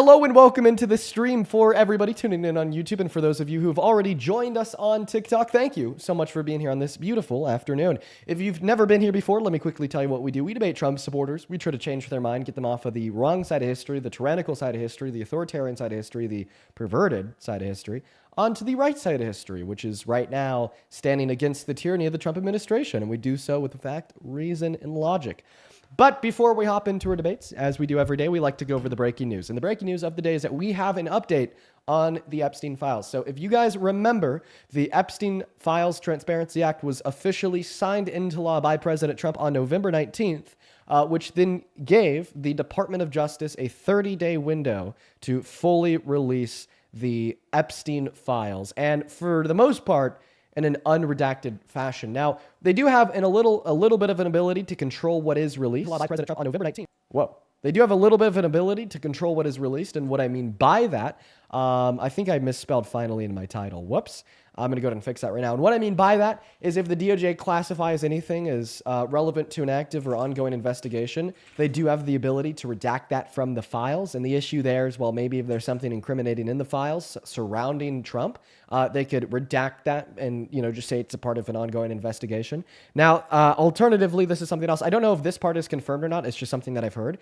Hello and welcome into the stream for everybody tuning in on YouTube, and for those of you who have already joined us on TikTok, thank you so much for being here on this beautiful afternoon. If you've never been here before, let me quickly tell you what we do. We debate Trump supporters. We try to change their mind, get them off of the wrong side of history, the tyrannical side of history, the authoritarian side of history, the perverted side of history, onto the right side of history, which is right now standing against the tyranny of the Trump administration. And we do so with fact, reason, and logic. But before we hop into our debates, as we do every day, we like to go over the breaking news. And the breaking news of the day is that we have an update on the Epstein files. So if you guys remember, the Epstein Files Transparency Act was officially signed into law by President Trump on November 19th, which then gave the Department of Justice a 30-day window to fully release the Epstein files. And for the most part, in an unredacted fashion. Now, they do have a little bit of an ability to control what is released by President Trump on November 19th. Whoa. They do have a little bit of an ability to control what is released, and what I mean by that, I think I misspelled finally in my title. Whoops. I'm going to go ahead and fix that right now. And what I mean by that is if the DOJ classifies anything as relevant to an active or ongoing investigation, they do have the ability to redact that from the files. And the issue there is, well, maybe if there's something incriminating in the files surrounding Trump, they could redact that and, just say it's a part of an ongoing investigation. Now, alternatively, this is something else. I don't know if this part is confirmed or not. It's just something that I've heard,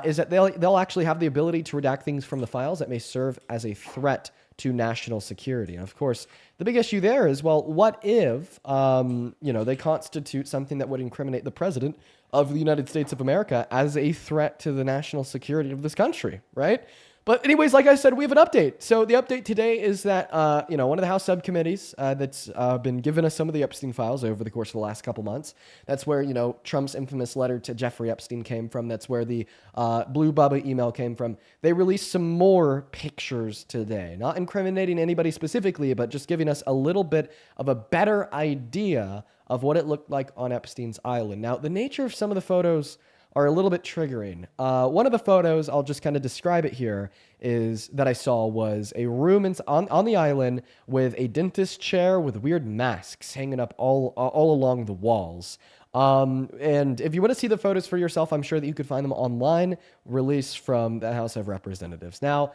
is that they'll actually have the ability to redact things from the files that may serve as a threat to national security. And of course, the big issue there is, well, what if, they constitute something that would incriminate the president of the United States of America as a threat to the national security of this country, right? But anyways, like I said, we have an update. So the update today is that, one of the House subcommittees that's been giving us some of the Epstein files over the course of the last couple months. That's where, Trump's infamous letter to Jeffrey Epstein came from. That's where the Blue Bubba email came from. They released some more pictures today, not incriminating anybody specifically, but just giving us a little bit of a better idea of what it looked like on Epstein's island. Now, the nature of some of the photos are a little bit triggering. One of the photos, I'll just kind of describe it here, is that I saw was a room on the island with a dentist chair with weird masks hanging up all along the walls. And if you want to see the photos for yourself, I'm sure that you could find them online, released from the House of Representatives. Now,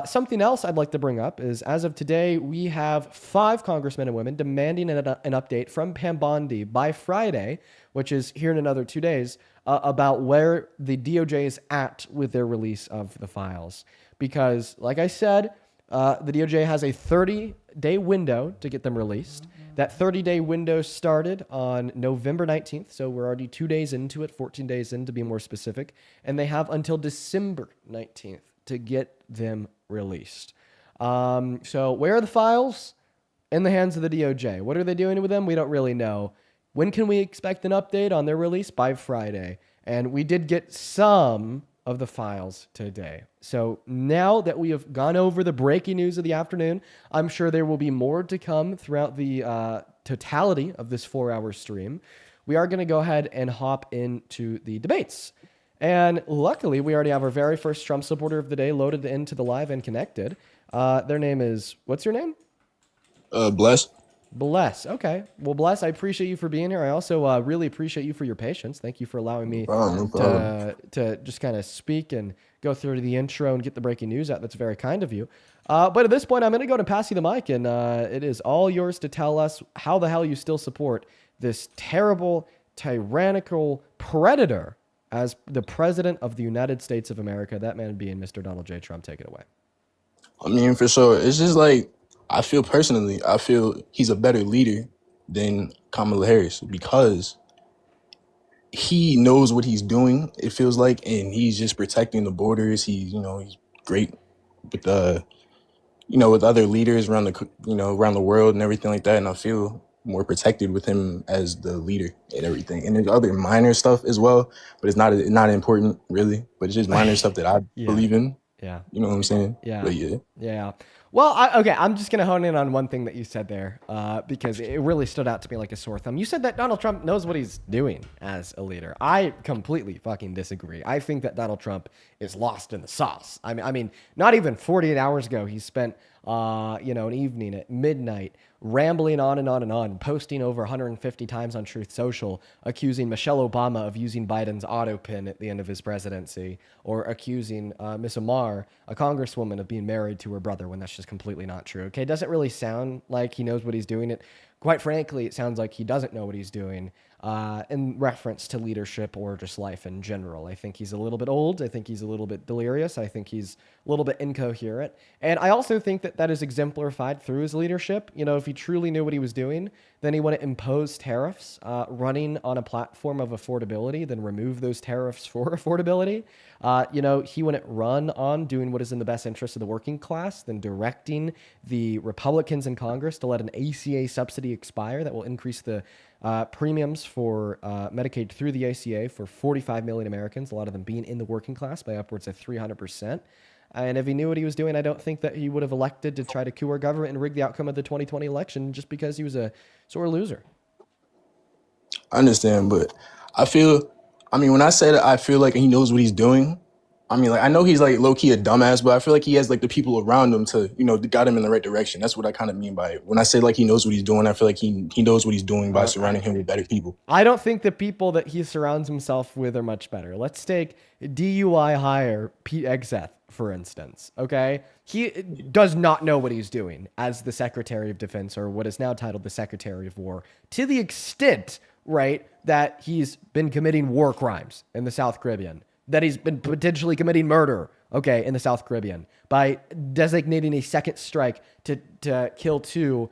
something else I'd like to bring up is, as of today, we have 5 congressmen and women demanding an update from Pam Bondi by Friday, which is here in another 2 days, about where the DOJ is at with their release of the files. Because, like I said, the DOJ has a 30-day window to get them released. That 30-day window started on November 19th, so we're already 2 days into it, 14 days in to be more specific, and they have until December 19th to get them released. So where are the files? In the hands of the DOJ. What are they doing with them? We don't really know. When can we expect an update on their release? By Friday. And we did get some of the files today. So now that we have gone over the breaking news of the afternoon, I'm sure there will be more to come throughout the totality of this 4-hour stream. We are going to go ahead and hop into the debates. And luckily, we already have our very first Trump supporter of the day loaded into the live and connected. Their name is, what's your name? Bless. Bless. Okay. Well, Bless, I appreciate you for being here. I also really appreciate you for your patience. Thank you for allowing me to just kind of speak and go through the intro and get the breaking news out. That's very kind of you. But at this point, I'm going to go and pass you the mic, and it is all yours to tell us how the hell you still support this terrible, tyrannical predator as the president of the United States of America, that man being Mr. Donald J. Trump. Take it away. I mean, for sure. It's just like, I feel he's a better leader than Kamala Harris because he knows what he's doing, it feels like, and he's just protecting the borders. He's great with with other leaders around the world and everything like that. And I feel more protected with him as the leader and everything. And there's other minor stuff as well, but it's not important really, but it's just minor stuff that I believe in. Yeah. You know what I'm saying? Yeah. But yeah. Yeah. Well, okay, I'm just going to hone in on one thing that you said there because it really stood out to me like a sore thumb. You said that Donald Trump knows what he's doing as a leader. I completely fucking disagree. I think that Donald Trump is lost in the sauce. I mean, not even 48 hours ago, he spent, an evening at midnight rambling on and on and on, posting over 150 times on Truth Social, accusing Michelle Obama of using Biden's auto pin at the end of his presidency, or accusing Miss Omar, a congresswoman, of being married to her brother when that's just completely not true. Okay, it doesn't really sound like he knows what he's doing. Quite frankly, it sounds like he doesn't know what he's doing in reference to leadership or just life in general. I think he's a little bit old. I think he's a little bit delirious. I think he's a little bit incoherent. And I also think that that is exemplified through his leadership. If he truly knew what he was doing, then he wouldn't impose tariffs running on a platform of affordability, then remove those tariffs for affordability. He wouldn't run on doing what is in the best interest of the working class, then directing the Republicans in Congress to let an ACA subsidy expire that will increase the premiums for Medicaid through the ACA for 45 million Americans, a lot of them being in the working class, by upwards of 300%. And if he knew what he was doing, I don't think that he would have elected to try to coup our government and rig the outcome of the 2020 election just because he was a sore loser. I understand, but when I said I feel like he knows what he's doing, I know he's like low key a dumbass, but I feel like he has like the people around him to, guide him in the right direction. That's what I kind of mean by it. When I say like he knows what he's doing, I feel like he knows what he's doing by surrounding him with better people. I don't think the people that he surrounds himself with are much better. Let's take DUI hire Pete Hegseth, for instance. Okay. He does not know what he's doing as the Secretary of Defense, or what is now titled the Secretary of War, to the extent, right, that he's been committing war crimes in the South Caribbean, that he's been potentially committing murder, okay, in the South Caribbean by designating a second strike to kill two,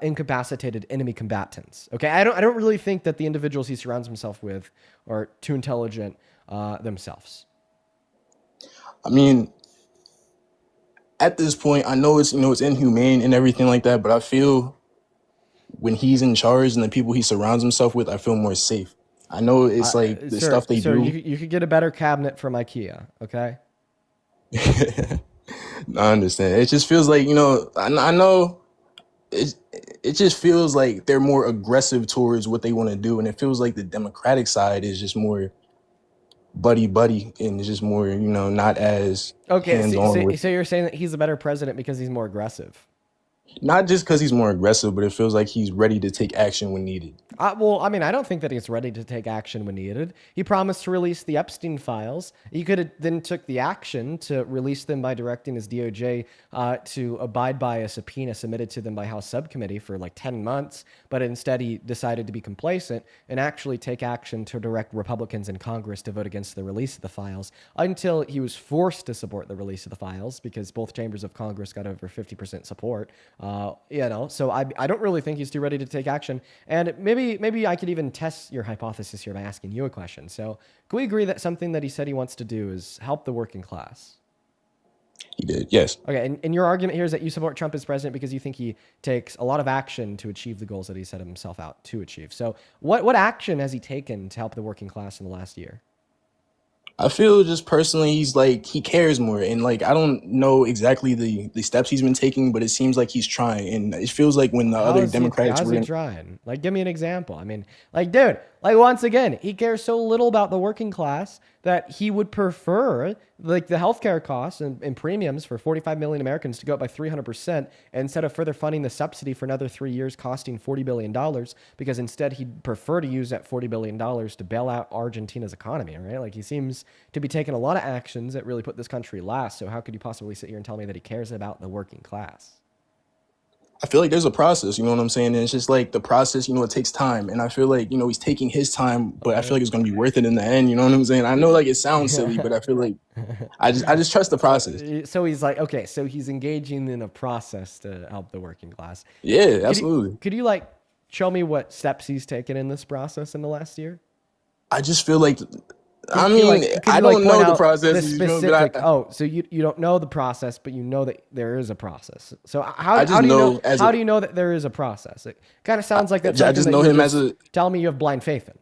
incapacitated enemy combatants. Okay, I don't really think that the individuals he surrounds himself with are too intelligent themselves. At this point, I know it's inhumane and everything like that, but I feel when he's in charge and the people he surrounds himself with, I feel more safe. I know it's like the stuff they do. You could get a better cabinet from IKEA, okay? I understand. It just feels like, I know it just feels like they're more aggressive towards what they want to do. And it feels like the Democratic side is just more buddy and it's just more, not as hands-on. So you're saying that he's a better president because he's more aggressive? Not just because he's more aggressive, but it feels like he's ready to take action when needed. I don't think that he's ready to take action when needed. He promised to release the Epstein files. He could have then took the action to release them by directing his DOJ to abide by a subpoena submitted to them by House Subcommittee for like 10 months, but instead he decided to be complacent and actually take action to direct Republicans in Congress to vote against the release of the files, until he was forced to support the release of the files because both chambers of Congress got over 50% support. So I don't really think he's too ready to take action. And maybe I could even test your hypothesis here by asking you a question. So can we agree that something that he said he wants to do is help the working class? He did, yes. Okay, and your argument here is that you support Trump as president because you think he takes a lot of action to achieve the goals that he set himself out to achieve. So what action has he taken to help the working class in the last year? I feel just personally, he cares more. And I don't know exactly the steps he's been taking, but it seems like he's trying. And it feels like when the other Democrats were trying, give me an example. Dude, once again, he cares so little about the working class that he would prefer the healthcare costs and premiums for 45 million Americans to go up by 300% instead of further funding the subsidy for another 3 years costing $40 billion, because instead he'd prefer to use that $40 billion to bail out Argentina's economy, right? He seems to be taking a lot of actions that really put this country last. So how could you possibly sit here and tell me that he cares about the working class? I feel like there's a process, you know what I'm saying? And it's just like the process, it takes time. And I feel like, he's taking his time, but I feel like it's going to be worth it in the end. You know what I'm saying? I know it sounds silly, but I feel like I just trust the process. So he's so he's engaging in a process to help the working class. Yeah, absolutely. Could you show me what steps he's taken in this process in the last year? I just feel like, I don't know the process. So you don't know the process, but you know that there is a process. So how do you know that there is a process? It kind of sounds like that's. I just know him as tell me you have blind faith in.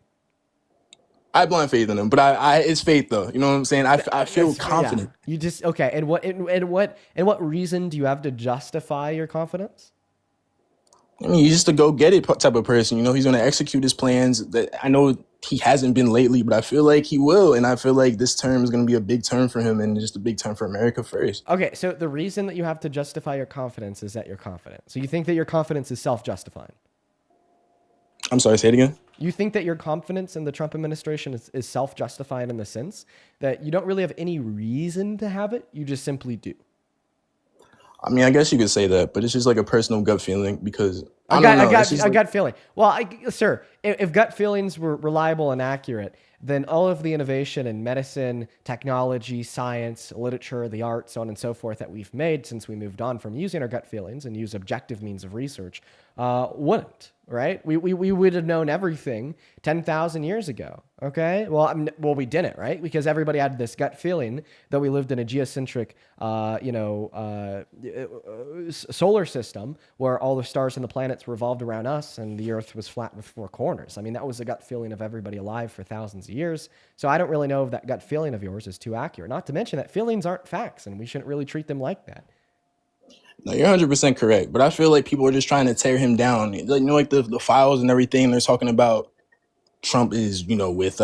I blind faith in him, but it's faith though. You know what I'm saying? I feel Yeah. confident. You just okay. And what reason do you have to justify your confidence? I mean, he's just a go get it type of person. You know, he's going to execute his plans. That I know he hasn't been lately, but I feel like he will, and I feel like this term is going to be a big term for him, and just a big term for America first. Okay, so the reason that you have to justify your confidence is that you're confident. So you think that your confidence is self-justifying. I'm sorry, say it again. You think that your confidence in the Trump administration is self-justifying in the sense that you don't really have any reason to have it. You just simply do. I mean, I guess you could say that, but it's just like a personal gut feeling because I I got, don't I know. It's got, just I like, got feeling. Well, sir, if gut feelings were reliable and accurate, then all of the innovation in medicine, technology, science, literature, the arts, so on and so forth that we've made since we moved on from using our gut feelings and use objective means of research wouldn't, right? We would have known everything 10,000 years ago, okay? Well, we didn't, right? Because everybody had this gut feeling that we lived in a geocentric, solar system where all the stars and the planets revolved around us and the earth was flat with four corners. I mean, that was the gut feeling of everybody alive for thousands of years. So I don't really know if that gut feeling of yours is too accurate. Not to mention that feelings aren't facts and we shouldn't really treat them like that. no, you're 100% correct, but I feel like people are just trying to tear him down. Like, you know, like the files and everything. They're talking about Trump is, you know, with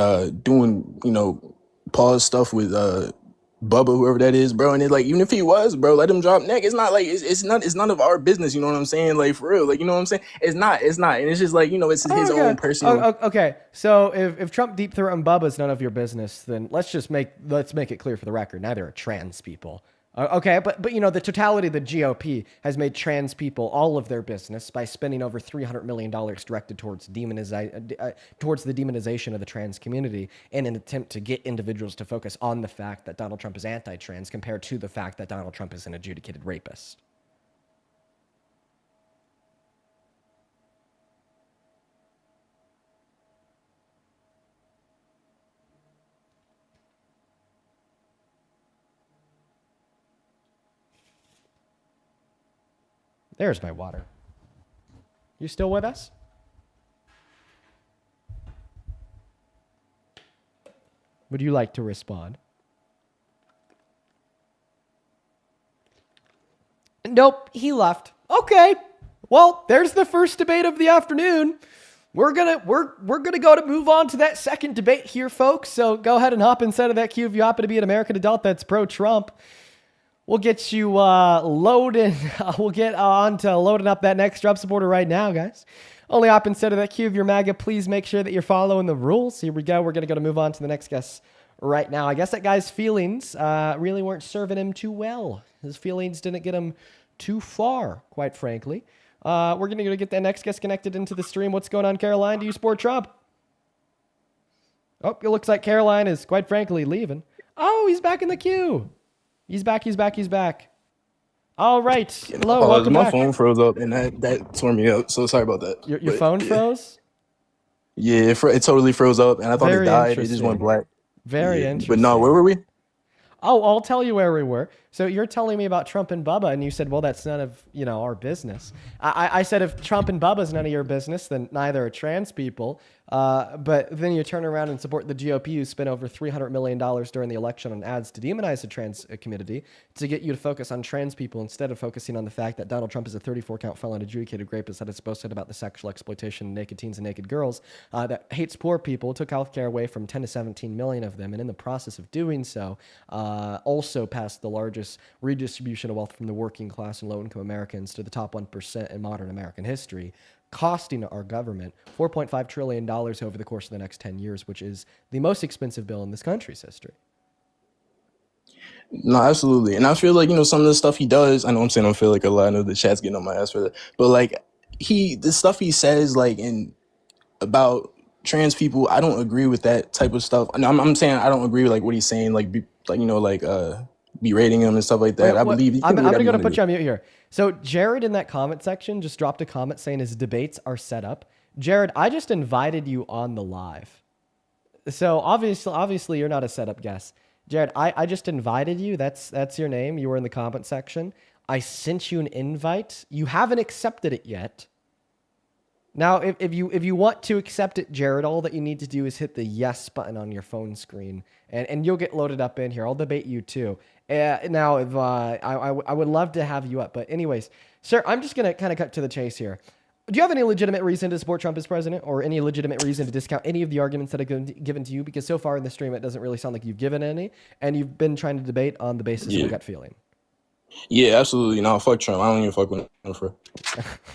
doing, you know, Paul's stuff with Bubba, whoever that is, bro. And it's like, even if he was, bro, let him drop neck. It's not like it's none of our business. You know what I'm saying? Like for real, like you know what I'm saying? It's not, and it's just like, you know, it's his own Okay. personal. Okay. So if Trump deep throating Bubba is none of your business, then let's make it clear for the record. Neither are trans people. Okay, but you know the totality of the GOP has made trans people all of their business by spending over $300 million directed towards the demonization of the trans community in an attempt to get individuals to focus on the fact that Donald Trump is anti-trans compared to the fact that Donald Trump is an adjudicated rapist. There's my water. You still with us? Would you like to respond? Nope, he left. Okay. Well, there's the first debate of the afternoon. We're gonna move on to that second debate here, folks. So go ahead and hop inside of that queue if you happen to be an American adult that's pro-Trump. We'll get you loaded. We'll get on to loading up that next Trump supporter right now, guys. Only hop instead of that queue of your MAGA. Please make sure that you're following the rules. Here we go. We're going to move on to the next guest right now. I guess that guy's feelings really weren't serving him too well. His feelings didn't get him too far, quite frankly. We're going to get that next guest connected into the stream. What's going on, Caroline? Do you support Trump? Oh, it looks like Caroline is, quite frankly, leaving. Oh, he's back in the queue. He's back. All right. Hello, welcome My back. phone froze up, and that tore me up. So sorry about that. Your phone froze? Yeah, it totally froze up, and I thought Very it died. It just interesting. went black. Very Yeah. interesting. But no, where were we? Oh, I'll tell you where we were. So you're telling me about Trump and Bubba, and you said, well, that's none of, our business. I said, if Trump and Bubba's none of your business, then neither are trans people. But then you turn around and support the GOP, who spent over $300 million during the election on ads to demonize the trans community to get you to focus on trans people instead of focusing on the fact that Donald Trump is a 34-count felon adjudicated rapist that is boasted about the sexual exploitation of naked teens and naked girls, that hates poor people, took health care away from 10 to 17 million of them, and in the process of doing so, also passed the largest redistribution of wealth from the working class and low-income Americans to the top 1% in modern American history, costing our government $4.5 trillion over the course of the next 10 years, which is the most expensive bill in this country's history. No, absolutely. And I feel like, some of the stuff he does, I know I'm saying I feel like a lot, I know the chat's getting on my ass for that, but like the stuff he says, like about trans people, I don't agree with that type of stuff. And I'm saying I don't agree with like what he's saying, berating him and stuff like that. Wait, I believe he can I'm do going whatever to he put wanna you on mute here. So Jared in that comment section just dropped a comment saying his debates are set up. Jared, I just invited you on the live. So obviously you're not a setup guest. Jared, I just invited you. That's your name. You were in the comment section. I sent you an invite. You haven't accepted it yet. Now, if you want to accept it, Jared, all that you need to do is hit the yes button on your phone screen, and you'll get loaded up in here. I'll debate you too. Now, if I would love to have you up, but anyways, sir, I'm just gonna kind of cut to the chase here. Do you have any legitimate reason to support Trump as president, or any legitimate reason to discount any of the arguments that have been given to you? Because so far in the stream, it doesn't really sound like you've given any, and you've been trying to debate on the basis of a gut feeling. Yeah, absolutely. No, fuck Trump. I don't even fuck with him for.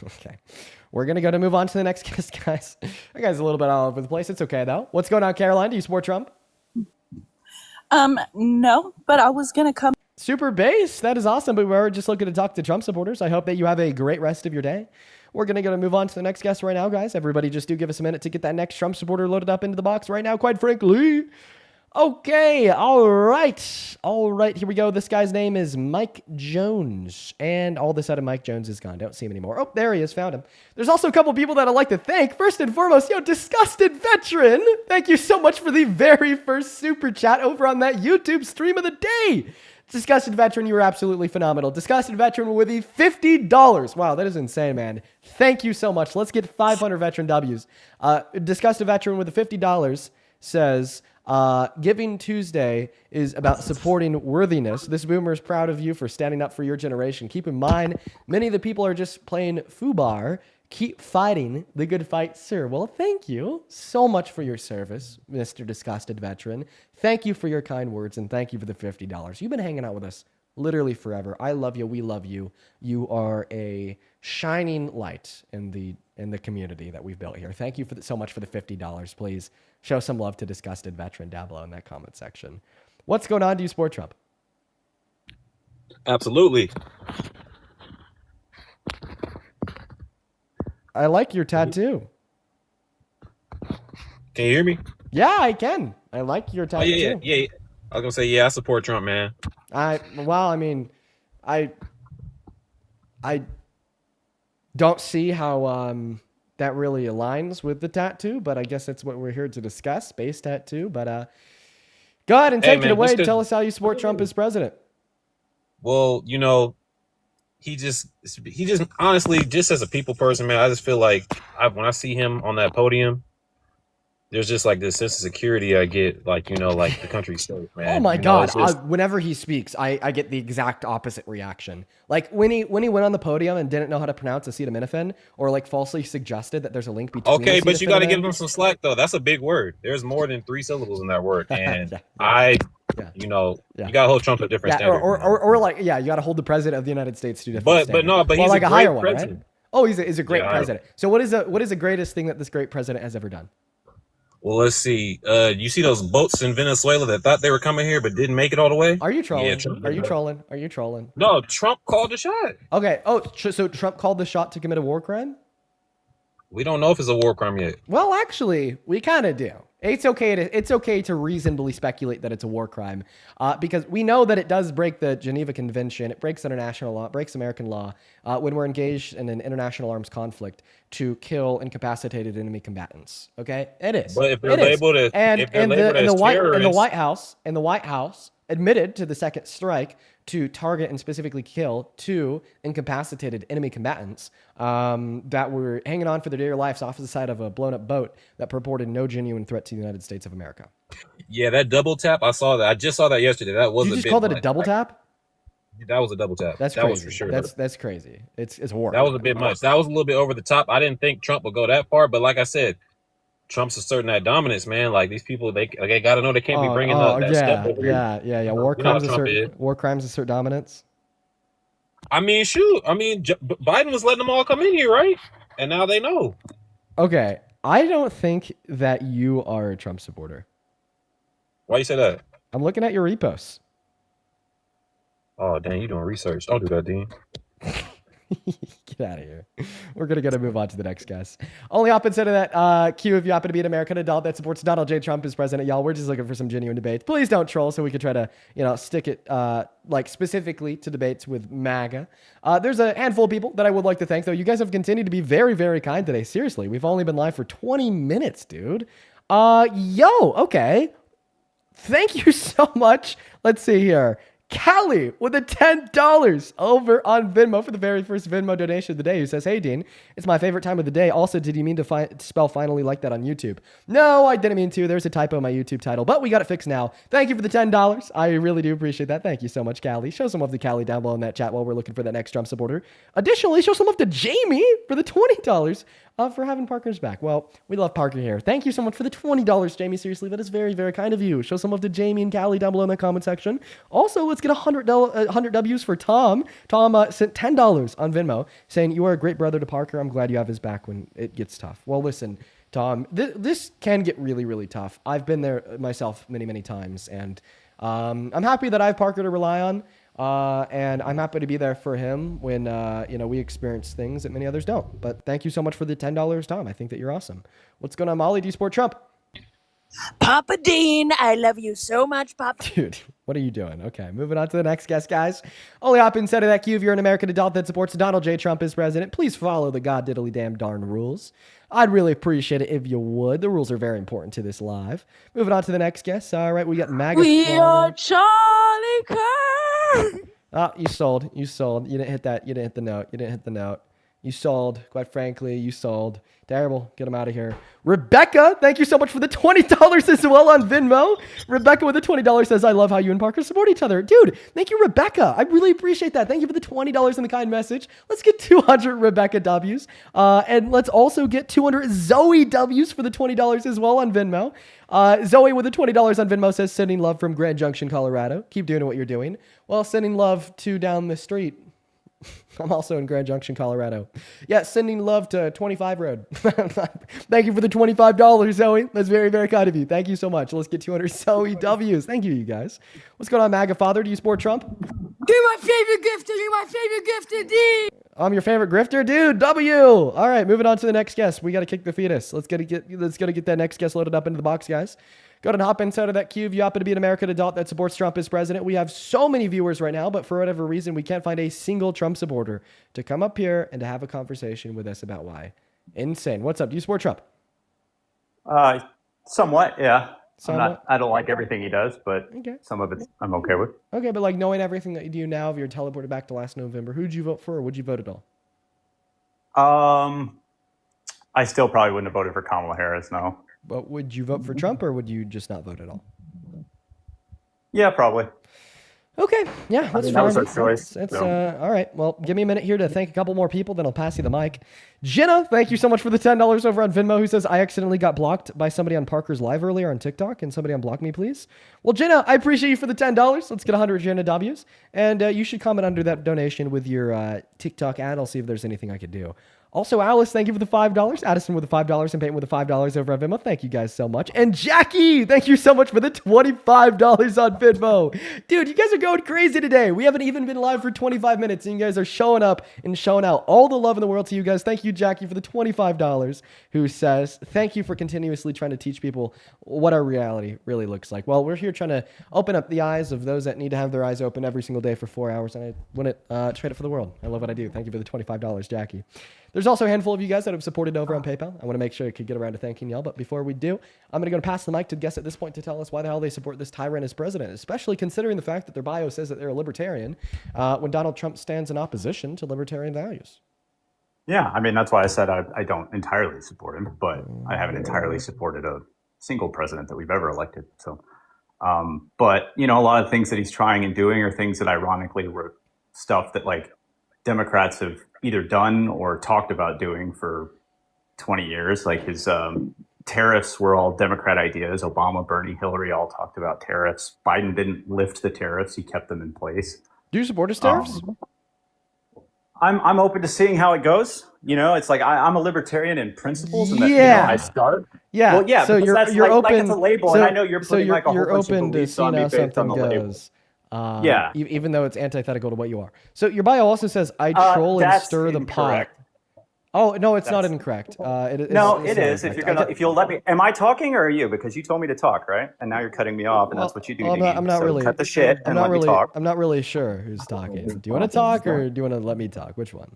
Okay. We're going to move on to the next guest, guys. That guy's a little bit all over the place. It's okay, though. What's going on, Caroline? Do you support Trump? No, but I was going to come. Super base. That is awesome. But we're just looking to talk to Trump supporters. I hope that you have a great rest of your day. We're going to move on to the next guest right now, guys. Everybody just do give us a minute to get that next Trump supporter loaded up into the box right now, quite frankly. Okay, all right, here we go. This guy's name is Mike Jones, and all of a sudden Mike Jones is gone. Don't see him anymore. Oh, there he is, found him. There's also a couple people that I'd like to thank. First and foremost, Disgusted Veteran. Thank you so much for the very first super chat over on that YouTube stream of the day. Disgusted Veteran, you were absolutely phenomenal. Disgusted Veteran with the $50. Wow, that is insane, man. Thank you so much. Let's get 500 Veteran W's. Disgusted Veteran with the $50 says... Giving Tuesday is about supporting worthiness. This boomer is proud of you for standing up for your generation. Keep in mind, many of the people are just playing FUBAR. Keep fighting the good fight, sir. Well, thank you so much for your service, Mr. Disgusted Veteran. Thank you for your kind words, and thank you for the $50. You've been hanging out with us literally forever. I love you. We love you. You are a shining light in the community that we've built here. Thank you so much for the $50. Please show some love to Disgusted Veteran down below in that comment section. What's going on? Do you support Trump? Absolutely. I like your tattoo. Can you hear me? Yeah, I can. I like your tattoo. Oh, yeah. I was gonna say, yeah, I support Trump, man. I don't see how that really aligns with the tattoo, but I guess that's what we're here to discuss, space tattoo. But go ahead and take it away and tell us how you support Trump as president. Well, he just honestly, just as a people person, man, I just feel like when I see him on that podium, there's just like this sense of security I get, like, like the country's safe, man. Oh my God. Whenever he speaks, I get the exact opposite reaction. Like when he went on the podium and didn't know how to pronounce acetaminophen, or like falsely suggested that there's a link between. Okay, but you got to give him some slack though. That's a big word. There's more than 3 syllables in that word. And you got to hold Trump to a different standard. Or like, you got to hold the president of the United States to a different standard. But he's like a higher one, right? Oh, he's a great president. So what is the greatest thing that this great president has ever done? Well, let's see. You see those boats in Venezuela that thought they were coming here but didn't make it all the way? Are you trolling? Yeah, Are you trolling? No, Trump called the shot. Okay. Oh, so Trump called the shot to commit a war crime? We don't know if it's a war crime yet. Well, actually, we kind of do. It's okay to reasonably speculate that it's a war crime, because we know that it does break the Geneva Convention. It breaks international law, it breaks American law when we're engaged in an international arms conflict to kill incapacitated enemy combatants. Okay, it is. But if they're labeled as the White House admitted to the second strike to target and specifically kill 2 incapacitated enemy combatants that were hanging on for their dear lives off the side of a blown up boat that purported no genuine threat to the United States of America. Yeah, that double tap, I saw that. I just saw that yesterday. That was you just called it a double tap? That was a double tap. That crazy. Was for sure. That's crazy. It's war. That was a bit much. That was a little bit over the top. I didn't think Trump would go that far, but like I said, Trump's asserting that dominance, man. Like these people, they got to know they can't be bringing up that stuff over here. Yeah. War crimes assert dominance. I mean, shoot. I mean, Biden was letting them all come in here, right? And now they know. Okay, I don't think that you are a Trump supporter. Why you say that? I'm looking at your reposts. Oh, dang, you doing research. Don't do that, Dean. Get out of here. We're going to move on to the next guest. Only opposite of that, Q, if you happen to be an American adult that supports Donald J. Trump as president, y'all, we're just looking for some genuine debates. Please don't troll so we can try to, stick it like specifically to debates with MAGA. There's a handful of people that I would like to thank, though. You guys have continued to be very, very kind today. Seriously, we've only been live for 20 minutes, dude. Okay. Thank you so much. Let's see here. Callie with a $10 over on Venmo for the very first Venmo donation of the day, who says, hey, Dean, it's my favorite time of the day. Also, did you mean to spell finally like that on YouTube? No, I didn't mean to. There's a typo in my YouTube title, but we got it fixed now. Thank you for the $10. I really do appreciate that. Thank you so much, Callie. Show some love to Callie down below in that chat while we're looking for that next Trump supporter. Additionally, show some love to Jamie for the $20 for having Parker's back. Well, we love Parker here. Thank you so much for the $20, Jamie. Seriously, that is very, very kind of you. Show some love to Jamie and Callie down below in the comment section. Also, let's get 100 W's for Tom. Tom sent $10 on Venmo saying, you are a great brother to Parker. I'm glad you have his back when it gets tough. Well, listen, Tom, this can get really, really tough. I've been there myself many, many times, and I'm happy that I have Parker to rely on. And I'm happy to be there for him when, we experience things that many others don't. But thank you so much for the $10, Tom. I think that you're awesome. What's going on, Molly? Do you support Trump? Papa Dean, I love you so much, Papa. Dude, what are you doing? Okay, moving on to the next guest, guys. Only hop inside of that queue if you're an American adult that supports Donald J. Trump as president. Please follow the god diddly damn darn rules. I'd really appreciate it if you would. The rules are very important to this live. Moving on to the next guest. All right, we got MAGA. We are Charlie Kirk. Oh, you sold. You sold. You didn't hit that. You didn't hit the note. You didn't hit the note. You sold. Quite frankly, you sold. Terrible. Get him out of here. Rebecca, thank you so much for the $20 as well on Venmo. Rebecca with the $20 says, I love how you and Parker support each other. Dude, thank you, Rebecca. I really appreciate that. Thank you for the $20 in the kind message. Let's get 200 Rebecca W's. And let's also get 200 Zoe W's for the $20 as well on Venmo. Zoe with the $20 on Venmo says, sending love from Grand Junction, Colorado. Keep doing what you're doing. Well, sending love to down the street. I'm also in Grand Junction, Colorado. Yeah, sending love to 25 Road. Thank you for the $25, Zoe. That's very, very kind of you. Thank you so much. Let's get 200 Zoe W's. Thank you guys. What's going on, MAGA Father? Do you support Trump? You're my favorite gifter. You're my favorite gifter, Dean. I'm your favorite grifter, dude. W. All right, moving on to the next guest. We got to kick the fetus. Let's get that next guest loaded up into the box, guys. Go ahead and hop inside of that queue if you happen to be an American adult that supports Trump as president. We have so many viewers right now, but for whatever reason, we can't find a single Trump supporter to come up here and to have a conversation with us about why. Insane. What's up? Do you support Trump? Somewhat, yeah. Somewhat? I don't like everything he does, but Okay. some of it I'm okay with. Okay, but like knowing everything that you do now, if you're teleported back to last November, who'd you vote for or would you vote at all? I still probably wouldn't have voted for Kamala Harris, no. But would you vote for Trump or would you just not vote at all? Yeah, probably. Okay, yeah, that's that fine. was our choice, That's so. all right. Well, give me a minute here to thank a couple more people, then I'll pass you the mic. Jenna, thank you so much for the $10 over on Venmo, who says, I accidentally got blocked by somebody on Parker's live earlier on TikTok. Can somebody unblock me, please? Well, Jenna, I appreciate you for the $10. Let's get 100 Jenna W's. And you should comment under that donation with your TikTok ad. I'll see if there's anything I could do. Also, Alice, thank you for the $5. Addison with the $5 and Peyton with the $5 over on Venmo. Thank you guys so much. And Jackie, thank you so much for the $25 on Venmo. Dude, you guys are going crazy today. We haven't even been live for 25 minutes, and you guys are showing up and showing out. All the love in the world to you guys. Thank you, Jackie, for the $25, who says, thank you for continuously trying to teach people what our reality really looks like. Well, we're here trying to open up the eyes of those that need to have their eyes open every single day for 4 hours, and I wouldn't trade it for the world. I love what I do. Thank you for the $25, Jackie. There's also a handful of you guys that have supported over on PayPal. I want to make sure I could get around to thanking y'all. But before we do, I'm going to go pass the mic to the guests at this point to tell us why the hell they support this tyrant as president, especially considering the fact that their bio says that they're a libertarian when Donald Trump stands in opposition to libertarian values. Yeah, I mean, that's why I said I don't entirely support him, but I haven't entirely supported a single president that we've ever elected. So, but, you know, a lot of things that he's trying and doing are things that ironically were stuff that like Democrats have either done or talked about doing for 20 years. Like his tariffs were all Democrat ideas. Obama, Bernie, Hillary all talked about tariffs. Biden didn't lift the tariffs. He kept them in place. Do you support his tariffs? I'm open to seeing how it goes. You know, it's like I'm a libertarian in principles, and that, Yeah. you know, I start. Yeah. Well, yeah. So because that's you're like, open. like it's a label, so, and I know you're putting like a whole you're bunch open of to beliefs seeing on me how based on something the label. goes. Yeah. Even though it's antithetical to what you are. So your bio also says, I troll and That's stir the pot. incorrect. Oh, no, it's not That's- incorrect. No, it's it is. If you're gonna, if you'll let me, am I talking or are you? Because you told me to talk, right? And now you're cutting me off, and that's what you do. Well, to me. I'm not So really. cut the shit I'm and not let really. me talk. I'm not really sure who's talking. Do you want to talk or do you want to let me talk? Which one?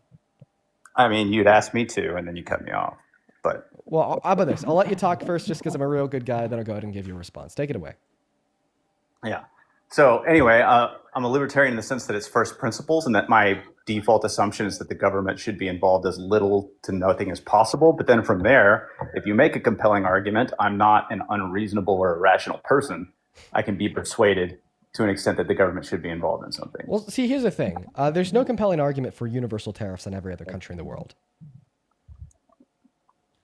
I mean, you'd asked me to, and then you cut me off. But Well, how about this? I'll let you talk first, just because I'm a real good guy. Then I'll go ahead and give you a response. Take it away. yeah, So anyway, I'm a libertarian in the sense that it's first principles, and that my default assumption is that the government should be involved as little to nothing as possible. But then from there, if you make a compelling argument, I'm not an unreasonable or irrational person. I can be persuaded to an extent that the government should be involved in something. Well, see, here's the thing. There's no compelling argument for universal tariffs in every other country in the world.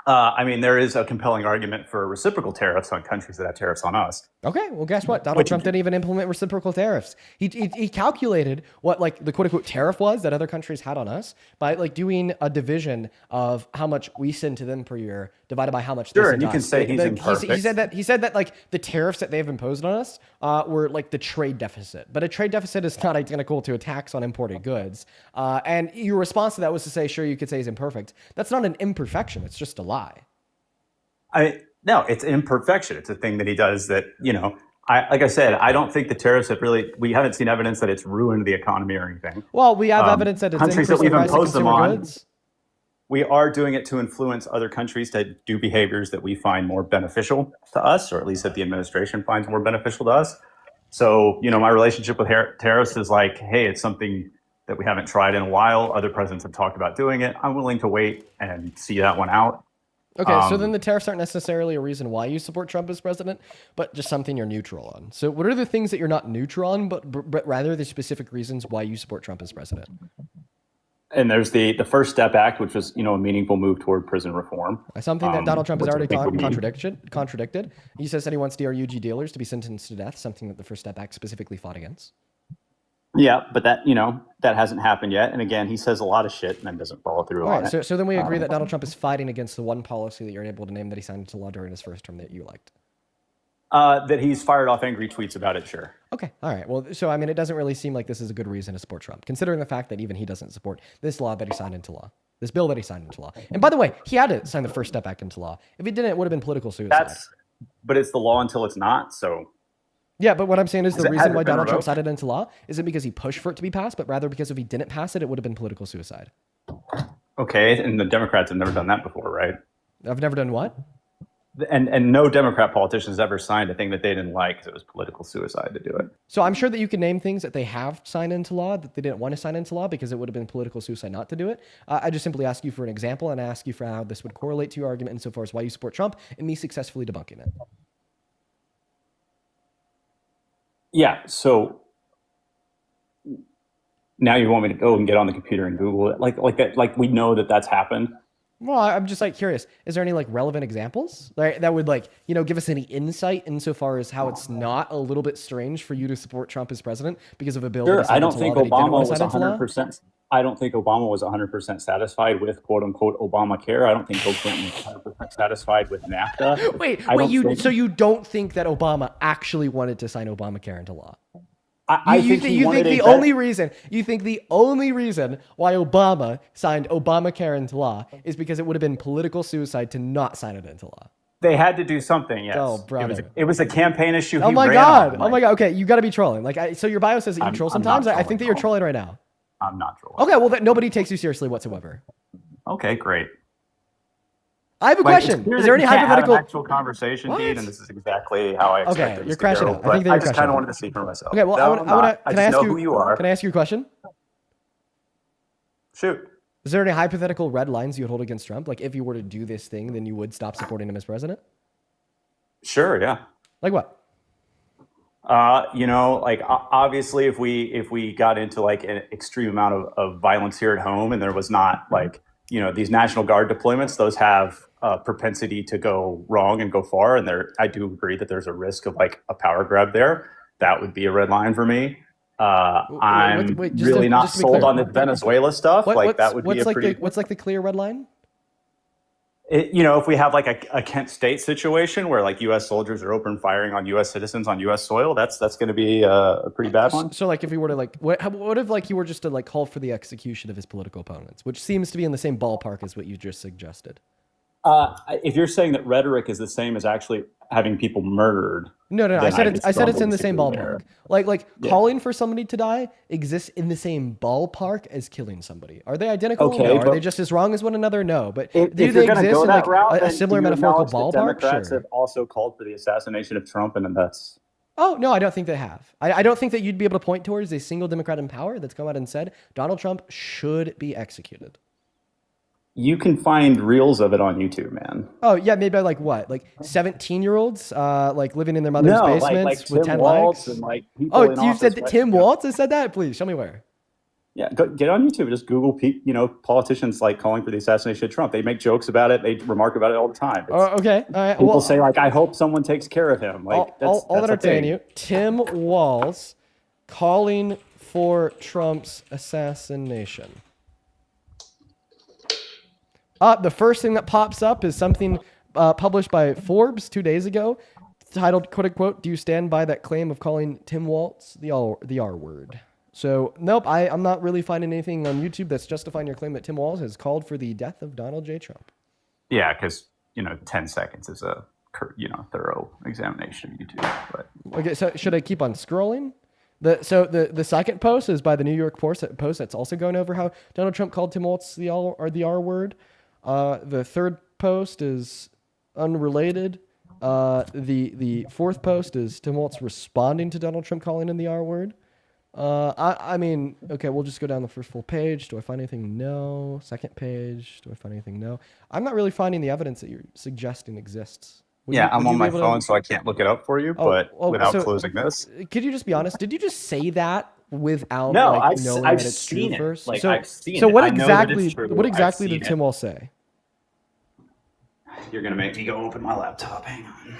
I mean, there is a compelling argument for reciprocal tariffs on countries that have tariffs on us. Okay, well, guess what? Donald Trump didn't even implement reciprocal tariffs. He calculated what like the quote unquote tariff was that other countries had on us by like doing a division of how much we send to them per year divided by how much they Sure, send and you to can us. say he's imperfect. He said that like the tariffs that they've imposed on us were like the trade deficit, but a trade deficit is not identical to a tax on imported goods. And your response to that was to say, sure, you could say he's imperfect. That's not an imperfection; it's just a lie. No, it's imperfection. It's a thing that he does that, like I said, I don't think the tariffs we haven't seen evidence that it's ruined the economy or anything. Well, we have evidence that it's countries that increased the we've price of imposed them consumer on. goods. We are doing it to influence other countries to do behaviors that we find more beneficial to us, or at least that the administration finds more beneficial to us. So, my relationship with tariffs is like, hey, it's something that we haven't tried in a while. Other presidents have talked about doing it. I'm willing to wait and see that one out. Okay, so then the tariffs aren't necessarily a reason why you support Trump as president, but just something you're neutral on. So what are the things that you're not neutral on, but rather the specific reasons why you support Trump as president? And there's the First Step Act, which was, a meaningful move toward prison reform. Something that Donald Trump has already contradicted. contradicted. He says that he wants DRUG dealers to be sentenced to death, something that the First Step Act specifically fought against. Yeah, but that hasn't happened yet. And again, he says a lot of shit and then doesn't follow through on it. So then we agree that Donald Trump is fighting against the one policy that you're able to name that he signed into law during his first term that you liked. That he's fired off angry tweets about it, sure. Okay, all right. Well, so I mean, it doesn't really seem like this is a good reason to support Trump, considering the fact that even he doesn't support this law that he signed into law, this bill that he signed into law. And by the way, he had to sign the First Step Act into law. If he didn't, it would have been political suicide. But it's the law until it's not, so... Yeah, but what I'm saying is the reason why Donald Trump signed it into law isn't because he pushed for it to be passed, but rather because if he didn't pass it, it would have been political suicide. Okay, and the Democrats have never done that before, right? I've never done what? And no Democrat politician has ever signed a thing that they didn't like because it was political suicide to do it. So I'm sure that you can name things that they have signed into law that they didn't want to sign into law because it would have been political suicide not to do it. I just simply ask you for an example and I ask you for how this would correlate to your argument insofar as why you support Trump and me successfully debunking it. Yeah, so now you want me to go and get on the computer and Google it, like that, like we know that that's happened. Well, I'm just like curious. Is there any like relevant examples that would like give us any insight insofar as how it's not a little bit strange for you to support Trump as president because of a bill? Sure, I don't think Obama was 100%. I don't think Obama was 100% satisfied with quote unquote Obamacare. I don't think Bill Clinton was 100% satisfied with NAFTA. So you don't think that Obama actually wanted to sign Obamacare into law? You think the only reason why Obama signed Obamacare into law is because it would have been political suicide to not sign it into law. They had to do something. Yes. Oh, brother. It was a campaign issue. Oh my god. Okay, you got to be trolling. So your bio says that you troll sometimes. I think that you're trolling right now. I'm not trolling. Okay, well, nobody takes you seriously whatsoever. Okay, great. I have a question. Is there any hypothetical actual conversation, Dean? And this is exactly how I expected. Okay, you're crashing out. I just kind of wanted to see for myself. Okay, well, can I ask you who you are? Can I ask you a question? Shoot. Is there any hypothetical red lines you would hold against Trump? Like, if you were to do this thing, then you would stop supporting him as president? Sure. Yeah. Like what? Obviously, if we got into like an extreme amount of violence here at home, and there was not these National Guard deployments, those have a propensity to go wrong and go far. And I do agree that there's a risk of like a power grab there. That would be a red line for me. I'm really not sold on the Venezuela stuff. That would be a pretty... What's like the clear red line? If we have like a Kent State situation where like U.S. soldiers are open firing on U.S. citizens on U.S. soil, that's going to be a pretty bad one. So like if we were to like, what if like you were just to like call for the execution of his political opponents, which seems to be in the same ballpark as what you just suggested? If you're saying that rhetoric is the same as actually having people murdered, no. I said it's in the same ballpark. Calling for somebody to die exists in the same ballpark as killing somebody. Are they identical? Okay, no. Are they just as wrong as one another? No. But do they exist in like a similar metaphorical ballpark? Democrats have also called for the assassination of Trump, and then that's Oh, no, I don't think they have. I don't think that you'd be able to point towards a single Democrat in power that's come out and said Donald Trump should be executed. You can find reels of it on YouTube, man. Oh, yeah, maybe like what? Like 17-year-olds like living in their mother's No, basements Tim with 10 Walz legs? and like people Oh, in you said office. that Right? Tim Yeah. Walz has said that? Please, show me where. Yeah, get on YouTube. Just Google, politicians like calling for the assassination of Trump. They make jokes about it. They remark about it all the time. Okay, all right. People Well, say like, "I hope someone takes care of him." Like all that that's a entertain thing. you. Tim Walz calling for Trump's assassination. The first thing that pops up is something published by Forbes 2 days ago, titled "quote unquote Do you stand by that claim of calling Tim Walz the R word?" So nope, I'm not really finding anything on YouTube that's justifying your claim that Tim Walz has called for the death of Donald J. Trump. Yeah, because 10 seconds is a thorough examination of YouTube. But Okay, so should I keep on scrolling? The second post is by the New York Post that's also going over how Donald Trump called Tim Walz the R word. The third post is unrelated. The fourth post is Tim Walz responding to Donald Trump calling him the R word. I mean, okay, we'll just go down the first full page. Do I find anything? No. Second page. Do I find anything? No. I'm not really finding the evidence that you're suggesting exists. I'm on my be able phone, to- so I can't look it up for you. Without so- closing this, Could you just be honest? Did you just say that without No, like, I've- knowing I've that it's seen true it. first? Like, so, I've seen so it. what I know that it's exactly? true. What I've exactly seen did it. Tim Walz say? you're gonna make me go open my laptop. Hang on.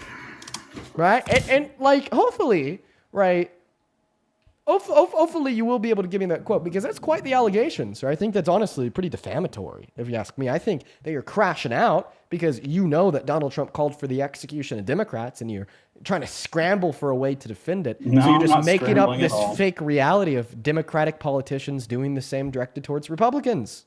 Right, and like hopefully, right. Hopefully you will be able to give me that quote because that's quite the allegation, sir. I think that's honestly pretty defamatory, if you ask me. I think that you're crashing out because you know that Donald Trump called for the execution of Democrats and you're trying to scramble for a way to defend it. No, so you're I'm just not making up scrambling this at all. fake reality of Democratic politicians doing the same directed towards Republicans.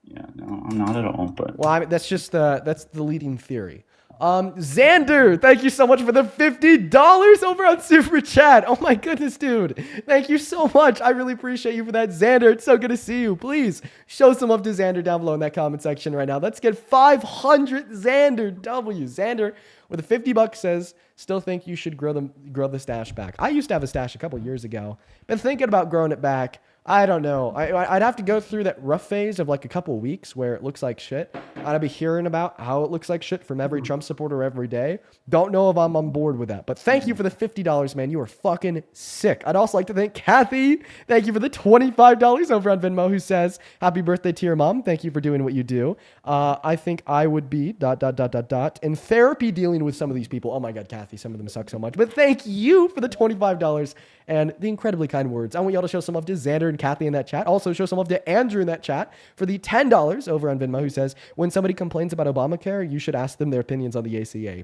Yeah, no, I'm not at all. But Well, I mean, that's the leading theory. Xander, thank you so much for the $50 over on Super Chat. Oh my goodness, dude. Thank you so much. I really appreciate you for that, Xander. It's so good to see you. Please show some love to Xander down below in that comment section right now. Let's get 500 Xander W. Xander with a $50 says, still think you should grow the stash back. I used to have a stash a couple years ago. Been thinking about growing it back. I don't know. I'd have to go through that rough phase of like a couple weeks where it looks like shit. I'd be hearing about how it looks like shit from every Trump supporter every day. Don't know if I'm on board with that. But thank you for the $50, man. You are fucking sick. I'd also like to thank Kathy. Thank you for the $25 over on Venmo who says, happy birthday to your mom. Thank you for doing what you do. I think I would be ... in therapy dealing with some of these people. Oh my God, Kathy, some of them suck so much. But thank you for the $25 and the incredibly kind words. I want y'all to show some love to Xander and Kathy in that chat. Also show some love to Andrew in that chat for the $10 over on Venmo who says, when somebody complains about Obamacare, you should ask them their opinions on the ACA.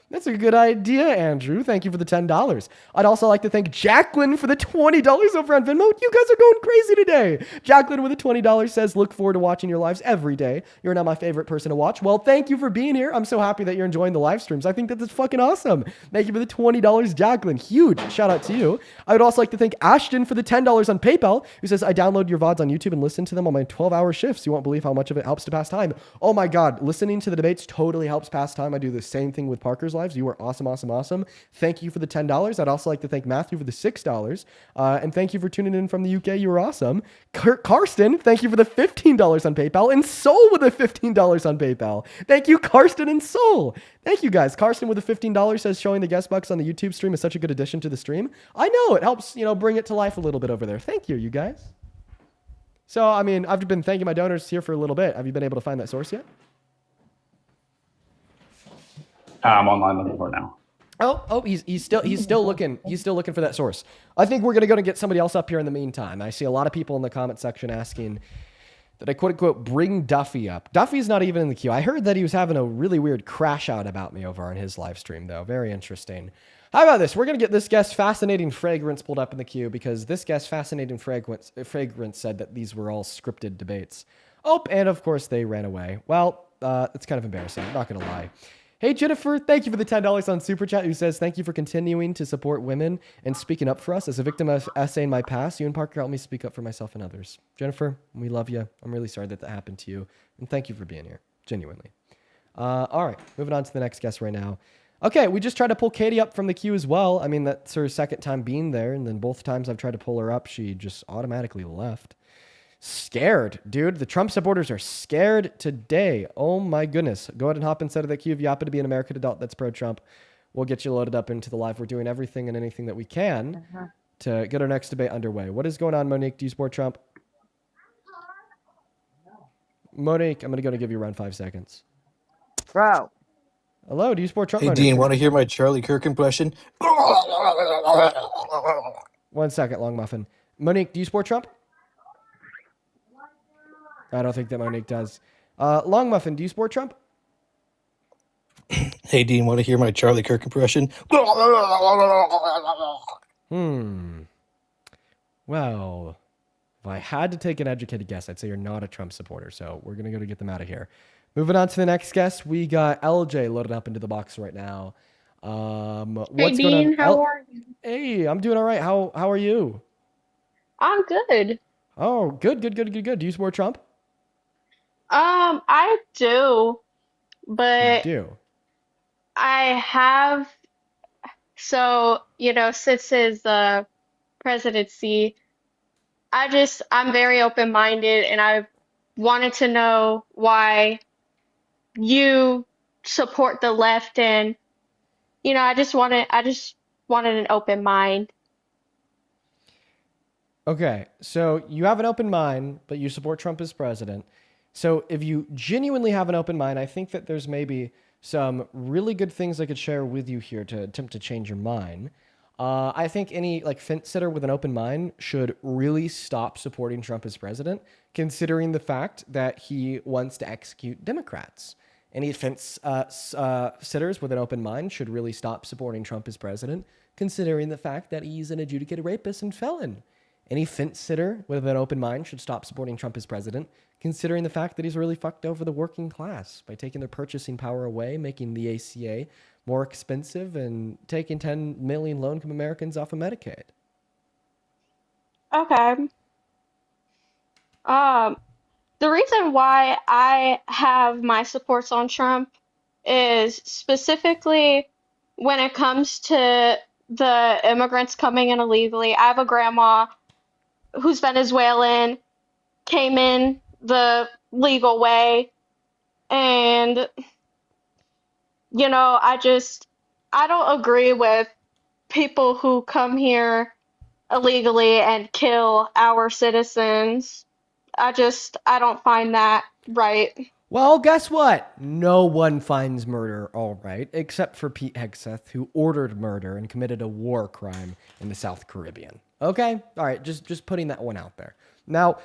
That's a good idea, Andrew. Thank you for the $10. I'd also like to thank Jacqueline for the $20 over on Venmo. You guys are going crazy today. Jacqueline with the $20 says, look forward to watching your lives every day. You're now my favorite person to watch. Well, thank you for being here. I'm so happy that you're enjoying the live streams. I think that that's fucking awesome. Thank you for the $20, Jacqueline. Huge shout out to you. I would also like to thank Ashton for the $10 on PayPal, who says, I download your VODs on YouTube and listen to them on my 12-hour shifts. You won't believe how much of it helps to pass time. Oh my God, listening to the debates totally helps pass time. I do the same thing with Parker's lives. You are awesome, awesome, awesome. Thank you for the $10. I'd also like to thank Matthew for the $6. And thank you for tuning in from the UK. You are awesome. Karsten, thank you for the $15 on PayPal. And Soul with the $15 on PayPal. Thank you, Karsten and Soul. Thank you guys. Karsten with the $15 says showing the guest box on the YouTube stream is such a good addition to the stream. I know it helps, bring it to life a little bit over there. Thank you, you guys. So, I mean, I've been thanking my donors here for a little bit. Have you been able to find that source yet? I'm online looking for it now. Oh, he's still looking for that source. I think we're gonna go and get somebody else up here in the meantime. I see a lot of people in the comment section asking that I quote unquote bring Duffy up. Duffy's not even in the queue. I heard that he was having a really weird crash out about me over on his live stream though. Very interesting. How about this? We're gonna get this guest Fascinating Fragrance pulled up in the queue because this guest Fascinating Fragrance said that these were all scripted debates. Oh, and of course they ran away. Well, it's kind of embarrassing. I'm not gonna lie. Hey, Jennifer, thank you for the $10 on Super Chat, who says, thank you for continuing to support women and speaking up for us. As a victim of SA in my past, you and Parker helped me speak up for myself and others. Jennifer, we love you. I'm really sorry that happened to you. And thank you for being here, genuinely. All right, moving on to the next guest right now. Okay, we just tried to pull Katie up from the queue as well. I mean, that's her second time being there, and then both times I've tried to pull her up, she just automatically left. Scared, dude. The Trump supporters are scared today. Oh my goodness. Go ahead and hop inside of the queue if you happen to be an American adult that's pro-Trump. We'll get you loaded up into the live. We're doing everything and anything that we can to get our next debate underway. What is going on, Monique? Do you support Trump? Monique, I'm going to give you around 5 seconds. Bro. Hello, do you support Trump, Hey, Monique? Dean, want to hear my Charlie Kirk impression? 1 second, Long Muffin. Monique, do you support Trump? I don't think that Monique does. Long Muffin, do you support Trump? Hey, Dean, want to hear my Charlie Kirk impression? Well, if I had to take an educated guess, I'd say you're not a Trump supporter. So we're going to go to get them out of here. Moving on to the next guest, we got LJ loaded up into the box right now. What's Hey going Dean, on? how are you? Hey, I'm doing all right. How are you? I'm good. Oh, good. Do you support Trump? I do, You but do. I have since his presidency, I'm very open-minded and I wanted to know why you support the left and I just wanted an open mind. Okay, so you have an open mind, but you support Trump as president. So if you genuinely have an open mind, I think that there's maybe some really good things I could share with you here to attempt to change your mind. I think any fence sitter with an open mind should really stop supporting Trump as president, considering the fact that he wants to execute Democrats. Any fence sitters with an open mind should really stop supporting Trump as president, considering the fact that he's an adjudicated rapist and felon. Any fence sitter with an open mind should stop supporting Trump as president, considering the fact that he's really fucked over the working class by taking their purchasing power away, making the ACA more expensive, and taking 10 million low-income Americans off of Medicaid. Okay. Um, the reason why I have my supports on Trump is specifically when it comes to the immigrants coming in illegally. I have a grandma who's Venezuelan, came in the legal way, and I don't agree with people who come here illegally and kill our citizens. I don't find that right. Well, guess what? No one finds murder all right, except for Pete Hegseth, who ordered murder and committed a war crime in the South Caribbean. Okay? All right, just putting that one out there. Now,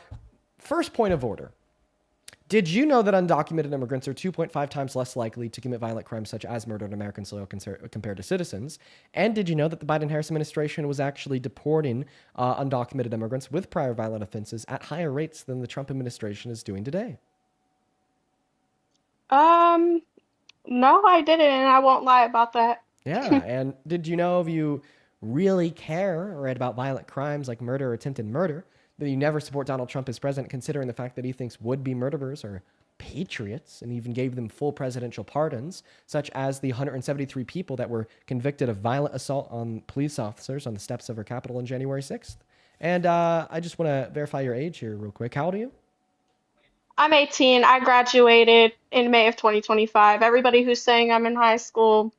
first point of order. Did you know that undocumented immigrants are 2.5 times less likely to commit violent crimes such as murder on American soil compared to citizens? And did you know that the Biden-Harris administration was actually deporting undocumented immigrants with prior violent offenses at higher rates than the Trump administration is doing today? Um, no, I didn't, and I won't lie about that. Yeah, and did you know if you really care or read about violent crimes like murder or attempted murder, that you never support Donald Trump as president, considering the fact that he thinks would-be murderers are patriots and even gave them full presidential pardons, such as the 173 people that were convicted of violent assault on police officers on the steps of our Capitol on January 6th. And I just want to verify your age here real quick. How old are you? I'm 18. I graduated in May of 2025. Everybody who's saying I'm in high school,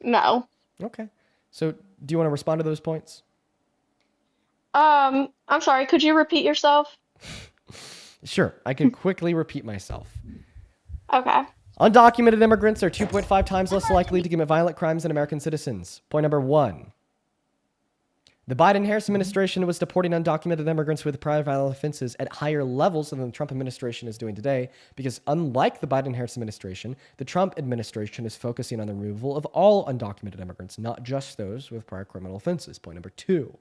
no. Okay. So do you want to respond to those points? I'm sorry, could you repeat yourself? Sure. I can quickly repeat myself. Okay. Undocumented immigrants are 2.5 times less likely to commit violent crimes than American citizens. Point number one. The Biden-Harris administration was deporting undocumented immigrants with prior violent offenses at higher levels than the Trump administration is doing today, because unlike the Biden-Harris administration, the Trump administration is focusing on the removal of all undocumented immigrants, not just those with prior criminal offenses. Point number two.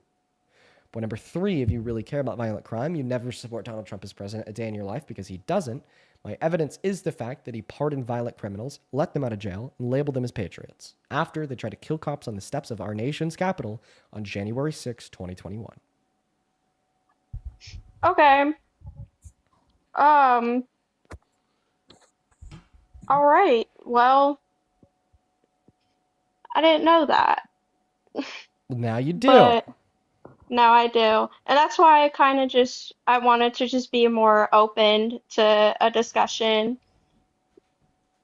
Point number three, if you really care about violent crime, you never support Donald Trump as president a day in your life because he doesn't. My evidence is the fact that he pardoned violent criminals, let them out of jail, and labeled them as patriots after they tried to kill cops on the steps of our nation's capital on January 6, 2021. Okay. All right. Well, I didn't know that, Now you do. but now I do. And that's why I wanted to just be more open to a discussion.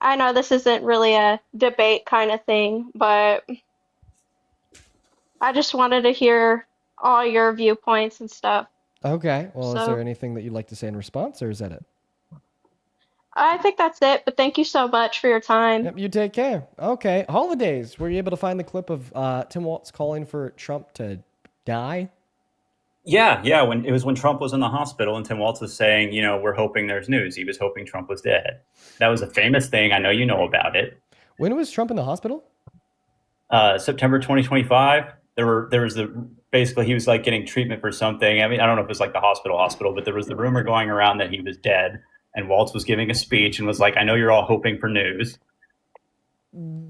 I know this isn't really a debate kind of thing, but I just wanted to hear all your viewpoints and stuff. Okay. Well, is there So anything that you'd like to say in response, or is that it? I think that's it, but thank you so much for your time. Yep, you take care. Okay. Holidays. Were you able to find the clip of Tim Walz calling for Trump to die? Yeah. When Trump was in the hospital and Tim Walz was saying, we're hoping there's news. He was hoping Trump was dead. That was a famous thing. I know you know about it. When was Trump in the hospital? September 2025. Basically he was like getting treatment for something. I mean, I don't know if it was like the hospital, but there was the rumor going around that he was dead. And Walz was giving a speech and was like, I know you're all hoping for news.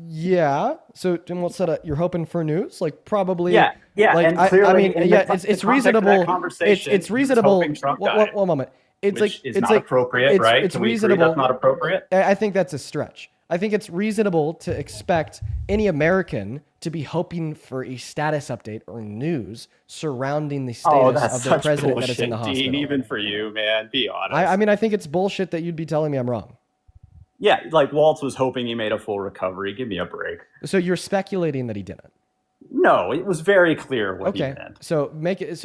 Yeah. So Tim Walz said, "You're hoping for news?" Like probably. Yeah. Like And I clearly, mean, yeah, it's reasonable. It's reasonable. One moment. It's which like is it's not like appropriate, right? It's Can we agree reasonable. that's not appropriate? I think that's a stretch. I think it's reasonable to expect any American to be hoping for a status update or news surrounding the status of the president that is in the hospital. Dean, even for you, man. Be honest. I mean, I think it's bullshit that you'd be telling me I'm wrong. Yeah, like Waltz was hoping he made a full recovery. Give me a break. So you're speculating that he didn't. No, it was very clear what he Okay. meant. So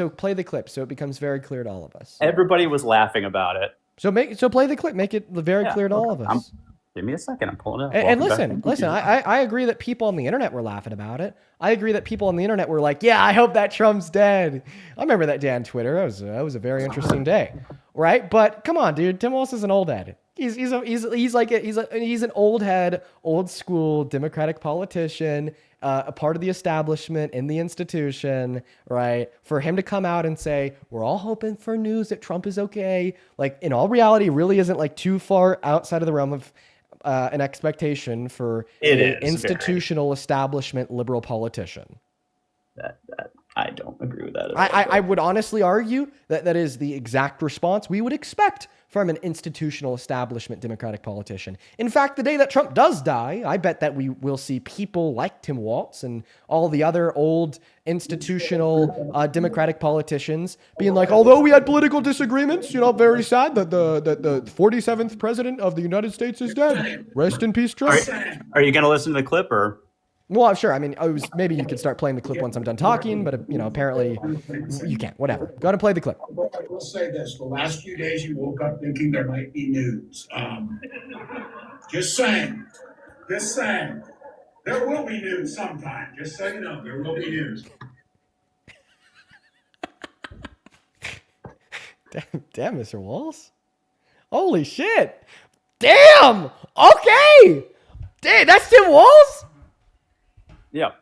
play the clip so it becomes very clear to all of us. Everybody was laughing about it. So play the clip, make it very clear to all of us. Give me a second. I'm pulling it up. And listen. I agree that people on the internet were laughing about it. I agree that people on the internet were like, "Yeah, I hope that Trump's dead." I remember that day on Twitter. That was a very interesting day, right? But come on, dude. Tim Walz is an old head. He's an old head, old school Democratic politician, a part of the establishment in the institution, right? For him to come out and say, "We're all hoping for news that Trump is okay," like in all reality, really isn't like too far outside of the realm of an expectation for an institutional establishment liberal politician. That I don't agree with that at all. I would honestly argue that is the exact response we would expect from an institutional establishment Democratic politician. In fact, the day that Trump does die, I bet that we will see people like Tim Walz and all the other old institutional Democratic politicians being like, although we had political disagreements, very sad that the 47th president of the United States is dead. Rest in peace, Trump. Are you going to listen to the clip or? Well, I'm sure. I mean, maybe you could start playing the clip once I'm done talking, but apparently you can't. Whatever. Go ahead and play the clip. I will say this: the last few days, you woke up thinking there might be news. Just saying. There will be news sometime. Just so you know, there will be news. Damn, Mr. Walz. Holy shit. Damn. Okay. Damn, that's Tim Walz? Yeah.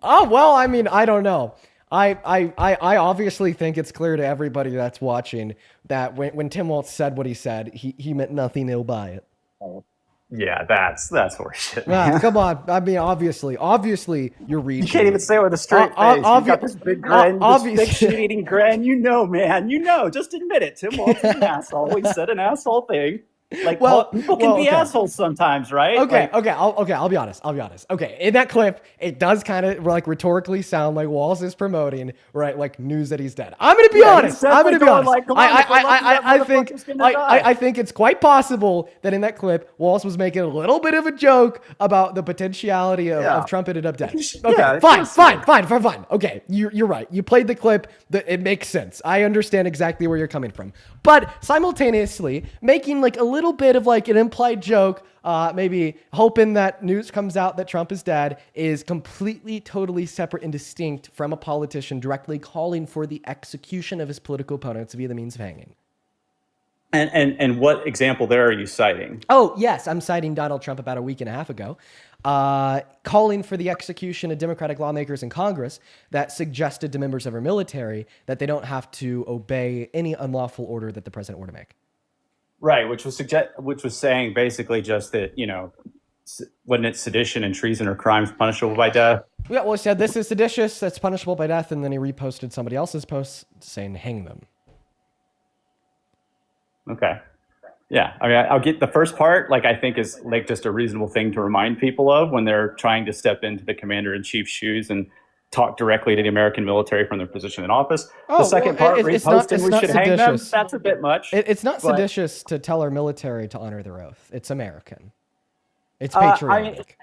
Oh, well, I mean, I don't know. I obviously think it's clear to everybody that's watching that when Tim Walz said what he said, he meant nothing ill by it. Yeah, that's horseshit. Come on. I mean, obviously, you're reaching. You can't even say it with a straight face. You got this big grin, this fixating grin. Man. Just admit it. Tim Walz is an asshole. He said an asshole thing. Like, people can be assholes sometimes, right? Okay, I'll be honest. Okay, in that clip, it does kind of like rhetorically sound like Walz is promoting, right, like news that he's dead. I'm gonna be honest. Like, I think it's quite possible that in that clip, Walz was making a little bit of a joke about the potentiality of Trump ended up dead. Okay, fine. Okay, you're right. You played the clip. It makes sense. I understand exactly where you're coming from. But simultaneously, making like a little bit of like an implied joke, maybe hoping that news comes out that Trump is dead, is completely, totally separate and distinct from a politician directly calling for the execution of his political opponents via the means of hanging. And what example there are you citing? Oh, yes, I'm citing Donald Trump about a week and a half ago, calling for the execution of Democratic lawmakers in Congress that suggested to members of our military that they don't have to obey any unlawful order that the president were to make. Right, which was saying basically just that, when it's sedition and treason or crimes punishable by death. Yeah, well, he said this is seditious, that's punishable by death, and then he reposted somebody else's post saying hang them. Okay. Yeah, I mean, I'll get the first part. Like, I think is like just a reasonable thing to remind people of when they're trying to step into the commander in chief's shoes and talk directly to the American military from their position in office. The Oh well, second part, it's reposting we not should hang them. seditious. That's a bit much. It's not But seditious to tell our military to honor their oath. It's American. It's I patriotic.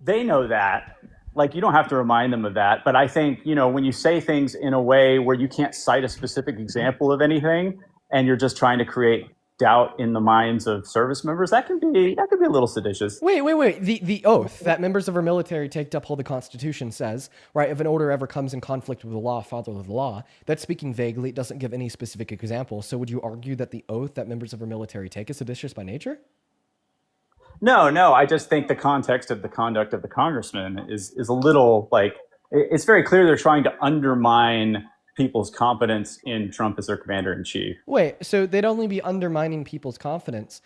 they know that. Like, you don't have to remind them of that. But I think, when you say things in a way where you can't cite a specific example of anything, and you're just trying to create doubt in the minds of service members, that can be a little seditious. Wait. The oath that members of our military take to uphold the Constitution says, right, if an order ever comes in conflict with the law, follow the law. That's speaking vaguely. It doesn't give any specific example. So would you argue that the oath that members of our military take is seditious by nature? No, I just think the context of the conduct of the congressman is a little like, it's very clear they're trying to undermine people's confidence in Trump as their commander in chief. Wait, so they'd only be undermining people's confidence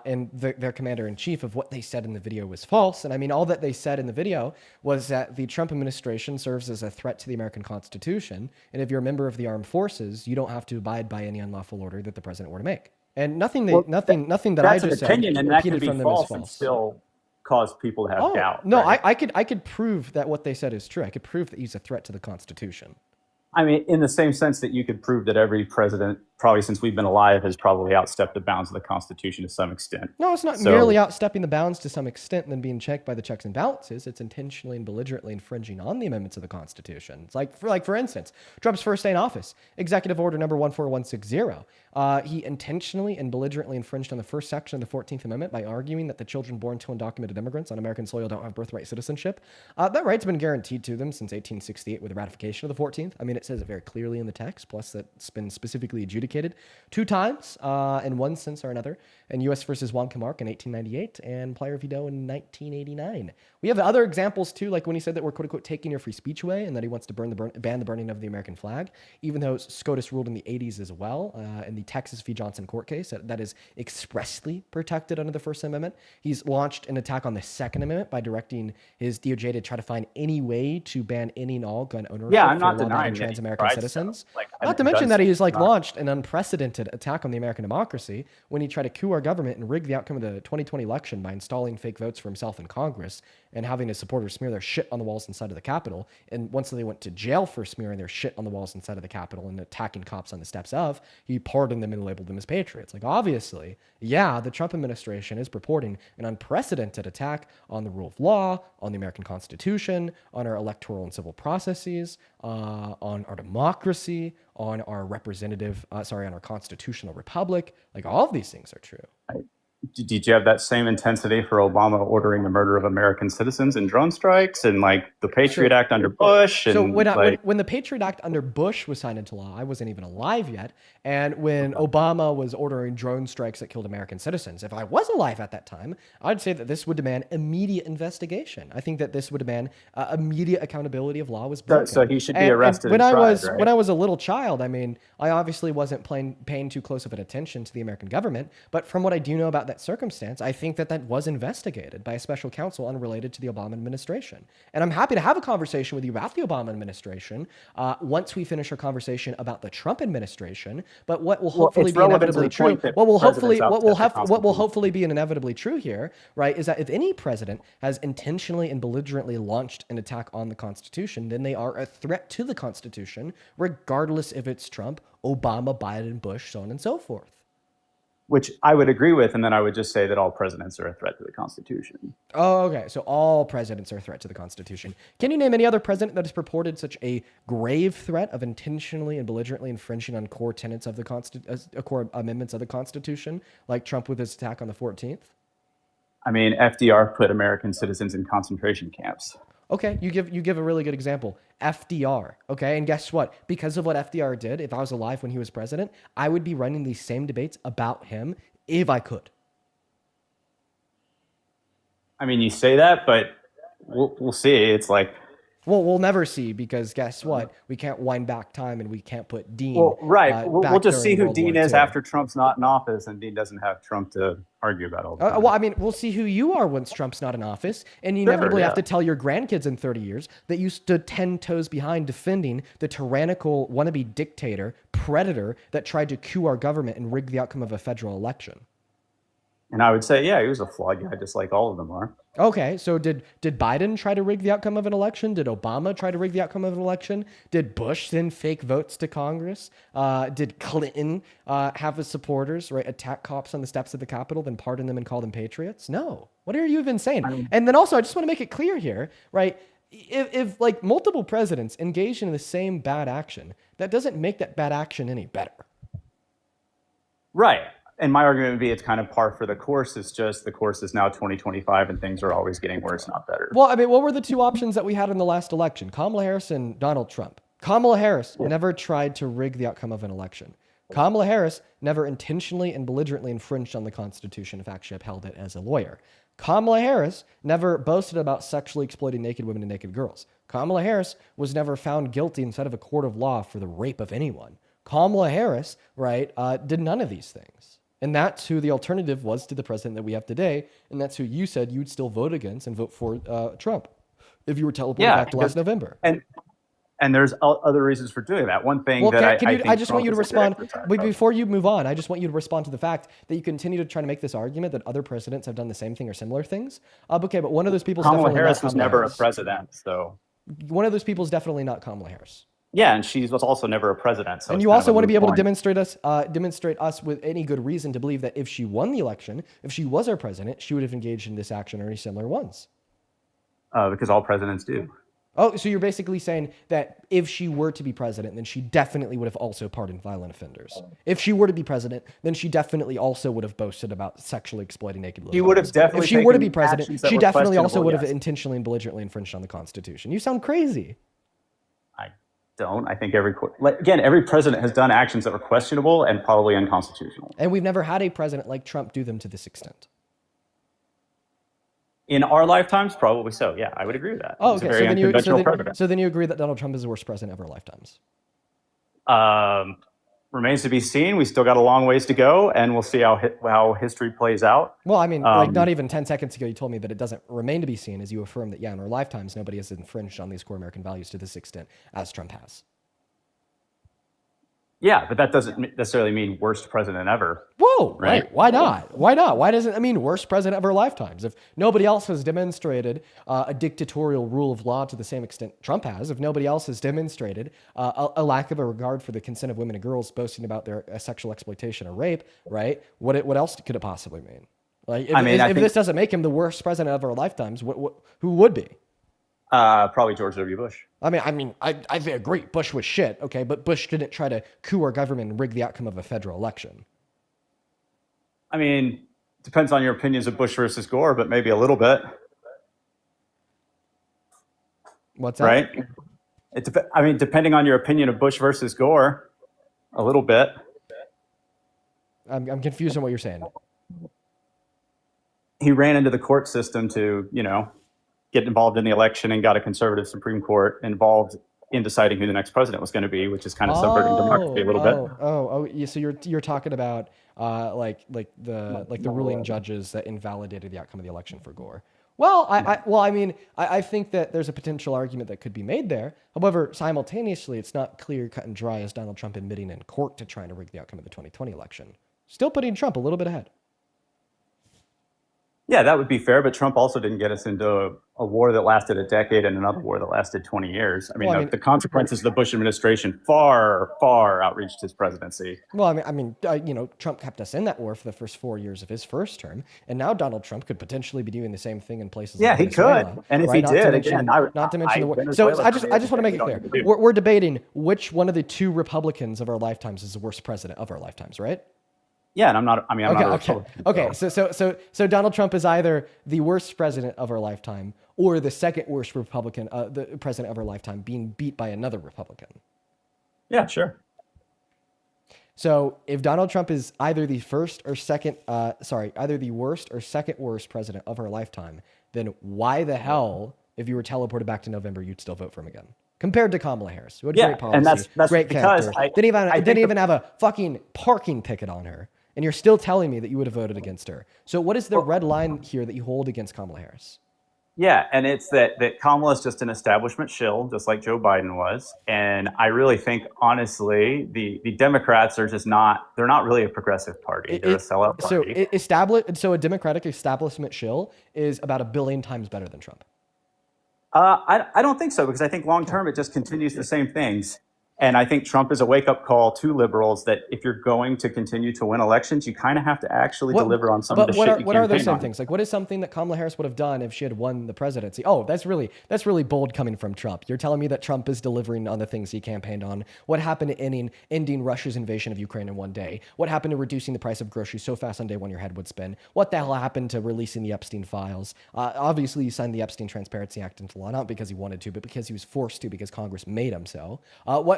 in their commander in chief of what they said in the video was false. And I mean, all that they said in the video was that the Trump administration serves as a threat to the American Constitution. And if you're a member of the armed forces, you don't have to abide by any unlawful order that the president were to make. And nothing that I just said opinion, and that could repeated be from them is false and still cause people to have doubt. No, right? I could prove that what they said is true. I could prove that he's a threat to the Constitution. I mean, in the same sense that you could prove that every president, probably since we've been alive, has probably outstepped the bounds of the Constitution to some extent. No, it's not merely outstepping the bounds to some extent and then being checked by the checks and balances. It's intentionally and belligerently infringing on the amendments of the Constitution. It's for instance, Trump's first day in office, Executive Order number 14160. He intentionally and belligerently infringed on the first section of the 14th Amendment by arguing that the children born to undocumented immigrants on American soil don't have birthright citizenship. That right's been guaranteed to them since 1868 with the ratification of the 14th. I mean, it says it very clearly in the text, plus that's been specifically adjudicated 2 times in one sense or another, in U.S. versus Wonka-Mark in 1898 and Plyer v. Doe in 1989. We have other examples too, like when he said that we're quote unquote taking your free speech away and that he wants to ban the burning of the American flag, even though SCOTUS ruled in the 80s as well in the Texas v. Johnson court case that is expressly protected under the First Amendment. He's launched an attack on the Second Amendment by directing his DOJ to try to find any way to ban any and all gun ownership I'm not for denying trans American citizens. Not to mention that he's launched an unprecedented attack on the American democracy when he tried to coup our government and rig the outcome of the 2020 election by installing fake votes for himself in Congress and having his supporters smear their shit on the walls inside of the Capitol. And once they went to jail for smearing their shit on the walls inside of the Capitol and attacking cops on the steps of, he pardoned them and labeled them as patriots. Like, obviously, the Trump administration is purporting an unprecedented attack on the rule of law, on the American Constitution, on our electoral and civil processes, on our democracy, on our on our constitutional republic. Like, all of these things are true. Did you have that same intensity for Obama ordering the murder of American citizens in drone strikes and like the Patriot Act under Bush? So when the Patriot Act under Bush was signed into law, I wasn't even alive yet. And when Obama was ordering drone strikes that killed American citizens, if I was alive at that time, I'd say that this would demand immediate investigation. I think that this would demand immediate accountability of law was broken. So he should be arrested. When and tried, when I was a little child, I mean, I obviously wasn't paying too close of an attention to the American government. But from what I do know about that circumstance, I think that was investigated by a special counsel unrelated to the Obama administration. And I'm happy to have a conversation with you about the Obama administration once we finish our conversation about the Trump administration. But what will hopefully be inevitably true, what will hopefully be inevitably true here, right, is that if any president has intentionally and belligerently launched an attack on the Constitution, then they are a threat to the Constitution, regardless if it's Trump, Obama, Biden, Bush, so on and so forth. Which I would agree with, and then I would just say that all presidents are a threat to the Constitution. Oh, okay. So all presidents are a threat to the Constitution. Can you name any other president that has purported such a grave threat of intentionally and belligerently infringing on core tenets of the core amendments of the Constitution, like Trump with his attack on the 14th? I mean, FDR put American citizens in concentration camps. Okay, you give a really good example. FDR, okay? And guess what? Because of what FDR did, if I was alive when he was president, I would be running these same debates about him if I could. I mean, you say that, but we'll see. It's like Well, we'll never see because guess what? We can't wind back time and we can't put Dean. Well, right. We'll back just see during who World Dean War is II. after Trump's not in office, and Dean doesn't have Trump to argue about all the time. Well, I mean, we'll see who you are once Trump's not in office, and you inevitably have to tell your grandkids in 30 years that you stood 10 toes behind defending the tyrannical wannabe dictator, predator that tried to coup our government and rig the outcome of a federal election. And I would say, yeah, he was a flawed guy, just like all of them are. Okay, so did Biden try to rig the outcome of an election? Did Obama try to rig the outcome of an election? Did Bush send fake votes to Congress? Did Clinton have his supporters attack cops on the steps of the Capitol, then pardon them and call them patriots? No. What are you even saying? And then also, I just want to make it clear here, right? If like multiple presidents engaged in the same bad action, that doesn't make that bad action any better. Right. And my argument would be it's kind of par for the course. It's just the course is now 2025 and things are always getting worse, not better. Well, I mean, what were the two options that we had in the last election? Kamala Harris and Donald Trump. Kamala Harris never tried to rig the outcome of an election. Kamala Harris never intentionally and belligerently infringed on the Constitution if actually upheld it as a lawyer. Kamala Harris never boasted about sexually exploiting naked women and naked girls. Kamala Harris was never found guilty inside of a court of law for the rape of anyone. Kamala Harris, did none of these things. And that's who the alternative was to the president that we have today. And that's who you said you'd still vote against and vote for Trump if you were teleported back to last November. And there's other reasons for doing that. One thing I just want you to respond, but before you move on, I just want you to respond to the fact that you continue to try to make this argument that other presidents have done the same thing or similar things. Okay, but one of those people is Kamala definitely Harris not was Kamala never Harris. a president, so One of those people is definitely not Kamala Harris. yeah, and she was also never a president. So and you also want to be able to demonstrate us with any good reason to believe that if she won the election, if she was our president, she would have engaged in this action or any similar ones. Because all presidents do. Oh, so you're basically saying that if she were to be president, then she definitely would have also pardoned violent offenders. If she were to be president, then she definitely also would have boasted about sexually exploiting naked little girls. He would have definitely. If she were to be president, actions that she were definitely also would have questionable, yes. intentionally and belligerently infringed on the Constitution. You sound crazy. I don't. I think every president has done actions that were questionable and probably unconstitutional. And we've never had a president like Trump do them to this extent. In our lifetimes, probably so. Yeah, I would agree with that. Oh, He's a okay. very unconventional president. So then you agree that Donald Trump is the worst president of our lifetimes. Remains to be seen. We still got a long ways to go, and we'll see how history plays out. Well, I mean, not even 10 seconds ago, you told me that it doesn't remain to be seen as you affirm that, in our lifetimes, nobody has infringed on these core American values to this extent as Trump has. Yeah, but that doesn't necessarily mean worst president ever. Whoa, right? Why not? Why not? Why doesn't it mean worst president of our lifetimes? If nobody else has demonstrated a dictatorial rule of law to the same extent Trump has, if nobody else has demonstrated a lack of a regard for the consent of women and girls boasting about their sexual exploitation or rape, right? What else could it possibly mean? Like, if this doesn't make him the worst president of our lifetimes, who would be? Probably George W. Bush. I agree. Bush was shit, okay, but Bush didn't try to coup our government and rig the outcome of a federal election. I mean, depends on your opinions of Bush versus Gore, but maybe a little bit. What's that? Right? Depending on your opinion of Bush versus Gore, a little bit. I'm confused on what you're saying. He ran into the court system to, get involved in the election and got a conservative Supreme Court involved in deciding who the next president was going to be, which is kind of subverting democracy a little bit. Yeah, so you're talking about like the ruling judges that invalidated the outcome of the election for Gore. Well, I think that there's a potential argument that could be made there. However, simultaneously, it's not clear, cut and dry as Donald Trump admitting in court to trying to rig the outcome of the 2020 election. Still putting Trump a little bit ahead. Yeah, that would be fair, but Trump also didn't get us into a war that lasted a decade and another war that lasted 20 years. The consequences of the Bush administration far, far outreached his presidency. Well, Trump kept us in that war for the first 4 years of his first term, and now Donald Trump could potentially be doing the same thing in places like Venezuela. Could. And if he did, not to mention the war. So I just want to make it clear. We're debating which one of the two Republicans of our lifetimes is the worst president of our lifetimes, right? Yeah, and I'm not a Republican. Okay. So Donald Trump is either the worst president of our lifetime or the second worst Republican, the president of our lifetime, being beat by another Republican. Yeah, sure. So if Donald Trump is either the either the worst or second worst president of our lifetime, then why the hell if you were teleported back to November, you'd still vote for him again. Compared to Kamala Harris, who had Yeah, great policy, and that's great because character, didn't even have a fucking parking ticket on her. And you're still telling me that you would have voted against her. So what is the red line here that you hold against Kamala Harris? Yeah, and it's that Kamala is just an establishment shill, just like Joe Biden was. And I really think, honestly, the Democrats are just they're not really a progressive party. They're a sellout party. So a Democratic establishment shill is about 1 billion times better than Trump. I don't think so, because I think long term it just continues the same things. And I think Trump is a wake-up call to liberals that if you're going to continue to win elections, you kind of have to actually deliver on some of the shit you campaign on. What are those same things? Like, what is something that Kamala Harris would have done if she had won the presidency? Oh, that's really bold coming from Trump. You're telling me that Trump is delivering on the things he campaigned on. What happened to ending Russia's invasion of Ukraine in one day? What happened to reducing the price of groceries so fast on day one your head would spin? What the hell happened to releasing the Epstein files? Obviously, he signed the Epstein Transparency Act into law, not because he wanted to, but because he was forced to, because Congress made him so.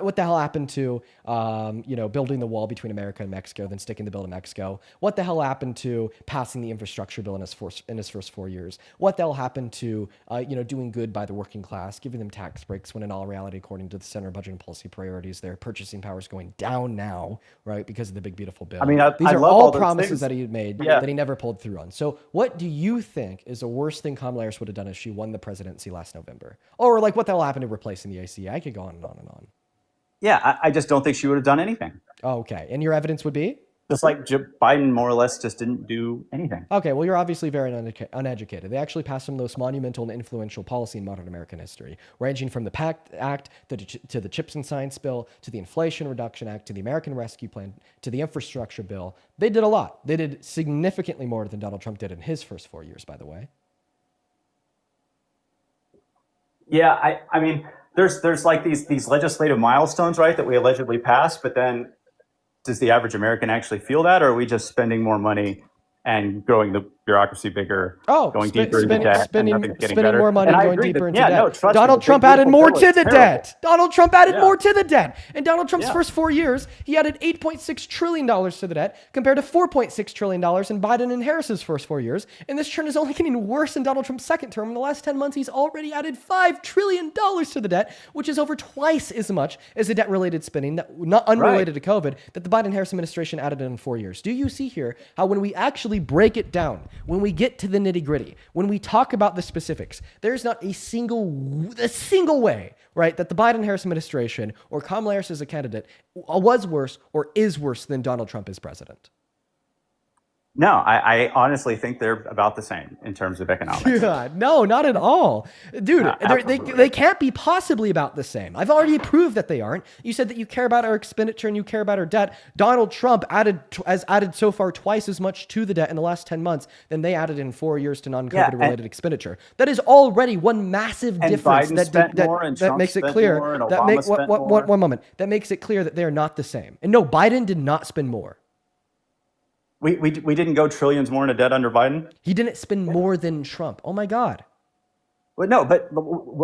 What the hell happened to building the wall between America and Mexico, then sticking the bill to Mexico? What the hell happened to passing the infrastructure bill in his first 4 years? What the hell happened to doing good by the working class, giving them tax breaks when in all reality, according to the Center of Budget and Policy Priorities, their purchasing power is going down now, right, because of the big beautiful bill. I mean, these are love all those promises things that he made Yeah. that he never pulled through on. So what do you think is the worst thing Kamala Harris would have done if she won the presidency last November? Or like what the hell happened to replacing the ACA? I could go on and on and on. Yeah, I just don't think she would have done anything. Oh, okay. And your evidence would be? Just like Biden more or less just didn't do anything. Okay, well, you're obviously very uneducated. They actually passed some of the most monumental and influential policy in modern American history, ranging from the PACT Act to the Chips and Science Bill, to the Inflation Reduction Act, to the American Rescue Plan, to the Infrastructure Bill. They did a lot. They did significantly more than Donald Trump did in his first 4 years, by the way. Yeah, I mean, there's like these legislative milestones, right, that we allegedly passed, but then does the average American actually feel that, or are we just spending more money and growing the bureaucracy bigger, going deeper into debt, spending better? more money, going deeper into debt. No, trust Donald me, Trump big added beautiful more bill to is the terrible. debt. Donald Trump added Yeah. more to the debt. In Donald Trump's Yeah. first 4 years, he added $8.6 trillion to the debt compared to $4.6 trillion in Biden and Harris's first 4 years. And this trend is only getting worse in Donald Trump's second term. In the last 10 months, he's already added $5 trillion to the debt, which is over twice as much as the debt-related spending, that not unrelated to COVID, that the Biden-Harris administration added in 4 years. Do you see here how when we actually break it down, when we get to the nitty-gritty, when we talk about the specifics, there's not a single way, right, that the Biden-Harris administration or Kamala Harris as a candidate was worse or is worse than Donald Trump as president? No, I honestly think they're about the same in terms of economics. Yeah, no, not at all. Dude, Absolutely. they can't be possibly about the same. I've already proved that they aren't. You said that you care about our expenditure and you care about our debt. Donald Trump has added so far twice as much to the debt in the last 10 months than they added in 4 years to non-COVID related expenditure. That is already one massive difference that makes it clear. One moment. That makes it clear that they are not the same. And no, Biden did not spend more. We didn't go trillions more into debt under Biden? He didn't spend more than Trump. Oh my God. Well, no, but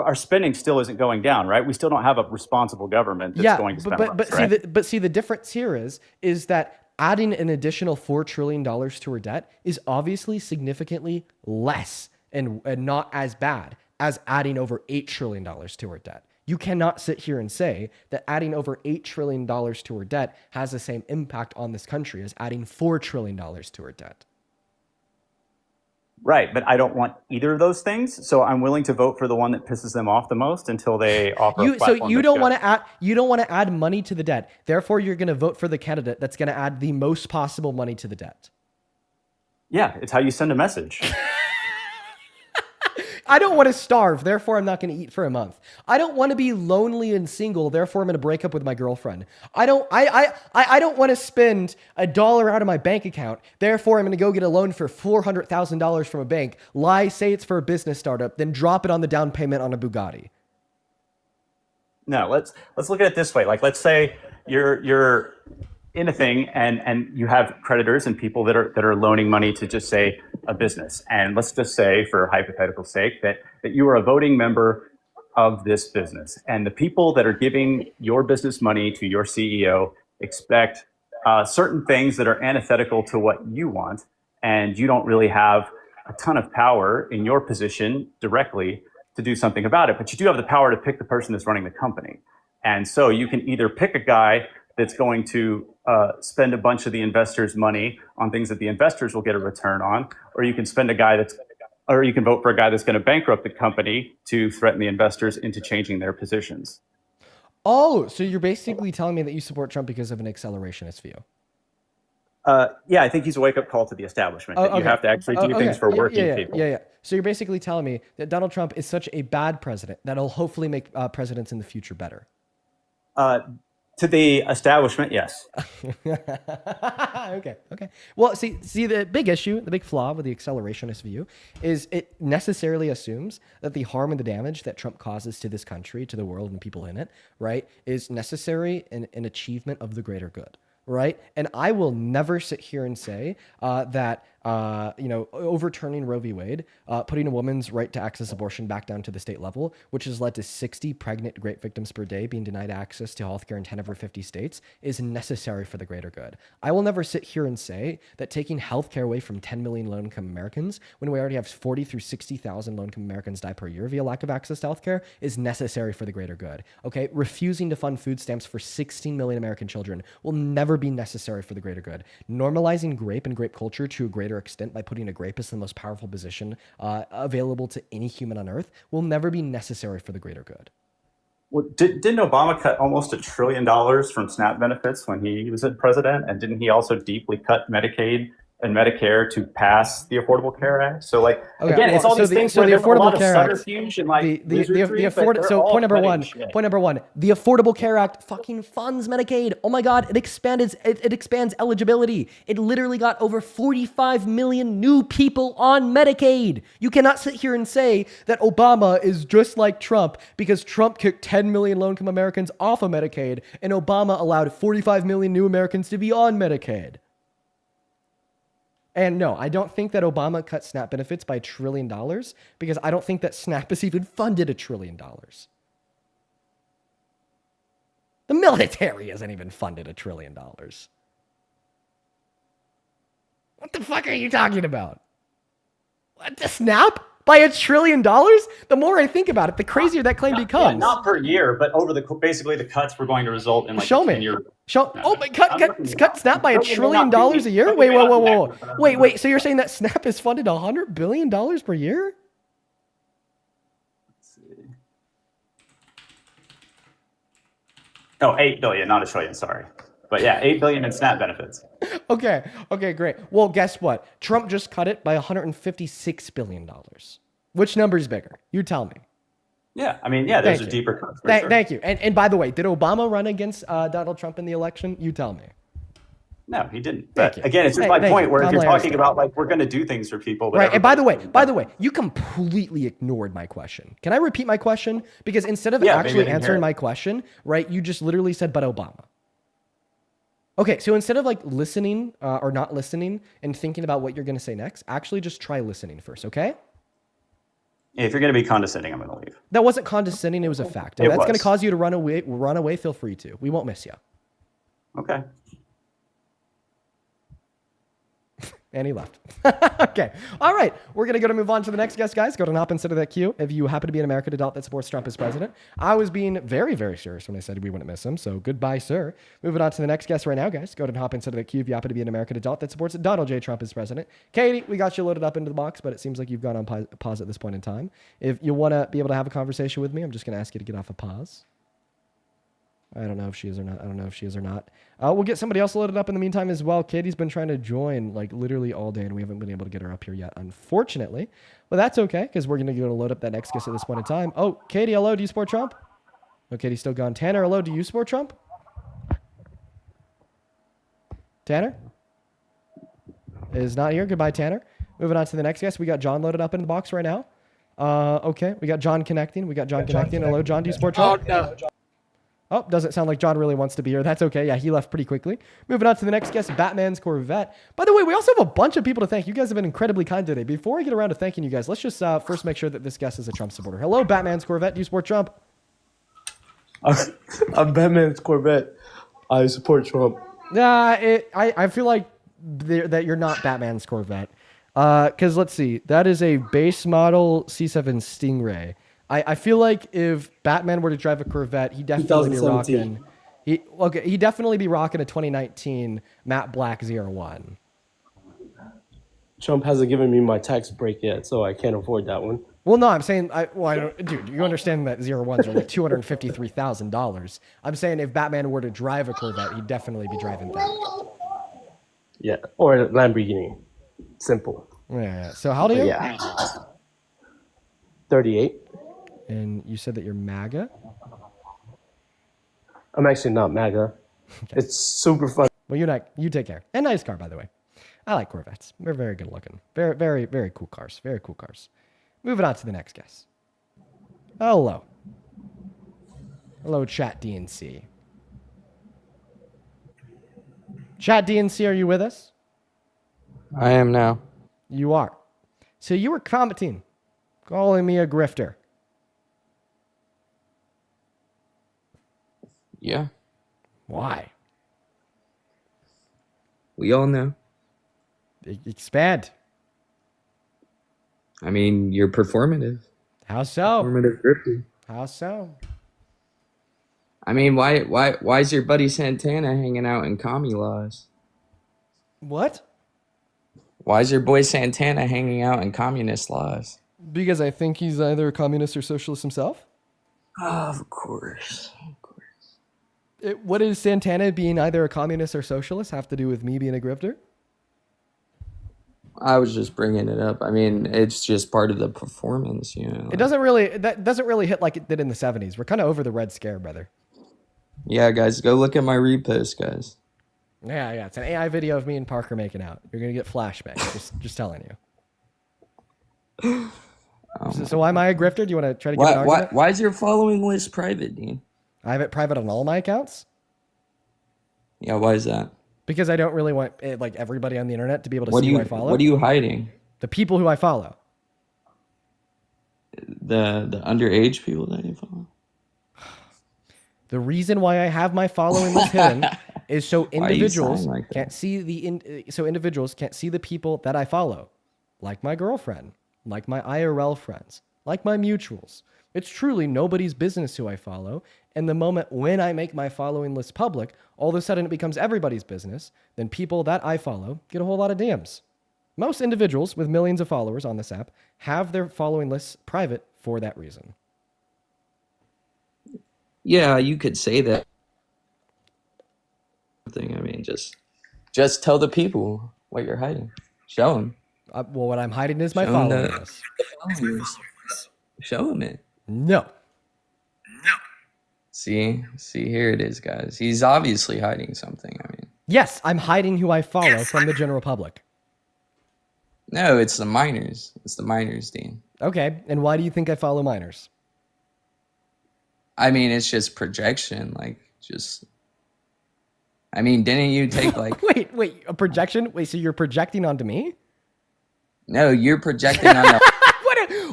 our spending still isn't going down, right? We still don't have a responsible government that's going to spend less, right? See, the difference here is that adding an additional $4 trillion to her debt is obviously significantly less and not as bad as adding over $8 trillion to her debt. You cannot sit here and say that adding over $8 trillion to her debt has the same impact on this country as adding $4 trillion to her debt. Right, but I don't want either of those things, so I'm willing to vote for the one that pisses them off the most until they offer a platform. So you don't want to add money to the debt. Therefore, you're going to vote for the candidate that's going to add the most possible money to the debt. Yeah, it's how you send a message. I don't want to starve, therefore I'm not going to eat for a month. I don't want to be lonely and single, therefore I'm going to break up with my girlfriend. I don't want to spend $1 out of my bank account, therefore I'm going to go get a loan for $400,000 from a bank, say it's for a business startup, then drop it on the down payment on a Bugatti. No, let's look at it this way. Like, let's say you're in a thing and you have creditors and people that are loaning money to just say a business. And let's just say, for hypothetical sake, that you are a voting member of this business. And the people that are giving your business money to your CEO expect certain things that are antithetical to what you want. And you don't really have a ton of power in your position directly to do something about it, but you do have the power to pick the person that's running the company. And so you can either pick a guy that's going to spend a bunch of the investors' money on things that the investors will get a return on, or you can or you can vote for a guy that's going to bankrupt the company to threaten the investors into changing their positions. Oh, so you're basically telling me that you support Trump because of an accelerationist view? Yeah, I think he's a wake-up call to the establishment that you have to actually do things for working people. Yeah. So you're basically telling me that Donald Trump is such a bad president that'll hopefully make presidents in the future better. To the establishment, yes. Okay. Well, see, the big issue, the big flaw with the accelerationist view is it necessarily assumes that the harm and the damage that Trump causes to this country, to the world, and people in it, right, is necessary in an achievement of the greater good. Right. And I will never sit here and say that, overturning Roe v. Wade, putting a woman's right to access abortion back down to the state level, which has led to 60 pregnant rape victims per day being denied access to healthcare in 10 of our 50 states, is necessary for the greater good. I will never sit here and say that taking healthcare away from 10 million low-income Americans, when we already have 40 through 60,000 low-income Americans die per year via lack of access to healthcare, is necessary for the greater good. Okay. Refusing to fund food stamps for 16 million American children will never be necessary for the greater good. Normalizing grape and grape culture to a greater extent by putting a grapist in the most powerful position available to any human on earth will never be necessary for the greater good. Well, didn't Obama cut almost $1 trillion from SNAP benefits when he was president? And didn't he also deeply cut Medicaid and Medicare to pass the Affordable Care Act? So, it's all these things where there's a lot of subterfuge and point number one, the Affordable Care Act fucking funds Medicaid. Oh my God, it expands eligibility. It literally got over 45 million new people on Medicaid. You cannot sit here and say that Obama is just like Trump because Trump kicked 10 million low-income Americans off of Medicaid and Obama allowed 45 million new Americans to be on Medicaid. And no, I don't think that Obama cut SNAP benefits by $1 trillion because I don't think that SNAP has even funded $1 trillion. The military hasn't even funded $1 trillion. What the fuck are you talking about? What, the SNAP? By $1 trillion? The more I think about it, the crazier that claim becomes. Yeah, not per year, but over basically the cuts were going to result in Show me. Cut SNAP by $1 trillion a year? Wait. So you're saying that SNAP is funded $100 billion per year? Let's see. No, 8 billion, not $1 trillion. Sorry. But yeah, 8 billion in SNAP benefits. Okay, great. Well, guess what? Trump just cut it by $156 billion. Which number is bigger? You tell me. Yeah, there's a deeper cut. Thank you. And by the way, did Obama run against Donald Trump in the election? You tell me. No, he didn't. But again, it's just my point where if you're talking about we're going to do things for people. Right. And by the way, you completely ignored my question. Can I repeat my question? Because instead of actually answering my question, right, you just literally said, but Obama. Okay, so instead of listening or not listening and thinking about what you're going to say next, actually just try listening first, okay? If you're going to be condescending, I'm going to leave. That wasn't condescending, it was a fact. If that's going to cause you to run away, feel free to. We won't miss you. Okay. And he left. Okay. All right. We're going to move on to the next guest, guys. Go and hop instead of that queue. If you happen to be an American adult that supports Trump as president, I was being very, very serious when I said we wouldn't miss him. So goodbye, sir. Moving on to the next guest right now, guys. Go and hop instead of that queue if you happen to be an American adult that supports Donald J. Trump as president. Katie, we got you loaded up into the box, but it seems like you've gone on pause at this point in time. If you want to be able to have a conversation with me, I'm just going to ask you to get off of pause. I don't know if she is or not. We'll get somebody else loaded up in the meantime as well. Katie's been trying to join literally all day, and we haven't been able to get her up here yet, unfortunately. But that's okay, because we're going to go to load up that next guest at this point in time. Oh, Katie, hello. Do you support Trump? Oh, Katie's still gone. Tanner, hello. Do you support Trump? Tanner? Is not here. Goodbye, Tanner. Moving on to the next guest. We got John loaded up in the box right now. Okay. We got John connecting. Hello, John. Do you support Trump? Oh, no. Oh, doesn't sound like John really wants to be here. That's okay. Yeah, he left pretty quickly. Moving on to the next guest, Batman's Corvette. By the way, we also have a bunch of people to thank. You guys have been incredibly kind today. Before I get around to thanking you guys, let's just first make sure that this guest is a Trump supporter. Hello, Batman's Corvette. Do you support Trump? I'm Batman's Corvette. I support Trump. I feel like that you're not Batman's Corvette. Because let's see. That is a base model C7 Stingray. I feel like if Batman were to drive a Corvette, he'd definitely be 2017. rocking. He'd definitely be rocking a 2019 matte black 01. Trump hasn't given me my tax break yet, so I can't afford that one. Well, no, I'm saying, I don't, dude, you understand that 01s are like $253,000. I'm saying if Batman were to drive a Corvette, he'd definitely be driving that. Yeah, or a Lamborghini. Simple. Yeah. So how old are But you? yeah. 38. And you said that you're MAGA? I'm actually not MAGA. It's super fun. Well, you take care. And nice car, by the way. I like Corvettes. They're very good looking. Very, very, very cool cars. Very cool cars. Moving on to the next guest. Hello. Hello, Chat DNC. Chat DNC, are you with us? I am now. You are. So you were commenting, calling me a grifter. Yeah. Why? We all know. Expand. I mean, you're performative. How so? Performative grifting. How so? I mean, why is your buddy Santana hanging out in commie laws? What? Why is your boy Santana hanging out in communist laws? Because I think he's either a communist or socialist himself? Of course. What does Santana being either a communist or socialist have to do with me being a grifter? I was just bringing it up. I mean, it's just part of the performance, you know. That doesn't really hit like it did in the 70s. We're kind of over the Red Scare, brother. Yeah, guys, go look at my repost, guys. Yeah. It's an AI video of me and Parker making out. You're gonna get flashbacks. just telling you. So why am I a grifter? Do you want to try to get an argument? Why is your following list private, Dean? I have it private on all my accounts Yeah, why is that? because I don't really want like everybody on the internet to be able to see who I follow. What are you hiding? The people who I follow. The underage people that you follow? The reason why I have my following list hidden is so you individuals sound like that? can't see so individuals can't see the people that I follow, like my girlfriend, like my IRL friends, like my mutuals. It's truly nobody's business who I follow, and the moment when I make my following list public, all of a sudden it becomes everybody's business. Then people that I follow get a whole lot of DMs. Most individuals with millions of followers on this app have their following lists private for that reason. Yeah, you could say that. I mean, just tell the people what you're hiding. Show them. Well, what I'm hiding is my Show 'em following that- list. Show them it. No. See, here it is, guys. He's obviously hiding something. I mean, Yes, I'm hiding who I follow from the general public. no, it's the minors. It's the minors, Dean. Okay, and why do you think I follow minors? I mean, it's just projection. I mean, didn't you take like? Wait, a projection? Wait, so you're projecting onto me? No, you're projecting on the.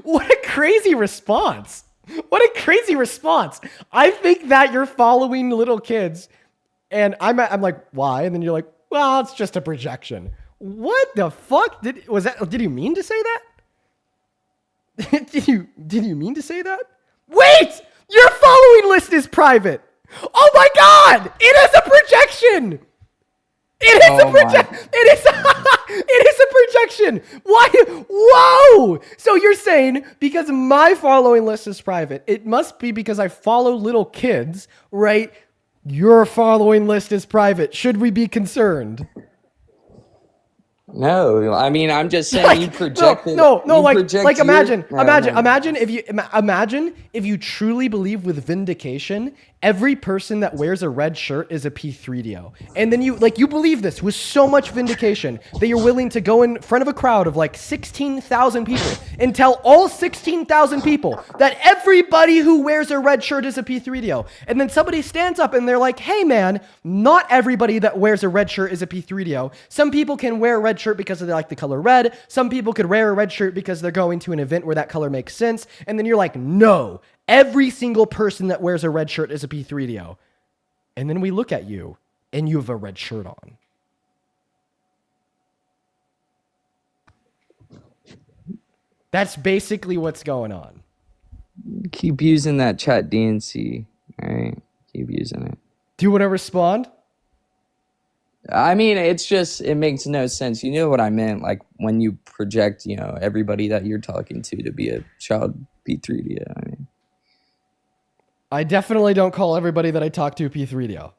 What a crazy response. What a crazy response. I think that you're following little kids, and I'm like, why? And then you're like, well, it's just a projection. What the fuck? Did you mean to say that? did you mean to say that? Wait! Your following list is private. Oh my god! It is a projection! It is a projection! It is a projection! Why? Whoa! So you're saying because my following list is private, it must be because I follow little kids, right? Your following list is private. Should we be concerned? No, I mean, I'm just saying you projected. No. You Like project imagine your- imagine if you truly believe with vindication, every person that wears a red shirt is a P3DO, and then you believe this with so much vindication that you're willing to go in front of a crowd of like 16,000 people and tell all 16,000 people that everybody who wears a red shirt is a P3DO, and then somebody stands up and they're like, "Hey, man, not everybody that wears a red shirt is a P3DO. Some people can wear a red shirt because they like the color red. Some people could wear a red shirt because they're going to an event where that color makes sense." And then you're like, "No, every single person that wears a red shirt is a P3DO." And then we look at you and you have a red shirt on. That's basically what's going on. Keep using that chat DNC. All right, keep using it. Do you want to respond? I mean, it's just, it makes no sense. You know what I meant? Like when you project, everybody that you're talking to be a child P3D. I mean, I definitely don't call everybody that I talk to P3DO.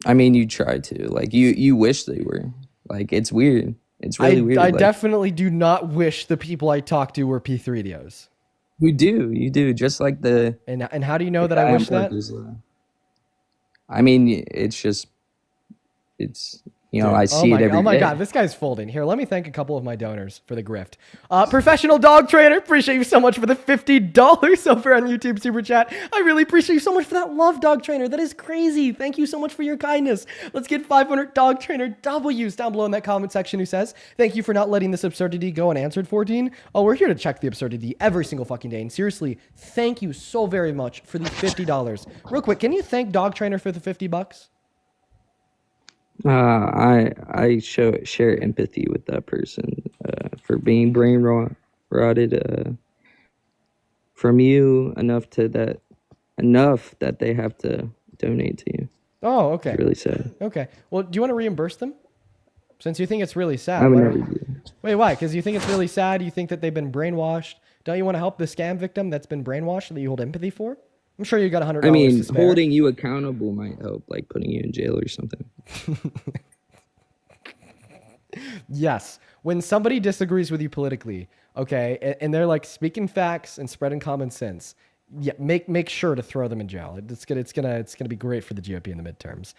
I mean, you try to. Like you wish they were. Like it's weird. It's really weird. I like, definitely do not wish the people I talk to were P3DOs. You do. Just like the. And how do you know that I wish that? I mean, it's just. It's, I see it every day. Oh my God, this guy's folding. Here, let me thank a couple of my donors for the grift. Professional Dog Trainer, appreciate you so much for the $50 over on YouTube Super Chat. I really appreciate you so much for that love, Dog Trainer. That is crazy. Thank you so much for your kindness. Let's get 500 Dog Trainer W's down below in that comment section who says, thank you for not letting this absurdity go unanswered, 14. Oh, we're here to check the absurdity every single fucking day. And seriously, thank you so very much for the $50. Real quick, can you thank Dog Trainer for the $50? I share empathy with that person for being brain rotted from you enough that they have to donate to you. Oh, okay. It's really sad. Okay. Well, do you want to reimburse them? Since you think it's really sad. I would never do that. Wait, why? Because you think it's really sad? You think that they've been brainwashed? Don't you want to help the scam victim that's been brainwashed that you hold empathy for? I'm sure you got $100 I mean, to spare. holding you accountable might help, like putting you in jail or something. Yes. When somebody disagrees with you politically, okay, and they're like speaking facts and spreading common sense, yeah, make sure to throw them in jail. It's gonna be great for the GOP in the midterms.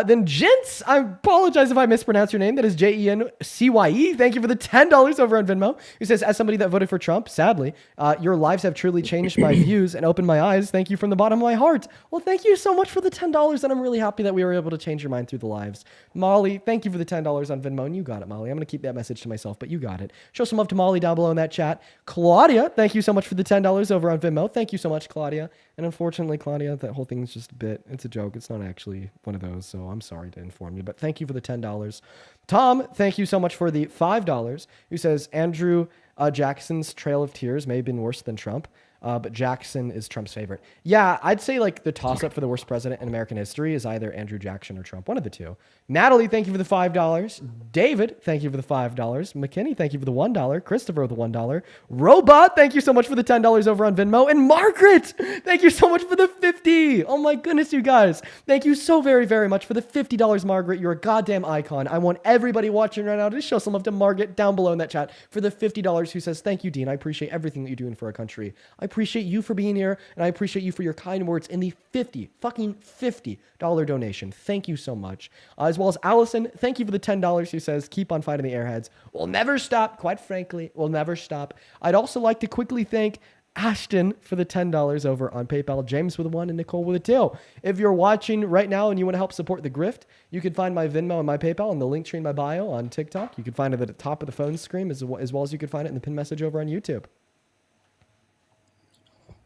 Then Gents, I apologize if I mispronounce your name. That is JENCYE. Thank you for the $10 over on Venmo. Who says, as somebody that voted for Trump, sadly, your lives have truly changed my views and opened my eyes. Thank you from the bottom of my heart. Well, thank you so much for the $10, and I'm really happy that we were able to change your mind through the lives. Molly, thank you for the $10 on Venmo, and you got it, Molly. I'm gonna keep that message to myself, but you got it. Show some love to Molly down below in that chat. Claudia, thank you so much for the $10 over on Venmo. Thank you so much, Claudia. And unfortunately, Claudia, that whole thing is just a bit. It's a joke. It's not actually one of those, so I'm sorry to inform you. But thank you for the $10. Tom, thank you so much for the $5. Who says Andrew Jackson's Trail of Tears may have been worse than Trump. But Jackson is Trump's favorite. Yeah, I'd say like the toss-up for the worst president in American history is either Andrew Jackson or Trump. One of the two. Natalie, thank you for the $5. David, thank you for the $5. McKinney, thank you for the $1. Christopher with the $1. Robot, thank you so much for the $10 over on Venmo. And Margaret, thank you so much for the $50. Oh my goodness, you guys. Thank you so very, very much for the $50, Margaret. You're a goddamn icon. I want everybody watching right now to show some love to Margaret down below in that chat for the $50 who says, thank you, Dean. I appreciate everything that you're doing for our country. I appreciate you for being here, and I appreciate you for your kind words in the $50 donation. Thank you so much. As well as Allison, thank you for the $10 who says, keep on fighting the airheads. We'll never stop. Quite frankly, we'll never stop. I'd also like to quickly thank Ashton for the $10 over on PayPal, James with a 1, and Nicole with a 2. If you're watching right now and you want to help support the grift, you can find my Venmo and my PayPal in the link tree in my bio on TikTok. You can find it at the top of the phone screen as well as you can find it in the pin message over on YouTube.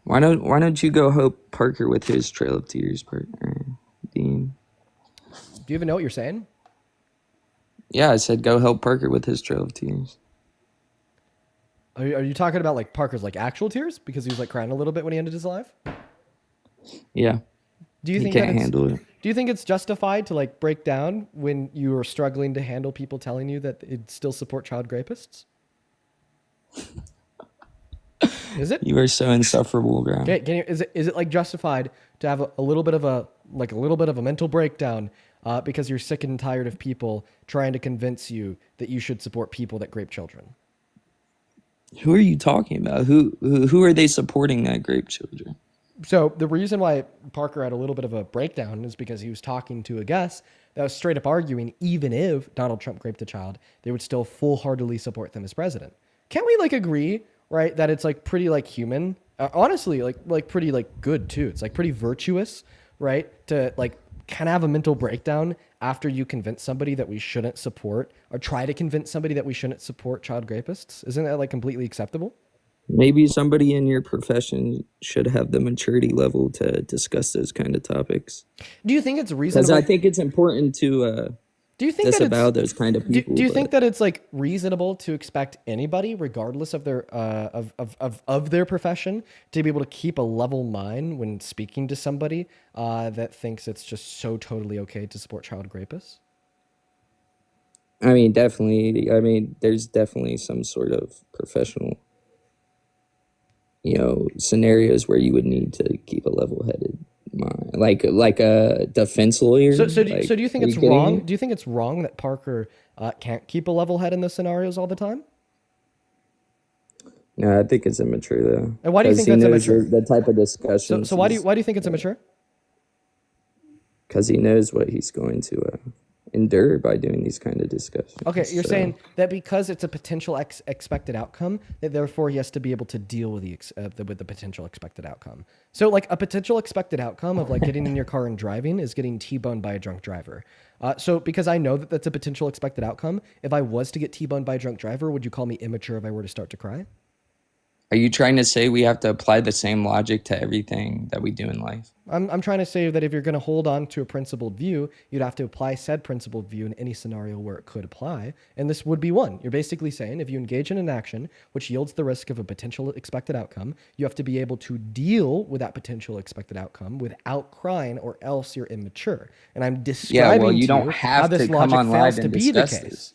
Why don't you go help Parker with his Trail of Tears partner, Dean? Do you even know what you're saying? Yeah, I said go help Parker with his Trail of Tears. Are you talking about like Parker's like actual tears because he was like crying a little bit when he ended his life? Yeah. Do you think can't handle it? Do you think it's justified to like break down when you are struggling to handle people telling you that it'd still support child rapists? Is it? You are so insufferable, bro. Okay, is it like justified to have a little bit of a mental breakdown because you're sick and tired of people trying to convince you that you should support people that grape children? Who are you talking about? Who are they supporting that grape children? So the reason why Parker had a little bit of a breakdown is because he was talking to a guest that was straight up arguing even if Donald Trump raped a child, they would still full-heartedly support them as president. Can't we like agree, right, that it's like pretty like human, honestly, like pretty like good too. It's like pretty virtuous, right, to like kind of have a mental breakdown after you convince somebody that we shouldn't support or try to convince somebody that we shouldn't support child rapists. Isn't that like completely acceptable? Maybe somebody in your profession should have the maturity level to discuss those kind of topics. Do you think it's reasonable? Because I think it's important to Do you think that disavow those kind of people. do you think that it's like reasonable to expect anybody, regardless of their of their profession, to be able to keep a level mind when speaking to somebody that thinks it's just so totally okay to support child rapists? I mean, definitely. I mean, there's definitely some sort of professional, scenarios where you would need to keep a level-headed mind, like a defense lawyer. So do you think are it's kidding wrong? me? Do you think it's wrong that Parker can't keep a level head in those scenarios all the time? No, I think it's immature though. And why do you 'Cause think he that's knows immature? the type of discussions. So why do you think it's immature? Because he knows what he's going to endure by doing these kind of discussions. Okay, you're So, saying that because it's a potential expected outcome, that therefore he has to be able to deal with with the potential expected outcome. So, like a potential expected outcome of like getting in your car and driving is getting T-boned by a drunk driver. So, because I know that that's a potential expected outcome, if I was to get T-boned by a drunk driver, would you call me immature if I were to start to cry? are you trying to say we have to apply the same logic to everything that we do in life? I'm trying to say that if you're going to hold on to a principled view, you'd have to apply said principled view in any scenario where it could apply. And this would be one. You're basically saying if you engage in an action which yields the risk of a potential expected outcome, you have to be able to deal with that potential expected outcome without crying, or else you're immature. And I'm describing you to don't you have how this to come logic on fails live to and be the discuss case. this.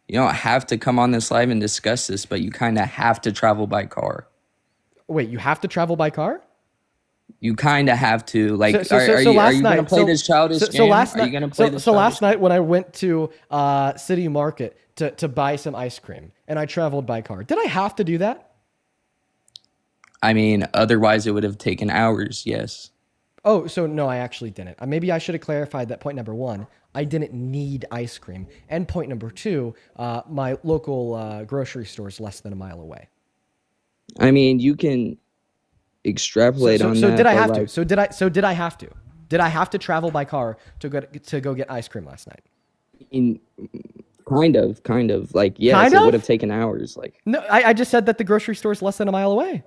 You don't have to come on this live and discuss this, but you kind of have to travel by car. Wait, you have to travel by car? You kind of have to. Like, So are you going to play this childish game? last Are you night, going to play this so childish last night when I went to City Market to buy some ice cream and I traveled by car, did I have to do that? I mean, otherwise it would have taken hours, yes. Oh, so no, I actually didn't. Maybe I should have clarified that point number one. I didn't need ice cream. And point number two, my local grocery store is less than a mile away. I mean, you can extrapolate on So that. did I but, have to? like, So did I have to? Did I have to travel by car to go get ice cream last night? kind of. Like, yes, Kind it of? would have taken hours. Like, No, I just said that the grocery store is less than a mile away.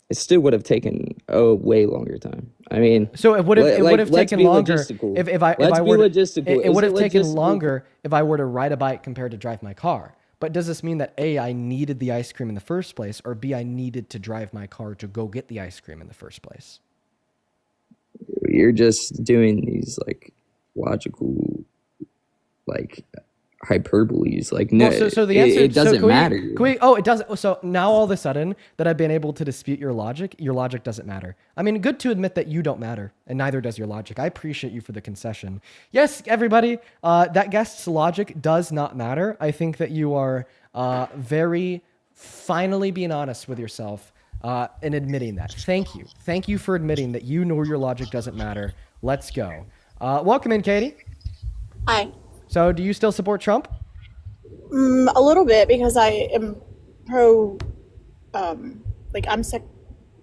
it still would have taken a way longer time. I mean, So it would have let's taken be longer logistical. if I Let's be were to, logistical. it Is would it have taken logistical? longer if I were to ride a bike compared to drive my car. But does this mean that A, I needed the ice cream in the first place, or B, I needed to drive my car to go get the ice cream in the first place? You're just doing these like logical, like hyperboles. Like, no, Well, so the answer it doesn't matter. It doesn't. So now all of a sudden that I've been able to dispute your logic doesn't matter. I mean, good to admit that you don't matter, and neither does your logic. I appreciate you for the concession. Yes, everybody, that guest's logic does not matter. I think that you are very finally being honest with yourself and admitting that. Thank you. Thank you for admitting that you know your logic doesn't matter. Let's go. Welcome in, Katie. Hi. So do you still support Trump? A little bit, because I am pro,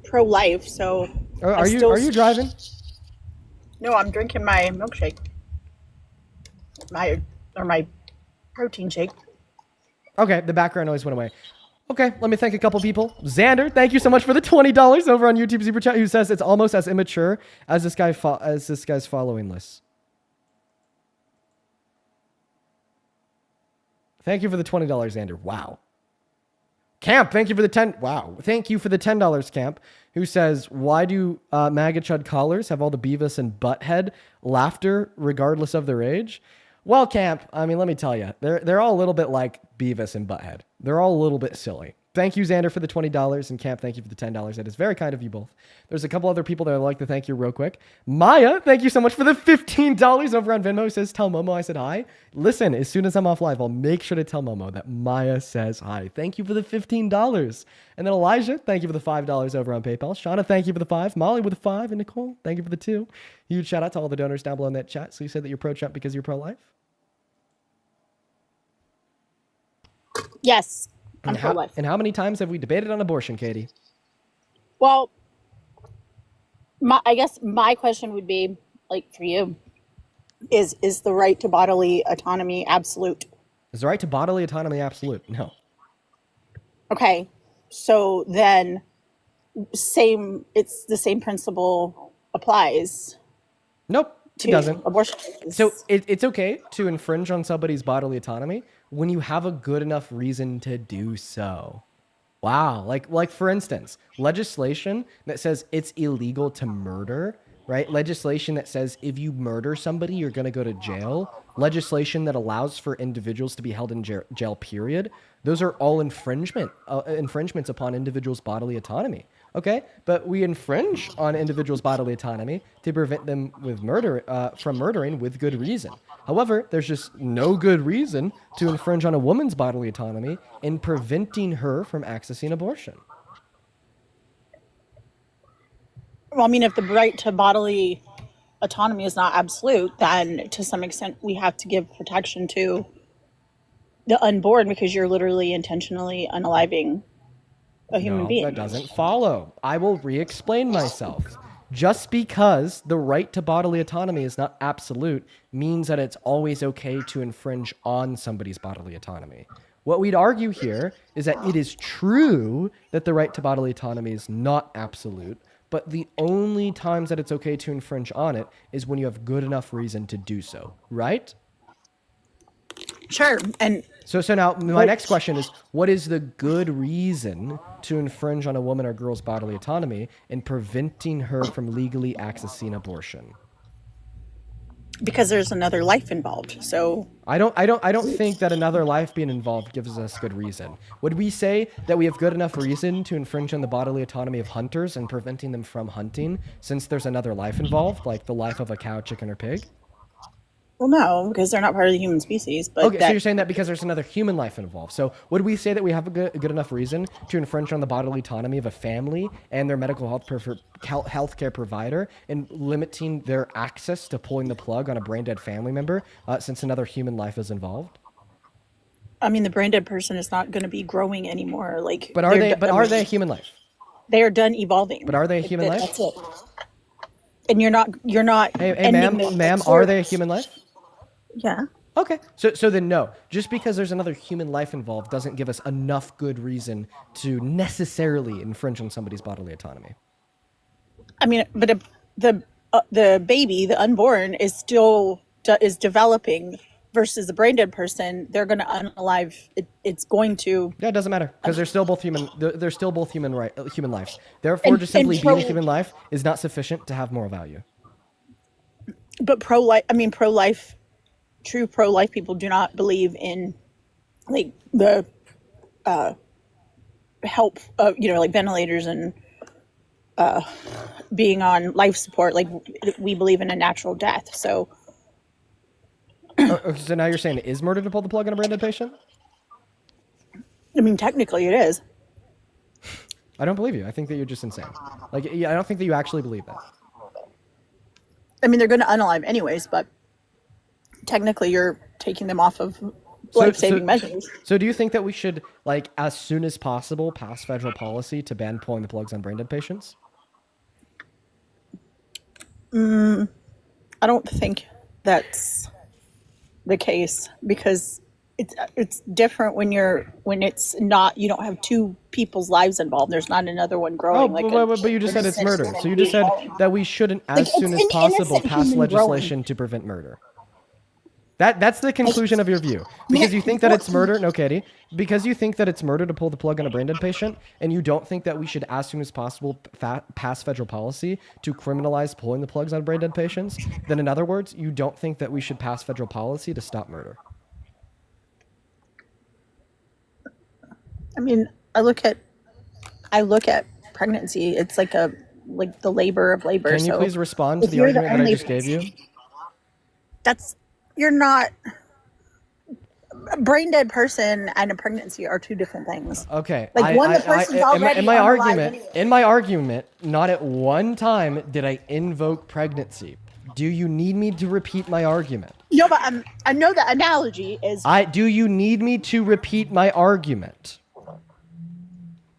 pro-life. So Are you driving? No, I'm drinking my milkshake. My protein shake. Okay, the background noise went away. Okay, let me thank a couple people. Xander, thank you so much for the $20 over on YouTube Super Chat, who says it's almost as immature as this guy's following list. Thank you for the $20, Xander. Wow. Camp, thank you for the 10. Wow. Thank you for the $10, Camp, who says, why do MAGA Chud callers have all the Beavis and Butthead laughter regardless of their age? Well, Camp, I mean, let me tell you, they're all a little bit like Beavis and Butthead. They're all a little bit silly. Thank you, Xander, for the $20, and Camp, thank you for the $10. That is very kind of you both. There's a couple other people that I'd like to thank you real quick. Maya, thank you so much for the $15 over on Venmo. Says, tell Momo I said hi. Listen, as soon as I'm off live, I'll make sure to tell Momo that Maya says hi. Thank you for the $15. And then Elijah, thank you for the $5 over on PayPal. Shauna, thank you for the 5. Molly with a 5. And Nicole, thank you for the 2. Huge shout out to all the donors down below in that chat. So you said that you're pro-Trump because you're pro-life? Yes, I'm And pro-life. and how many times have we debated on abortion, Katie? Well, I guess my question would be, like, for you, is the right to bodily autonomy absolute? Is the right to bodily autonomy absolute? No. Okay, so then it's the same principle applies. Nope. It doesn't. abortion. So it's okay to infringe on somebody's bodily autonomy when you have a good enough reason to do so. Wow. Like for instance, legislation that says it's illegal to murder, right? Legislation that says if you murder somebody, you're going to go to jail. Legislation that allows for individuals to be held in jail, period. Those are all infringements upon individuals' bodily autonomy. Okay, but we infringe on individuals' bodily autonomy to prevent them from murdering with good reason. However, there's just no good reason to infringe on a woman's bodily autonomy in preventing her from accessing abortion. Well, I mean, if the right to bodily autonomy is not absolute, then to some extent we have to give protection to the unborn because you're literally intentionally unaliving a human being. That doesn't follow. I will re-explain myself. Just because the right to bodily autonomy is not absolute means that it's always okay to infringe on somebody's bodily autonomy. What we'd argue here is that it is true that the right to bodily autonomy is not absolute, but the only times that it's okay to infringe on it is when you have good enough reason to do so, right? Sure. And so now my next question is, what is the good reason to infringe on a woman or girl's bodily autonomy in preventing her from legally accessing abortion? Because there's another life involved. So I don't think that another life being involved gives us good reason. Would we say that we have good enough reason to infringe on the bodily autonomy of hunters and preventing them from hunting since there's another life involved, like the life of a cow, chicken, or pig? Well, no, because they're not part of the human species. But okay, so you're saying that because there's another human life involved. So would we say that we have a good enough reason to infringe on the bodily autonomy of a family and their medical healthcare provider and limiting their access to pulling the plug on a brain-dead family member since another human life is involved? I mean, the brain-dead person is not going to be growing anymore. But are they a human life? They are done evolving. But are they a human life? That's it. And you're not. Hey, ma'am, are they a human life? Yeah. Okay. So then no. Just because there's another human life involved doesn't give us enough good reason to necessarily infringe on somebody's bodily autonomy. I mean, but the baby, the unborn, is still developing versus the brain dead person. They're going to unalive. It's going to. Yeah, it doesn't matter because they're still both human. They're still both human lives. Therefore, just simply being a human life is not sufficient to have moral value. But pro-life. True pro-life people do not believe in like the help of like ventilators and being on life support. Like we believe in a natural death. So so now you're saying it is murder to pull the plug on a brain-dead patient? I mean, technically it is. I don't believe you. I think that you're just insane. I don't think that you actually believe that. I mean, they're going to unalive anyways, but technically you're taking them off of life-saving measures. So do you think that we should, as soon as possible, pass federal policy to ban pulling the plugs on brain-dead patients? I don't think that's the case because it's different when it's not, you don't have two people's lives involved. There's not another one growing. But you just said it's murder. So you just said that we shouldn't, as soon as possible, pass legislation to prevent murder. That's the conclusion of your view. Because you think that it's murder, no, Katie. Because you think that it's murder to pull the plug on a brain-dead patient, and you don't think that we should, as soon as possible, pass federal policy to criminalize pulling the plugs on brain-dead patients, then in other words, you don't think that we should pass federal policy to stop murder. I mean, I look at pregnancy. It's like the labor of labor. Can you please respond to the argument that I just gave you? You're not. A brain dead person and a pregnancy are two different things. Okay. In my argument, not at one time did I invoke pregnancy. Do you need me to repeat my argument? No, but I know the analogy is. Do you need me to repeat my argument?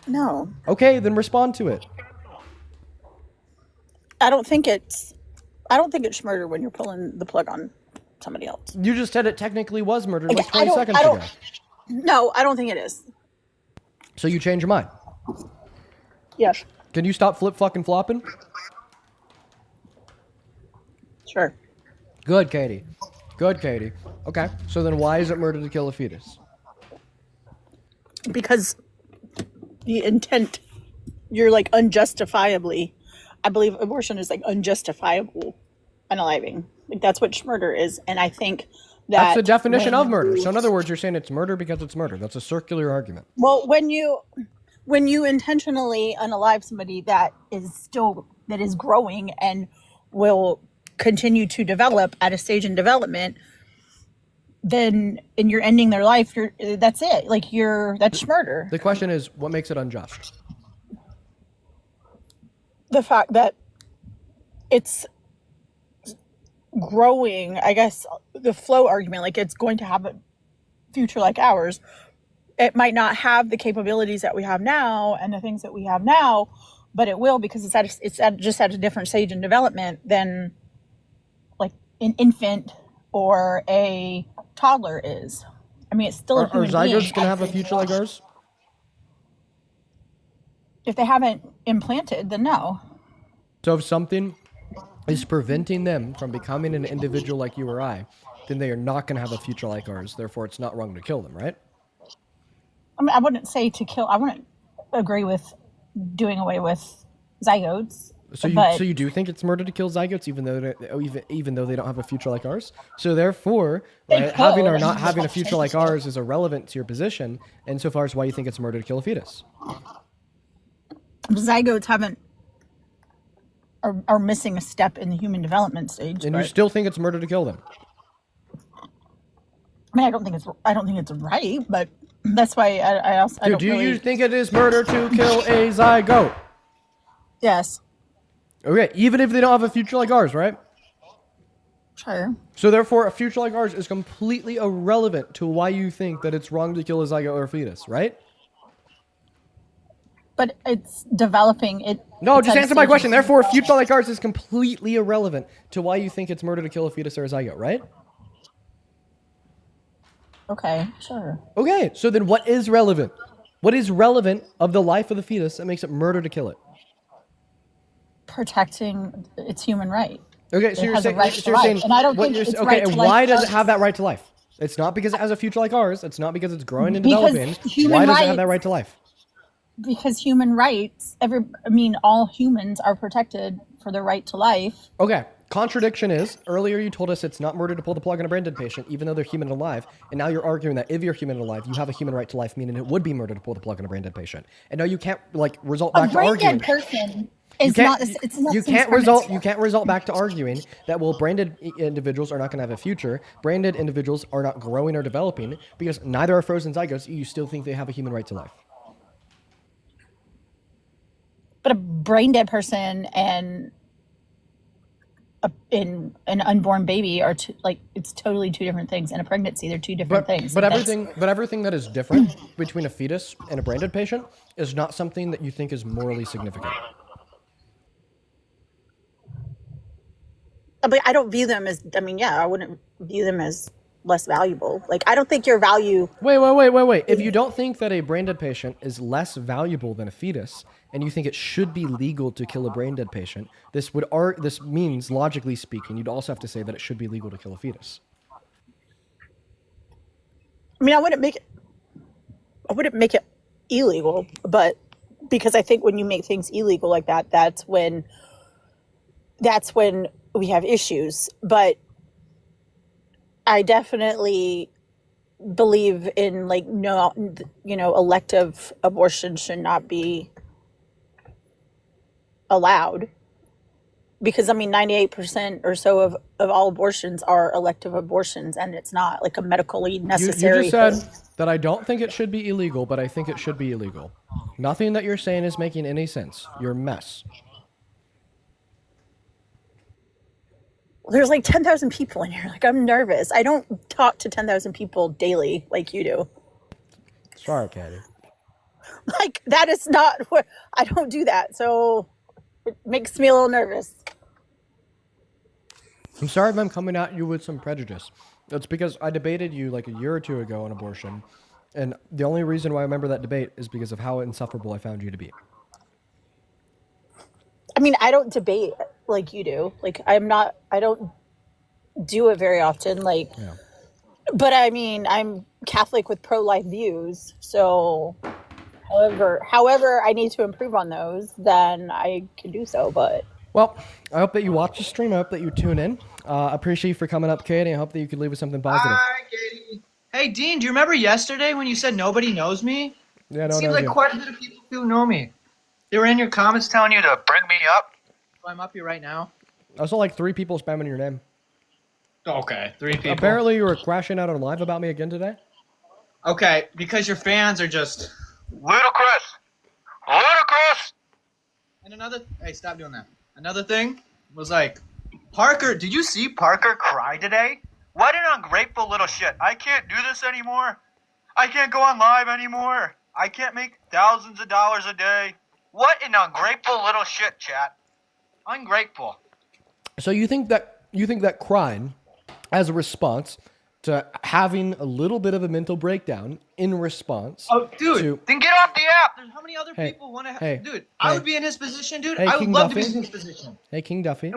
No. Okay, then respond to it. I don't think it's murder when you're pulling the plug on somebody else. You just said it technically was murder 20 seconds ago. No, I don't think it is. So you change your mind? Yes. Can you stop flip-fucking-flopping? Sure. Good, Katie. Good, Katie. Okay, so then why is it murder to kill a fetus? Because the intent, you're like unjustifiably, I believe abortion is like unjustifiable unaliving. Like that's what murder is. And I think That's the that definition when of murder. you- So in other words, you're saying it's murder because it's murder. That's a circular argument. well, when you intentionally unalive somebody that is growing and will continue to develop at a stage in development, then and you're ending their life, that's it. Like that's murder. The question is, what makes it unjust? The fact that it's growing, I guess the flow argument, like it's going to have a future like ours. It might not have the capabilities that we have now and the things that we have now, but it will because it's just at a different stage in development than like an infant or a toddler is. I mean, it's still a Are human zygotes being. going to have a future like ours? If they haven't implanted, then no. So if something is preventing them from becoming an individual like you or I, then they are not going to have a future like ours. Therefore, it's not wrong to kill them, right? I mean, I wouldn't say to kill. I wouldn't agree with doing away with zygotes. So you do think it's murder to kill zygotes, even though they don't have a future like ours. So therefore, right, having or not having a future like ours is irrelevant to your position, insofar as why you think it's murder to kill a fetus. Zygotes are missing a step in the human development stage. And you still think it's murder to kill them? I mean, I don't think it's right, but that's why I also. Dude, do you think it is murder to kill a zygote? Yes. Okay, even if they don't have a future like ours, right? Sure. So therefore, a future like ours is completely irrelevant to why you think that it's wrong to kill a zygote or a fetus, right? But it's developing. No, it's just at a answer my stage question. of- Therefore, a future like ours is completely irrelevant to why you think it's murder to kill a fetus or a zygote, right? Okay, sure. Okay, so then what is relevant? What is relevant of the life of the fetus that makes it murder to kill it? Protecting its human right. Okay, so It you're has a saying, right to life. And I don't think it's okay, right and to why life does it first. have that right to life? It's not because it has a future like ours. It's not because it's growing and Because developing. human Why does it have rights- that right to life? Because human rights, all humans are protected for their right to life. Okay, contradiction is, earlier you told us it's not murder to pull the plug on a branded patient, even though they're human and alive, and now you're arguing that if you're human and alive, you have a human right to life, meaning it would be murder to pull the plug on a branded patient. And no, you can't, result A back to brain arguing. dead person You is can't, not. It's not you the same can't pregnancy. result back to arguing that branded individuals are not going to have a future. Branded individuals are not growing or developing because neither are frozen zygotes. You still think they have a human right to life. But a brain dead person and an unborn baby are it's totally two different things. And a pregnancy, they're two different things. But That's- everything that is different between a fetus and a branded patient is not something that you think is morally significant. But I don't view them as. I wouldn't view them as less valuable. Like I don't think your value. Wait. If you don't think that a branded patient is less valuable than a fetus, and you think it should be legal to kill a brain-dead patient, this means, logically speaking, you'd also have to say that it should be legal to kill a fetus. I wouldn't make it illegal, but because I think when you make things illegal like that, that's when we have issues. But I definitely believe in elective abortion should not be allowed because 98% or so of all abortions are elective abortions, and it's not like a medically necessary You just thing. said that I don't think it should be illegal, but I think it should be illegal. Nothing that you're saying is making any sense. You're a mess. There's 10,000 people in here. I'm nervous. I don't talk to 10,000 people daily like you do. Sorry, Katie. That is not what I don't do that. So it makes me a little nervous. I'm sorry if I'm coming at you with some prejudice. It's because I debated you a year or two ago on abortion, and the only reason why I remember that debate is because of how insufferable I found you to be. I don't debate like you do. I don't do it very often. Like, Yeah. but I mean, I'm Catholic with pro-life views, so however I need to improve on those, then I can do so. But Well, I hope that you watch the stream. I hope that you tune in. I appreciate you for coming up, Katie. I hope that you could leave with something positive. Hi, Katie. Hey, Dean, do you remember yesterday when you said nobody knows me? Yeah, It no, seems no, like you. quite a bit of people who know me. They were in your comments telling you to bring me up. So I'm up here right now. I saw like 3 people spamming your name. Okay, 3 people. Apparently, you were crashing out on live about me again today. Okay, because your fans are just ludicrous. Ludicrous. And hey, stop doing that. Another thing was like, Parker, did you see Parker cry today? What an ungrateful little shit. I can't do this anymore. I can't go on live anymore. I can't make thousands of dollars a day. What an ungrateful little shit, chat. Ungrateful. So you think that crying as a response to having a little bit of a mental breakdown in response to Then get off the app. There's how many other people want to... Dude, I would be in his position, dude. I would King love to Duffy. be in his position. Hey, King Duffy.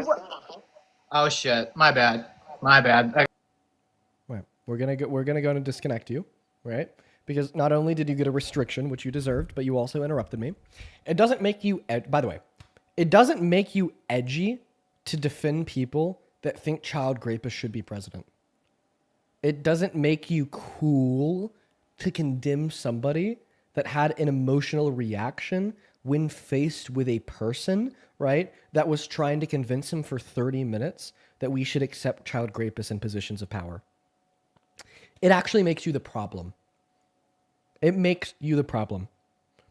Oh, shit. My bad. Right. We're gonna go and disconnect you, right? Because not only did you get a restriction, which you deserved, but you also interrupted me. It doesn't make you... By the way, it doesn't make you edgy to defend people that think child rapists should be president. It doesn't make you cool to condemn somebody that had an emotional reaction when faced with a person, right, that was trying to convince him for 30 minutes that we should accept child rapists in positions of power. It actually makes you the problem. It makes you the problem.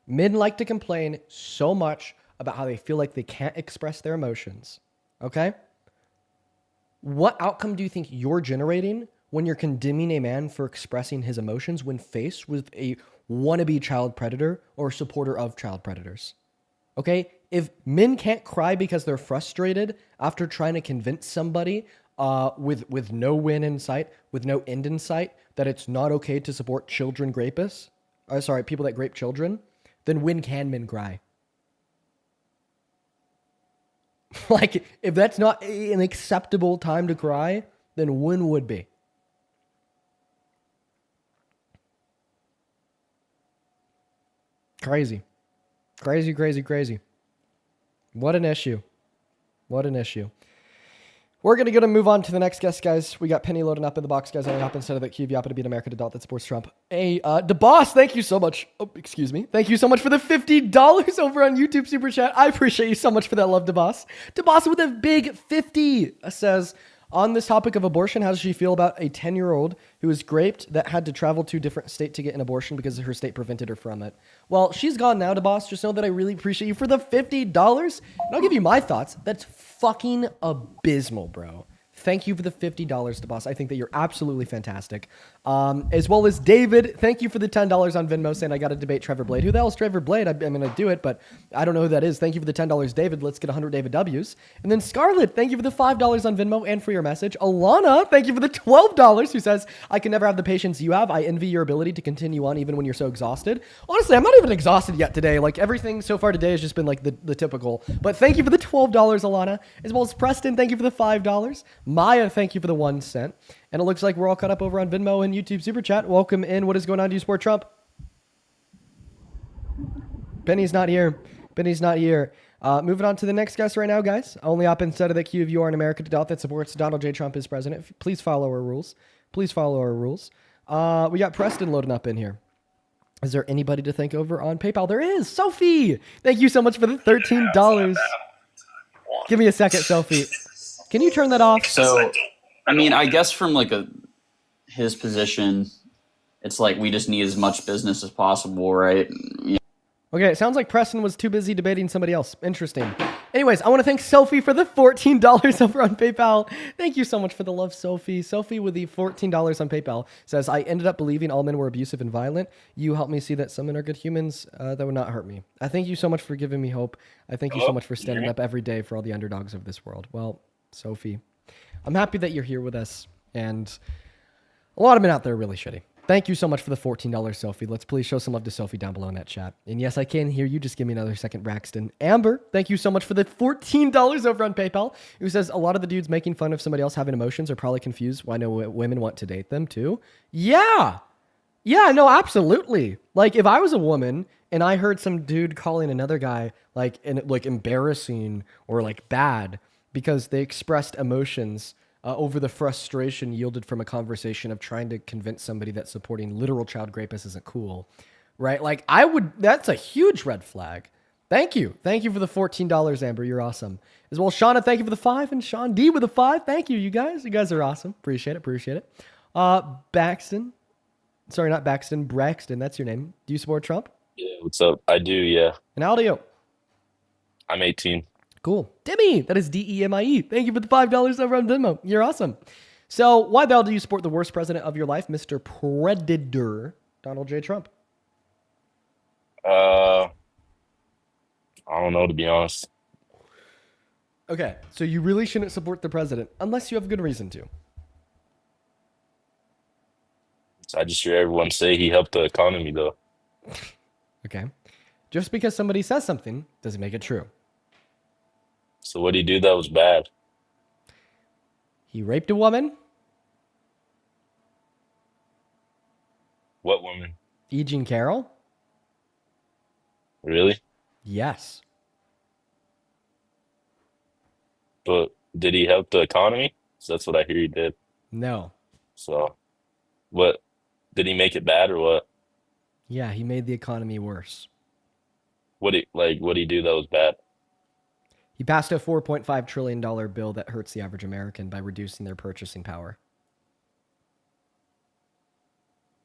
Men like to complain so much about how they feel like they can't express their emotions, okay? What outcome do you think you're generating when you're condemning a man for expressing his emotions when faced with a wannabe child predator or supporter of child predators? Okay? If men can't cry because they're frustrated after trying to convince somebody with no win in sight, with no end in sight, that it's not okay to support children rapists, people that rape children, then when can men cry? Like, if that's not an acceptable time to cry, then when would be? Crazy. Crazy, crazy, crazy. What an issue. What an issue. We're going to move on to the next guest, guys. We got Penny loading up in the box, guys. Only hop instead of that Cube Yappa to be an American adult that supports Trump. Hey, DeBoss, thank you so much. Oh, excuse me. Thank you so much for the $50 over on YouTube Super Chat. I appreciate you so much for that love, DeBoss. DeBoss with a big 50 says, on this topic of abortion, how does she feel about a 10-year-old who was raped that had to travel to a different state to get an abortion because her state prevented her from it? Well, she's gone now, DeBoss. Just know that I really appreciate you for the $50. And I'll give you my thoughts. That's fucking abysmal, bro. Thank you for the $50, DeBoss. I think that you're absolutely fantastic. As well as David, thank you for the $10 on Venmo saying I got to debate Trevor Blade. Who the hell is Trevor Blade? I'm going to do it, but I don't know who that is. Thank you for the $10, David. Let's get 100 David W's. And then Scarlett, thank you for the $5 on Venmo and for your message. Alana, thank you for the $12 who says, I can never have the patience you have. I envy your ability to continue on even when you're so exhausted. Honestly, I'm not even exhausted yet today. Like, everything so far today has just been like the typical. But thank you for the $12, Alana. As well as Preston, thank you for the $5. Maya, thank you for the 1 cent. And it looks like we're all caught up over on Venmo and YouTube Super Chat. Welcome in. What is going on? Do you support Trump? Penny's not here. Penny's not here. Moving on to the next guest right now, guys. Only up instead of the queue if you are an American adult that supports Donald J. Trump as president. Please follow our rules. Please follow our rules. We got Preston loading up in here. Is there anybody to thank over on PayPal? There is. Sophie. Thank you so much for the $13. Give me a second, Sophie. Can you turn that off? So, I mean, I guess from like his position, it's like we just need as much business as possible, right? Okay, it sounds like Preston was too busy debating somebody else. Interesting. Anyways, I want to thank Sophie for the $14 over on PayPal. Thank you so much for the love, Sophie. Sophie with the $14 on PayPal says, I ended up believing all men were abusive and violent. You helped me see that some men are good humans that would not hurt me. I thank you so much for giving me hope. I thank you so much for standing up every day for all the underdogs of this world. Well, Sophie, I'm happy that you're here with us. And a lot of men out there are really shitty. Thank you so much for the $14 Sophie. Let's please show some love to Sophie down below in that chat. And yes, I can hear you. Just give me another second, Braxton. Amber, thank you so much for the $14 over on PayPal, who says a lot of the dudes making fun of somebody else having emotions are probably confused why no women want to date them too. Yeah. Yeah, no, absolutely. Like if I was a woman and I heard some dude calling another guy like embarrassing or like bad because they expressed emotions over the frustration yielded from a conversation of trying to convince somebody that supporting literal child rapists isn't cool, right? Like that's a huge red flag. Thank you. Thank you for the $14, Amber. You're awesome. As well, Shauna, thank you for the 5, and Sean D with the 5. Thank you, you guys. You guys are awesome. Appreciate it. Baxton. Sorry, not Baxton. Braxton, that's your name. Do you support Trump? Yeah, what's up? I do, yeah. And how old are you? I'm 18. Cool. Demi, that is DEMIE. Thank you for the $5 over on Venmo. You're awesome. So why the hell do you support the worst president of your life, Mr. Predator, Donald J. Trump? I don't know, to be honest. Okay, so you really shouldn't support the president unless you have good reason to. I just hear everyone say he helped the economy, though. Okay. Just because somebody says something doesn't make it true. So what did he do that was bad? He raped a woman. What woman? E. Jean Carroll. Really? Yes. But did he help the economy? So that's what I hear he did. No. So what? Did he make it bad or what? Yeah, he made the economy worse. What did he do that was bad? He passed a $4.5 trillion bill that hurts the average American by reducing their purchasing power.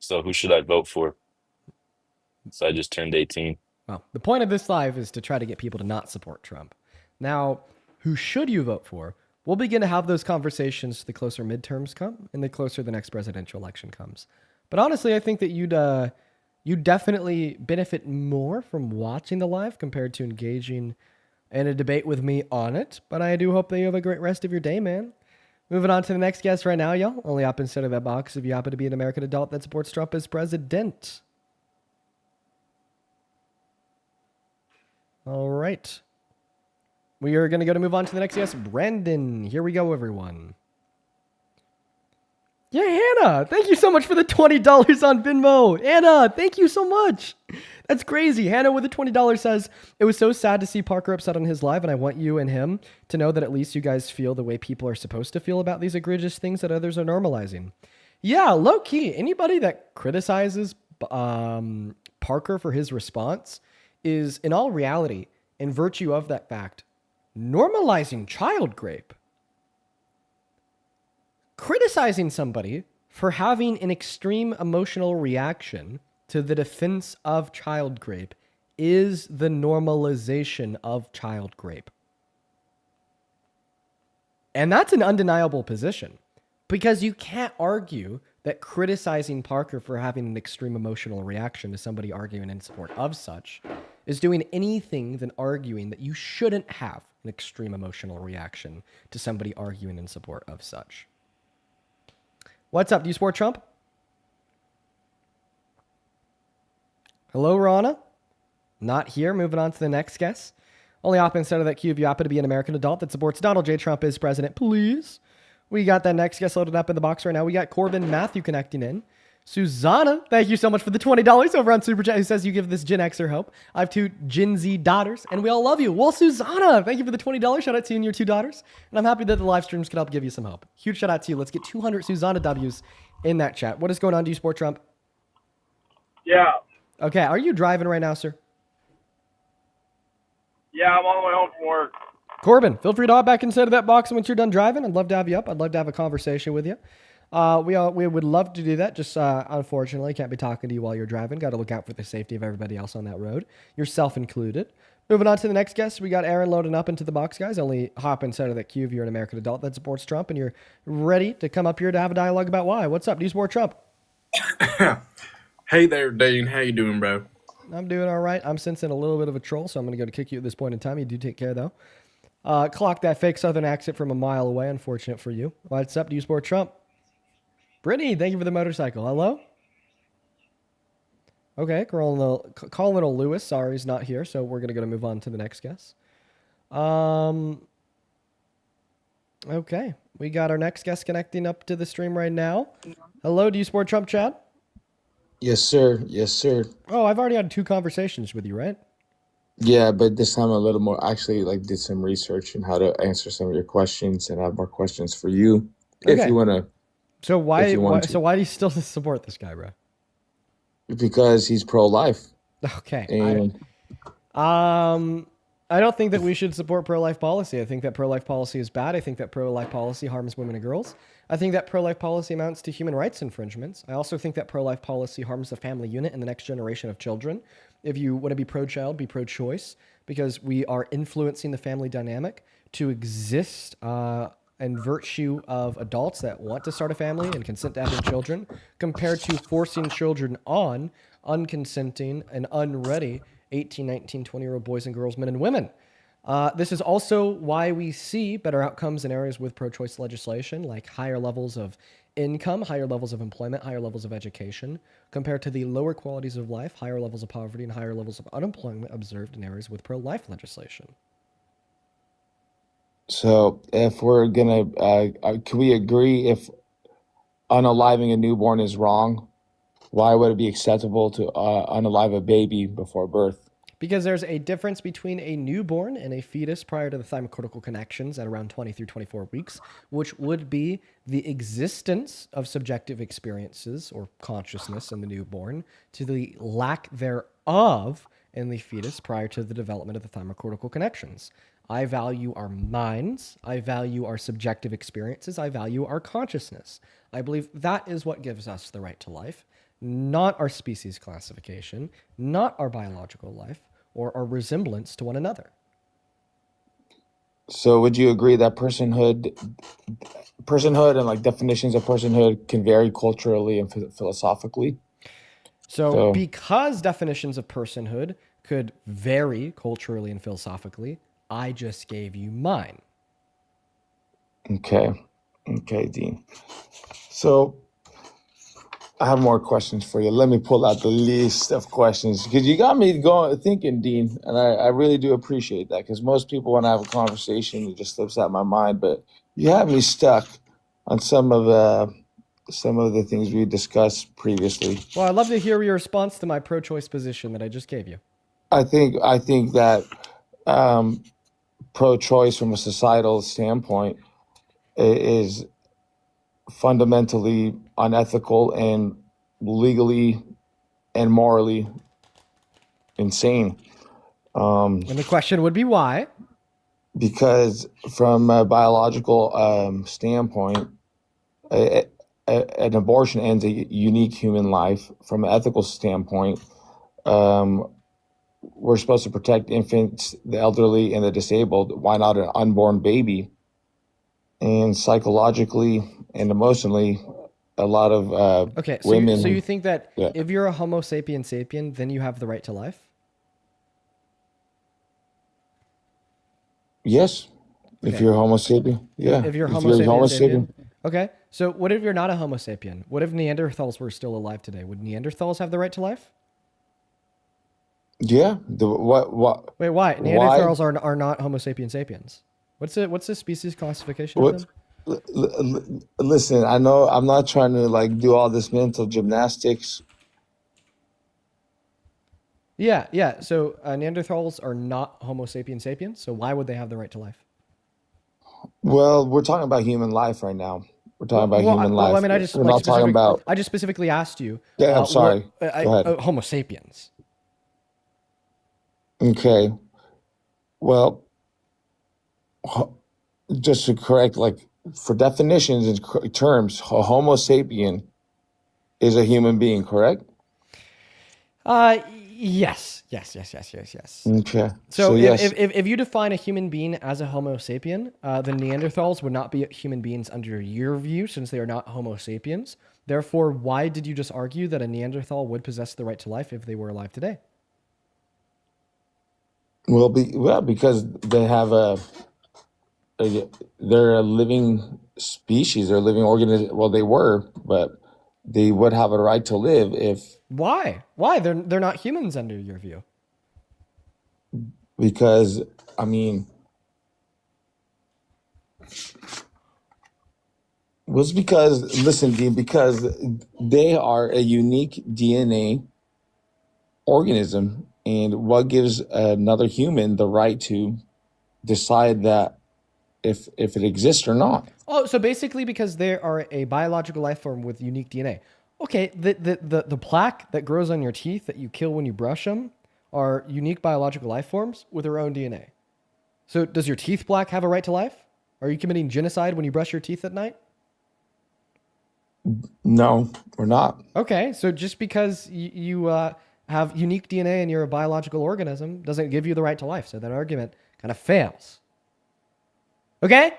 So who should I vote for? So I just turned 18. Well, the point of this live is to try to get people to not support Trump. Now, who should you vote for? We'll begin to have those conversations the closer midterms come and the closer the next presidential election comes. But honestly, I think that you'd definitely benefit more from watching the live compared to engaging in a debate with me on it. But I do hope that you have a great rest of your day, man. Moving on to the next guest right now, y'all. Only hop instead of that box if you happen to be an American adult that supports Trump as president. All right. We are going to move on to the next guest, Brandon. Here we go, everyone. Yeah, Hannah, thank you so much for the $20 on Venmo. Hannah, thank you so much. That's crazy. Hannah with the $20 says, it was so sad to see Parker upset on his live, and I want you and him to know that at least you guys feel the way people are supposed to feel about these egregious things that others are normalizing. Yeah, low key, anybody that criticizes Parker for his response is, in all reality, in virtue of that fact, normalizing child rape. Criticizing somebody for having an extreme emotional reaction to the defense of child rape is the normalization of child rape. And that's an undeniable position because you can't argue that criticizing Parker for having an extreme emotional reaction to somebody arguing in support of such is doing anything than arguing that you shouldn't have an extreme emotional reaction to somebody arguing in support of such. What's up? Do you support Trump? Hello, Rana. Not here. Moving on to the next guest. Only hop instead of that queue if you happen to be an American adult that supports Donald J. Trump as president, please. We got that next guest loaded up in the box right now. We got Corbin Matthew connecting in. Susanna, thank you so much for the $20 over on Super Chat, who says you give this Gen Xer hope. I have 2 Gen Z daughters, and we all love you. Well, Susanna, thank you for the $20. Shout out to you and your 2 daughters. And I'm happy that the live streams can help give you some hope. Huge shout out to you. Let's get 200 Susanna W's in that chat. What is going on? Do you support Trump? Yeah. Okay, are you driving right now, sir? Yeah, I'm on the way home from work. Corbin, feel free to hop back inside of that box once you're done driving. I'd love to have you up. I'd love to have a conversation with you. We would love to do that. Just unfortunately, can't be talking to you while you're driving. Got to look out for the safety of everybody else on that road, yourself included. Moving on to the next guest, we got Aaron loading up into the box, guys. Only hop inside of that queue if you're an American adult that supports Trump and you're ready to come up here to have a dialogue about why. What's up? Do you support Trump? Hey there, Dean. How you doing, bro? I'm doing all right. I'm sensing a little bit of a troll, so I'm going to go to kick you at this point in time. You do take care, though. Clock that fake Southern accent from a mile away. Unfortunate for you. What's up? Do you support Trump? Brittany, thank you for the motorcycle. Hello? Okay, Colonel Lewis. Sorry, he's not here, so we're gonna move on to the next guest. Okay, we got our next guest connecting up to the stream right now. Hello, do you support Trump, Chad? Yes, sir. Yes, sir. Oh, I've already had 2 conversations with you, right? Yeah, but this time a little more. Actually, like did some research on how to answer some of your questions, and I have more questions for you if Okay. you wanna. So If you want so to, why do you still support this guy, bro? because he's pro-life, Okay. and I don't think that we should support pro-life policy. I think that pro-life policy is bad. I think that pro-life policy harms women and girls. I think that pro-life policy amounts to human rights infringements. I also think that pro-life policy harms the family unit and the next generation of children. If you want to be pro-child, be pro-choice, because we are influencing the family dynamic to exist in virtue of adults that want to start a family and consent to having children, compared to forcing children on unconsenting and unready 18, 19, 20-year-old boys and girls, men and women. This is also why we see better outcomes in areas with pro-choice legislation, like higher levels of income, higher levels of employment, higher levels of education, compared to the lower qualities of life, higher levels of poverty, and higher levels of unemployment observed in areas with pro-life legislation. so if we're gonna, can we agree if unaliving a newborn is wrong? Why would it be acceptable to unalive a baby before birth? Because there's a difference between a newborn and a fetus prior to the thymocortical connections at around 20 through 24 weeks, which would be the existence of subjective experiences or consciousness in the newborn, to the lack thereof in the fetus prior to the development of the thymocortical connections. I value our minds. I value our subjective experiences. I value our consciousness. I believe that is what gives us the right to life, not our species classification, not our biological life, or our resemblance to one another. So would you agree that personhood and like definitions of personhood can vary culturally and philosophically? So because definitions of personhood could vary culturally and philosophically, I just gave you mine. Okay, Dean. So I have more questions for you. Let me pull out the list of questions because you got me going thinking, Dean, and I really do appreciate that because most people want to have a conversation, it just slips out my mind. But you have me stuck on some of the things we discussed previously. Well, I'd love to hear your response to my pro-choice position that I just gave you. I think that pro-choice from a societal standpoint is fundamentally unethical and legally and morally insane. And the question would be why? Because from a biological standpoint, an abortion ends a unique human life. From an ethical standpoint, we're supposed to protect infants, the elderly, and the disabled. Why not an unborn baby? And psychologically and emotionally, a lot of okay, so women. So you think that if you're a Homo sapien sapien, then you have the right to life? Yes. Okay. If you're Homo sapien, yeah. If you're Homo sapien. Okay, so what if you're not a Homo sapien? What if Neanderthals were still alive today? Would Neanderthals have the right to life? Yeah. What? Wait, why? Neanderthals are not Homo sapien sapiens. What's the species classification of them? Listen, I know I'm not trying to like do all this mental gymnastics. Yeah. So Neanderthals are not Homo sapien sapiens. So why would they have the right to life? Well, we're talking about human life right now. We're talking about human life. Well, I mean, we're not talking about. I just specifically asked you. Yeah, I'm sorry. Go ahead. Homo sapiens. Okay. Well, just to correct, like for definitions and terms, a Homo sapien is a human being, correct? Yes. Okay. So yes. if you define a human being as a Homo sapien, then Neanderthals would not be human beings under your view, since they are not Homo sapiens. Therefore, why did you just argue that a Neanderthal would possess the right to life if they were alive today? Well, because they have they're a living species, they're a living organism. Well, they were, but they would have a right to live if Why? Why? They're not humans under your view. because I mean was because listen, Dean, because they are a unique DNA organism, and what gives another human the right to decide that if it exists or not? Oh, so basically because they are a biological life form with unique DNA. Okay, the plaque that grows on your teeth that you kill when you brush them are unique biological life forms with their own DNA. So does your teeth plaque have a right to life? Are you committing genocide when you brush your teeth at night? No, we're not. Okay, so just because you have unique DNA and you're a biological organism doesn't give you the right to life. So that argument kind of fails. Okay?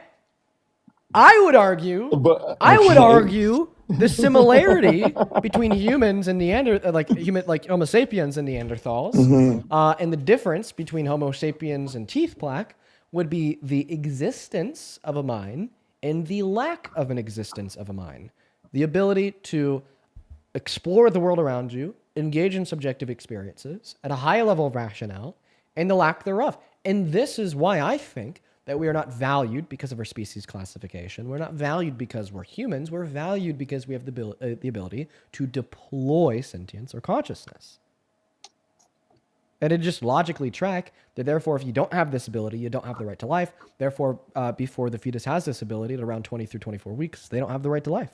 I would argue the similarity between humans and like Homo sapiens and Neanderthals, and the difference between Homo sapiens and teeth plaque would be the existence of a mind and the lack of an existence of a mind. The ability to explore the world around you, engage in subjective experiences at a high level of rationale, and the lack thereof. And this is why I think that we are not valued because of our species classification. We're not valued because we're humans. We're valued because we have the ability to deploy sentience or consciousness. And it just logically track that therefore, if you don't have this ability, you don't have the right to life. Therefore, before the fetus has this ability at around 20 through 24 weeks, they don't have the right to life.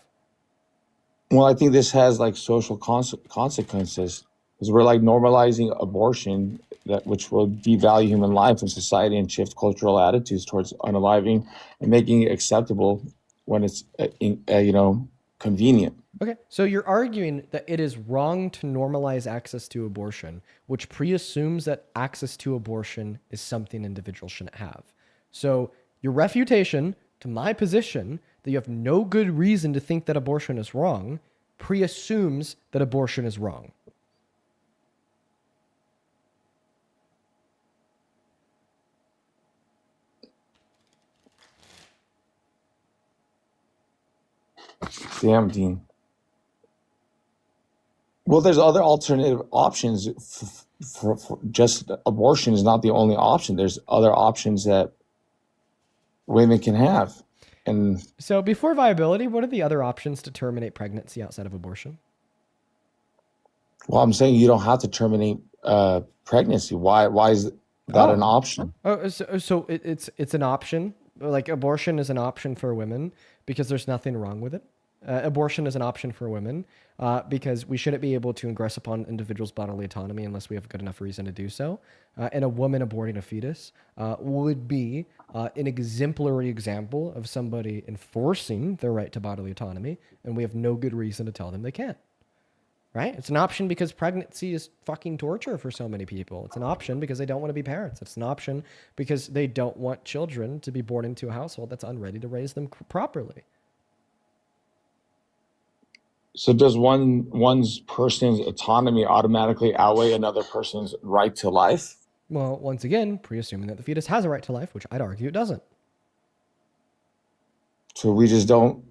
Well, I think this has like social consequences because we're like normalizing abortion, which will devalue human life in society and shift cultural attitudes towards unaliving and making it acceptable when it's convenient. Okay, so you're arguing that it is wrong to normalize access to abortion, which preassumes that access to abortion is something individuals shouldn't have. So your refutation to my position that you have no good reason to think that abortion is wrong preassumes that abortion is wrong. Damn, Dean. Well, there's other alternative options. For just abortion is not the only option. There's other options that women can have. And so before viability, what are the other options to terminate pregnancy outside of abortion? Well, I'm saying you don't have to terminate pregnancy. Why is that an option? Oh, so it's an option. Like abortion is an option for women because there's nothing wrong with it. Abortion is an option for women because we shouldn't be able to ingress upon individuals' bodily autonomy unless we have good enough reason to do so. And a woman aborting a fetus would be an exemplary example of somebody enforcing their right to bodily autonomy, and we have no good reason to tell them they can't. Right? It's an option because pregnancy is fucking torture for so many people. It's an option because they don't want to be parents. It's an option because they don't want children to be born into a household that's unready to raise them properly. So does one's person's autonomy automatically outweigh another person's right to life? Well, once again, pre-assuming that the fetus has a right to life, which I'd argue it doesn't. So we just don't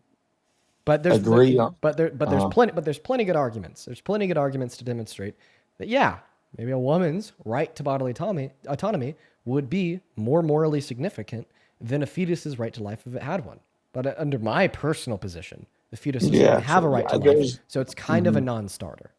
agree. There's plenty good arguments. There's plenty good arguments to demonstrate that maybe a woman's right to bodily autonomy would be more morally significant than a fetus's right to life if it had one. But under my personal position, the fetus doesn't have a right to life, so it's kind of a non-starter.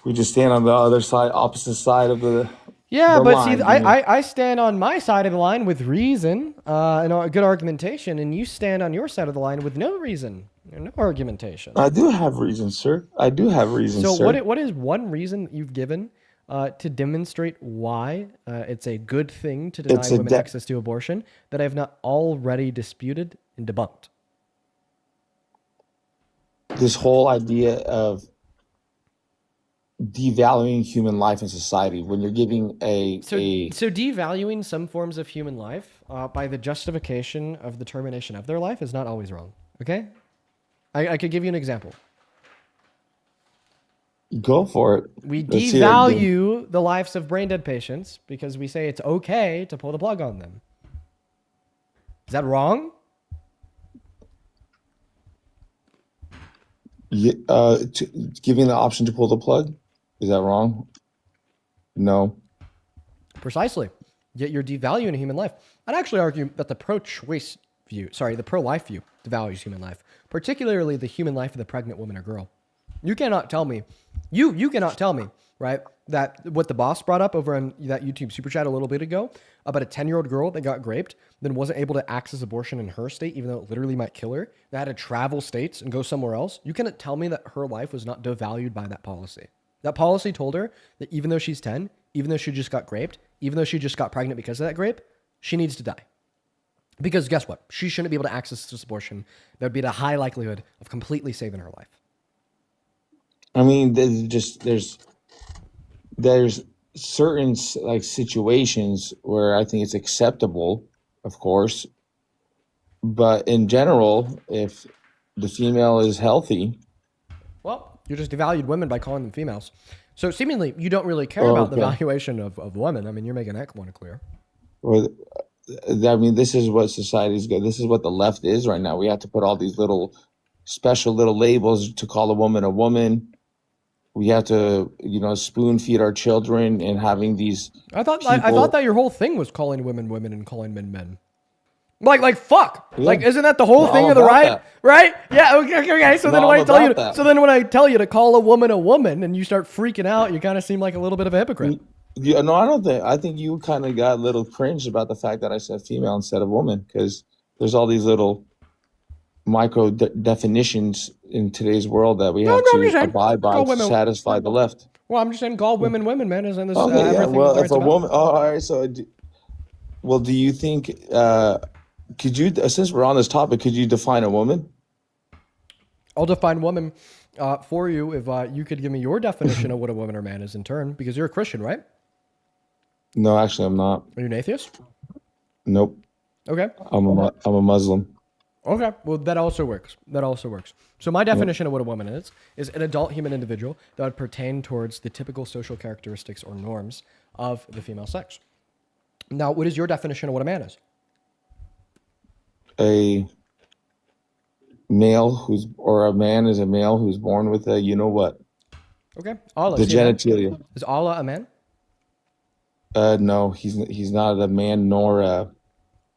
We just stand on the other side, opposite side of the line, see, I stand on my side of the line with reason and a good argumentation, and you stand on your side of the line with no reason, no argumentation. I do have reason, sir. I do have reason, so sir. What is one reason that you've given to demonstrate why it's a good thing to deny women access to abortion that I have not already disputed and debunked? This whole idea of devaluing human life in society when you're giving so devaluing some forms of human life by the justification of the termination of their life is not always wrong. Okay, I could give you an example. Go for it. We devalue the lives of brain dead patients because we say it's okay to pull the plug on them. Is that wrong? Giving the option to pull the plug, is that wrong? No. Precisely. Yet you're devaluing human life. I'd actually argue that the pro-choice view, the pro-life view devalues human life, particularly the human life of the pregnant woman or girl. You cannot tell me, you cannot tell me, right, that what the boss brought up over on that YouTube super chat a little bit ago about a 10-year-old girl that got raped, then wasn't able to access abortion in her state, even though it literally might kill her, that had to travel states and go somewhere else. You cannot tell me that her life was not devalued by that policy. That policy told her that even though she's 10, even though she just got raped, even though she just got pregnant because of that rape, she needs to die. Because guess what? She shouldn't be able to access this abortion. That would be at a high likelihood of completely saving her life. I mean, there's certain like situations where I think it's acceptable, of course, but in general, if the female is healthy, well, you just devalued women by calling them females. So seemingly, you don't really care Oh, about the okay. valuation of women. I mean, you're making that one clear. or I mean, this is what society's good. This is what the left is right now. We have to put all these little special little labels to call a woman. We have to, spoon feed our children and having these. I thought people- that your whole thing was calling women women and calling men men. Like fuck. Yeah. Like, isn't that the whole Well, thing I'm of the about right? that. Right? Yeah. Okay. So No, then when I'm I tell you, about that. so then when I tell you to call a woman and you start freaking out, you kind of seem like a little bit of a hypocrite. No, I don't think. I think you kind of got a little cringe about the fact that I said female instead of woman, because there's all these little micro definitions in today's world that we have I'm just to saying, abide by call to women- satisfy the left. Well, I'm just saying, call women women, man. Isn't this Okay, yeah. everything Well, that if a about? woman, all right. So, do you think? Could you, since we're on this topic, could you define a woman? I'll define woman for you if you could give me your definition of what a woman or man is in turn, because you're a Christian, right? No, actually, I'm not. Are you an atheist? Nope. Okay. I'm a Muslim. Okay, well, that also works. So my definition of what a woman is an adult human individual that would pertain towards the typical social characteristics or norms of the female sex. Now, what is your definition of what a man is? A male or a man is a male who's born with a what? Okay, Allah. The is he a man? genitalia. Is Allah a man? No, he's not a man nor a.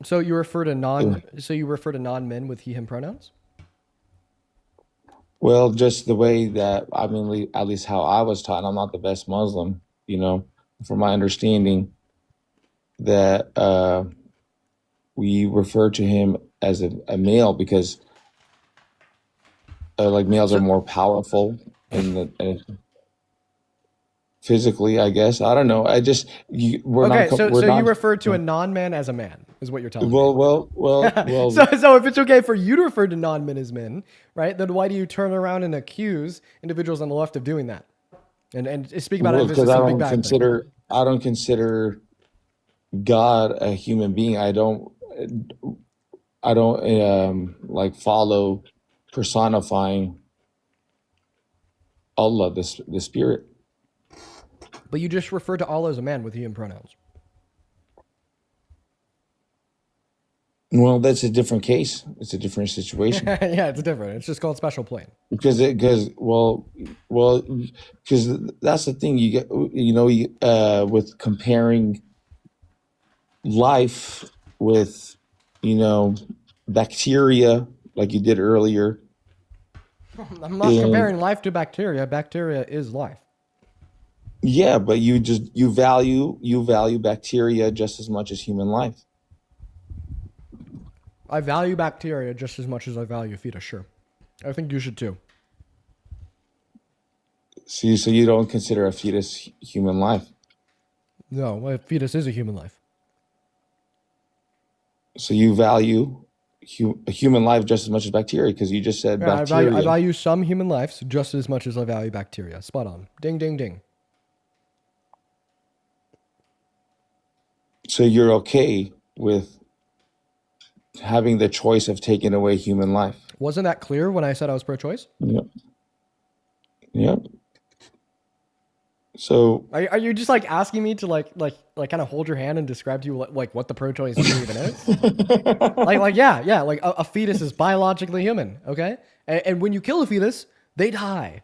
So you refer to non-men with he/him pronouns? Well, just the way that, I mean, at least how I was taught. I'm not the best Muslim, from my understanding, that we refer to him as a male because, like, males are more powerful and physically, I guess. I don't know. We're Okay, not. so we're you not, refer to a non-man as a man, is what you're telling me. Well. So if it's okay for you to refer to non-men as men, right? Then why do you turn around and accuse individuals on the left of doing that? And speak about it as Because a big bad thing. I don't consider God a human being. I don't like follow personifying Allah, the spirit. But you just refer to Allah as a man with he/him pronouns. Well, that's a different case. It's a different situation. Yeah, it's different. It's just called special plane. Because that's the thing you get, with comparing life with, bacteria, like you did earlier. I'm not comparing life to bacteria. Bacteria is life. Yeah, but you value bacteria just as much as human life. I value bacteria just as much as I value fetus, sure. I think you should too. So you don't consider a fetus human life? No, a fetus is a human life. So you value a human life just as much as bacteria, because you just said Yeah, bacteria. I value some human lives just as much as I value bacteria. Spot on. Ding, ding, ding. So you're okay with having the choice of taking away human life? Wasn't that clear when I said I was pro-choice? Yep. So are you just like asking me to like kind of hold your hand and describe to you like what the pro-choice even is? like yeah, like a fetus is biologically human, okay? And when you kill a fetus, They die.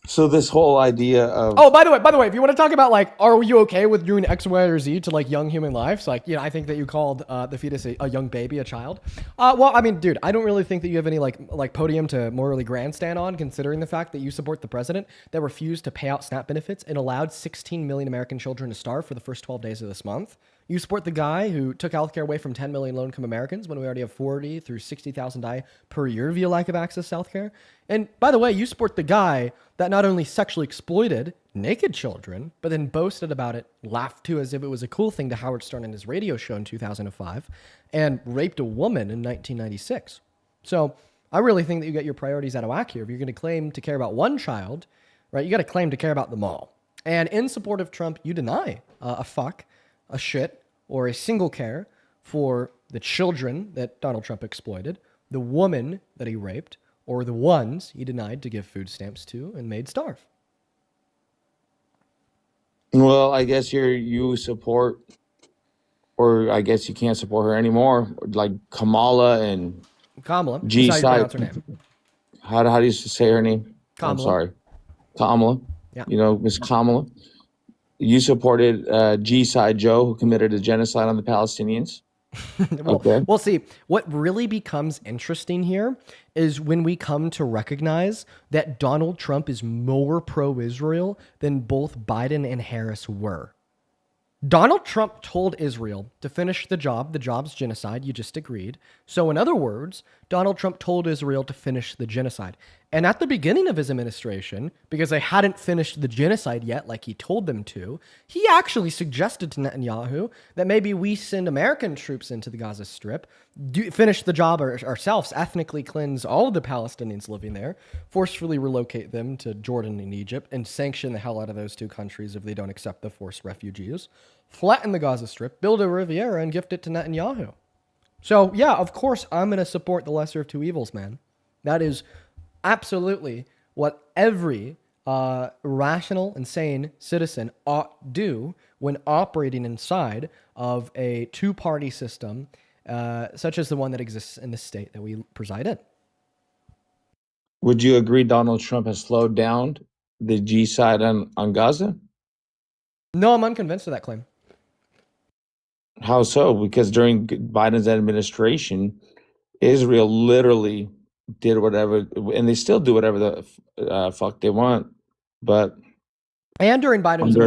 So this whole idea of Oh, by the way, if you want to talk about like, are you okay with doing X, Y, or Z to like young human lives? Like, I think that you called the fetus a young baby, a child. Well, I mean, dude, I don't really think that you have any like podium to morally grandstand on, considering the fact that you support the president that refused to pay out SNAP benefits and allowed 16 million American children to starve for the first 12 days of this month. You support the guy who took healthcare away from 10 million low-income Americans when we already have 40 through 60,000 die per year via lack of access to healthcare. And by the way, you support the guy that not only sexually exploited naked children, but then boasted about it, laughed too as if it was a cool thing to Howard Stern in his radio show in 2005, and raped a woman in 1996. So I really think that you get your priorities out of whack here. If you're going to claim to care about one child, right, you got to claim to care about them all. And in support of Trump, you deny a fuck, a shit, or a single care for the children that Donald Trump exploited, the woman that he raped, or the ones he denied to give food stamps to and made starve. well, I guess you support, or I guess you can't support her anymore, like Kamala and Kamala, G that's how you pronounce side. her name. How do you say her name? I'm Kamala. sorry, Kamala. Yeah. Miss Kamala. You supported G side Joe, who committed a genocide on the Palestinians. Well, see, what really becomes interesting here is when we come to recognize that Donald Trump is more pro-Israel than both Biden and Harris were. Donald Trump told Israel to finish the job. The job's genocide. You just agreed. So in other words, Donald Trump told Israel to finish the genocide. And at the beginning of his administration, because they hadn't finished the genocide yet, like he told them to, he actually suggested to Netanyahu that maybe we send American troops into the Gaza Strip, finish the job ourselves, ethnically cleanse all of the Palestinians living there, forcefully relocate them to Jordan and Egypt, and sanction the hell out of those two countries if they don't accept the forced refugees, flatten the Gaza Strip, build a Riviera, and gift it to Netanyahu. So, yeah, of course, I'm going to support the lesser of two evils, man. That is absolutely what every rational and sane citizen ought do when operating inside of a two-party system such as the one that exists in the state that we preside in. Would you agree Donald Trump has slowed down the G side on Gaza? No, I'm unconvinced of that claim. How so? Because during Biden's administration, Israel literally did whatever, and they still do whatever the fuck they want. But And during Biden's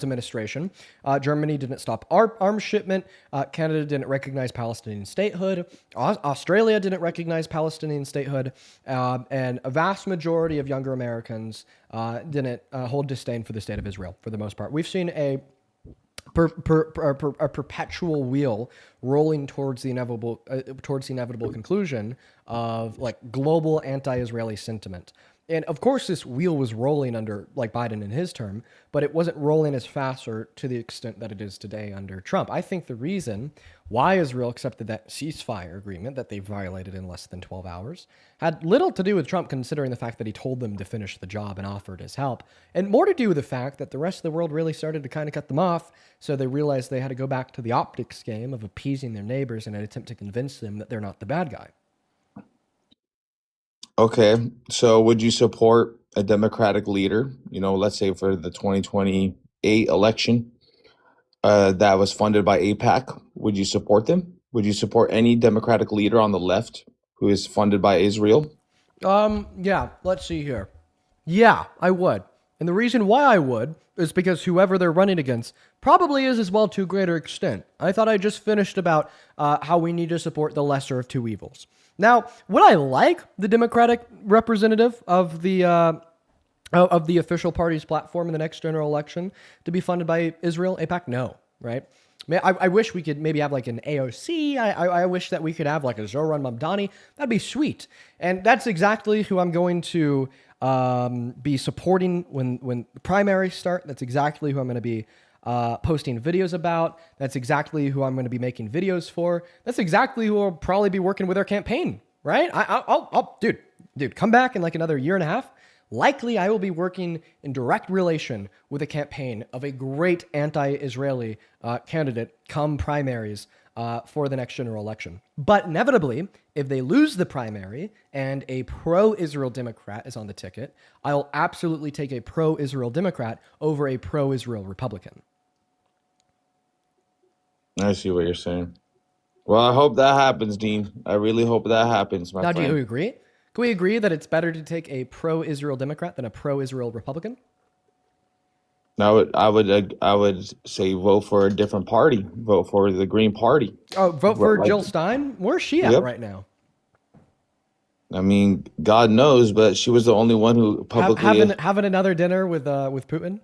administration, Germany didn't stop arms shipment. Canada didn't recognize Palestinian statehood. Australia didn't recognize Palestinian statehood, and a vast majority of younger Americans didn't hold disdain for the state of Israel for the most part. We've seen a perpetual wheel rolling towards the inevitable conclusion of like global anti-Israeli sentiment. And of course, this wheel was rolling under like Biden in his term, but it wasn't rolling as fast or to the extent that it is today under Trump. I think the reason why Israel accepted that ceasefire agreement that they violated in less than 12 hours had little to do with Trump, considering the fact that he told them to finish the job and offered his help, and more to do with the fact that the rest of the world really started to kind of cut them off, so they realized they had to go back to the optics game of appeasing their neighbors in an attempt to convince them that they're not the bad guy. okay, so would you support a Democratic leader, let's say for the 2028 election, that was funded by AIPAC? Would you support them? Would you support any Democratic leader on the left who is funded by Israel? Yeah, let's see here. Yeah, I would. And the reason why I would is because whoever they're running against probably is as well to a greater extent. I thought I just finished about how we need to support the lesser of two evils. Now, would I like the Democratic representative of the official party's platform in the next general election to be funded by Israel, AIPAC? No, right? I wish we could maybe have like an AOC. I wish that we could have like a Zoran Mamdani. That'd be sweet. And that's exactly who I'm going to be supporting when the primaries start. That's exactly who I'm going to be posting videos about. That's exactly who I'm going to be making videos for. That's exactly who I'll probably be working with our campaign, right? I'll dude, come back in like another year and a half. likely I will be working in direct relation with a campaign of a great anti-Israeli candidate come primaries for the next general election. But inevitably, if they lose the primary and a pro-Israel Democrat is on the ticket, I'll absolutely take a pro-Israel Democrat over a pro-Israel Republican. I see what you're saying. Well, I hope that happens, Dean. I really hope that happens, my Now, friend. do you agree? Can we agree that it's better to take a pro-Israel Democrat than a pro-Israel Republican? I would say vote for a different party. Vote for the Green Party. Oh, vote for Like- Jill Stein? Where's she at Yep. right now? I mean, God knows, but she was the only one who publicly. Having another dinner with Putin?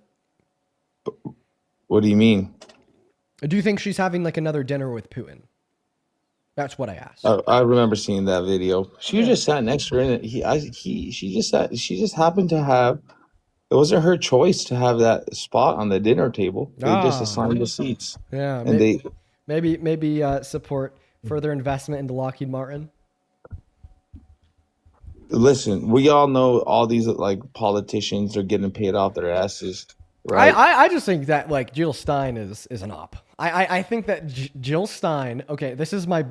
What do you mean? Do you think she's having like another dinner with Putin? That's what I asked. I remember seeing that video. She just sat next to her, and she just happened to have. It wasn't her choice to have that spot on the dinner table. They just assigned the seats. Yeah, and maybe support further investment into Lockheed Martin. Listen, we all know all these like politicians are getting paid off their asses, right? I just think that like Jill Stein is an op. I think that Jill Stein. Okay, this is my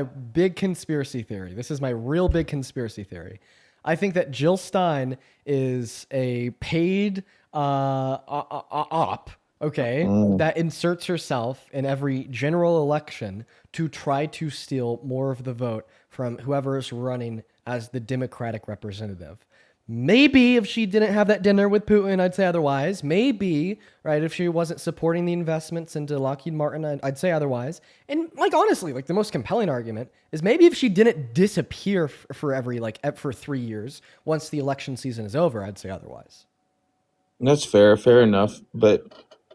big conspiracy theory. This is my real big conspiracy theory. I think that Jill Stein is a paid op. Okay, that inserts herself in every general election to try to steal more of the vote from whoever is running as the Democratic representative. Maybe if she didn't have that dinner with Putin, I'd say otherwise. Maybe, right, if she wasn't supporting the investments into Lockheed Martin, I'd say otherwise. And like honestly, like the most compelling argument is maybe if she didn't disappear for 3 years once the election season is over, I'd say otherwise. That's fair enough. But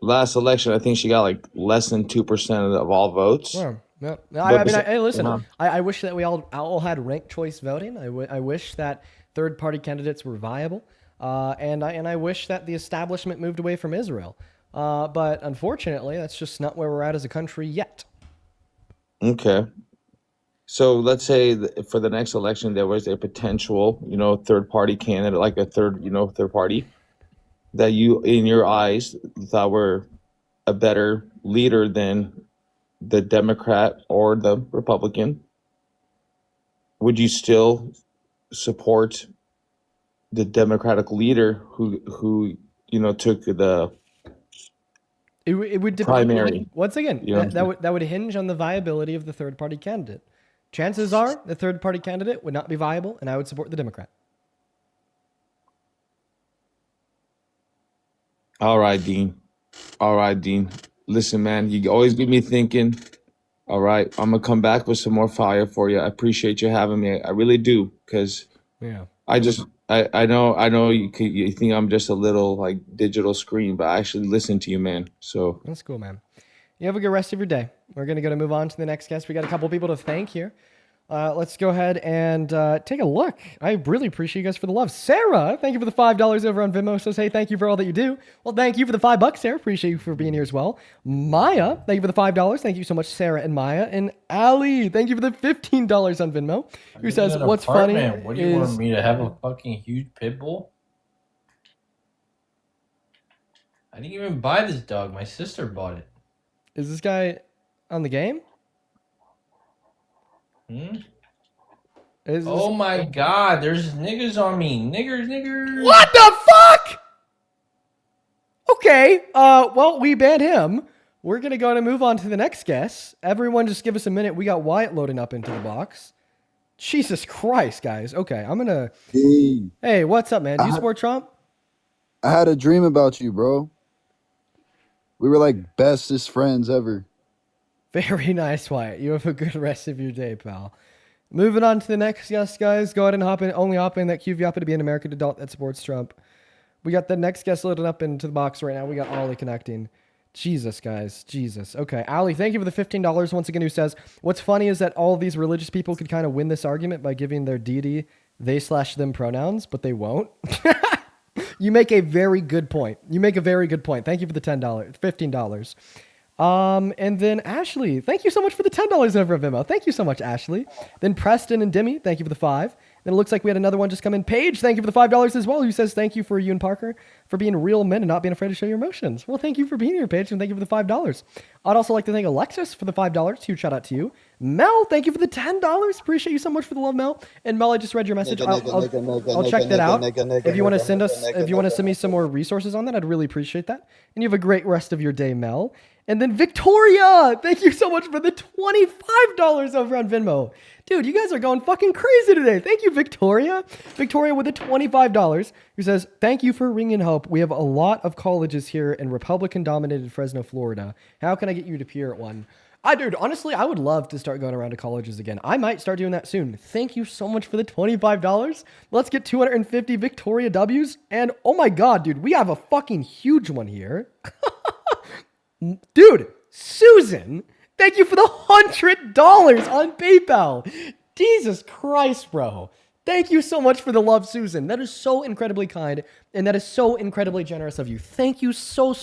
last election, I think she got like less than 2% of all votes. Yeah. Yeah. Listen. Uh-huh. I wish that we all had ranked choice voting. I wish that third-party candidates were viable, and I wish that the establishment moved away from Israel. But unfortunately, that's just not where we're at as a country yet. Okay. So let's say for the next election, there was a potential, third-party candidate, like a third party, that you, in your eyes, thought were a better leader than the Democrat or the Republican. Would you still support the Democratic leader who took the It would depend. primary? Once again, You know? that would hinge on the viability of the third party candidate. Chances are the third party candidate would not be viable, and I would support the Democrat. All right, Dean. Listen, man, you always get me thinking. All right, I'm gonna come back with some more fire for you. I appreciate you having me. I really do, because Yeah. I know you think I'm just a little like digital screen, but I actually listen to you, man. So That's cool, man. You have a good rest of your day. We're going to move on to the next guest. We got a couple people to thank here. Let's go ahead and take a look. I really appreciate you guys for the love. Sarah, thank you for the $5 over on Venmo. Says, hey, thank you for all that you do. Well, thank you for the $5, Sarah. Appreciate you for being here as well. Maya, thank you for the $5. Thank you so much, Sarah and Maya. And Ali, thank you for the $15 on Venmo. Who says, what's funny What do you want me to have a fucking huge pit bull? I didn't even buy this dog. My sister bought it. Is this guy on the game? Oh my god, there's niggas on me. Niggers. What the fuck? Okay, well, we banned him. We're going to go and move on to the next guest. Everyone just give us a minute. We got Wyatt loading up into the box. Jesus Christ, guys. Okay, I'm going to... Hey, what's up, man? Do you support Trump? I had a dream about you, bro. We were like bestest friends ever. Very nice, Wyatt. You have a good rest of your day, pal. Moving on to the next guest, guys. Go ahead and hop in that queue if you happen to be an American adult that supports Trump. We got the next guest loaded up into the box right now. We got Ollie connecting. Jesus, guys. Jesus. Okay. Ali, thank you for the $15 once again, who says, what's funny is that all of these religious people could kind of win this argument by giving their deity they/them pronouns, but they won't. You make a very good point. Thank you for the $15. And then Ashley, thank you so much for the $10 over at Venmo. Thank you so much, Ashley. Then Preston and Demi, thank you for the $5. Then it looks like we had another one just come in. Paige, thank you for the $5 as well, who says thank you for you and Parker for being real men and not being afraid to show your emotions. Well, thank you for being here, Paige, and thank you for the $5. I'd also like to thank Alexis for the $5. Huge shout out to you. Mel, thank you for the $10. Appreciate you so much for the love, Mel. And Mel, I just read your message. I'll check that out. If you want to send me some more resources on that, I'd really appreciate that. And you have a great rest of your day, Mel. And then Victoria, thank you so much for the $25 over on Venmo. Dude, you guys are going fucking crazy today. Thank you, Victoria. Victoria with the $25, who says, thank you for ringing hope. We have a lot of colleges here in Republican-dominated Fresno, Florida. How can I get you to appear at one? Dude, honestly, I would love to start going around to colleges again. I might start doing that soon. Thank you so much for the $25. Let's get 250 Victoria W's. And oh my God, dude, we have a fucking huge one here. Dude, Susan, thank you for the $100 on PayPal. Jesus Christ, bro. Thank you so much for the love, Susan. That is so incredibly kind, and that is so incredibly generous of you. Thank you so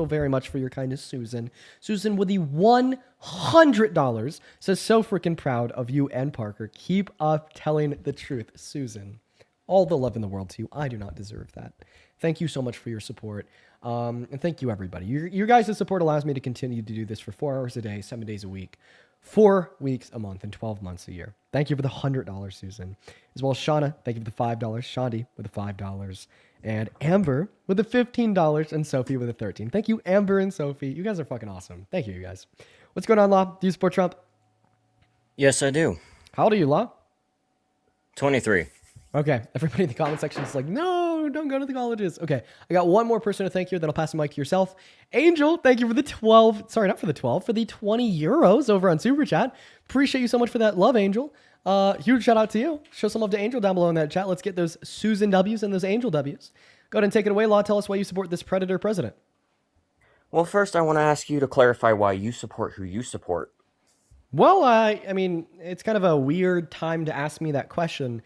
very much for your kindness, Susan. Susan with the $100 says, so freaking proud of you and Parker. Keep up telling the truth, Susan. All the love in the world to you. I do not deserve that. Thank you so much for your support. And thank you, everybody. Your guys' support allows me to continue to do this for 4 hours a day, 7 days a week, 4 weeks a month, and 12 months a year. Thank you for the $100, Susan. As well as Shauna, thank you for the $5. Shandi with the $5. And Amber with the $15. And Sophie with the $13. Thank you, Amber and Sophie. You guys are fucking awesome. Thank you guys. What's going on, Law? Do you support Trump? Yes, I do. How old are you, Law? 23. Okay, everybody in the comment section is like, no, don't go to the colleges. Okay, I got one more person to thank you, then I'll pass the mic to yourself. Angel, thank you for the 12, sorry, not for the 12, for the 20 euros over on Super Chat. Appreciate you so much for that love, Angel. Huge shout out to you. Show some love to Angel down below in that chat. Let's get those Susan W's and those Angel W's. Go ahead and take it away, Law. Tell us why you support this predator president. Well, first I want to ask you to clarify why you support who you support. Well, I mean, it's kind of a weird time to ask me that question.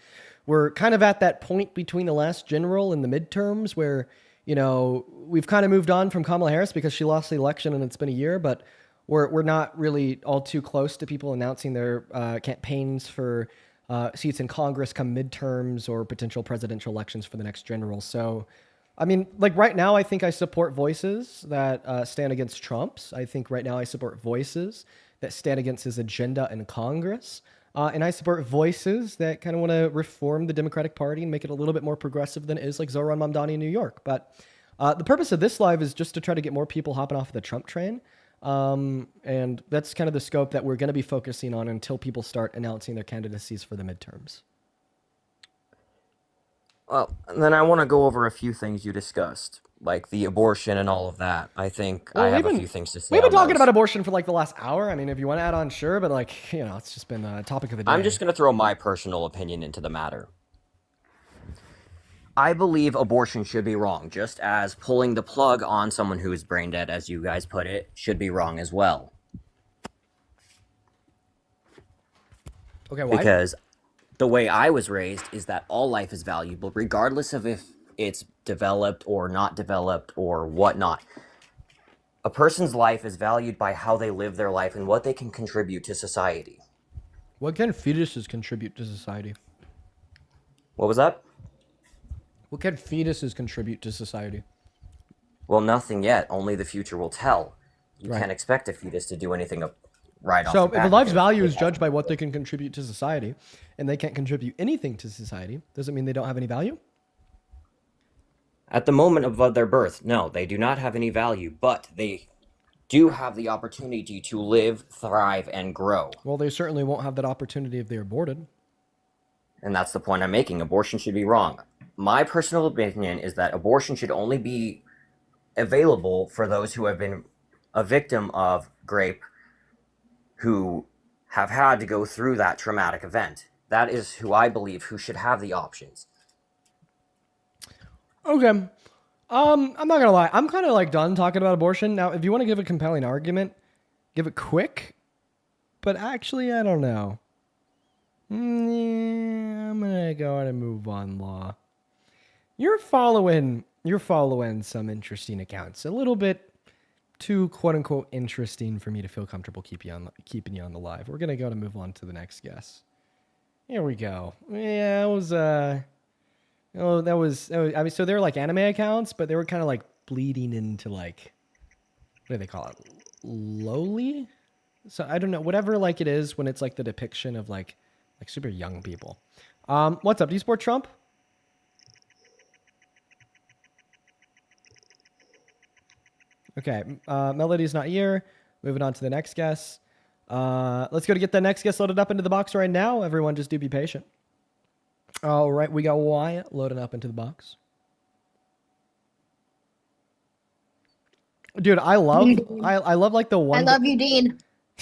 We're kind of at that point between the last general and the midterms where, you know, we've kind of moved on from Kamala Harris because she lost the election and it's been a year, but we're not really all too close to people announcing their campaigns for seats in Congress come midterms or potential presidential elections for the next general. So, I mean, like right now, I think I support voices that stand against Trump's. I think right now I support voices that stand against his agenda in Congress. And I support voices that kind of want to reform the Democratic Party and make it a little bit more progressive than it is, like Zoran Mamdani in New York. But the purpose of this live is just to try to get more people hopping off the Trump train. And that's kind of the scope that we're going to be focusing on until people start announcing their candidacies for the midterms. Well, then I want to go over a few things you discussed, like the abortion and all of that. I think I have a few things to say. We've been on talking those. about abortion for like the last hour. I mean, if you want to add on, sure, but like, you know, it's just been a topic of the day. I'm just going to throw my personal opinion into the matter. I believe abortion should be wrong, just as pulling the plug on someone who is brain dead, as you guys put it, should be wrong as well. Okay, why? Because the way I was raised is that all life is valuable, regardless of if it's developed or not developed or whatnot. A person's life is valued by how they live their life and what they can contribute to society. What can fetuses contribute to society? What was that? What can fetuses contribute to society? Well, nothing yet. Only the future will tell. You Right. can't expect a fetus to do anything right off So the if bat. a life's value is judged by what they can contribute to society, and they can't contribute anything to society, does it mean they don't have any value? At the moment of their birth, no, they do not have any value, but they do have the opportunity to live, thrive, and grow. Well, they certainly won't have that opportunity if they're aborted. And that's the point I'm making. Abortion should be wrong. My personal opinion is that abortion should only be available for those who have been a victim of rape, who have had to go through that traumatic event. That is who I believe who should have the options. Okay. I'm not gonna lie. I'm kind of like done talking about abortion. Now, if you want to give a compelling argument, give it quick. But actually, I don't know. Yeah, I'm gonna go ahead and move on, Law. You're following some interesting accounts. A little bit too quote unquote interesting for me to feel comfortable keeping you on the live. We're gonna go to move on to the next guest. Here we go. Yeah, it was oh, that was I mean, so they're like anime accounts, but they were kind of like bleeding into like, what do they call it? Lowly? So I don't know, whatever like it is when it's like the depiction of like super young people. What's up? Do you support Trump? Okay, Melody's not here. Moving on to the next guest. Let's go to get the next guest loaded up into the box right now. Everyone, just do be patient. All right, we got Wyatt loading up into the box. Dude, I love like the one. I love you, Dean.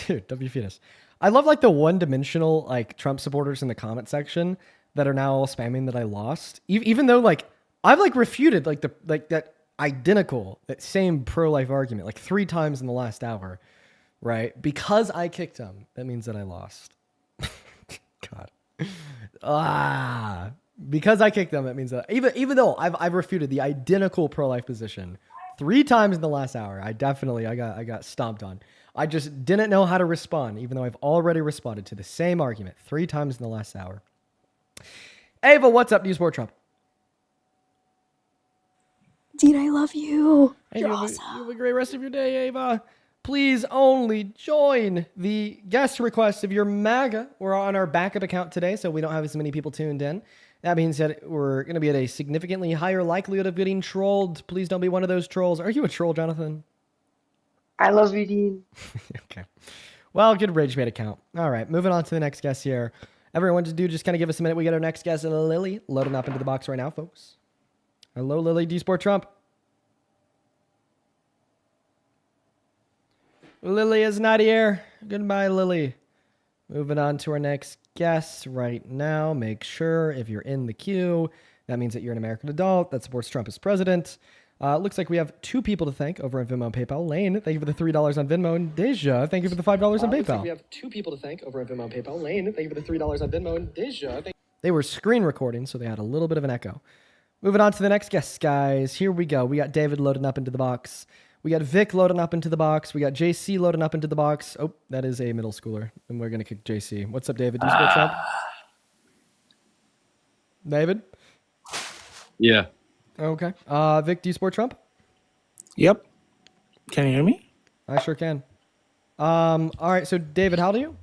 Dude, W fetus. I love like the one-dimensional like Trump supporters in the comment section that are now all spamming that I lost. Even though like I've like refuted like that identical, that same pro-life argument like 3 times in the last hour, right? Because I kicked him, that means that I lost. God. Because I kicked them, that means that even though I've refuted the identical pro-life position 3 times in the last hour, I got stomped on. I just didn't know how to respond, even though I've already responded to the same argument 3 times in the last hour. Ava, what's up? Do you support Trump? Dean, I love you. Hey, You're you awesome. have a great rest of your day, Ava. Please only join the guest request of your MAGA. We're on our backup account today, so we don't have as many people tuned in. That means that we're going to be at a significantly higher likelihood of getting trolled. Please don't be one of those trolls. Are you a troll, Jonathan? I love you, Dean. Okay. Well, good RageBait account. All right, moving on to the next guest here. Everyone, just kind of give us a minute. We get our next guest, Lily, loading up into the box right now, folks. Hello, Lily. Do you support Trump? Lily is not here. Goodbye, Lily. Moving on to our next guest right now. Make sure if you're in the queue, that means that you're an American adult that supports Trump as president. Looks like we have 2 people to thank over on Venmo and PayPal. Lane, thank you for the $3 on Venmo. And Deja, thank you for the $5 on PayPal. Looks like we have 2 people to thank over on Venmo and PayPal. Lane, thank you for the $3 on Venmo. And Deja, they were screen recording, so they had a little bit of an echo. Moving on to the next guest, guys. Here we go. We got David loading up into the box. We got Vic loading up into the box. We got JC loading up into the box. Oh, that is a middle schooler. And we're going to kick JC. What's up, David? Do you support Trump? David? Yeah. Okay. Vic, do you support Trump? Yep. Can you hear me? I sure can. All right. So, David, how old are you?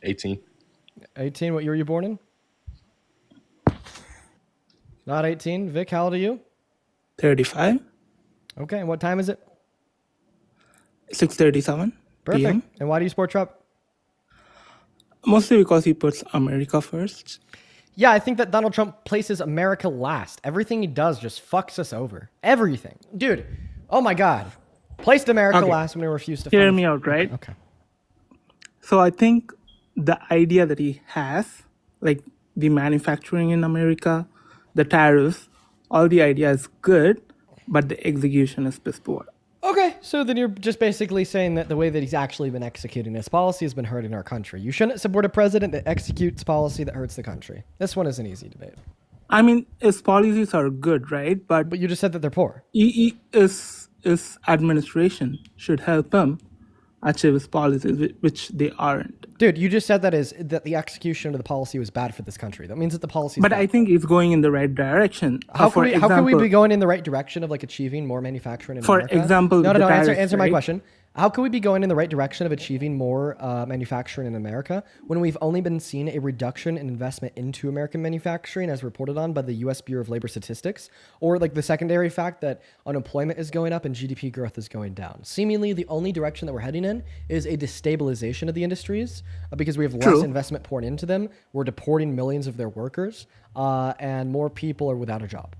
18. 18. What year were you born in? Not 18. Vic, how old are you? 35. Okay. And what time is it? 6:37 Perfect. p.m. And why do you support Trump? Mostly because he puts America first. Yeah, I think that Donald Trump places America last. Everything he does just fucks us over. Everything. Dude, oh my God. Placed America last when he refused to Hear fund. me out, right? Okay. So I think the idea that he has, like the manufacturing in America, the tariffs, all the idea is good, but the execution is piss poor. Okay, so then you're just basically saying that the way that he's actually been executing this policy has been hurting our country. You shouldn't support a president that executes policy that hurts the country. This one is an easy debate. I mean, his policies are good, right? But you just said that they're poor. His administration should help him achieve his policies, which they aren't. Dude, you just said that the execution of the policy was bad for this country. That means that the policy is But bad. I think it's going in the right direction. How can we be going in the right direction of like achieving more manufacturing in America? For example, no, the answer tariffs, my right? question. How can we be going in the right direction of achieving more manufacturing in America when we've only been seeing a reduction in investment into American manufacturing as reported on by the U.S. Bureau of Labor Statistics, or like the secondary fact that unemployment is going up and GDP growth is going down? Seemingly, the only direction that we're heading in is a destabilization of the industries because we have less investment poured into them. We're deporting millions of their workers, and more people are without a job.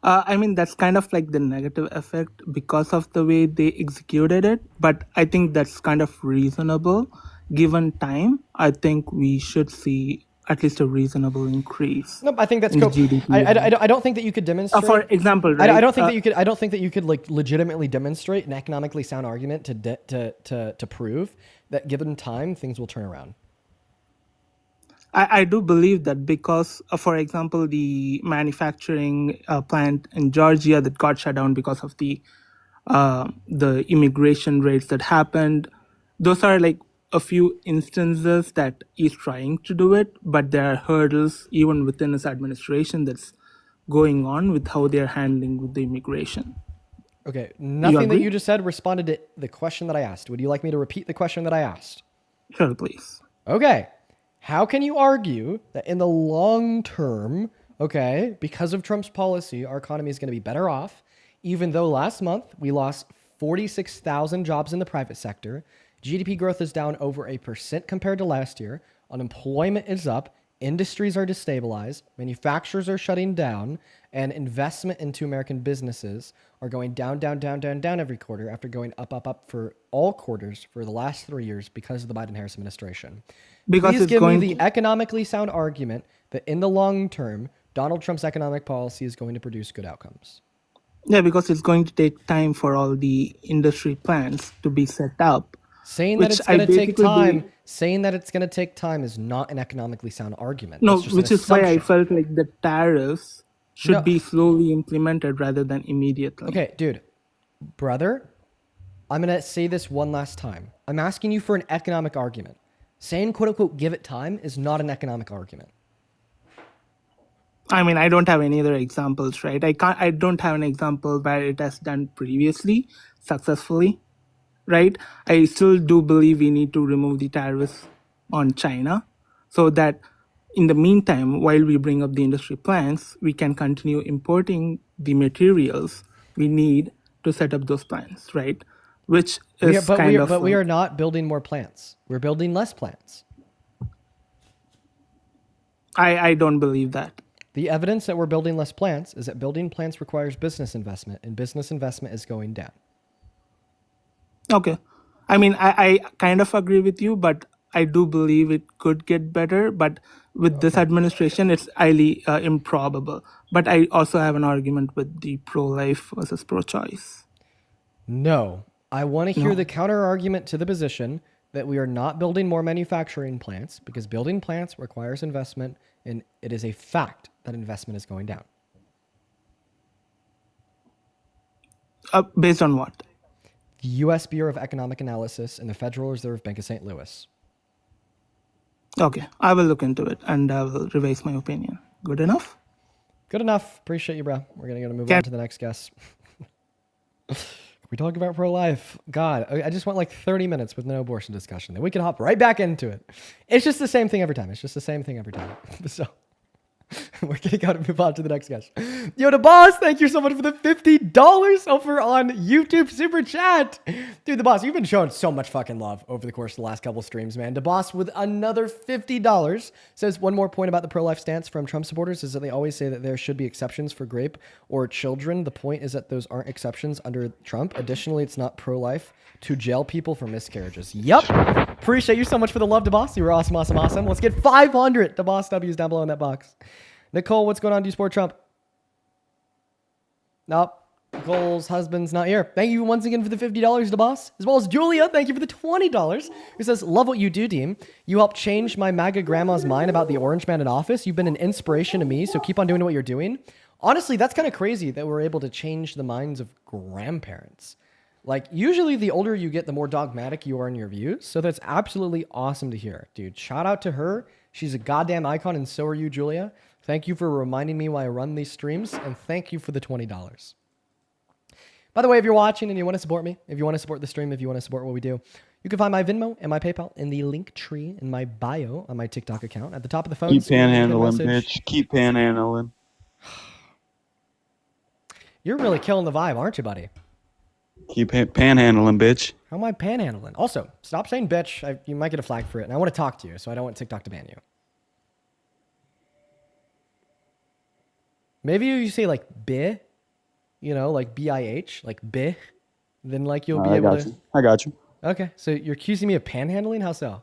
I mean, that's kind of like the negative effect because of the way they executed it. But I think that's kind of reasonable. Given time, I think we should see at least a reasonable increase. No, I think that's in cool. GDP. I don't think that you could demonstrate. For example, right? I don't think that you could. I don't think that you could like legitimately demonstrate an economically sound argument to prove that given time things will turn around. I do believe that because, for example, the manufacturing plant in Georgia that got shut down because of the immigration rates that happened, those are like a few instances that he's trying to do it, but there are hurdles even within his administration that's going on with how they're handling with the immigration. Okay, You nothing that agree? you just said responded to the question that I asked. Would you like me to repeat the question that I asked? Sure, please. Okay. How can you argue that in the long term, okay, because of Trump's policy, our economy is going to be better off, even though last month we lost 46,000 jobs in the private sector, GDP growth is down over 1% compared to last year, unemployment is up, industries are destabilized, manufacturers are shutting down, and investment into American businesses are going down, down, down, down, down every quarter after going up, up, up for all quarters for the last 3 years because of the Biden-Harris administration. Because Please it's give me going the to, economically sound argument that in the long term, Donald Trump's economic policy is going to produce good outcomes. yeah, because it's going to take time for all the industry plans to be set up. Saying that Which it's I going to take basically believe, time is not an economically sound argument. no, That's just an which is why I assumption. felt like the tariffs should No. be slowly implemented rather than immediately. Okay, dude, brother, I'm going to say this one last time. I'm asking you for an economic argument. Saying, quote unquote, give it time is not an economic argument. I mean, I don't have any other examples, right? I don't have an example where it has done previously successfully, right? I still do believe we need to remove the tariffs on China so that in the meantime, while we bring up the industry plans, we can continue importing the materials we need to set up those plants, right? Which is kind of We like, are not building more plants. We're building less plants. I don't believe that. The evidence that we're building less plants is that building plants requires business investment, and business investment is going down. Okay. I mean, I kind of agree with you, but I do believe it could get better. But with this administration, it's highly improbable. But I also have an argument with the pro-life versus pro-choice. No. I want to hear No. the counter argument to the position that we are not building more manufacturing plants because building plants requires investment, and it is a fact that investment is going down. Based on what? The U.S. Bureau of Economic Analysis and the Federal Reserve Bank of St. Louis. Okay, I will look into it and I will revise my opinion. Good enough? Good enough. Appreciate you, bro. We're going to move Can- on to the next guest. We talk about pro-life. God, I just want like 30 minutes with no abortion discussion. Then we can hop right back into it. It's just the same thing every time. So we're going to move on to the next guest. Yo, the boss, thank you so much for the $50 over on YouTube Super Chat. Dude, the boss, you've been showing so much fucking love over the course of the last couple streams, man. The boss with another $50 says one more point about the pro-life stance from Trump supporters is that they always say that there should be exceptions for rape or children. The point is that those aren't exceptions under Trump. Additionally, it's not pro-life to jail people for miscarriages. Yup. Appreciate you so much for the love, DeBoss. You were awesome, awesome, awesome. Let's get 500 DeBoss W's down below in that box. Nicole, what's going on? Do you support Trump? Nope. Nicole's husband's not here. Thank you once again for the $50, DeBoss. As well as Julia, thank you for the $20. Who says, love what you do, Dean. You helped change my MAGA grandma's mind about the orange man in office. You've been an inspiration to me, so keep on doing what you're doing. Honestly, that's kind of crazy that we're able to change the minds of grandparents. Like, usually the older you get, the more dogmatic you are in your views. So that's absolutely awesome to hear. Dude, shout out to her. She's a goddamn icon, and so are you, Julia. Thank you for reminding me why I run these streams, and thank you for the $20. By the way, if you're watching and you want to support me, if you want to support the stream, if you want to support what we do, you can find my Venmo and my PayPal in the link tree in my bio on my TikTok account. At the top of the phone, Keep so you can get a panhandling, message. bitch. Keep panhandling. You're really killing the vibe, aren't you, buddy? Keep panhandling, bitch. How am I panhandling? Also, stop saying bitch. You might get a flag for it, and I want to talk to you, so I don't want TikTok to ban you. Maybe you say like bih, you know, like B-I-H, like bih, then like you'll be able to. I got you. Okay, so you're accusing me of panhandling? How so?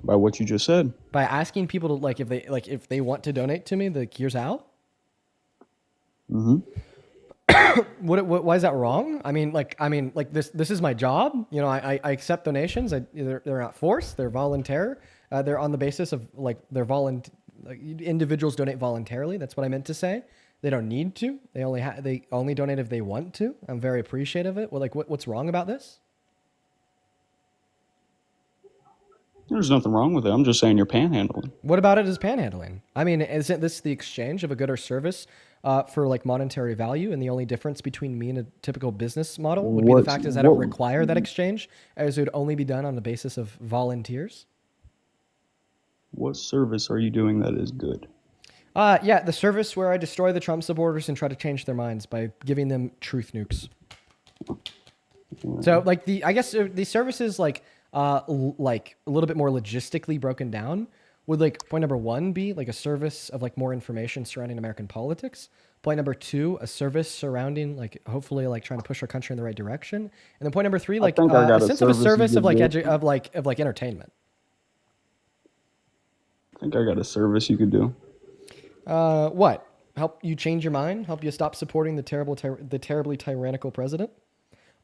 By what you just said. By asking people to if they want to donate to me, here's how. Mm-hmm. Why is that wrong? I mean, this is my job. You know, I accept donations. They're not forced. They're voluntary. They're on the basis of individuals donate voluntarily. That's what I meant to say. They don't need to. They only donate if they want to. I'm very appreciative of it. Well, what's wrong about this? There's nothing wrong with it. I'm just saying you're panhandling. What about it as panhandling? I mean, isn't this the exchange of a good or service for like monetary value? And the only difference between me and a typical business model would be the fact is I don't require that exchange, as it would only be done on the basis of volunteers. What service are you doing that is good? Yeah, the service where I destroy the Trump supporters and try to change their minds by giving them truth nukes. So, like I guess the services like a little bit more logistically broken down would like point number 1 be like a service of like more information surrounding American politics. Point number 2, a service surrounding like hopefully like trying to push our country in the right direction. And then point number 3, like a sense of a service of like of like entertainment. I think I got a service you could do. What? Help you change your mind? Help you stop supporting the terribly tyrannical president?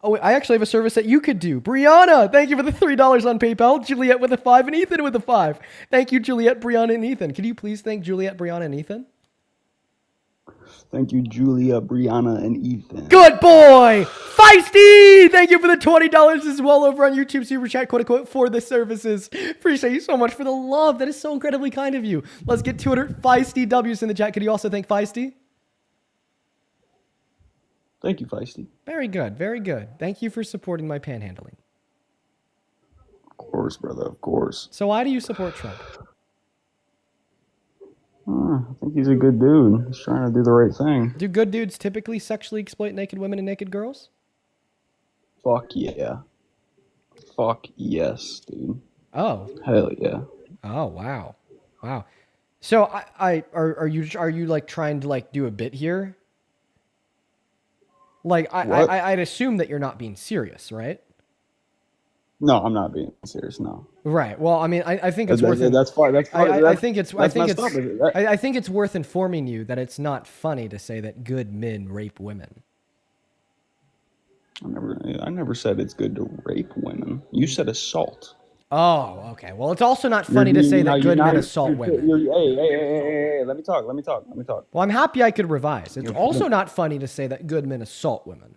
Oh, wait, I actually have a service that you could do. Brianna, thank you for the $3 on PayPal. Juliet with a 5 and Ethan with a 5. Thank you, Juliet, Brianna, and Ethan. Can you please thank Juliet, Brianna, and Ethan? Thank you, Julia, Brianna, and Ethan. Good boy! Feisty! Thank you for the $20 as well over on YouTube Super Chat, quote unquote, for the services. Appreciate you so much for the love. That is so incredibly kind of you. Let's get 200 Feisty W's in the chat. Could you also thank Feisty? Thank you, Feisty. Very good, very good. Thank you for supporting my panhandling. Of course, brother, of course. So why do you support Trump? I think he's a good dude. He's trying to do the right thing. Do good dudes typically sexually exploit naked women and naked girls? Fuck yeah. Fuck yes, dude. Oh. Hell yeah. Oh, wow. Wow. So are you like trying to like do a bit here? Like I'd assume that you're not being serious, right? No, I'm not being serious. No. Right. Well, I mean, I think it's worth. That's fine. That's fine. I think it's worth informing you that it's not funny to say that good men rape women. I never said it's good to rape women. You said assault. Oh, okay. Well, it's also not funny to say that good men assault women. Hey, let me talk. Well, I'm happy I could revise. It's also not funny to say that good men assault women.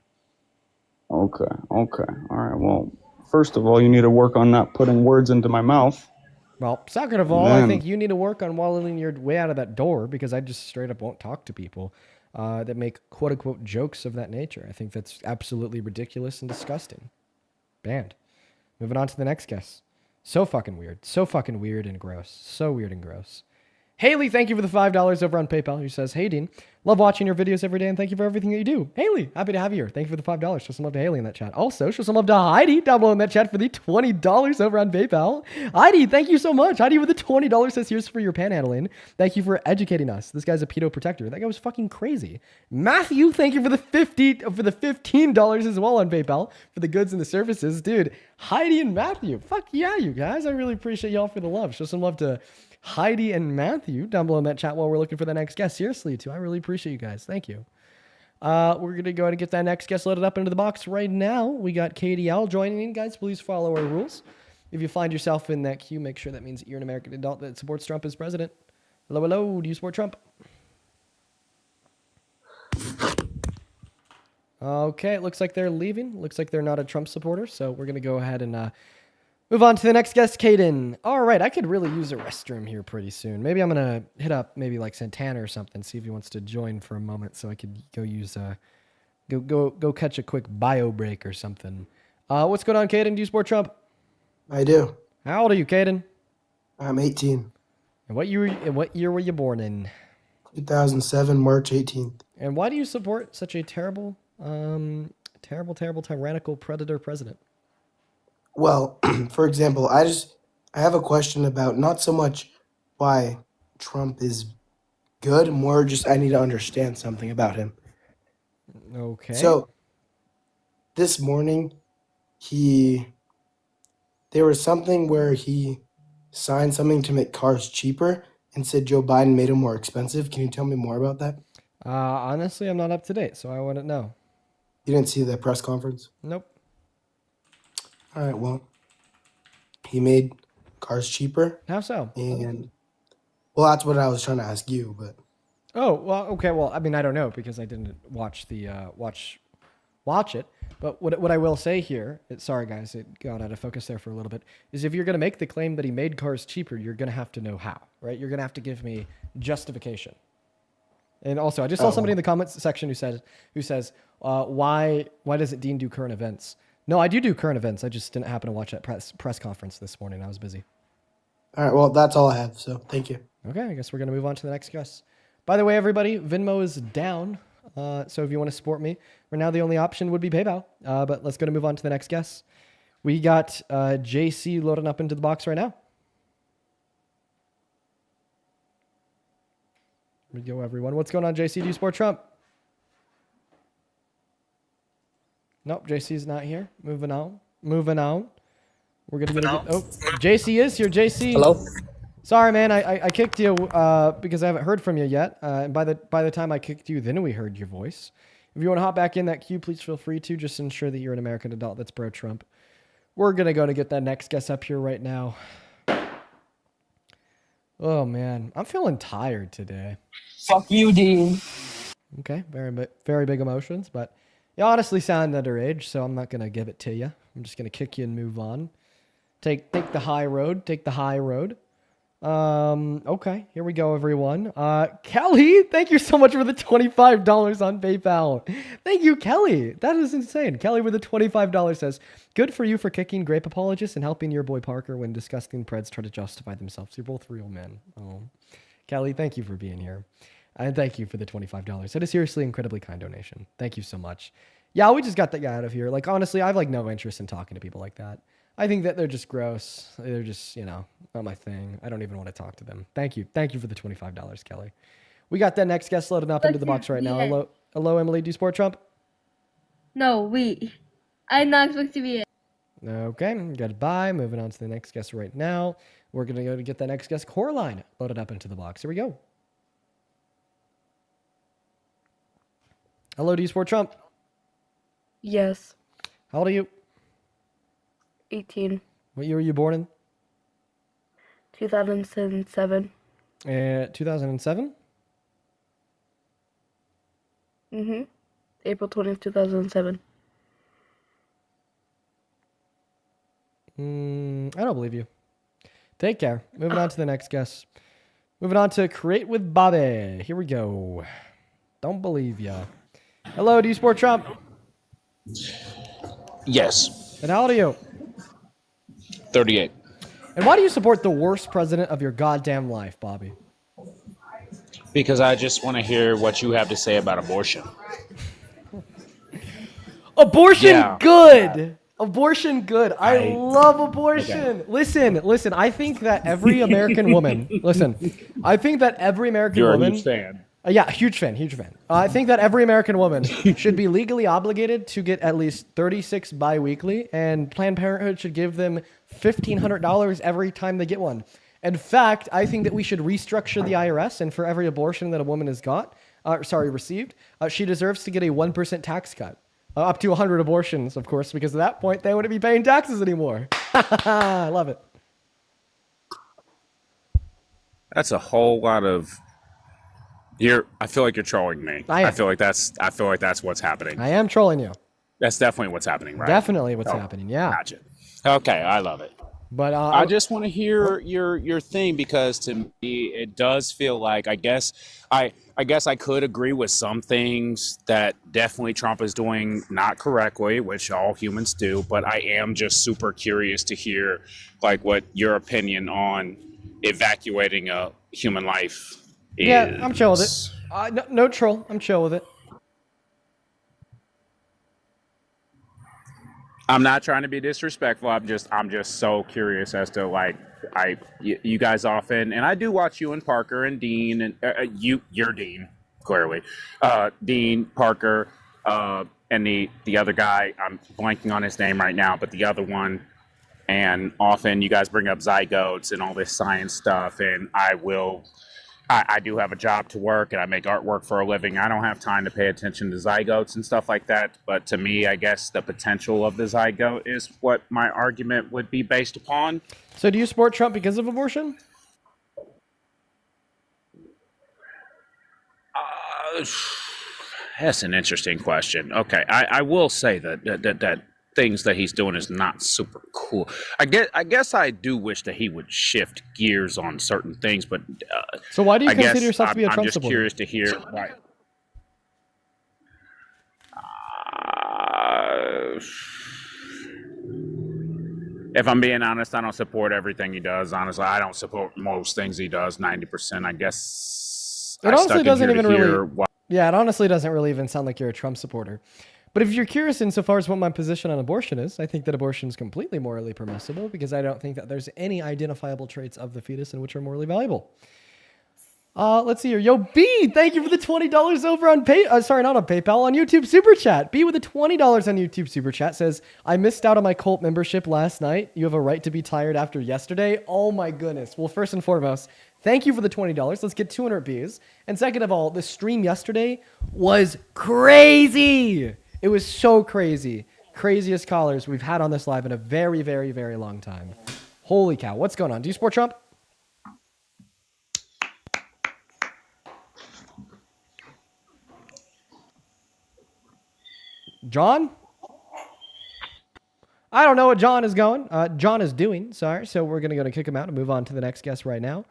Okay. All right. Well, first of all, you need to work on not putting words into my mouth. Well, second of all, I think you need to work on wallowing your way out of that door, because I just straight up won't talk to people that make quote unquote jokes of that nature. I think that's absolutely ridiculous and disgusting. Banned. Moving on to the next guest. So fucking weird. So fucking weird and gross. So weird and gross. Haley, thank you for the $5 over on PayPal. Who says, hey, Dean, love watching your videos every day and thank you for everything that you do. Haley, happy to have you here. Thank you for the $5. Show some love to Haley in that chat. Also, show some love to Heidi down below in that chat for the $20 over on PayPal. Heidi, thank you so much. Heidi with the $20 says, here's for your panhandling. Thank you for educating us. This guy's a pedo protector. That guy was fucking crazy. Matthew, thank you for the $15 as well on PayPal for the goods and the services. Dude, Heidi and Matthew. Fuck yeah, you guys. I really appreciate y'all for the love. Show some love to Heidi and Matthew down below in that chat while we're looking for the next guest. Seriously, too. I really appreciate you guys. Thank you. We're going to go ahead and get that next guest loaded up into the box right now. We got KDL joining in, guys. Please follow our rules. If you find yourself in that queue, make sure that means you're an American adult that supports Trump as president. Hello, hello. Do you support Trump? Okay, it looks like they're leaving. Looks like they're not a Trump supporter, so we're going to go ahead and move on to the next guest, Caden. All right, I could really use a restroom here pretty soon. Maybe I'm going to hit up maybe like Santana or something, see if he wants to join for a moment so I could go use, go catch a quick bio break or something. What's going on, Caden? Do you support Trump? I do. How old are you, Caden? I'm 18. And what year were you born in? 2007, March 18th. And why do you support such a terrible, tyrannical predator president? Well, for example, I have a question about not so much why Trump is good, more just I need to understand something about him. Okay. So this morning, there was something where he signed something to make cars cheaper and said Joe Biden made them more expensive. Can you tell me more about that? Honestly, I'm not up to date, so I wouldn't know. You didn't see the press conference? Nope. All right, well, he made cars cheaper. How so? And, well, that's what I was trying to ask you, but. Oh, well, okay, well, I mean, I don't know because I didn't watch the, watch it. But what I will say here, sorry guys, it got out of focus there for a little bit, is if you're going to make the claim that he made cars cheaper, you're going to have to know how, right? You're going to have to give me justification. And also, I just saw somebody in the comments section who says, why doesn't Dean do current events? No, I do current events. I just didn't happen to watch that press conference this morning. I was busy. All right, well, that's all I have, so thank you. Okay, I guess we're going to move on to the next guest. By the way, everybody, Venmo is down. So if you want to support me, right now the only option would be PayPal. But let's go to move on to the next guest. We got JC loading up into the box right now. Here we go, everyone. What's going on, JC? Do you support Trump? Nope, JC's not here. Moving on. We're going to get oh, JC is here. JC. Hello? Sorry, man. I kicked you because I haven't heard from you yet. And by the time I kicked you, then we heard your voice. If you want to hop back in that queue, please feel free to. Just ensure that you're an American adult that's pro-Trump. We're going to go to get that next guest up here right now. Oh, man. I'm feeling tired today. Fuck you, Dean. Okay. Very big emotions, but you honestly sound underage, so I'm not going to give it to you. I'm just going to kick you and move on. Take the high road. Take the high road. Okay, here we go, everyone. Kelly, thank you so much for the $25 on PayPal. Thank you, Kelly. That is insane. Kelly with the $25 says, good for you for kicking grape apologists and helping your boy Parker when disgusting Preds try to justify themselves. You're both real men. Oh, Kelly, thank you for being here. And thank you for the $25. That is seriously incredibly kind donation. Thank you so much. Yeah, we just got that guy out of here. Like, honestly, I have like no interest in talking to people like that. I think that they're just gross. They're just, not my thing. I don't even want to talk to them. Thank you. Thank you for the $25, Kelly. We got that next guest loaded up into the box right now. Hello, Emily. Do you support Trump? No, I'm not supposed to be it. Okay, goodbye. Moving on to the next guest right now. We're going to go to get that next guest, Coraline, loaded up into the box. Here we go. Hello, do you support Trump? Yes. How old are you? 18. What year were you born in? 2007. 2007? April 20th, 2007. I don't believe you. Take care. Moving on to the next guest. Moving on to Create with Bobby. Here we go. Don't believe ya. Hello, do you support Trump? Yes. And how old are you? 38. And why do you support the worst president of your goddamn life, Bobby? Because I just want to hear what you have to say about abortion. Abortion good. Abortion good. I love abortion. Okay. Listen. I think that every American woman, I think that every American You're woman. a huge fan. Yeah, huge fan. I think that every American woman should be legally obligated to get at least 36 biweekly, and Planned Parenthood should give them $1,500 every time they get one. In fact, I think that we should restructure the IRS, and for every abortion that a woman has received, she deserves to get a 1% tax cut. Up to 100 abortions, of course, because at that point, they wouldn't be paying taxes anymore. I love it. That's a whole lot of... I feel like you're trolling me. I am. I feel like that's what's happening. I am trolling you. That's definitely what's happening, right? Definitely what's happening, yeah. Gotcha. Okay, I love it. But I just want to hear your thing, because to me it does feel like I guess I could agree with some things that definitely Trump is doing not correctly, which all humans do, but I am just super curious to hear like what your opinion on evacuating a human life is. Yeah, I'm chill with it. No troll. I'm chill with it. I'm not trying to be disrespectful. I'm just so curious as to like you guys often, and I do watch you and Parker and Dean and you're Dean clearly, Dean Parker and the other guy, I'm blanking on his name right now, but the other one, and often you guys bring up zygotes and all this science stuff, and I do have a job to work and I make artwork for a living. I don't have time to pay attention to zygotes and stuff like that. But to me, I guess the potential of the zygote is what my argument would be based upon. So do you support Trump because of abortion? That's an interesting question. Okay, I will say that things that he's doing is not super cool. I guess I do wish that he would shift gears on certain things, but So why do you I consider guess yourself to be a I'm Trump just supporter? curious to hear why. If I'm being honest, I don't support everything he does. Honestly, I don't support most things he does. 90%, I guess. It I honestly stuck in doesn't here to even hear really. why. Yeah, it honestly doesn't really even sound like you're a Trump supporter. But if you're curious insofar as what my position on abortion is, I think that abortion is completely morally permissible because I don't think that there's any identifiable traits of the fetus in which are morally valuable. Let's see here. Yo, B, thank you for the $20 over on sorry, not on PayPal, on YouTube Super Chat. B with the $20 on YouTube Super Chat says, I missed out on my cult membership last night. You have a right to be tired after yesterday. Oh my goodness. Well, first and foremost, thank you for the $20. Let's get 200 Bs. And second of all, the stream yesterday was crazy. It was so crazy. Craziest callers we've had on this live in a very, very, very long time. Holy cow. What's going on? Do you support Trump? John? I don't know what John is John is doing, sorry. So we're going to kick him out and move on to the next guest right now.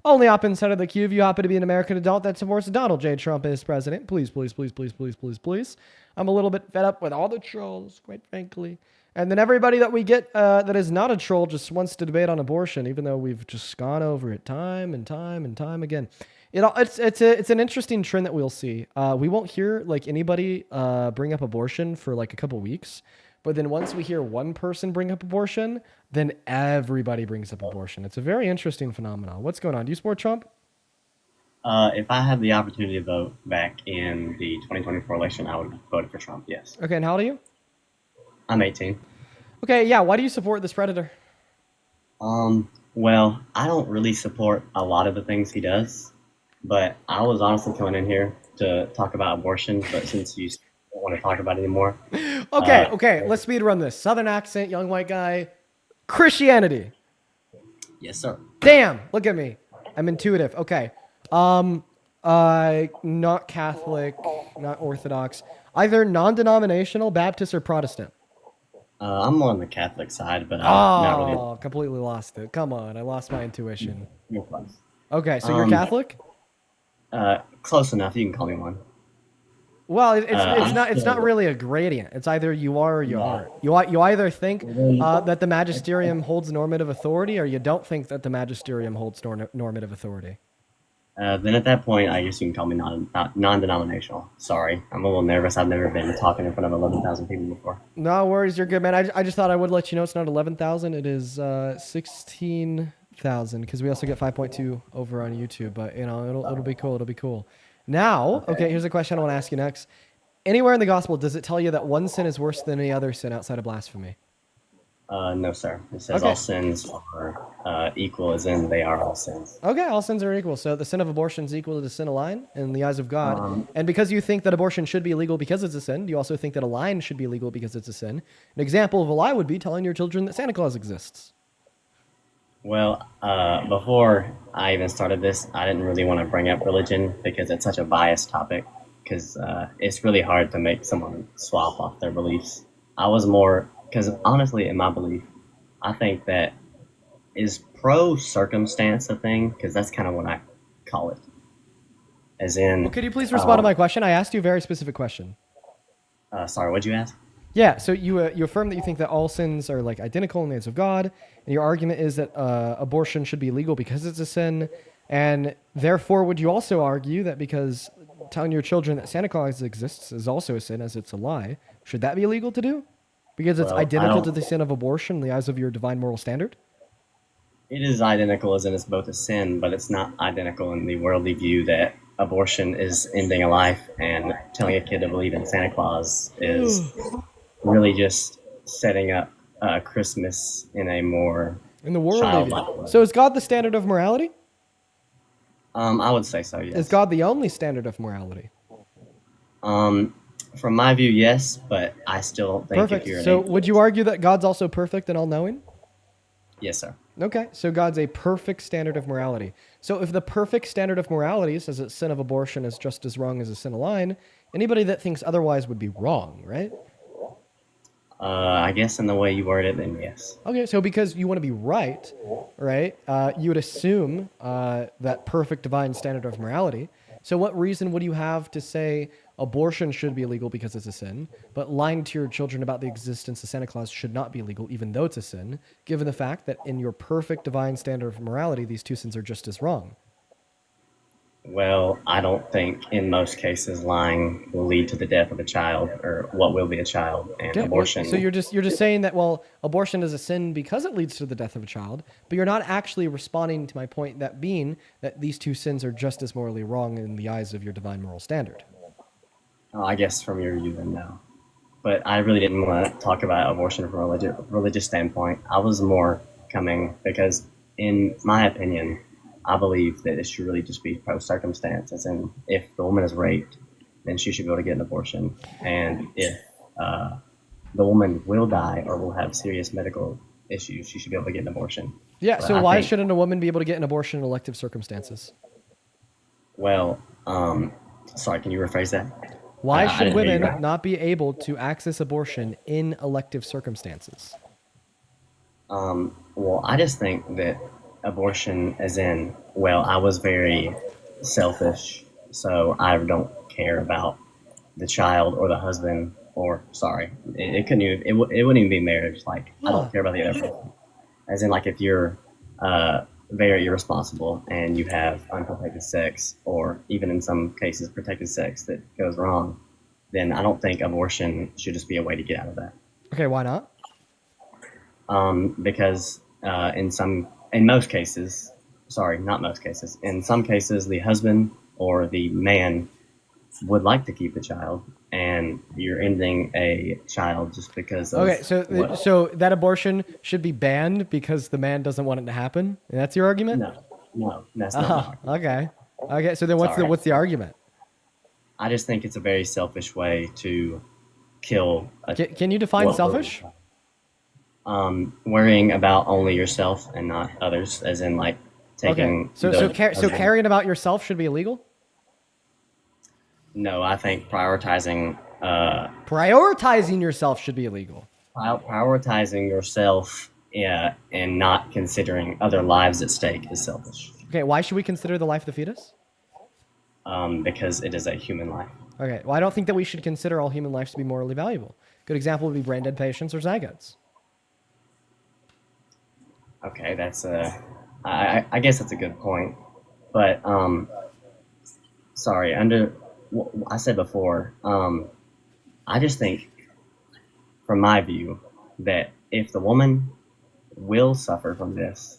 Only hop inside of the queue if you happen to be an American adult that supports Donald J. Trump as president. Please, please, please, please, please, please, please. I'm a little bit fed up with all the trolls, quite frankly. And then everybody that we get that is not a troll just wants to debate on abortion, even though we've just gone over it time and time and time again. It's an interesting trend that we'll see. We won't hear like anybody bring up abortion for like a couple weeks, but then once we hear one person bring up abortion, then everybody brings up abortion. It's a very interesting phenomenon. What's going on? Do you support Trump? If I had the opportunity to vote back in the 2024 election, I would vote for Trump. Yes. Okay, and how old are you? I'm 18. Okay, yeah. Why do you support this predator? Well, I don't really support a lot of the things he does. But I was honestly coming in here to talk about abortion, but since you don't want to talk about it anymore. Okay, let's speed run this. Southern accent, young white guy. Christianity. Yes, sir. Damn, look at me. I'm intuitive. Okay. Not Catholic, not Orthodox. Either non-denominational, Baptist, or Protestant. I'm more on the Catholic side, but I'm not really. Oh, completely lost it. Come on, I lost my intuition. You're close. Okay, so you're Catholic? Close enough. You can call me one. Well, it's not really a gradient. It's either you are or you aren't. You either think that the magisterium holds normative authority, or you don't think that the magisterium holds normative authority. Then at that point, I guess you can call me non-denominational. Sorry, I'm a little nervous. I've never been talking in front of 11,000 people before. No worries, you're good, man. I just thought I would let you know it's not 11,000. It is 16,000 because we also get 5.2 over on YouTube. But you know, it'll be cool. It'll be cool. Now, okay, here's a question I want to ask you next. Anywhere in the gospel does it tell you that one sin is worse than any other sin outside of blasphemy? No, sir. It says all sins are equal, as in they are all sins. Okay, all sins are equal. So the sin of abortion is equal to the sin of lying in the eyes of God. And because you think that abortion should be illegal because it's a sin, you also think that a lying should be illegal because it's a sin. An example of a lie would be telling your children that Santa Claus exists. Well, before I even started this, I didn't really want to bring up religion because it's such a biased topic, because it's really hard to make someone swap off their beliefs. I was more, because honestly, in my belief, I think that is pro-circumstance a thing, because that's kind of what I call it. As in... Well, could you please respond to my question? I asked you a very specific question. Sorry, what'd you ask? Yeah, so you affirm that you think that all sins are like identical in the eyes of God, and your argument is that abortion should be illegal because it's a sin, and therefore would you also argue that because telling your children that Santa Claus exists is also a sin as it's a lie, should that be illegal to do? Because it's identical to the sin of abortion in the eyes of your divine moral standard? It is identical as in it's both a sin, but it's not identical in the worldly view that abortion is ending a life and telling a kid to believe in Santa Claus is really just setting up Christmas in a more in the world childlike way. So is God the standard of morality? I would say so, yes. Is God the only standard of morality? From my view, yes, but I still think Perfect. if you're an So would you argue that God's also perfect and all-knowing? Yes, sir. Okay, so God's a perfect standard of morality. So if the perfect standard of morality says that sin of abortion is just as wrong as a sin of lying, Anybody that thinks otherwise would be wrong, right? I guess in the way you word it, then yes. Okay, so because you want to be right, right, you would assume that perfect divine standard of morality. So what reason would you have to say abortion should be illegal because it's a sin, but lying to your children about the existence of Santa Claus should not be illegal even though it's a sin, given the fact that in your perfect divine standard of morality, these two sins are just as wrong? Well, I don't think in most cases lying will lead to the death of a child or what will be a child, and Yeah, well, abortion. so you're just saying that, well, abortion is a sin because it leads to the death of a child, but you're not actually responding to my point, that being that these two sins are just as morally wrong in the eyes of your divine moral standard. I guess from your view, then no. But I really didn't want to talk about abortion from a religious standpoint. I was more coming because, in my opinion, I believe that it should really just be post circumstance, as in if the woman is raped, then she should be able to get an abortion, and if the woman will die or will have serious medical issues, she should be able to get an abortion. Yeah, But so I why think, shouldn't a woman be able to get an abortion in elective circumstances? well, sorry, can you rephrase that? Why I should didn't hear you women right. not be able to access abortion in elective circumstances? Well, I just think that abortion, as in, well, I was very selfish, so I don't care about the child or the husband, or sorry, it couldn't even, it wouldn't even be marriage. Like, I Huh. don't care about the other person. As in, like, if you're very irresponsible and you have unprotected sex, or even in some cases protected sex that goes wrong, then I don't think abortion should just be a way to get out of that. Okay, why not? Because in most cases, sorry, not most cases, in some cases, the husband or the man would like to keep the child, and you're ending a child just because of Okay, so what? so that abortion should be banned because the man doesn't want it to happen. And that's your argument? No, that's not. Oh, okay. Okay, so then what's Sorry. the argument? I just think it's a very selfish way to kill. Can you define selfish? Worrying about only yourself and not others, as in like taking. Okay, so caring about yourself should be illegal? No, I think prioritizing Prioritizing yourself should be illegal. prioritizing yourself, yeah, and not considering other lives at stake is selfish. Okay, why should we consider the life of the fetus? Because it is a human life. Okay, well, I don't think that we should consider all human lives to be morally valuable. Good example would be brain dead patients or zygotes. Okay, that's I guess that's a good point, but sorry, under what I said before, I just think, from my view, that if the woman will suffer from this,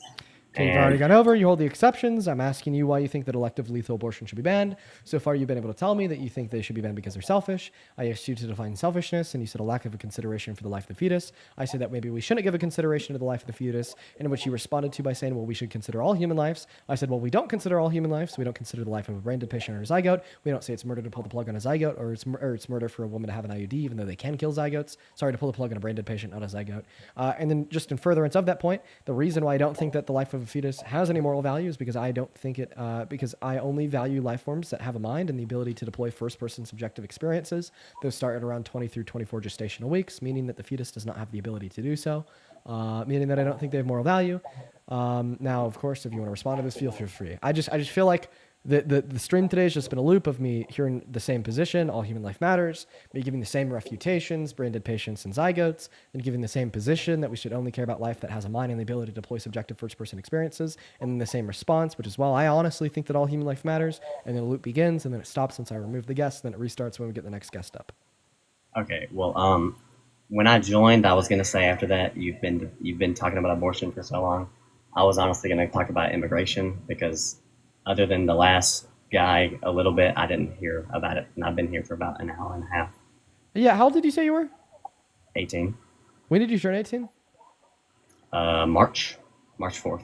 Okay, you've already gone over. You hold the exceptions. I'm asking you why you think that elective lethal abortion should be banned. So far, you've been able to tell me that you think they should be banned because they're selfish. I asked you to define selfishness, and you said a lack of a consideration for the life of the fetus. I said that maybe we shouldn't give a consideration to the life of the fetus, in which you responded to by saying, well, we should consider all human lives. I said, well, we don't consider all human lives. We don't consider the life of a brain dead patient or a zygote. We don't say it's murder to pull the plug on a zygote, or it's murder for a woman to have an IUD, even though they can kill zygotes. Sorry, to pull the plug on a brain dead patient, not a zygote. And then just in furtherance of that point, the reason why I don't think that the life of a fetus has any moral value is because I don't think it, because I only value life forms that have a mind and the ability to deploy first-person subjective experiences. Those start at around 20 through 24 gestational weeks, meaning that the fetus does not have the ability to do so, meaning that I don't think they have moral value. Now, of course, if you want to respond to this, feel free. I just feel like the stream today has just been a loop of me hearing the same position, all human life matters, me giving the same refutations, brain dead patients and zygotes, then giving the same position that we should only care about life that has a mind and the ability to deploy subjective first-person experiences, and then the same response, which is, well, I honestly think that all human life matters, and then the loop begins, and then it stops once I remove the guest, and then it restarts when we get the next guest up. Okay, well, when I joined, I was gonna say after that you've been talking about abortion for so long. I was honestly gonna talk about immigration because, other than the last guy a little bit, I didn't hear about it, and I've been here for about an hour and a half. Yeah, how old did you say you were? 18. When did you turn 18? March 4th.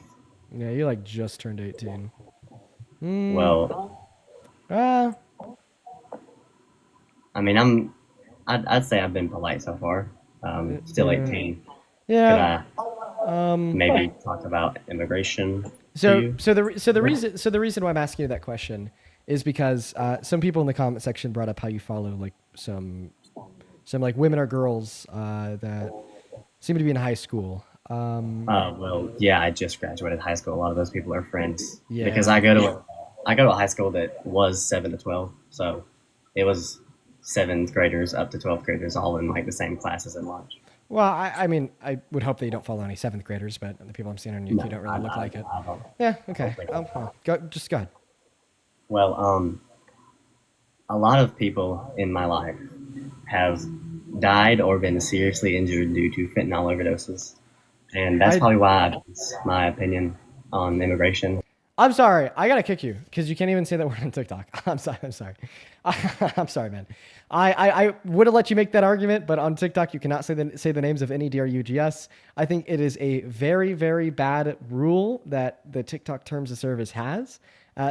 Yeah, you like just turned 18. Well, I mean, I'd say I've been polite so far. Still 18. Yeah. Could I maybe talk about immigration? So the reason why I'm asking you that question is because some people in the comment section brought up how you follow like some like women or girls that seem to be in high school. Well, yeah, I just graduated high school. A lot of those people are friends because Yeah. I go to a high school that was 7 to 12, so it was 7th graders up to 12th graders all in like the same classes at lunch. Well, I mean, I would hope that you don't follow any 7th graders, but the people I'm seeing on YouTube No, don't really look like it. I don't. Yeah, okay. I don't think so. Just go ahead. Well, a lot of people in my life have died or been seriously injured due to fentanyl overdoses, and that's probably why I base my opinion on immigration. I'm sorry. I gotta kick you because you can't even say that word on TikTok. I'm sorry. I'm sorry. I'm sorry, man. I would have let you make that argument, but on TikTok you cannot say the names of any DRUGS. I think it is a very, very bad rule that the TikTok Terms of Service has.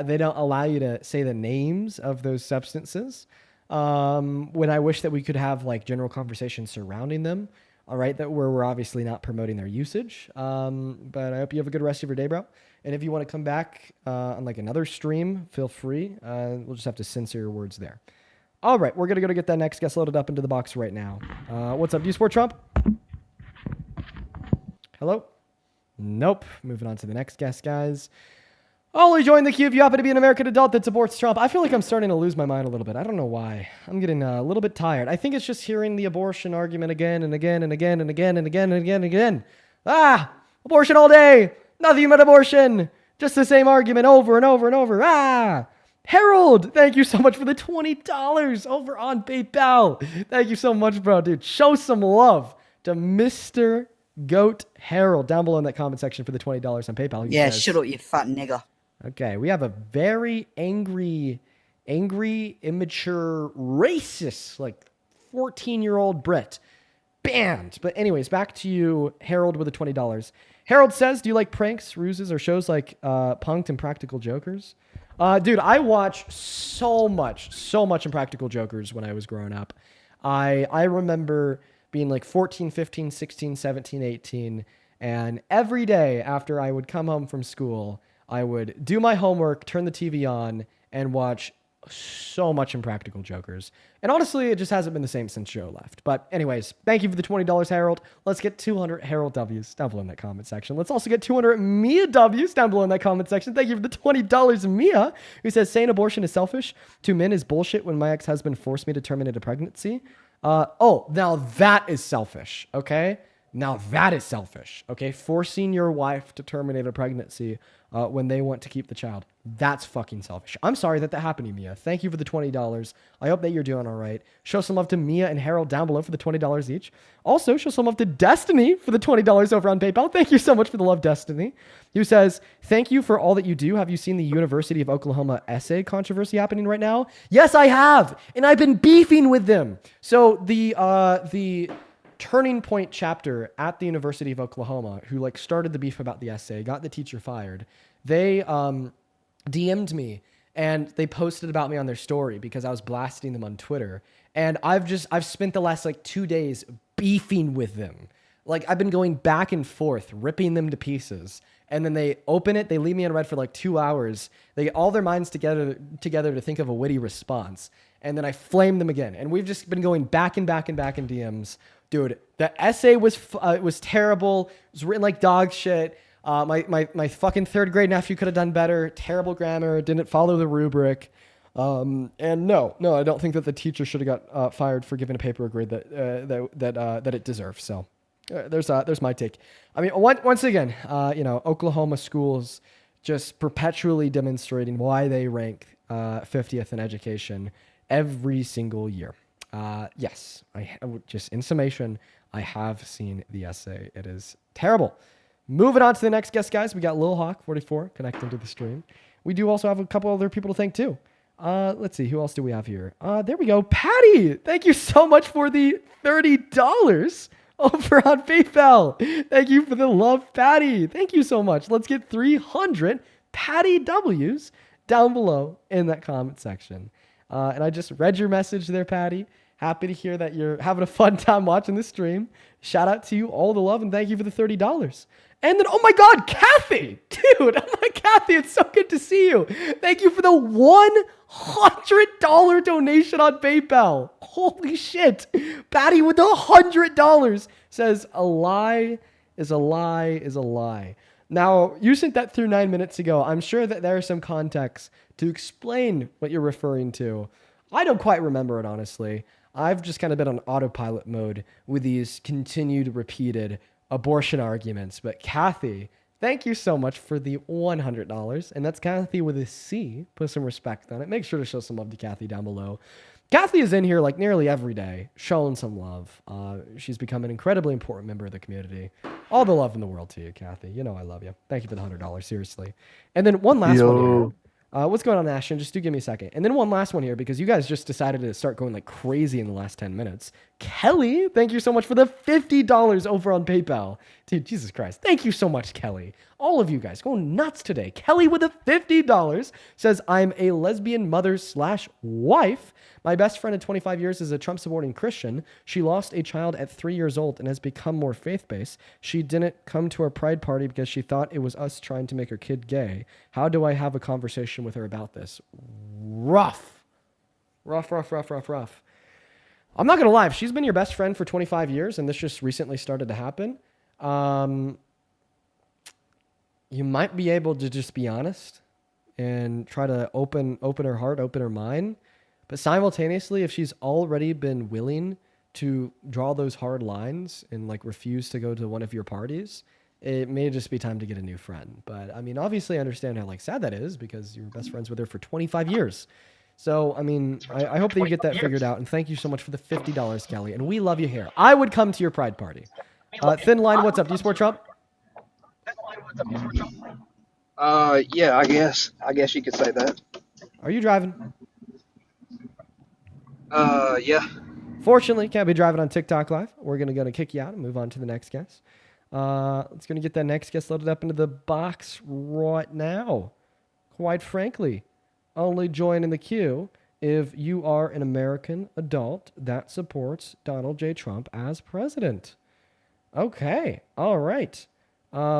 They don't allow you to say the names of those substances. When I wish that we could have like general conversations surrounding them. All right, that where we're obviously not promoting their usage. But I hope you have a good rest of your day, bro. And if you want to come back on like another stream, feel free. We'll just have to censor your words there. All right, we're gonna go to get that next guest loaded up into the box right now. What's up? Do you support Trump? Hello? Nope. Moving on to the next guest, guys. Only join the queue if you happen to be an American adult that supports Trump. I feel like I'm starting to lose my mind a little bit. I don't know why. I'm getting a little bit tired. I think it's just hearing the abortion argument again and again and again and again and again and again and again. Ah, abortion all day. Nothing but abortion. Just the same argument over and over and over. Ah, Harold, thank you so much for the $20 over on PayPal. Thank you so much, bro, dude. Show some love to Mr. Goat Harold down below in that comment section for the $20 on PayPal. Yeah, shut up, you fat nigger. Okay, we have a very angry, immature, racist, like 14-year-old Brit banned. But anyways, back to you, Harold, with the $20. Harold says, do you like pranks, ruses, or shows like Punk'd and Practical Jokers? Dude, I watched so much Impractical Jokers when I was growing up. I remember being like 14, 15, 16, 17, 18, and every day after I would come home from school, I would do my homework, turn the TV on, and watch so much Impractical Jokers. And honestly, it just hasn't been the same since Joe left. But anyways, thank you for the $20, Harold. Let's get 200 Harold W's down below in that comment section. Let's also get 200 Mia W's down below in that comment section. Thank you for the $20, Mia, who says, saying abortion is selfish to men is bullshit when my ex-husband forced me to terminate a pregnancy. Now that is selfish, okay? Now that is selfish, okay? Forcing your wife to terminate a pregnancy when they want to keep the child. That's fucking selfish. I'm sorry that happened to Mia. Thank you for the $20. I hope that you're doing all right. Show some love to Mia and Harold down below for the $20 each. Also, show some love to Destiny for the $20 over on PayPal. Thank you so much for the love, Destiny. Who says, thank you for all that you do. Have you seen the University of Oklahoma essay controversy happening right now? Yes, I have. And I've been beefing with them. So the Turning Point chapter at the University of Oklahoma, who like started the beef about the essay, got the teacher fired. They DM'd me and they posted about me on their story because I was blasting them on Twitter. And I've spent the last like 2 days beefing with them. Like I've been going back and forth, ripping them to pieces. And then they open it, they leave me on red for like 2 hours. They get all their minds together to think of a witty response. And then I flame them again. And we've just been going back and back and back in DMs. Dude, the essay was terrible. It was written like dog shit. My fucking third grade nephew could have done better. Terrible grammar. Didn't follow the rubric. And no, I don't think that the teacher should have got fired for giving a paper a grade that it deserves. So there's my take. I mean, once again, Oklahoma schools just perpetually demonstrating why they rank 50th in education every single year. Yes, just in summation, I have seen the essay. It is terrible. Moving on to the next guest, guys. We got Lil Hawk 44 connecting to the stream. We do also have a couple other people to thank too. Let's see, who else do we have here? There we go. Patty, thank you so much for the $30 over on PayPal. Thank you for the love, Patty. Thank you so much. Let's get 300 Patty W's down below in that comment section. And I just read your message there, Patty. Happy to hear that you're having a fun time watching the stream. Shout out to you, all the love, and thank you for the $30. And then, oh my God, Kathy, dude, oh my Kathy, it's so good to see you. Thank you for the $100 donation on PayPal. Holy shit. Patty with $100 says a lie is a lie is a lie. Now, you sent that through 9 minutes ago. I'm sure that there are some context to explain what you're referring to. I don't quite remember it, honestly. I've just kind of been on autopilot mode with these continued, repeated abortion arguments. But Kathy, thank you so much for the $100. And that's Kathy with a C. Put some respect on it. Make sure to show some love to Kathy down below. Kathy is in here like nearly every day, showing some love. She's become an incredibly important member of the community. All the love in the world to you, Kathy. You know I love you. Thank you for the $100, seriously. And then one last one here. What's going on, Ashton? Just do give me a second. And then one last one here, because you guys just decided to start going like crazy in the last 10 minutes. Kelly, thank you so much for the $50 over on PayPal. Dude, Jesus Christ. Thank you so much, Kelly. All of you guys going nuts today. Kelly with the $50 says, I'm a lesbian mother/wife. My best friend in 25 years is a Trump supporting Christian. She lost a child at 3 years old and has become more faith-based. She didn't come to our pride party because she thought it was us trying to make her kid gay. How do I have a conversation with her about this? Rough. Rough. I'm not going to lie. If she's been your best friend for 25 years and this just recently started to happen, you might be able to just be honest and try to open her heart, open her mind. But simultaneously, if she's already been willing to draw those hard lines and like refuse to go to one of your parties, it may just be time to get a new friend. But I mean, obviously I understand how like sad that is because you were best friends with her for 25 years. So, I mean, I hope that you get that figured out. And thank you so much for the $50, Kelly. And we love you here. I would come to your pride party. Thin Line, what's up? Do you support Trump? Yeah, I guess you could say that. Are you driving? Yeah. Fortunately, can't be driving on TikTok Live. We're going to kick you out and move on to the next guest. Let's going to get that next guest loaded up into the box right now. Quite frankly, only join in the queue if you are an American adult that supports Donald J. Trump as president. Okay. All right.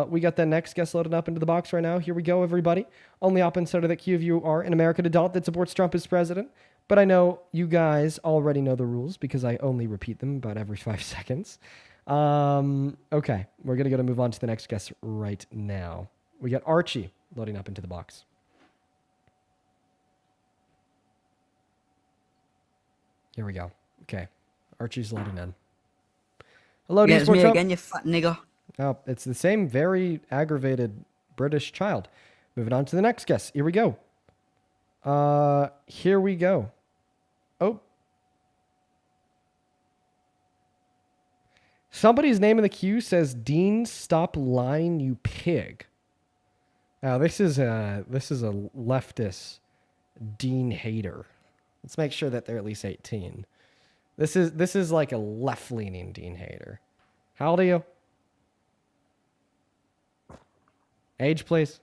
We got the next guest loaded up into the box right now. Here we go, everybody. Only up inside of the queue if you are an American adult that supports Trump as president. But I know you guys already know the rules because I only repeat them about every 5 seconds. Okay, we're going to move on to the next guest right now. We got Archie loading up into the box. Here we go. Okay, Archie's loading in. Hello, yeah, it's me Trump. again, you fat nigger. Oh, it's the same very aggravated British child. Moving on to the next guest. Here we go. Here we go. Oh. Somebody's name in the queue says, Dean, stop lying, you pig. Now, this is a leftist Dean hater. Let's make sure that they're at least 18. This is like a left-leaning Dean hater. How old are you? Age, please.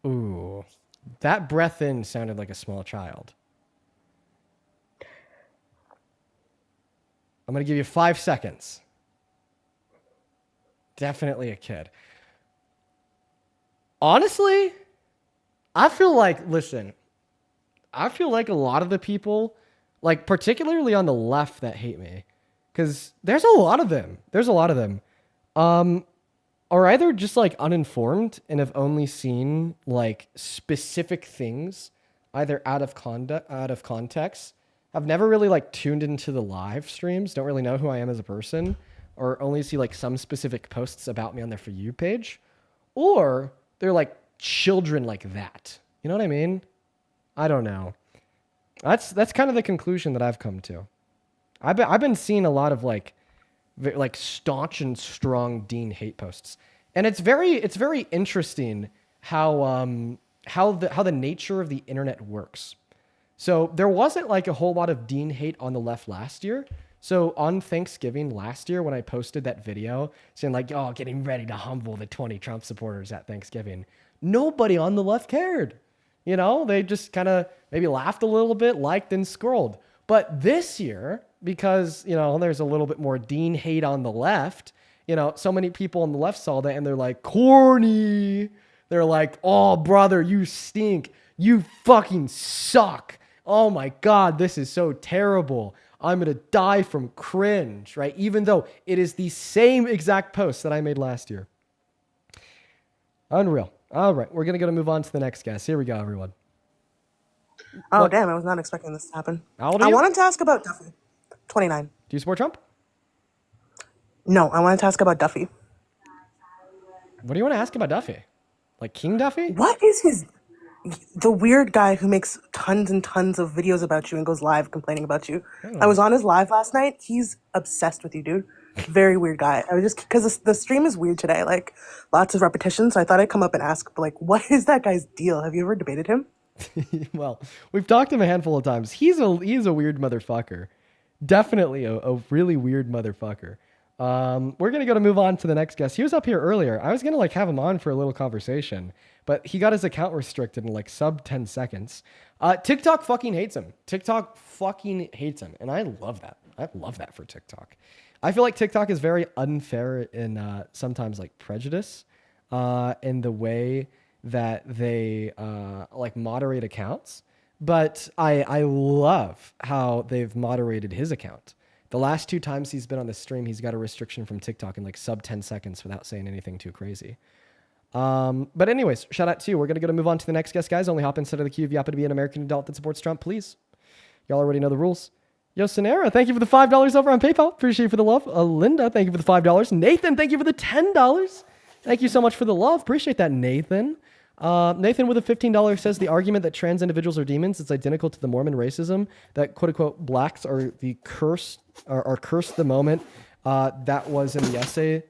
Ooh, that breath in sounded like a small child. I'm going to give you 5 seconds. Definitely a kid. Honestly, I feel like a lot of the people, like particularly on the left that hate me, because there's a lot of them. Are either just like uninformed and have only seen like specific things, either out of context, have never really like tuned into the live streams, don't really know who I am as a person, or only see like some specific posts about me on their For You page, or they're like children like that. You know what I mean? I don't know. That's kind of the conclusion that I've come to. I've been seeing a lot of like staunch and strong Dean hate posts, and it's very interesting how the nature of the internet works. So there wasn't like a whole lot of Dean hate on the left last year. So on Thanksgiving last year, when I posted that video saying like, oh, getting ready to humble the 20 Trump supporters at Thanksgiving, nobody on the left cared. You know, they just kind of maybe laughed a little bit, liked and scrolled. But this year, because, you know, there's a little bit more Dean hate on the left, you know, so many people on the left saw that and they're like, corny. They're like, oh, brother, you stink. You fucking suck. Oh my God, this is so terrible. I'm going to die from cringe, right? Even though it is the same exact post that I made last year. Unreal. All right, we're going to move on to the next guest. Here we go, everyone. Oh, What? damn, I was not expecting this to happen. How old are I you? wanted to ask about Duffy. 29. Do you support Trump? No, I wanted to ask about Duffy. What do you want to ask about Duffy? Like King Duffy? What is his... The weird guy who makes tons and tons of videos about you and goes live complaining about you. I was on his live last night. He's obsessed with you, dude. Very weird guy. I was just... Because the stream is weird today. Like, lots of repetition. So I thought I'd come up and ask, like, what is that guy's deal? Have you ever debated him? Well, we've talked to him a handful of times. He's a weird motherfucker. Definitely a really weird motherfucker. We're going to move on to the next guest. He was up here earlier. I was going to like have him on for a little conversation, but he got his account restricted in like sub 10 seconds. TikTok fucking hates him. TikTok fucking hates him. And I love that. I love that for TikTok. I feel like TikTok is very unfair in sometimes like prejudice in the way that they like moderate accounts. But I love how they've moderated his account. The last 2 times he's been on the stream, he's got a restriction from TikTok in like sub 10 seconds without saying anything too crazy. But anyways, shout out to you. We're going to move on to the next guest, guys. Only hop inside of the queue if you happen to be an American adult that supports Trump, please. Y'all already know the rules. Yo, Sonera, thank you for the $5 over on PayPal. Appreciate you for the love. Linda, thank you for the $5. Nathan, thank you for the $10. Thank you so much for the love. Appreciate that, Nathan. Nathan with a $15 says the argument that trans individuals are demons is identical to the Mormon racism that quote unquote blacks are the curse are cursed the moment that was in the essay.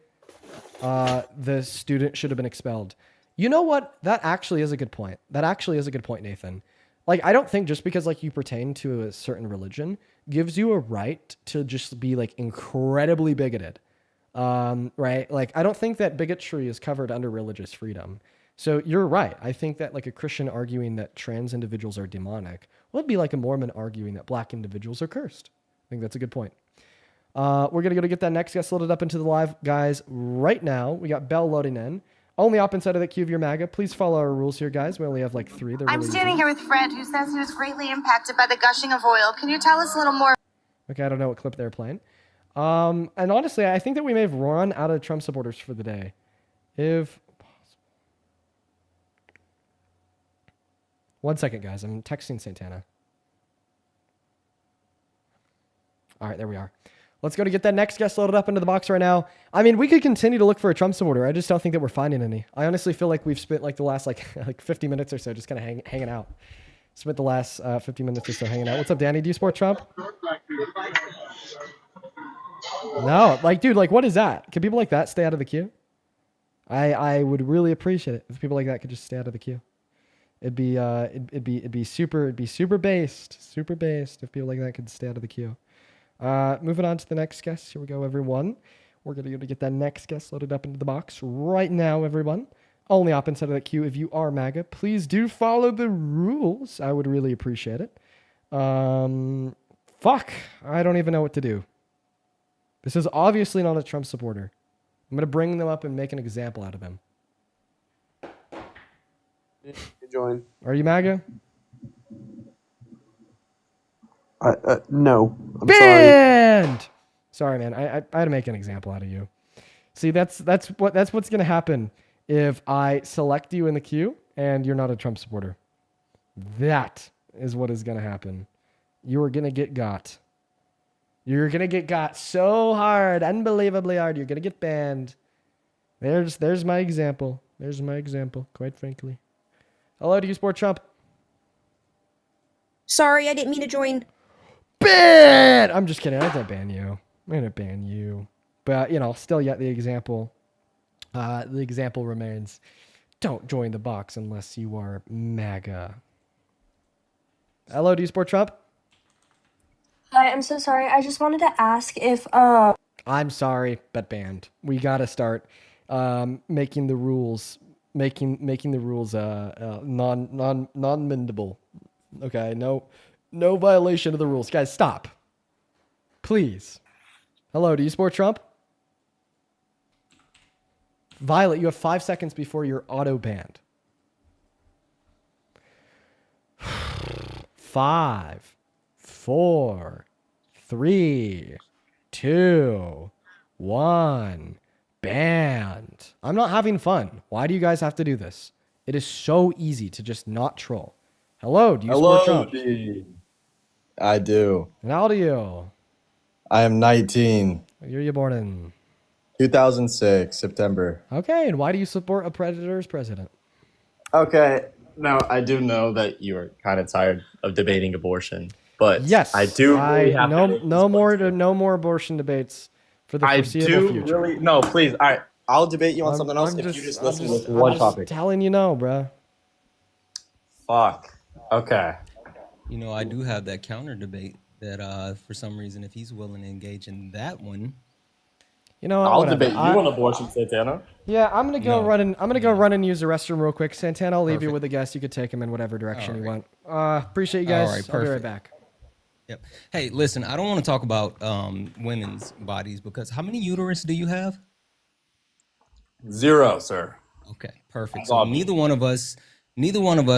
The student should have been expelled. You know what? That actually is a good point. That actually is a good point, Nathan. Like, I don't think just because like you pertain to a certain religion gives you a right to just be like incredibly bigoted. Right? Like, I don't think that bigotry is covered under religious freedom. So you're right. I think that like a Christian arguing that trans individuals are demonic would be like a Mormon arguing that black individuals are cursed. I think that's a good point. We're going to go to get that next guest loaded up into the live, guys, right now. We got Bell loading in. Only up inside of the queue of your MAGA. Please follow our rules here, guys. We only have like 3. I'm standing here with Fred, who says he was greatly impacted by the gushing of oil. Can you tell us a little more? Okay, I don't know what clip they're playing. And honestly, I think that we may have run out of Trump supporters for the day. If... One second, guys. I'm texting Santana. All right, there we are. Let's go to get that next guest loaded up into the box right now. I mean, we could continue to look for a Trump supporter. I just don't think that we're finding any. I honestly feel like we've spent like the last like 50 minutes or so just kind of hanging out. Spent the last 50 minutes or so hanging out. What's up, Danny? Do you support Trump? No, like, dude, like, what is that? Can people like that stay out of the queue? I would really appreciate it if people like that could just stay out of the queue. It'd be super based if people like that could stay out of the queue. Moving on to the next guest. Here we go, everyone. We're going to get that next guest loaded up into the box right now, everyone. Only up inside of that queue if you are MAGA. Please do follow the rules. I would really appreciate it. Fuck. I don't even know what to do. This is obviously not a Trump supporter. I'm going to bring them up and make an example out of them. Join. Are you MAGA? No. I'm Banned! Sorry, man. I had to make an example out of you. See, that's what's gonna happen if I select you in the queue and you're not a Trump supporter. That is what is gonna happen. You are gonna get got. You're gonna get got so hard, unbelievably hard. You're gonna get banned. There's my example. There's my example, quite frankly. Hello, do you support Trump? Sorry, I didn't mean to join. Ban! I'm just kidding. I didn't ban you. I'm gonna ban you. But, you know, still yet the example remains. Don't join the box unless you are MAGA. Hello, do you support Trump? Hi, I'm so sorry. I just wanted to ask if I'm sorry, but banned. We gotta start making the rules making the rules non-mendable. Okay, no violation of the rules, guys. Stop, please. Hello, do you support Trump? Violet, you have 5 seconds before you're auto banned. 5, 4, 3, 2, 1. Banned. I'm not having fun. Why do you guys have to do this? It is so easy to just not troll. Hello, do you support Trump? Dean. I do. And how old are you? I am 19. What year are you born in? 2006, September. Okay, and why do you support a predator as president? Okay, now I do know that you are kind of tired of debating abortion, but Yes, I do really have to make no more abortion debates for the I foreseeable do future. really no, please. All right, I'll debate you on something else if you just listen with one topic. Telling you no, bruh. Fuck. Okay. You know, I do have that counter debate that for some reason, if he's willing to engage in that one, You know what? I'll Whatever. debate you on abortion, Santana. Yeah, I'm gonna go No. run and I'm gonna go run and use the restroom real quick. Santana, I'll leave you Perfect. with a guest. You could take him in whatever direction you All want. Appreciate you guys. All right, I'll be right perfect. back. Yep. Hey, listen, I don't want to talk about women's bodies because how many uterus do you have? 0, sir. Okay, perfect. So neither one of us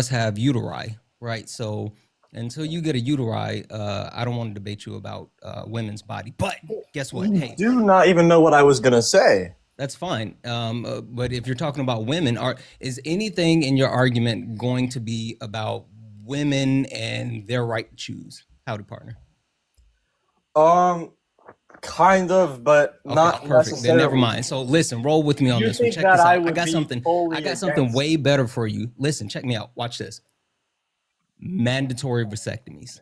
have uteri, right? So until you get a uteri, I don't want to debate you about women's body. But guess what? Hey, Do not even know what I was gonna say. that's fine. But if you're talking about women, is anything in your argument going to be about women and their right to choose? Howdy, partner. Kind of, but Okay, not perfect. necessarily. Then never mind. So listen, roll with me on You this one. think Check that this I out. I would got be something. fully I got something against- way better for you. Listen, check me out. Watch this. Mandatory vasectomies.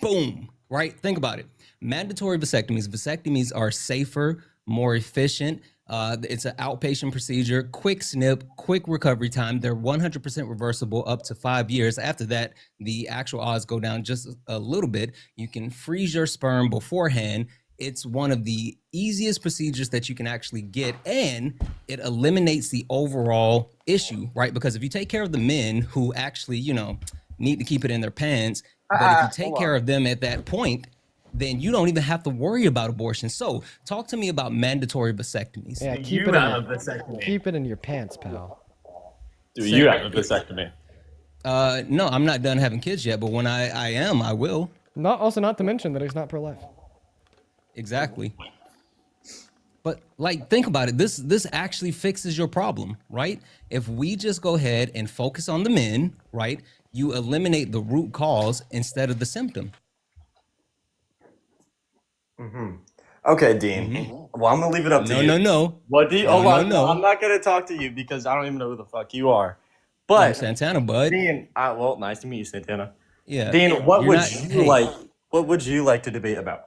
Boom. Right? Think about it. Mandatory vasectomies. Vasectomies are safer, more efficient. It's an outpatient procedure, quick snip, quick recovery time. They're 100% reversible up to 5 years. After that, the actual odds go down just a little bit. You can freeze your sperm beforehand. It's one of the easiest procedures that you can actually get, and it eliminates the overall issue, right? Because if you take care of the men who actually, need to keep it in their pants, but if you take care of them at that point, then you don't even have to worry about abortion. So talk to me about mandatory vasectomies. Yeah, You have a vasectomy. Keep it in your pants, pal. Do you have a vasectomy? No, I'm not done having kids yet, but when I am, I will. Not to mention that he's not pro-life. Exactly. But think about it. This actually fixes your problem, right? If we just go ahead and focus on the men, right? You eliminate the root cause instead of the symptom. Mm-hmm. Okay, Dean. Well, I'm gonna leave it up to you. No. What do you? No, Hold on. no. I'm not gonna talk to you because I don't even know who the fuck you are. But I'm Santana, bud. Dean, well, nice to meet you, Santana. Yeah. Dean, what You're would not- you hey. like? What would you like to debate about?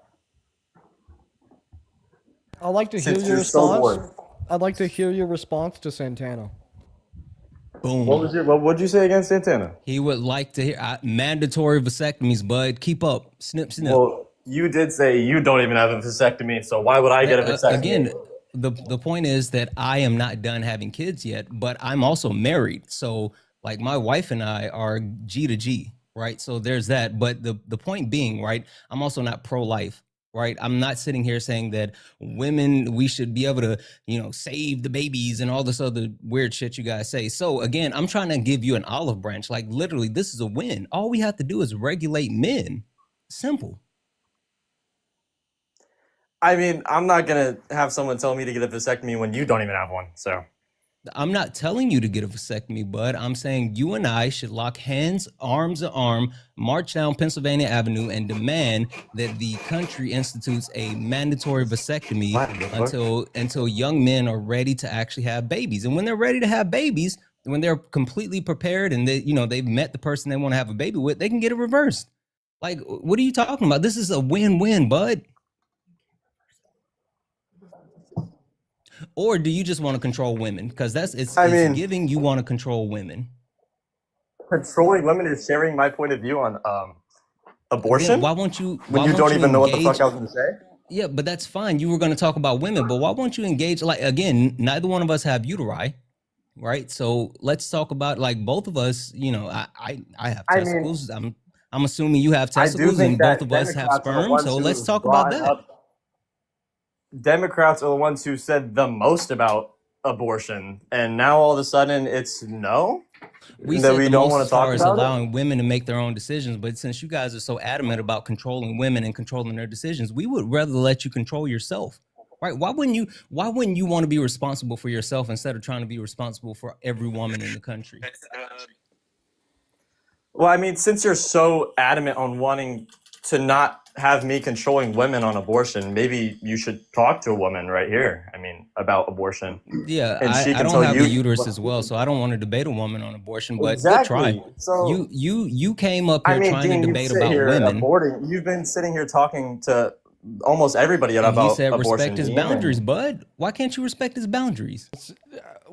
I'd like to hear Since your you're so response. bored. I'd like to hear your response to Santana. Boom. What would you say against Santana? He would like to hear mandatory vasectomies, bud. Keep up. Snip, snip. Well, you did say you don't even have a vasectomy, so why would I get a vasectomy? Again, the point is that I am not done having kids yet, but I'm also married. So like my wife and I are G to G, right? So there's that. But the point being, right, I'm also not pro-life. Right. I'm not sitting here saying that women, we should be able to, save the babies and all this other weird shit you guys say. So again, I'm trying to give you an olive branch. Like literally, this is a win. All we have to do is regulate men. Simple. I mean, I'm not gonna have someone tell me to get a vasectomy when you don't even have one. So I'm not telling you to get a vasectomy, bud. I'm saying you and I should lock hands, arms in arm, march down Pennsylvania Avenue and demand that the country institutes a mandatory vasectomy until young men are ready to actually have babies. And when they're ready to have babies, when they're completely prepared and they've met the person they want to have a baby with, they can get it reversed. Like, what are you talking about? This is a win-win, bud. Or do you just want to control women? Because it's giving you want to control women. controlling women is sharing my point of view on abortion. Then why won't you? When you don't even know what the fuck I was gonna say. Yeah, but that's fine. You were going to talk about women, but why won't you engage? Like again, neither one of us have uteri. right? So let's talk about, like, both of us. You know, I have I mean, testicles. I'm assuming you have I do testicles, think and both that of us have Democrats are the sperm. ones So who let's have talk about brought that. up. Democrats are the ones who said the most about abortion, and now all of a sudden it's no. We That said we the don't most want as to talk far as about it. allowing women to make their own decisions, but since you guys are so adamant about controlling women and controlling their decisions, we would rather let you control yourself. Right? Why wouldn't you want to be responsible for yourself instead of trying to be responsible for every woman in the country? Well, I mean, since you're so adamant on wanting to not have me controlling women on abortion, maybe you should talk to a woman right here. I mean, about abortion, Yeah, and she I can don't tell have a you uterus what as she well, thinks. so I don't want to debate a woman on abortion, but good try. Exactly. So, You came up I here mean, trying to Dean, you debate sit about here women. aborting. You've been sitting here talking to almost everybody And he about said respect abortion, his Dean, boundaries, and bud. Why can't you respect his boundaries?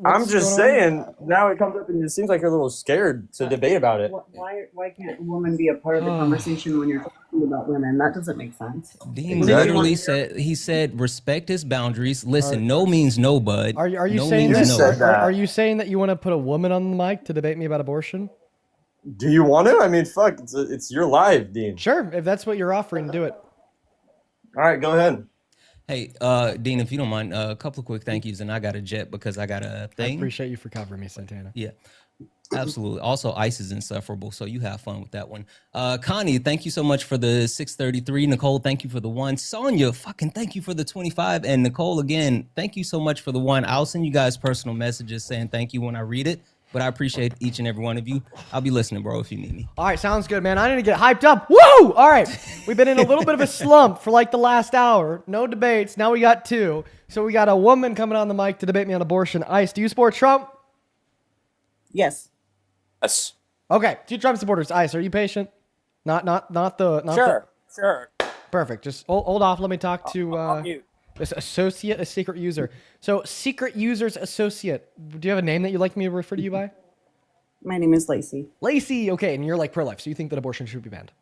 I'm What's just going on? saying. Now it comes up, and it seems like you're a little scared to debate about it. Why can't a woman be a part of the conversation when you're talking about women? That doesn't make sense. Dean Exactly. literally said, he said respect his boundaries. Listen, no means no, bud. Are you No saying means that? no. Are you saying that you want to put a woman on the mic to debate me about abortion? Do you want to? I mean, fuck, it's your live, Dean. Sure, if that's what you're offering, do it. All right, go ahead. Hey, Dean, if you don't mind, a couple of quick thank yous, and I got a jet because I got a I thing. appreciate you for covering me, Santana. Yeah, absolutely. Also, ice is insufferable, so you have fun with that one. Connie, thank you so much for the 633. Nicole, thank you for the 1. Sonia, fucking thank you for the 25. And Nicole, again, thank you so much for the 1. I'll send you guys personal messages saying thank you when I read it. But I appreciate each and every one of you. I'll be listening, bro, if you need me. All right, sounds good, man. I need to get hyped up. Woo! All right, we've been in a little bit of a slump for like the last hour. No debates. Now we got 2. So we got a woman coming on the mic to debate me on abortion. Ice, do you support Trump? Yes. Yes. Okay, 2 Trump supporters. Ice, are you patient? Not Sure. Perfect. Just hold off. Let me talk to I'll mute. this associate, a secret user. So secret users associate. Do you have a name that you'd like me to refer to you by? My name is Lacey. Lacey. Okay, and you're like pro-life, so you think that abortion should be banned?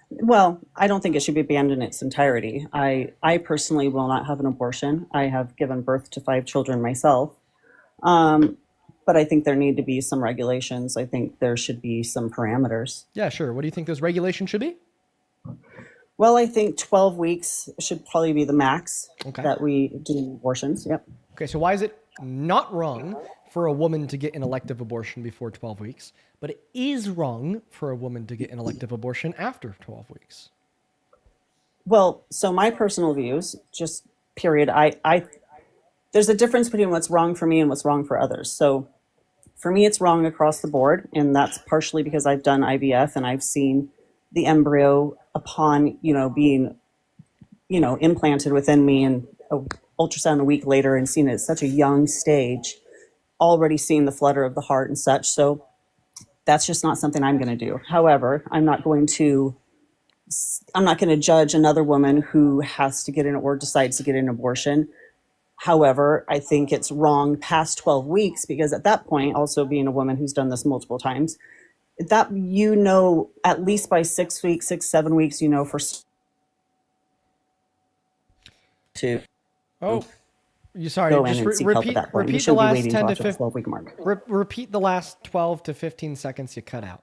Well, I don't think it should be banned in its entirety. I personally will not have an abortion. I have given birth to 5 children myself. But I think there need to be some regulations. I think there should be some parameters. Yeah, sure. What do you think those regulations should be? Well, I think 12 weeks should probably be the max Okay. that we do abortions. Yep. Okay, so why is it not wrong for a woman to get an elective abortion before 12 weeks, but it is wrong for a woman to get an elective abortion after 12 weeks? Well, so my personal views, just period. I there's a difference between what's wrong for me and what's wrong for others. So for me, it's wrong across the board, and that's partially because I've done IVF and I've seen the embryo upon being implanted within me, and ultrasound a week later, and seen it at such a young stage, already seeing the flutter of the heart and such. So that's just not something I'm going to do. However, I'm not going to judge another woman who has to get in or decides to get an abortion. However, I think it's wrong past 12 weeks, because at that point, also being a woman who's done this multiple times, that at least by 6 weeks, 7 weeks, for to Oh, you sorry. go in Just and seek help at that point. We repeat the shouldn't be last waiting 10 until to after the 15. 12-week mark. Repeat the last 12 to 15 seconds you cut out.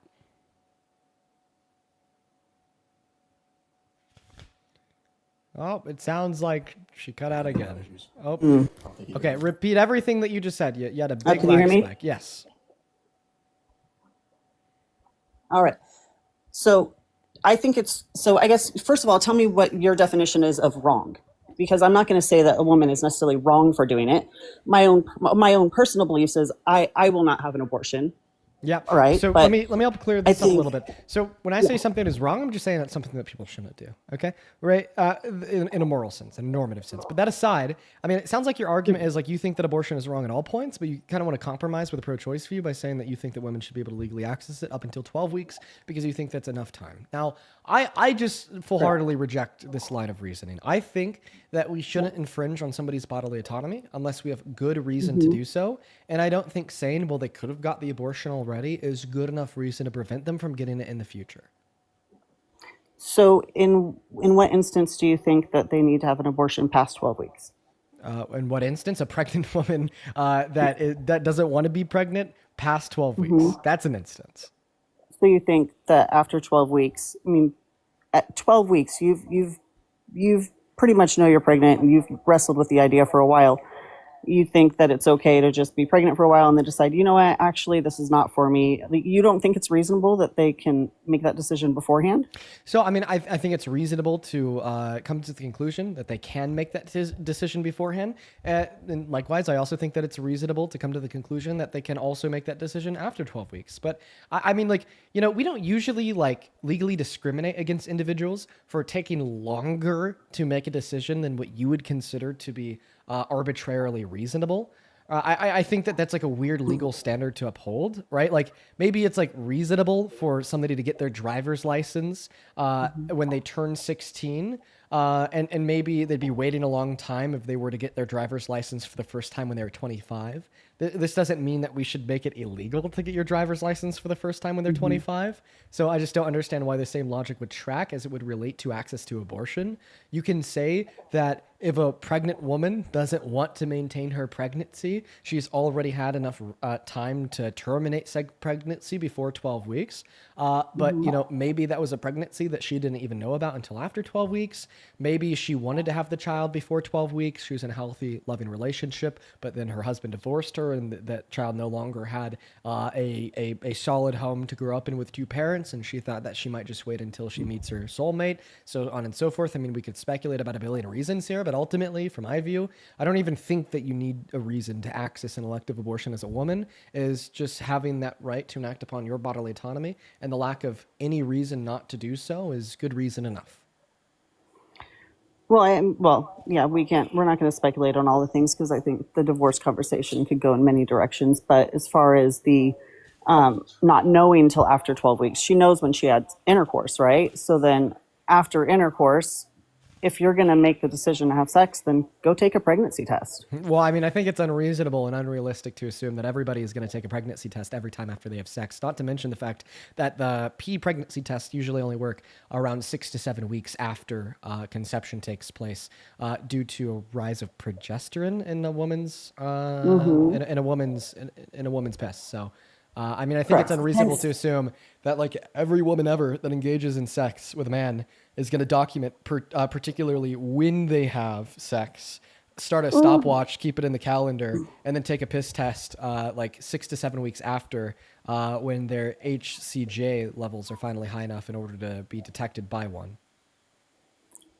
Oh, it sounds like she cut out again. Oh, okay. Repeat everything that you just said. You had a big can you hear lag me? spike. Yes. All right. So I guess, first of all, tell me what your definition is of wrong, because I'm not going to say that a woman is necessarily wrong for doing it. My own personal beliefs is I will not have an abortion. Yeah. All right. So but let me help clear this up a little bit. So when I say something is wrong, I'm just saying that's something that people shouldn't do. Okay. Right. In a moral sense, in a normative sense. But that aside, I mean, it sounds like your argument is like you think that abortion is wrong at all points, but you kind of want to compromise with a pro-choice view by saying that you think that women should be able to legally access it up until 12 weeks because you think that's enough time. Now, I just full-heartedly reject this line of reasoning. I think that we shouldn't infringe on somebody's bodily autonomy unless we have good reason to do so. And I don't think saying, well, they could have got the abortion already is good enough reason to prevent them from getting it in the future. So in what instance do you think that they need to have an abortion past 12 weeks? In what instance? A pregnant woman that doesn't want to be pregnant past 12 weeks. Mhm. That's an instance. So you think that after 12 weeks, I mean, at 12 weeks, you've pretty much know you're pregnant and you've wrestled with the idea for a while. You think that it's okay to just be pregnant for a while and then decide, you know what, actually, this is not for me. Like, you don't think it's reasonable that they can make that decision beforehand? So, I mean, I think it's reasonable to come to the conclusion that they can make that decision beforehand. And likewise, I also think that it's reasonable to come to the conclusion that they can also make that decision after 12 weeks. But I mean, like, you know, we don't usually like legally discriminate against individuals for taking longer to make a decision than what you would consider to be arbitrarily reasonable. I think that that's like a weird legal standard to uphold, right? Like maybe it's like reasonable for somebody to get their driver's license when they turn 16. And maybe they'd be waiting a long time if they were to get their driver's license for the first time when they were 25. This doesn't mean that we should make it illegal to get your driver's license for the first time when they're 25. So I just don't understand why the same logic would track as it would relate to access to abortion. You can say that if a pregnant woman doesn't want to maintain her pregnancy, she's already had enough time to terminate said pregnancy before 12 weeks. But, you know, maybe that was a pregnancy that she didn't even know about until after 12 weeks. Maybe she wanted to have the child before 12 weeks. She was in a healthy, loving relationship, but then her husband divorced her and that child no longer had a solid home to grow up in with two parents. And she thought that she might just wait until she meets her soulmate, so on and so forth. I mean, we could speculate about a billion reasons here, but ultimately, from my view, I don't even think that you need a reason to access an elective abortion as a woman. Is just having that right to enact upon your bodily autonomy, and the lack of any reason not to do so is good reason enough. Well, yeah, we're not going to speculate on all the things because I think the divorce conversation could go in many directions. But as far as the not knowing till after 12 weeks, she knows when she had intercourse, right? So then after intercourse, if you're going to make the decision to have sex, then go take a pregnancy test. Well, I mean, I think it's unreasonable and unrealistic to assume that everybody is going to take a pregnancy test every time after they have sex. Not to mention the fact that the pregnancy tests usually only work around 6 to 7 weeks after conception takes place, due to a rise of progesterone in a woman's in a woman's pest. So. I mean, I think it's unreasonable to assume that like every woman ever that engages in sex with a man is going to document particularly when they have sex, start a stopwatch, keep it in the calendar, and then take a piss test like 6 to 7 weeks after when their HCG levels are finally high enough in order to be detected by one.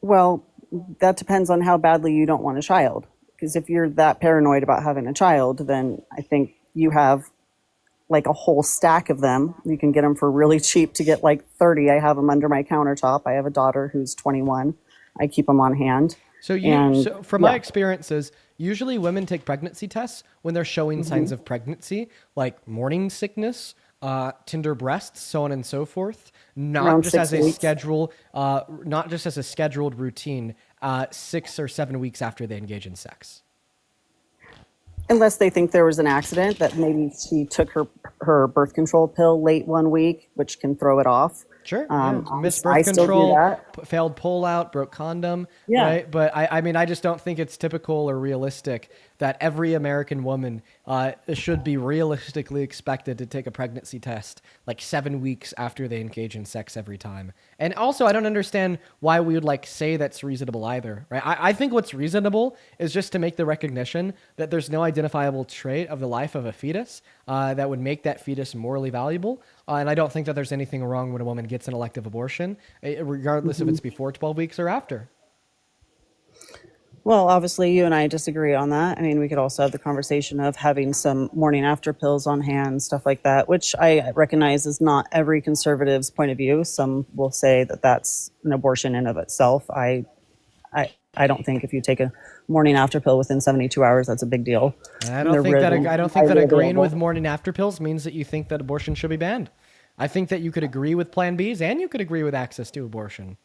Well, that depends on how badly you don't want a child. Because if you're that paranoid about having a child, then I think you have like a whole stack of them. You can get them for really cheap to get like 30. I have them under my countertop. I have a daughter who's 21. I keep them on hand. So from my experiences, usually women take pregnancy tests when they're showing signs of pregnancy, like morning sickness, tender breasts, so on and so forth. Not just as a scheduled routine, 6 or 7 weeks after they engage in sex. Unless they think there was an accident that maybe she took her birth control pill late one week, which can throw it off. Sure. Missed I birth still do control, that. failed pull out, broke condom. Yeah. Right. But I mean, I just don't think it's typical or realistic that every American woman should be realistically expected to take a pregnancy test like 7 weeks after they engage in sex every time. And also, I don't understand why we would like say that's reasonable either. Right. I think what's reasonable is just to make the recognition that there's no identifiable trait of the life of a fetus that would make that fetus morally valuable. And I don't think that there's anything wrong when a woman gets an elective abortion, regardless if it's before 12 weeks or after. Well, obviously, you and I disagree on that. I mean, we could also have the conversation of having some morning after pills on hand, stuff like that, which I recognize is not every conservative's point of view. Some will say that that's an abortion in of itself. I don't think if you take a morning after pill within 72 hours, that's a big deal. I don't think that agreeing with morning after pills means that you think that abortion should be banned. I think that you could agree with Plan Bs and you could agree with access to abortion.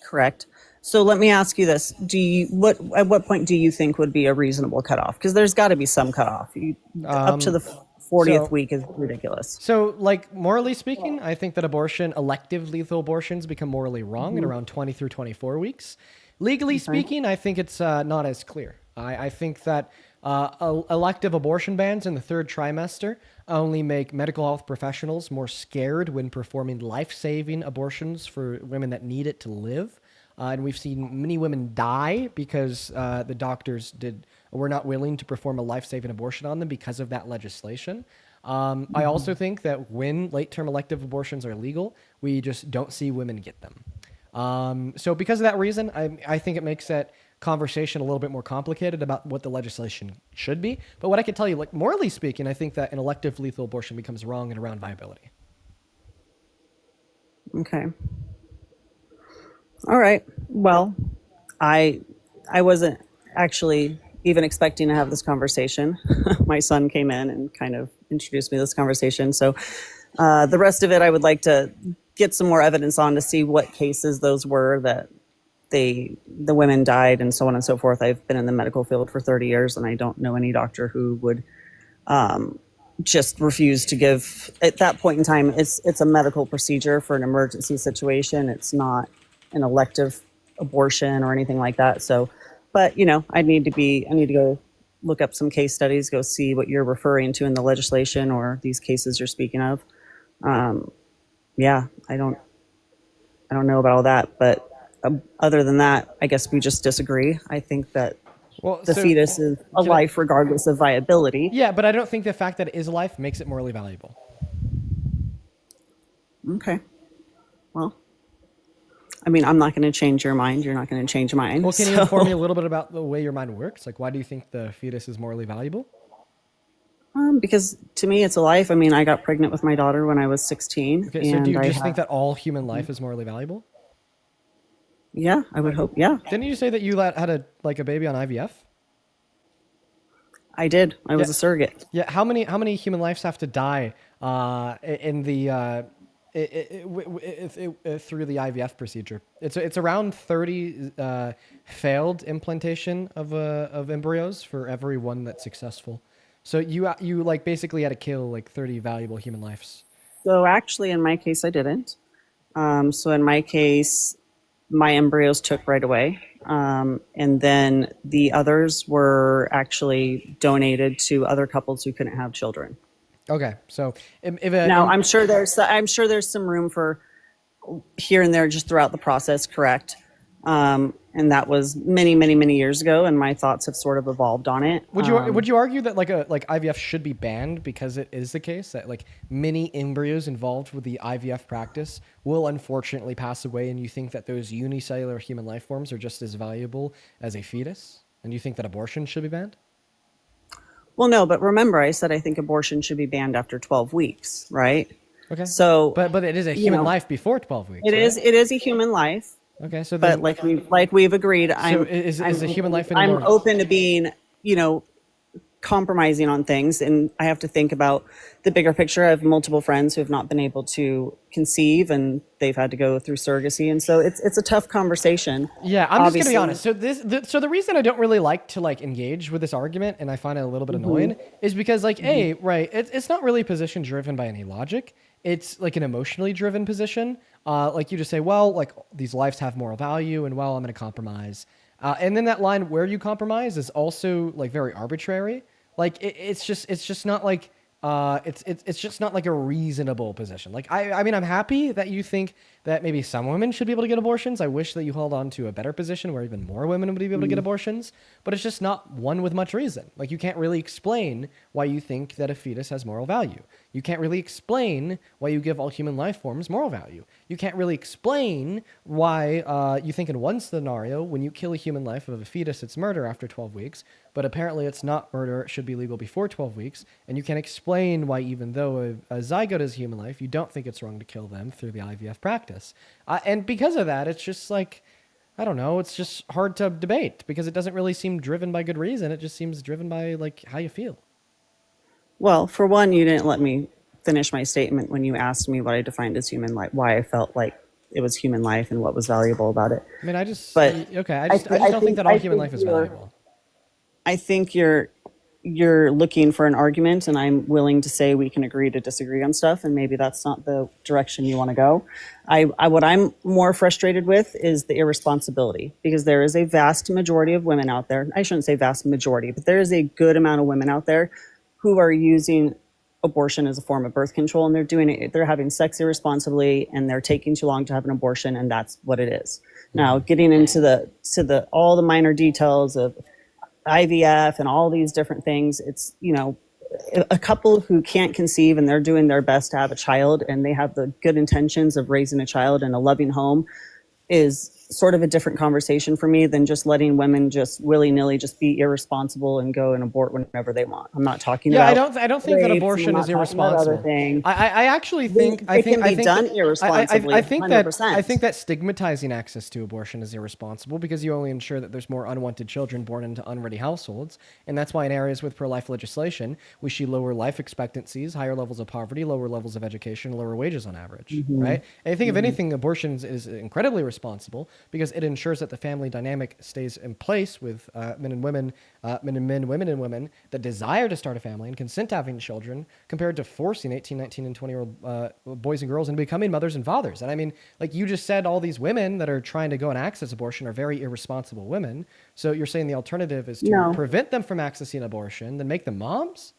Correct. So let me ask you this: at what point do you think would be a reasonable cutoff? Because there's got to be some cutoff. Up to the 40th week is ridiculous. So, like, morally speaking, I think that elective lethal abortions become morally wrong at around 20 through 24 weeks. Legally Okay. speaking, I think it's not as clear. I think that elective abortion bans in the third trimester only make medical health professionals more scared when performing life-saving abortions for women that need it to live. And we've seen many women die because the doctors were not willing to perform a life-saving abortion on them because of that legislation. I also think that when late-term elective abortions are legal, we just don't see women get them. So because of that reason, I think it makes that conversation a little bit more complicated about what the legislation should be. But what I can tell you, like morally speaking, I think that an elective lethal abortion becomes wrong and around viability. Okay. All right. Well, I wasn't actually even expecting to have this conversation. My son came in and kind of introduced me to this conversation. So the rest of it, I would like to get some more evidence on to see what cases those were that the women died and so on and so forth. I've been in the medical field for 30 years and I don't know any doctor who would just refuse to give. At that point in time, it's a medical procedure for an emergency situation. It's not an elective abortion or anything like that. So, but I need to go look up some case studies, go see what you're referring to in the legislation or these cases you're speaking of. Yeah, I don't know about all that, but other than that, I guess we just disagree. I think that the fetus is a life regardless of viability. Yeah, but I don't think the fact that it is a life makes it morally valuable. Okay. Well, I mean, I'm not going to change your mind. You're not going to change mine. Well, can you inform me a little bit about the way your mind works? Like, why do you think the fetus is morally valuable? Because to me, it's a life. I mean, I got pregnant with my daughter when I was 16. Okay, so and do you I just have- think that all human life is morally valuable? Yeah, I would hope. Yeah, Didn't you say that you had a baby on IVF? I did. I was Yeah. a surrogate. Yeah. How many human lives have to die in the through the IVF procedure? It's around 30 failed implantation of embryos for every one that's successful. So you like basically had to kill like 30 valuable human lives. So actually, in my case, I didn't. So in my case, my embryos took right away. And then the others were actually donated to other couples who couldn't have children. Okay, so Now I'm sure there's some room for here and there just throughout the process, correct? And that was many, many, many years ago, and my thoughts have sort of evolved on it. Would you argue that like IVF should be banned because it is the case that like many embryos involved with the IVF practice will unfortunately pass away, and you think that those unicellular human life forms are just as valuable as a fetus, and you think that abortion should be banned? Well, no, but remember, I said I think abortion should be banned after 12 weeks, right? Okay. So, but it is a human life before 12 weeks. It right? is a human life. Okay, so But like we've agreed, is a human life I'm anymore? open to being, compromising on things, and I have to think about the bigger picture. I have multiple friends who have not been able to conceive, and they've had to go through surrogacy, and so it's a tough conversation. Yeah, I'm just gonna be Obviously. honest. So the reason I don't really like to like engage with this argument, and I find it a little bit Mhm. annoying, is because like it's not really a position driven by any logic. It's like an emotionally driven position. Like you just say, well, like these lives have moral value, and well, I'm gonna compromise. And then that line where you compromise is also like very arbitrary. Like it's just not like it's just not like a reasonable position. Like I mean, I'm happy that you think that maybe some women should be able to get abortions. I wish that you held on to a better position where even more women would be able to get abortions. But it's just not one with much reason. Like you can't really explain why you think that a fetus has moral value. You can't really explain why you give all human life forms moral value. You can't really explain why you think in one scenario, when you kill a human life of a fetus, it's murder after 12 weeks, but apparently it's not murder, it should be legal before 12 weeks, and you can't explain why even though a zygote is a human life, you don't think it's wrong to kill them through the IVF practice. And because of that, it's just like, I don't know, it's just hard to debate because it doesn't really seem driven by good reason. It just seems driven by like how you feel. Well, for one, you didn't let me finish my statement when you asked me what I defined as human life, why I felt like it was human life and what was valuable about it. I mean, I just But okay. I just don't think that all human life is valuable. I think you're you're looking for an argument, and I'm willing to say we can agree to disagree on stuff, and maybe that's not the direction you want to go. What I'm more frustrated with is the irresponsibility, because there is a vast majority of women out there. I shouldn't say vast majority, but there is a good amount of women out there who are using abortion as a form of birth control, and they're doing it. They're having sex irresponsibly, and they're taking too long to have an abortion, and that's what it is. Now, getting into the all the minor details of IVF and all these different things, it's, you know, a couple who can't conceive and they're doing their best to have a child and they have the good intentions of raising a child in a loving home is sort of a different conversation for me than just letting women just willy-nilly just be irresponsible and go and abort whenever they want. I'm not talking about I don't think that rapes, abortion I'm is not talking about other irresponsible. things. I actually think It can be done irresponsibly, I think that 100%. stigmatizing access to abortion is irresponsible because you only ensure that there's more unwanted children born into unready households, and that's why in areas with pro-life legislation we see lower life expectancies, higher levels of poverty, lower levels of education, lower wages on average, right? And I think if anything, abortion is incredibly responsible because it ensures that the family dynamic stays in place with men and women, men and men, women and women that desire to start a family and consent to having children, compared to forcing 18, 19, and 20-year-old boys and girls into becoming mothers and fathers. And I mean, like you just said, all these women that are trying to go and access abortion are very irresponsible women. So you're saying the alternative is to prevent them from accessing abortion, then make them moms?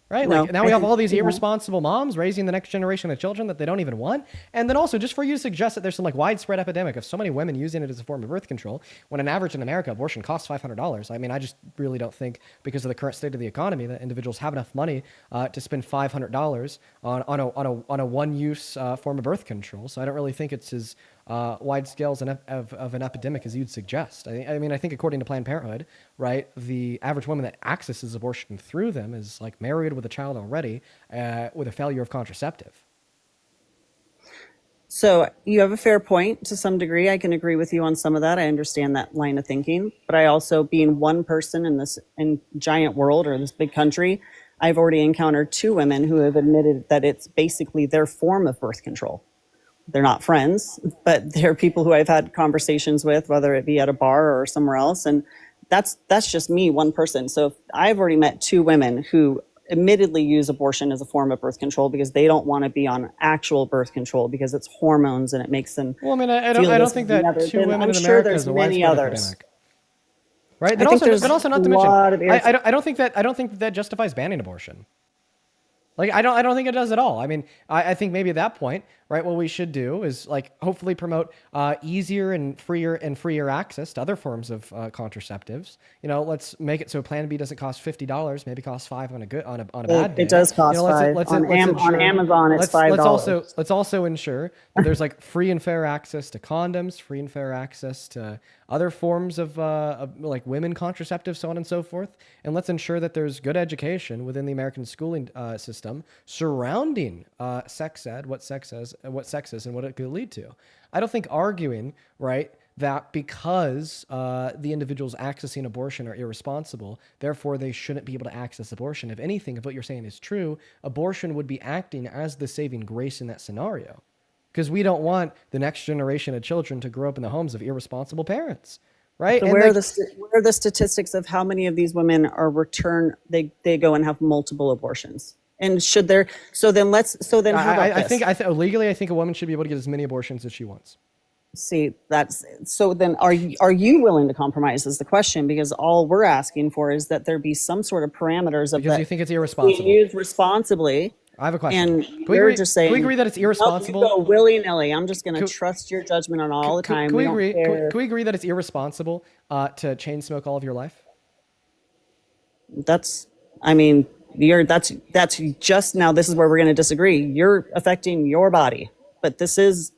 Right? No, Like now we have all these irresponsible moms raising the next generation of children that they don't even want. And then also just for you to suggest that there's some like widespread epidemic of so many women using it as a form of birth control, when an average in America abortion costs $500. I mean, I just really don't think because of the current state of the economy that individuals have enough money to spend $500 on a one-use form of birth control. So I don't really think it's as wide scales of an epidemic as you'd suggest. I mean, I think according to Planned Parenthood, right, the average woman that accesses abortion through them is like married with a child already with a failure of contraceptive. So you have a fair point to some degree. I can agree with you on some of that. I understand that line of thinking, but I also, being one person in this giant world or this big country, I've already encountered two women who have admitted that it's basically their form of birth control. They're not friends, but they're people who I've had conversations with, whether it be at a bar or somewhere else. And that's just me, one person. So I've already met two women who admittedly use abortion as a form of birth control because they don't want to be on actual birth control because it's hormones and it makes them. Well, I mean, I don't think that two women in America is a widespread epidemic. Right? But also not to mention, I don't think that justifies banning abortion. Like, I don't think it does at all. I mean, I think maybe at that point, right, what we should do is like hopefully promote easier and freer access to other forms of contraceptives. You know, let's make it so Plan B doesn't cost $50, maybe costs $5 on a bad day. It does cost $5. On Amazon, it's $5. Let's also ensure that there's like free and fair access to condoms, free and fair access to other forms of like women contraceptives, so on and so forth. And let's ensure that there's good education within the American schooling system surrounding sex ed, what sex is, and what it could lead to. I don't think arguing, right, that because the individuals accessing abortion are irresponsible, therefore they shouldn't be able to access abortion. If anything, if what you're saying is true, abortion would be acting as the saving grace in that scenario. Because we don't want the next generation of children to grow up in the homes of irresponsible parents, right? So where are the statistics of how many of these women are they go and have multiple abortions? And should there? So then how about this? Legally, I think a woman should be able to get as many abortions as she wants. See, so then are you willing to compromise is the question, because all we're asking for is that there be some sort of parameters of because that you think it's irresponsible. being used responsibly. I have a question. And you're just saying, can we agree that it's irresponsible? Nope, you go willy-nilly. I'm just going to trust your judgment on all the time. Can we agree that it's irresponsible to chain smoke all of your life? That's just now. This is where we're going to disagree. You're affecting your body, but this is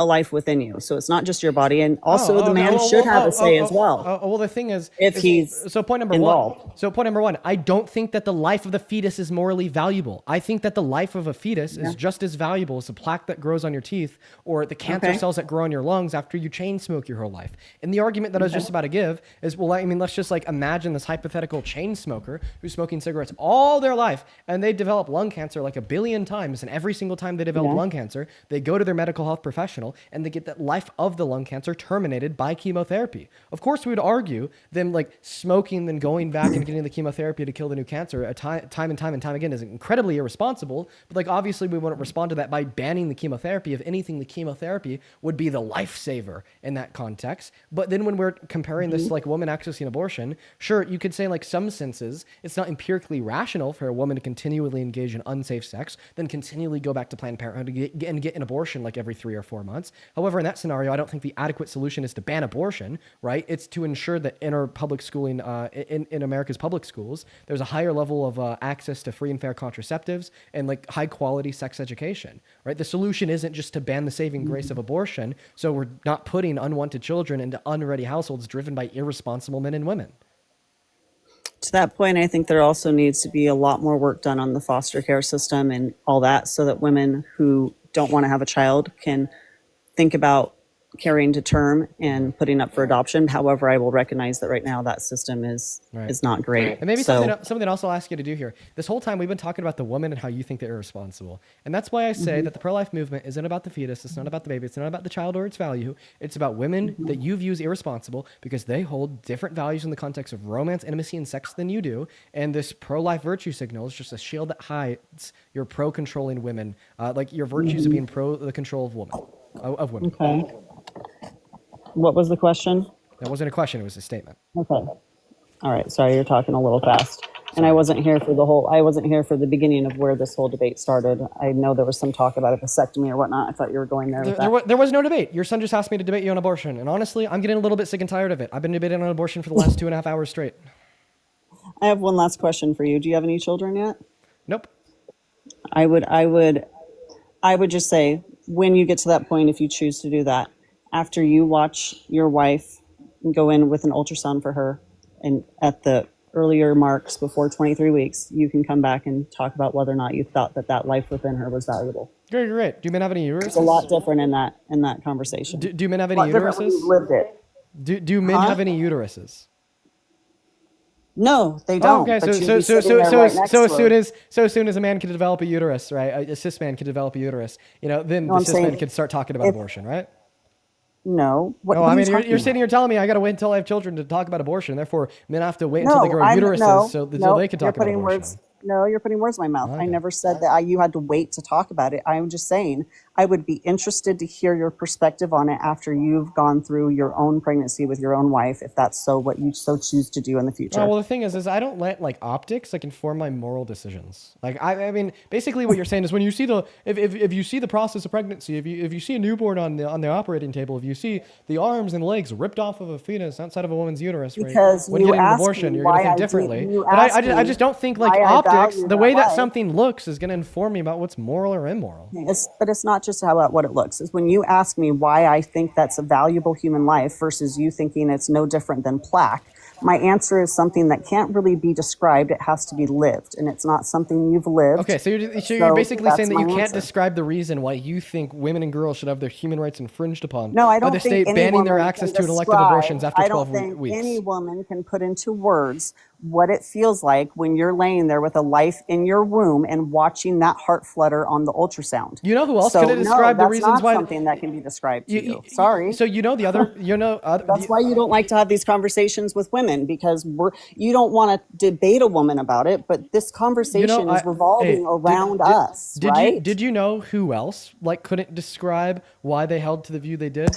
a life within you. So it's not just your body. And also the man should have a say as well. Well, the thing is, point number one, I don't think that the life of the fetus is morally valuable. I think that the life of a fetus is just as valuable as the plaque that grows on your teeth or the cancer cells that grow on your lungs after you chain smoke your whole life. And the argument that I was just about to give is, well, I mean, let's just like imagine this hypothetical chain smoker who's smoking cigarettes all their life and they develop lung cancer like 1 billion times. And every single time they develop lung cancer, they go to their medical health professional fail and they get the life of the lung cancer terminated by chemotherapy. Of course, we would argue them like smoking, then going back and getting the chemotherapy to kill the new cancer time and time again is incredibly irresponsible. But like obviously we wouldn't respond to that by banning the chemotherapy. If anything, the chemotherapy would be the lifesaver in that context. But then when we're comparing this to like women accessing abortion, sure, you could say like some senses it's not empirically rational for a woman to continually engage in unsafe sex, then continually go back to Planned Parenthood and get an abortion like every 3 or 4 months. However, in that scenario, I don't think the adequate solution is to ban abortion, right? It's to ensure that in our public schooling, in America's public schools, there's a higher level of access to free and fair contraceptives and like high quality sex education, right? The solution isn't just to ban the saving grace of abortion, so we're not putting unwanted children into unready households driven by irresponsible men and women. To that point, I think there also needs to be a lot more work done on the foster care system and all that, so that women who don't want to have a child can think about carrying to term and putting up for adoption. However, I will recognize that right now that system is not great. And maybe So- something else I'll ask you to do here. This whole time we've been talking about the woman and how you think they're irresponsible. And that's why I say that the pro-life movement isn't about the fetus. It's not about the baby. It's not about the child or its value. It's about women that you view as irresponsible because they hold different values in the context of romance, intimacy, and sex than you do. And this pro-life virtue signal is just a shield that hides your pro-controlling women, like your virtues of being pro the control of women. Okay. What was the question? That wasn't a question. It was a statement. Okay. All right. Sorry, you're talking a little fast. And I wasn't here for the beginning of where this whole debate started. I know there was some talk about a vasectomy or whatnot. I thought you were going there with that. There was no debate. Your son just asked me to debate you on abortion. And honestly, I'm getting a little bit sick and tired of it. I've been debating on abortion for the last 2.5 hours straight. I have one last question for you. Do you have any children yet? Nope. I would just say, when you get to that point, if you choose to do that, after you watch your wife go in with an ultrasound for her, and at the earlier marks before 23 weeks, you can come back and talk about whether or not you thought that life within her was valuable. Great. Do men have any uteruses? It's a lot different in that conversation. Do men have any A lot different when uteruses? you've lived it. Do men Huh? have any uteruses? No, they don't. Okay, but so you'd be sitting there right next to as soon as a man can develop a uterus, right? A cis man can develop a uterus. Then No, the I'm cis man saying could start talking about if- abortion, right? No. What No, are I you mean you're talking sitting here telling me I got to wait until I have children to talk about abortion. Therefore, men have to wait until they grow uteruses so they can talk about abortion. You're putting words in my mouth. I never said that you had to wait to talk about it. I'm just saying I would be interested to hear your perspective on it after you've gone through your own pregnancy with your own wife, if that's what you so choose to do in the future. Well, the thing is I don't let like optics like inform my moral decisions. Like I mean, basically what you're saying is when you see if you see the process of pregnancy, if you see a newborn on the operating table, if you see the arms and legs ripped off of a fetus outside of a woman's uterus, right? Because When you getting an asked abortion, me you're gonna why think I did- differently. you But asked I me just don't think like why I optics, value the way that that life. something looks, is gonna inform me about what's moral or immoral. But it's not just about what it looks. It's when you ask me why I think that's a valuable human life versus you thinking it's no different than plaque, my answer is something that can't really be described. It has to be lived, and it's not something you've lived. Okay, so you're basically that's saying that my you can't answer. describe the reason why you think women and girls should have their human rights infringed upon No, I by don't the think state any banning their woman access can to elective describe- abortions after I don't 12 think weeks. any woman can put into words what it feels like when you're laying there with a life in your womb and watching that heart flutter on the ultrasound. You know who else So, could have described no, the reasons that's why? not something that can be described to you. Sorry. So you know the other, That's why you don't like to have these conversations with women, because you don't want to debate a woman about it, but this conversation is revolving around us, right? Did you know who else like couldn't describe why they held to the view they did?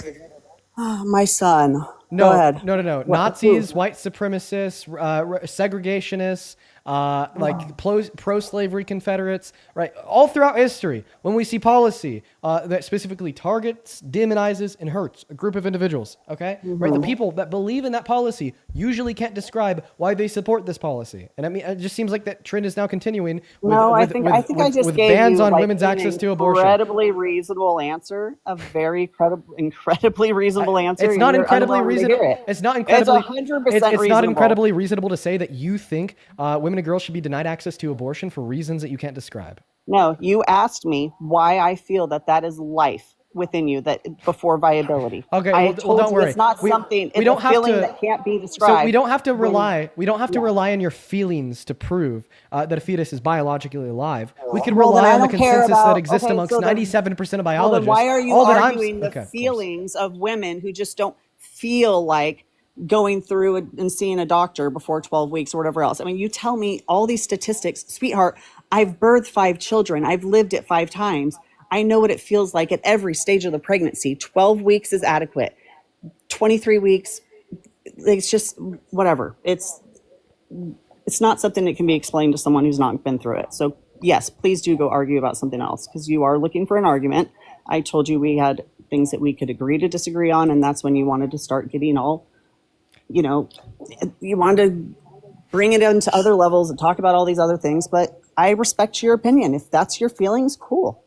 My son. No, Go ahead. no. What- Nazis, who? white supremacists, segregationists, like pro-slavery Confederates, right? All throughout history, when we see policy that specifically targets, demonizes, and hurts a group of individuals, okay? Right? The people that believe in that policy usually can't describe why they support this policy. And I mean, it just seems like that trend is now continuing with, I think I just with gave bans you on like women's an access to abortion. incredibly reasonable answer, a very incredibly reasonable answer. It's not and you're incredibly unwilling to reasonable. hear it. It's not incredibly. It's 100% It's not reasonable. incredibly reasonable to say that you think women and girls should be denied access to abortion for reasons that you can't describe. No, you asked me why I feel that is life. within you that before viability. Okay, I well, told don't you worry. it's not something. It's don't a have feeling to. that can't be So described. we don't have to when- rely. We don't have to Yeah. rely on your feelings to prove that a fetus is biologically alive. We could Well, then rely I on the don't care consensus about. that exists Okay, amongst so then, 97% of well, biologists. then why are you All that arguing the okay, feelings of women who just don't feel like going through and seeing a doctor before 12 weeks or whatever else? I mean, you tell me all these statistics, sweetheart. I've birthed 5 children. I've lived it 5 times. I know what it feels like at every stage of the pregnancy. 12 weeks is adequate. 23 weeks, it's just whatever. It's not something that can be explained to someone who's not been through it. So yes, please do go argue about something else because you are looking for an argument. I told you we had things that we could agree to disagree on, and that's when you wanted to start getting all, you wanted to bring it into other levels and talk about all these other things. But I respect your opinion. If that's your feelings, cool.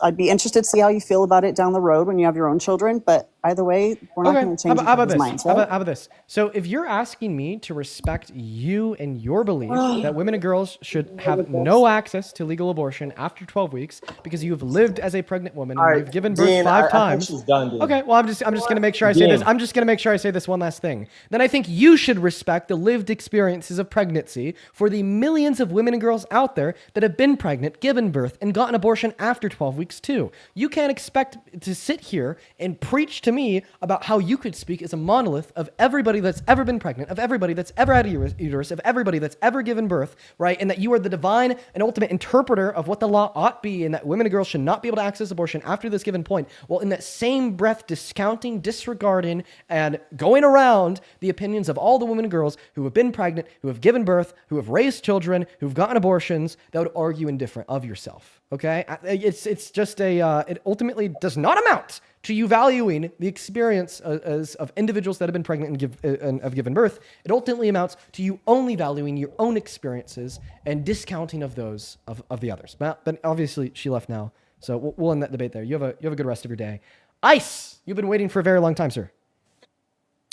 I'd be interested to see how you feel about it down the road when you have your own children. But either way, we're not going to change how about people's this? minds. How Right? about this? So if you're asking me to respect you and your belief that women and girls should have no access to legal abortion after 12 weeks because you've lived as a pregnant woman and you've given birth Dean, 5 I times. think she's done, Dean. Okay, well I'm just going to make sure I say this. Dean. I'm just going to make sure I say this one last thing. Then I think you should respect the lived experiences of pregnancy for the millions of women and girls out there that have been pregnant, given birth, and gotten abortion after 12 weeks too. You can't expect to sit here and preach to me about how you could speak as a monolith of everybody that's ever been pregnant, of everybody that's ever had a uterus, of everybody that's ever given birth, right? And that you are the divine and ultimate interpreter of what the law ought be, and that women and girls should not be able to access abortion after this given point. Well, in that same breath, discounting, disregarding, and going around the opinions of all the women and girls who have been pregnant, who have given birth, who have raised children, who've gotten abortions, that would argue indifferent of yourself. Okay, it's just it ultimately does not amount to you valuing the experience of individuals that have been pregnant and have given birth. It ultimately amounts to you only valuing your own experiences and discounting of those of the others. But obviously she left now, so we'll end that debate there. You have a good rest of your day. Ice, you've been waiting for a very long time, sir.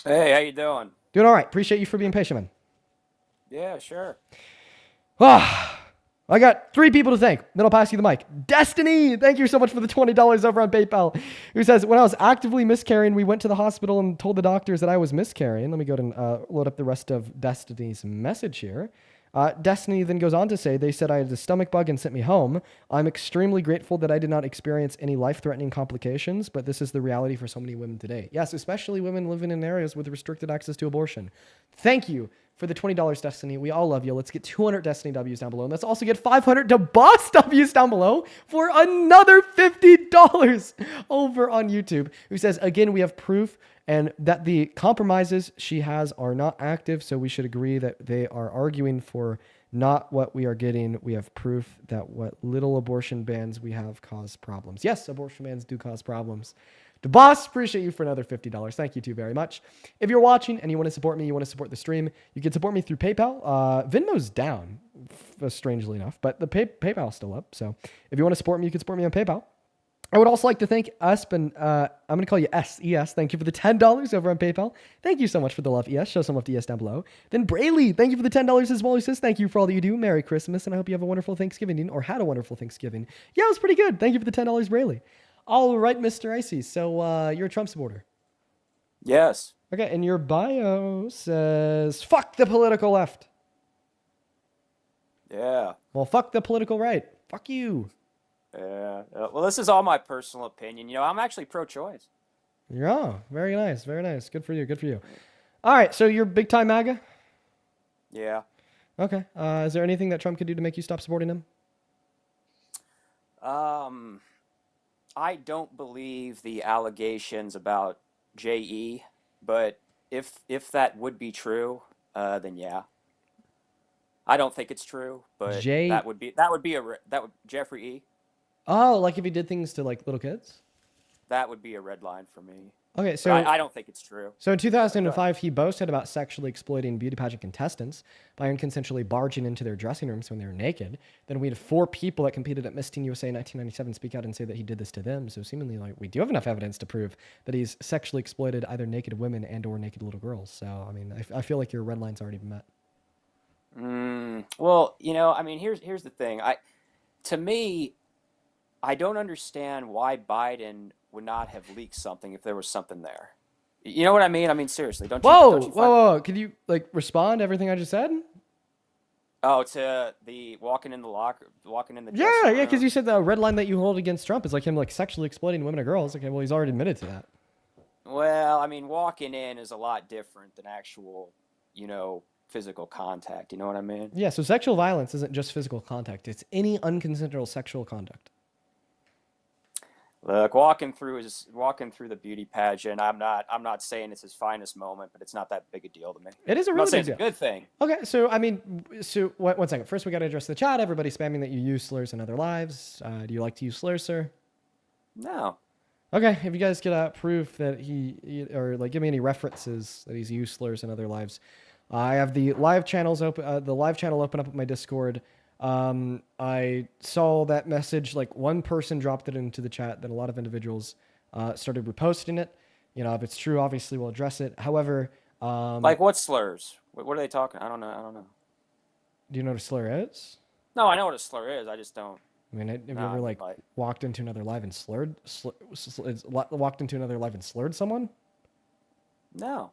Hey, how you doing? Doing all right. Appreciate you for being patient, man. Yeah, sure. I got 3 people to thank. Then I'll pass you the mic. Destiny, thank you so much for the $20 over on PayPal. Who says, when I was actively miscarrying, we went to the hospital and told the doctors that I was miscarrying. Let me go and load up the rest of Destiny's message here. Destiny then goes on to say, they said I had a stomach bug and sent me home. I'm extremely grateful that I did not experience any life-threatening complications, but this is the reality for so many women today. Yes, especially women living in areas with restricted access to abortion. Thank you for the $20, Destiny. We all love you. Let's get 200 Destiny W's down below. And let's also get 500 to Boss W's down below for another $50 over on YouTube. Who says, again, we have proof and that the compromises she has are not active, so we should agree that they are arguing for not what we are getting. We have proof that what little abortion bans we have cause problems. Yes, abortion bans do cause problems. The boss, appreciate you for another $50. Thank you too very much. If you're watching and you want to support me, you want to support the stream, you can support me through PayPal. Venmo's down, strangely enough, but the PayPal's still up. So if you want to support me, you can support me on PayPal. I would also like to thank Espen. I'm going to call you ES. Thank you for the $10 over on PayPal. Thank you so much for the love, ES. Show some love to ES down below. Then Brayley, thank you for the $10 as well. He says, thank you for all that you do. Merry Christmas, and I hope you have a wonderful Thanksgiving, or had a wonderful Thanksgiving. Yeah, it was pretty good. Thank you for the $10, Brayley. All right, Mr. Icy. So you're a Trump supporter. Yes. Okay, and your bio says, fuck the political left. Yeah. Well, fuck the political right. Fuck you. Yeah. Well, this is all my personal opinion. You know, I'm actually pro-choice. Yeah, very nice. Very nice. Good for you. Good for you. All right, so you're big time MAGA? Yeah. Okay. Is there anything that Trump could do to make you stop supporting him? I don't believe the allegations about JE, but if that would be true, then yeah. I don't think it's true, but that would be Jeffrey E. Oh, like if he did things to like little kids? That would be a red line for me. Okay, so but I don't think it's true. So in 2005, he boasted about sexually exploiting beauty pageant contestants by unconsensually barging into their dressing rooms when they were naked. Then we had 4 people that competed at Miss Teen USA in 1997 speak out and say that he did this to them. So seemingly, like, we do have enough evidence to prove that he's sexually exploited either naked women and/or naked little girls. So I mean, I feel like your red line's already been met. Well, you know, I mean, here's the thing. To me, I don't understand why Biden would not have leaked something if there was something there. You know what I mean? I mean, seriously, don't you? Whoa, Don't you find? whoa. Could you like respond to everything I just said? Oh, to the walking in the Yeah, dressing yeah, room. because you said the red line that you hold against Trump is like him like sexually exploiting women or girls. Okay, well, he's already admitted to that. Well, I mean, walking in is a lot different than actual, physical contact. You know what I mean? Yeah, so sexual violence isn't just physical contact. It's any unconsensual sexual conduct. Look, walking through the beauty pageant. I'm not saying it's his finest moment, but it's not that big a deal to me. It is a I'm really not saying big it's a deal. good thing. Okay, so I mean, one second. First, we got to address the chat. Everybody spamming that you use slurs in other lives. Do you like to use slurs, sir? No. Okay, if you guys could prove that or like give me any references that he's used slurs in other lives. I have the live channels open. The live channel open up at my Discord. I saw that message. Like one person dropped it into the chat. Then a lot of individuals started reposting it. If it's true, obviously we'll address it. However, Like what slurs? What are they talking? I don't know. Do you know what a slur is? No, I know what a slur is. I just don't. I mean, have you ever like walked into another live and walked into another live and slurred someone? No.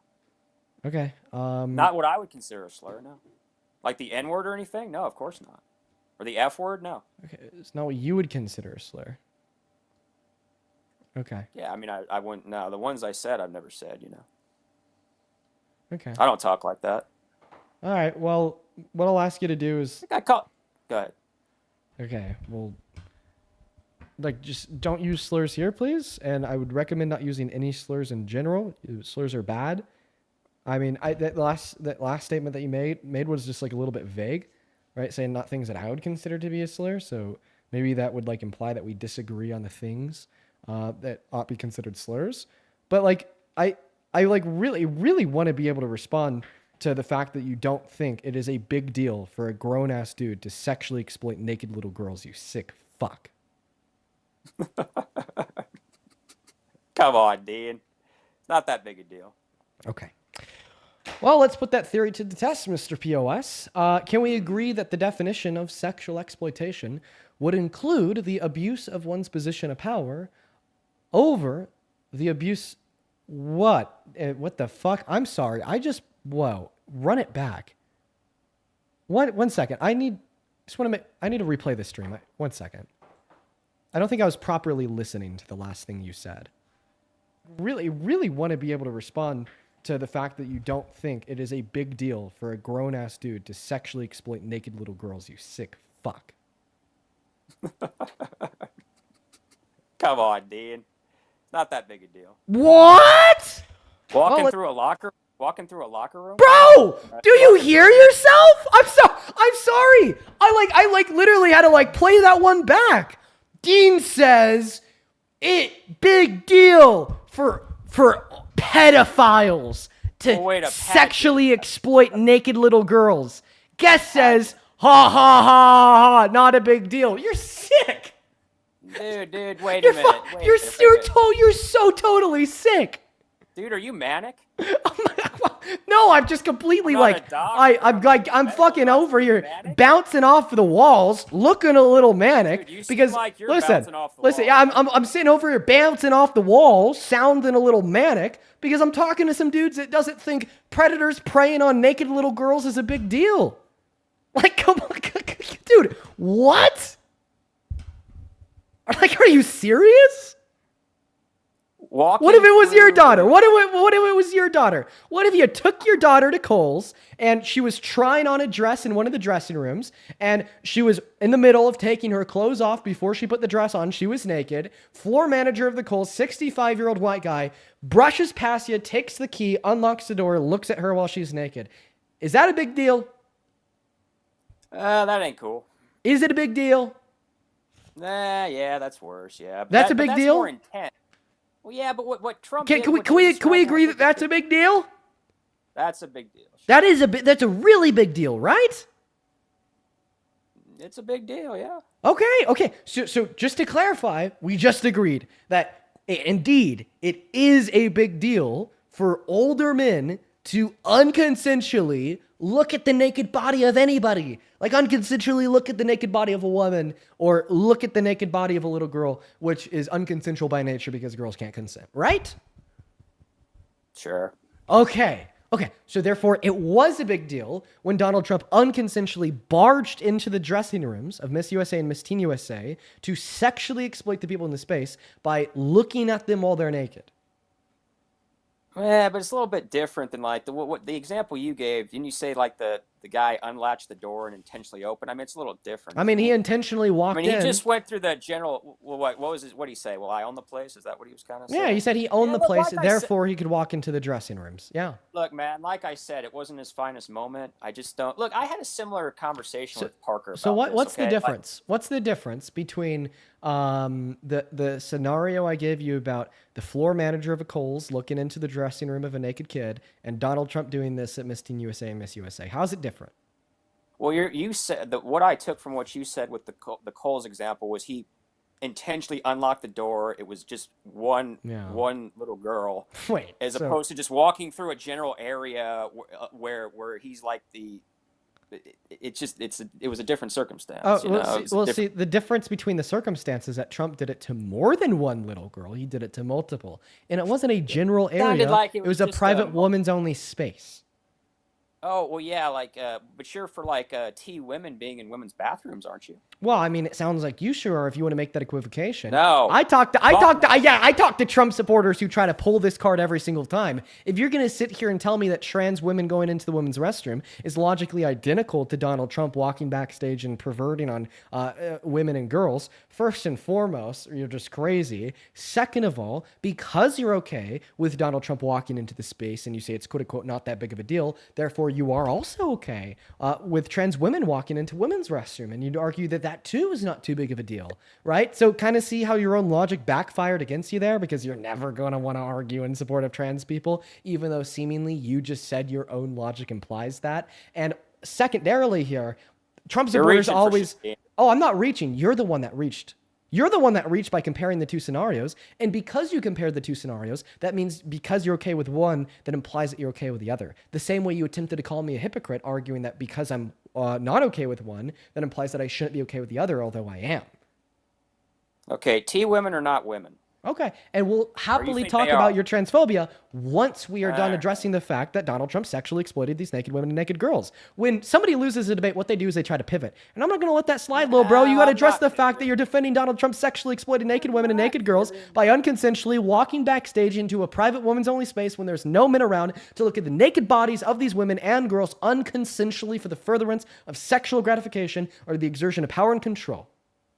Okay. Not what I would consider a slur. No. Like the N word or anything? No, of course not. Or the F word? No. Okay, it's not what you would consider a slur. Okay. Yeah, I mean, I wouldn't. No, the ones I said, I've never said. Okay. I don't talk like that. All right. Well, what I'll ask you to do is. Go ahead. Okay. Well, just don't use slurs here, please. And I would recommend not using any slurs in general. Slurs are bad. I mean, that last statement that you made was just like a little bit vague, right? Saying not things that I would consider to be a slur. So maybe that would like imply that we disagree on the things that ought to be considered slurs. But like, I like really want to be able to respond to the fact that you don't think it is a big deal for a grown ass dude to sexually exploit naked little girls. You sick fuck. Come on, Dean. It's not that big a deal. Okay. Well, let's put that theory to the test, Mr. POS. Can we agree that the definition of sexual exploitation would include the abuse of one's position of power over the abuse? What? What the fuck? I'm sorry. Whoa. Run it back. 1 second. I need to replay this stream. 1 second. I don't think I was properly listening to the last thing you said. Really want to be able to respond to the fact that you don't think it is a big deal for a grown-ass dude to sexually exploit naked little girls, you sick fuck. Come on, Dean. It's not that big a deal. What? Walking through a locker room? Bro, do you hear yourself? I'm sorry. I literally had to play that one back. Dean says big deal for pedophiles to sexually exploit naked little girls. Guest says, ha ha ha ha, not a big deal. You're sick. Dude, wait a minute. You're so totally sick. Dude, are you manic? No, I'm just completely I'm fucking over here bouncing off the walls, looking a little manic. Dude, because like you're listen, bouncing off the walls. yeah, I'm sitting over here bouncing off the walls, sounding a little manic because I'm talking to some dudes that doesn't think predators preying on naked little girls is a big deal. Like, come on, dude, what? Are you serious? What if it was your daughter? What if it was your daughter? What if you took your daughter to Kohl's and she was trying on a dress in one of the dressing rooms and she was in the middle of taking her clothes off before she put the dress on. She was naked. Floor manager of the Kohl's, 65-year-old white guy, brushes past you, takes the key, unlocks the door, looks at her while she's naked. Is that a big deal? That ain't cool. Is it a big deal? Yeah, that's worse. Yeah, that's a big that's deal. More intense. Well, yeah, but what Trump can we agree that that's a big deal? That's a big deal. Sure. That's a really big deal, right? It's a big deal, yeah. Okay. So just to clarify, we just agreed that indeed it is a big deal for older men to unconsensually look at the naked body of anybody. Like unconsensually look at the naked body of a woman or look at the naked body of a little girl, which is unconsensual by nature because girls can't consent, right? Sure. Okay. So therefore, it was a big deal when Donald Trump unconsensually barged into the dressing rooms of Miss USA and Miss Teen USA to sexually exploit the people in the space by looking at them while they're naked. Yeah, but it's a little bit different than like what the example you gave. Didn't you say like the guy unlatched the door and intentionally opened? I mean, it's a little different. I mean, isn't he it? intentionally walked I mean, he in. just went through the general. Well, what was his? What did he say? Well, I own the place. Is that what he was kind of saying? Yeah, he said he owned the look, place, like I therefore he could walk into the dressing rooms. Yeah. Look, man, like I said, it wasn't his finest moment. I just don't look. I had a similar conversation with Parker. About So this, what's the okay? difference? What's the difference between the scenario I gave you about the floor manager of a Kohl's looking into the dressing room of a naked kid and Donald Trump doing this at Miss Teen USA and Miss USA? How's it different? Well, you said that what I took from what you said with the Coles example was he intentionally unlocked the door. It was just one little girl, Wait, as so- opposed to just walking through a general area where he's like the. It was a different circumstance. Oh, you know? see, the difference between the circumstances is that Trump did it to more than one little girl. He did it to multiple. And it wasn't a general Sounded area. like it was a just private woman's only space. Oh, well, yeah, like, but you're for like T women being in women's bathrooms, aren't you? Well, I mean, it sounds like you sure are if you want to make that equivocation. No. I talked to Trump supporters who try to pull this card every single time. If you're going to sit here and tell me that trans women going into the women's restroom is logically identical to Donald Trump walking backstage and perverting on women and girls, first and foremost, you're just crazy. Second of all, because you're okay with Donald Trump walking into the space and you say it's quote unquote not that big of a deal, therefore you are also okay with trans women walking into women's restroom, and you'd argue that that too is not too big of a deal, right? So kind of see how your own logic backfired against you there, because you're never going to want to argue in support of trans people, even though seemingly you just said your own logic implies that. And secondarily here, Trump supporters always, oh, I'm not reaching. You're the one that reached. You're the one that reached by comparing the two scenarios. And because you compared the two scenarios, that means because you're okay with one, that implies that you're okay with the other. The same way you attempted to call me a hypocrite, arguing that because I'm not okay with one, that implies that I shouldn't be okay with the other, although I am. Okay, T women are not women. Okay, and we'll happily think talk they about are? your transphobia once we are done Alright. addressing the fact that Donald Trump sexually exploited these naked women and naked girls. When somebody loses a debate, what they do is they try to pivot. And I'm not going to let that slide, little bro. You got to address the fact that you're defending Donald Trump sexually exploited naked women and naked girls by unconsensually walking backstage into a private woman's only space when there's no men around to look at the naked bodies of these women and girls unconsensually for the furtherance of sexual gratification or the exertion of power and control.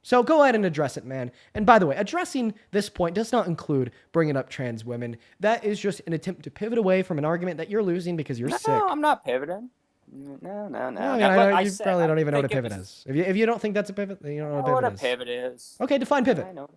So go ahead and address it, man. And by the way, addressing this point does not include bringing up trans women. That is just an attempt to pivot away from an argument that you're losing because you're sick. No, I'm not pivoting. No. No, I mean, you probably don't even know what a pivot is. If you don't think that's a pivot, then you don't know what a pivot is. Pivot is. Okay, define pivot. I know.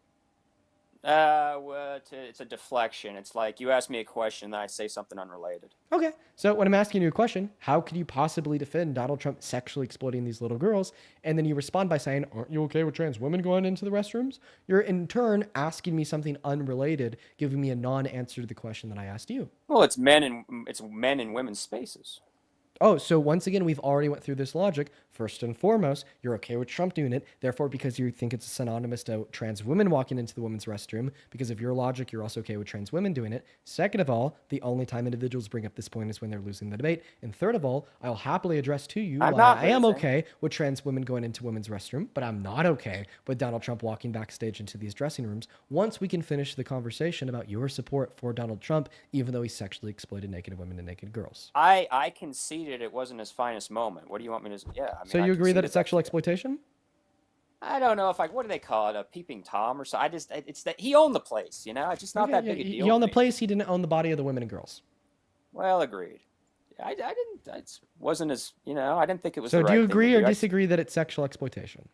It's a deflection. It's like you ask me a question, then I say something unrelated. Okay, so when I'm asking you a question, how could you possibly defend Donald Trump sexually exploiting these little girls? And then you respond by saying, aren't you okay with trans women going into the restrooms? You're in turn asking me something unrelated, giving me a non-answer to the question that I asked you. Well, it's men in women's spaces. Oh, so once again, we've already went through this logic. First and foremost, you're okay with Trump doing it. Therefore, because you think it's synonymous to trans women walking into the women's restroom, because of your logic, you're also okay with trans women doing it. Second of all, the only time individuals bring up this point is when they're losing the debate. And third of all, I'll happily address to you why I am okay with trans women going into women's restroom, but I'm not okay with Donald Trump walking backstage into these dressing rooms once we can finish the conversation about your support for Donald Trump, even though he sexually exploited naked women and naked girls. I conceded it wasn't his finest moment. What do you want me to? Yeah. I mean, So you agree that it's sexual exploitation? I don't know if what do they call it? A peeping Tom or so? It's that he owned the place. You know, it's just not Okay, that yeah, big a deal. He owned to the me. place. He didn't own the body of the women and girls. Well, agreed. I didn't. It wasn't as I didn't think it was. So the do right you thing to agree or do. disagree that it's sexual exploitation?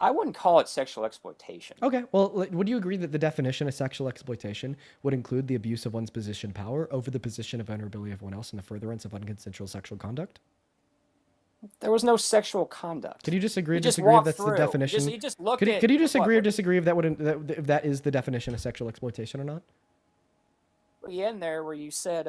I wouldn't call it sexual exploitation. Okay. Well, would you agree that the definition of sexual exploitation would include the abuse of one's position of power over the position of vulnerability of one else in the furtherance of unconsensual sexual conduct? There was no sexual conduct. Could you disagree or He just disagree if walked that's the through. definition? He just looked could at. you disagree or what? disagree if if that is the definition of sexual exploitation or not? Were you in there where you said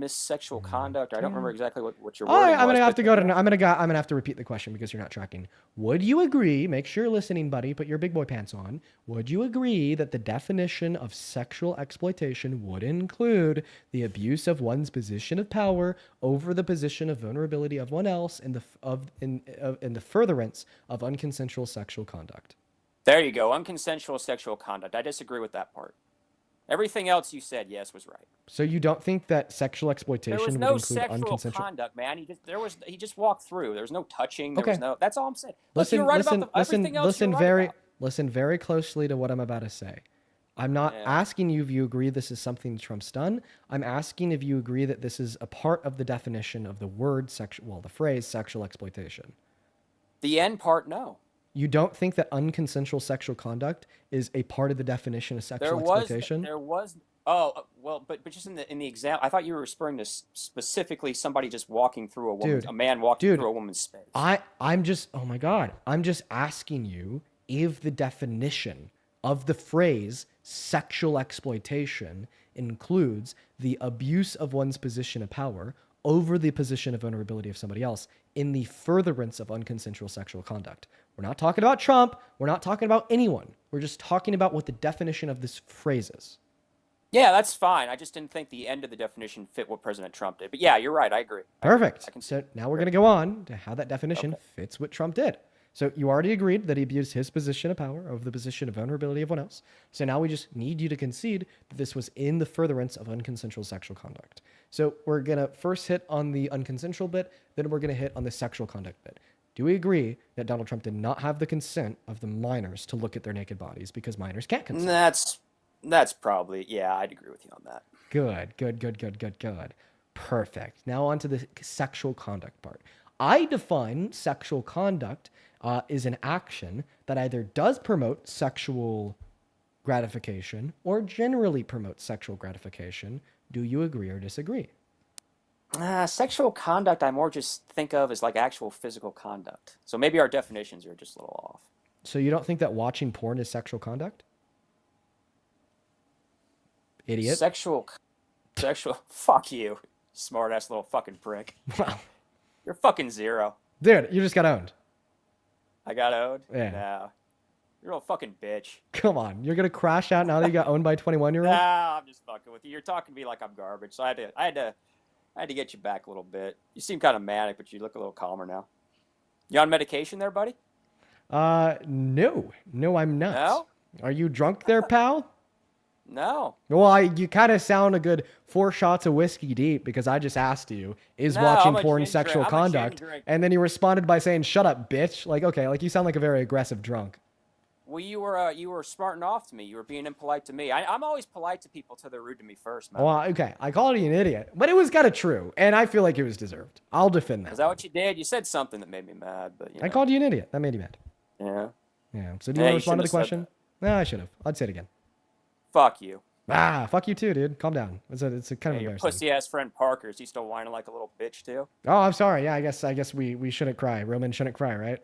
sexual conduct. I don't remember exactly what your All right, wording I'm was. gonna have But to go to. I'm gonna have to repeat the question because you're not tracking. Would you agree? Make sure you're listening, buddy. Put your big boy pants on. Would you agree that the definition of sexual exploitation would include the abuse of one's position of power over the position of vulnerability of one else in the furtherance of unconsensual sexual conduct? there you go. Unconsensual sexual conduct. I disagree with that part. Everything else you said, yes, was right. So you don't think that sexual There was exploitation would no include sexual unconsensual? conduct, man. He just walked through. There was no touching. There was Okay. no. That's all I'm saying. Look, you're right about everything else. You're right about. Listen very closely to what I'm about to say. I'm not asking you if you agree this is something Trump's done. I'm asking if you agree that this is a part of the definition of the word the phrase sexual exploitation. The end part, no. You don't think that unconsensual sexual conduct is a part of the definition of sexual exploitation? There was. Oh well, but just in the example, I thought you were referring to specifically somebody just walking through a man walking through a woman's space. I'm just, oh my God, I'm just asking you if the definition of the phrase sexual exploitation includes the abuse of one's position of power over the position of vulnerability of somebody else in the furtherance of unconsensual sexual conduct. We're not talking about Trump. We're not talking about anyone. We're just talking about what the definition of this phrase is. Yeah, that's fine. I just didn't think the end of the definition fit what President Trump did. But yeah, you're right. I agree. Perfect. So now we're going to go on to how that definition fits what Trump did. So you already agreed that he abused his position of power over the position of vulnerability of one else. So now we just need you to concede that this was in the furtherance of unconsensual sexual conduct. So we're going to first hit on the unconsensual bit, then we're going to hit on the sexual conduct bit. Do we agree that Donald Trump did not have the consent of the minors to look at their naked bodies because minors can't consent? That's probably, yeah, I'd agree with you on that. Good. Perfect. Now on to the sexual conduct part. I define sexual conduct is an action that either does promote sexual gratification or generally promotes sexual gratification. Do you agree or disagree? Sexual conduct, I more just think of as like actual physical conduct. So maybe our definitions are just a little off. So you don't think that watching porn is sexual conduct? Idiot. Sexual, fuck you, smart ass little fucking prick. You're fucking zero. Dude, you just got owned. I got owned? Yeah. No. You're a fucking bitch. Come on. You're going to crash out now that you got owned by a 21-year-old? Nah, I'm just fucking with you. You're talking to me like I'm garbage. So I had to get you back a little bit. You seem kind of manic, but you look a little calmer now. You on medication there, buddy? No, I'm not. No? Are you drunk there, pal? No. Well, you kind of sound a good 4 shots of whiskey deep because I just asked you, is watching porn sexual conduct? And then you responded by saying, shut up, bitch. Like, okay, like you sound like a very aggressive drunk. Well, you were smarting off to me. You were being impolite to me. I'm always polite to people till they're rude to me first, man. Well, okay, I called you an idiot, but it was kind of true, and I feel like it was deserved. I'll defend that. Is that what you did? You said something that made me mad, but you know. I called you an idiot. That made you mad. Yeah. Yeah. So do you want to respond to the question? No, I should have. I'd say it again. Fuck you. Fuck you too, dude. Calm down. It's a kind of your embarrassing. pussy ass friend Parker, is he still whining like a little bitch too? Oh, I'm sorry. Yeah, I guess we shouldn't cry. Real men shouldn't cry, right?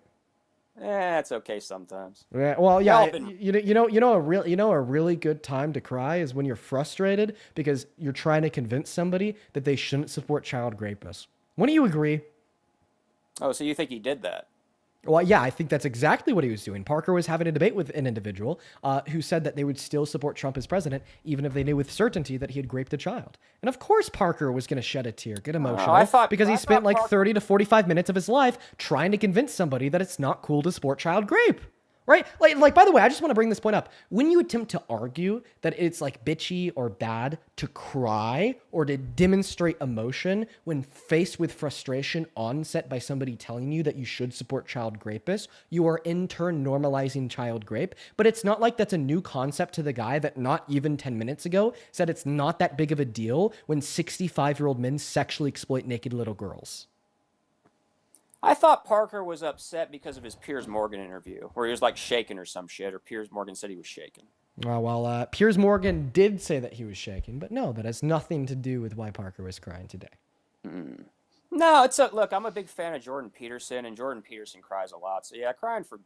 It's okay sometimes. Yeah, well, yeah. You know a really good time to cry is when you're frustrated because you're trying to convince somebody that they shouldn't support child rapists. Wouldn't you agree? Oh, so you think he did that? Well, yeah, I think that's exactly what he was doing. Parker was having a debate with an individual who said that they would still support Trump as president, even if they knew with certainty that he had raped a child. And of course, Parker was going to shed a tear, get emotional, because he spent like 30 to 45 minutes of his life trying to convince somebody that it's not cool to support child rape. Right? Like, by the way, I just want to bring this point up. When you attempt to argue that it's like bitchy or bad to cry or to demonstrate emotion when faced with frustration onset by somebody telling you that you should support child rapists, you are in turn normalizing child rape. But it's not like that's a new concept to the guy that not even 10 minutes ago said it's not that big of a deal when 65-year-old men sexually exploit naked little girls. I thought Parker was upset because of his Piers Morgan interview, where he was like shaking or some shit, or Piers Morgan said he was shaking. Well, Piers Morgan did say that he was shaking, but no, that has nothing to do with why Parker was crying today. No, look, I'm a big fan of Jordan Peterson, and Jordan Peterson cries a lot. So yeah, crying for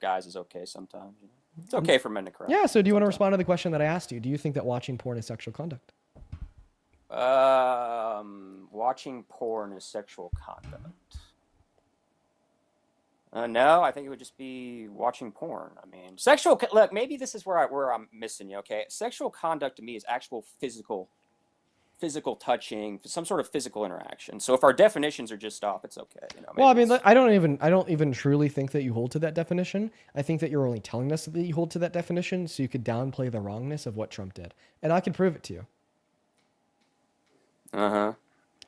guys is okay sometimes. You know? It's okay for men to cry. Yeah, so do you want to respond to the question that I asked you? Do you think that watching porn is sexual conduct? Watching porn is sexual conduct. No, I think it would just be watching porn. I mean, look, maybe this is where I'm missing you. Okay, sexual conduct to me is actual physical touching, some sort of physical interaction. So if our definitions are just off, it's okay. Well, I mean, I don't even truly think that you hold to that definition. I think that you're only telling us that you hold to that definition so you could downplay the wrongness of what Trump did, and I can prove it to you. Uh-huh.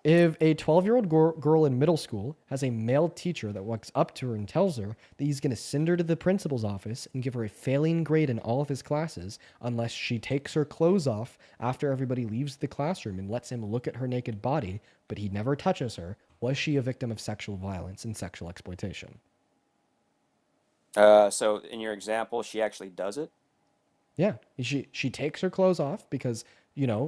If a 12-year-old girl in middle school has a male teacher that walks up to her and tells her that he's going to send her to the principal's office and give her a failing grade in all of his classes unless she takes her clothes off after everybody leaves the classroom and lets him look at her naked body, but he never touches her, was she a victim of sexual violence and sexual exploitation? So in your example, she actually does it? Yeah, she takes her clothes off because,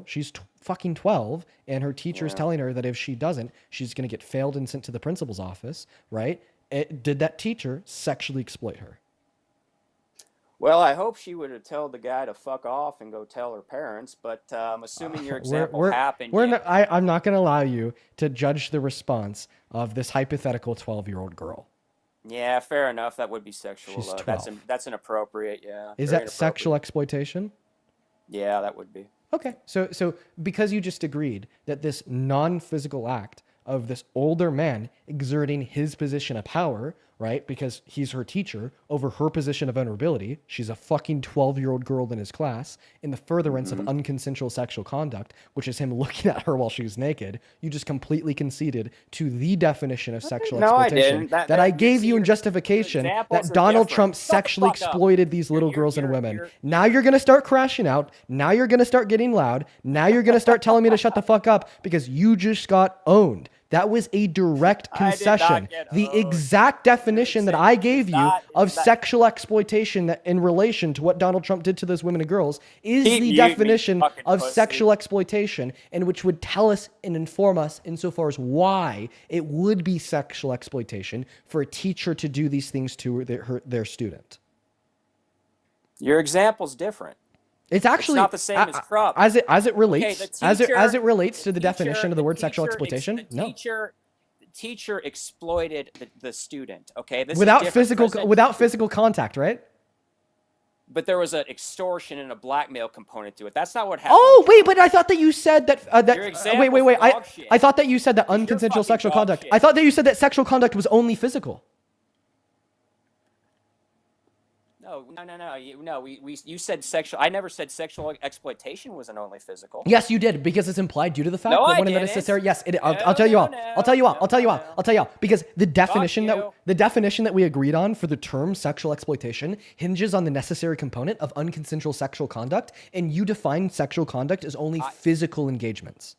she's fucking 12 and her teacher's telling her that if she doesn't, she's going to get failed and sent to the principal's office, right? Did that teacher sexually exploit her? Well, I hope she would have told the guy to fuck off and go tell her parents, but I'm assuming your example happened. I'm not going to allow you to judge the response of this hypothetical 12-year-old girl. Yeah, fair enough. That would be sexual. She's 12. That's inappropriate, yeah. Is that sexual exploitation? Yeah, that would be. Okay, so because you just agreed that this non-physical act of this older man exerting his position of power, right, because he's her teacher, over her position of vulnerability, she's a fucking 12-year-old girl in his class, in the furtherance of unconsensual sexual conduct, which is him looking at her while she's naked, you just completely conceded to the definition of sexual exploitation I didn't. that I gave you in justification that Donald Trump sexually exploited these little girls and women. Now you're going to start crashing out. Now you're going to start getting loud. Now you're going to start telling me to shut the fuck up because you just got owned. That was a direct concession. The exact definition that I gave you of sexual exploitation that in relation to what Donald Trump did to those women and girls is the definition of sexual exploitation, and which would tell us and inform us insofar as why it would be sexual exploitation for a teacher to do these things to their student. Your example's different. It's actually not the same as Trump. As it relates Okay, as it relates to the definition of the word sexual exploitation. The teacher exploited the student. Okay, this without is physical contact, right? But there was an extortion and a blackmail component to it. That's not what happened. Oh wait, but I thought that you said that. Wait. Shit. I thought that you said that unconsensual sexual conduct. Shit. I thought that you said that sexual conduct was only physical. No. You said sexual. I never said sexual exploitation wasn't only physical. Yes, you did, because it's implied due to the fact No, that I when didn't. necessary. Yes, I'll tell you all. Because the definition that we agreed on for the term sexual exploitation hinges on the necessary component of unconsensual sexual conduct, and you define sexual conduct as only physical engagements.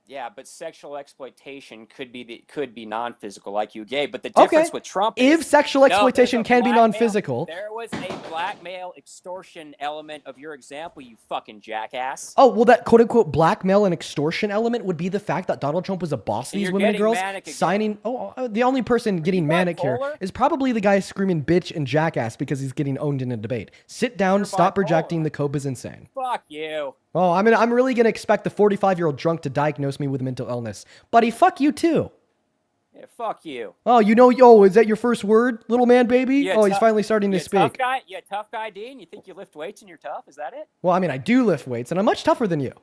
Yeah, but sexual exploitation could be non-physical, like you gave. But the difference with Trump is if sexual exploitation can be non-physical, there was a blackmail extortion element of your example, you fucking jackass. Oh, well, that quote-unquote blackmail and extortion element would be the fact that Donald Trump was a boss of these women and girls signing... the only person getting manic here is probably the guy screaming bitch and jackass because he's getting owned in a debate. Sit down, stop projecting, the Cope is insane. Fuck you. Oh, I'm really going to expect the 45-year-old drunk to diagnose me with mental illness. Buddy, fuck you too. Yeah, fuck you. Oh, is that your first word, little man baby? He's finally starting to speak. Tough guy, Dean? You think you lift weights and you're tough? Is that it? Well, I mean, I do lift weights, and I'm much tougher than you.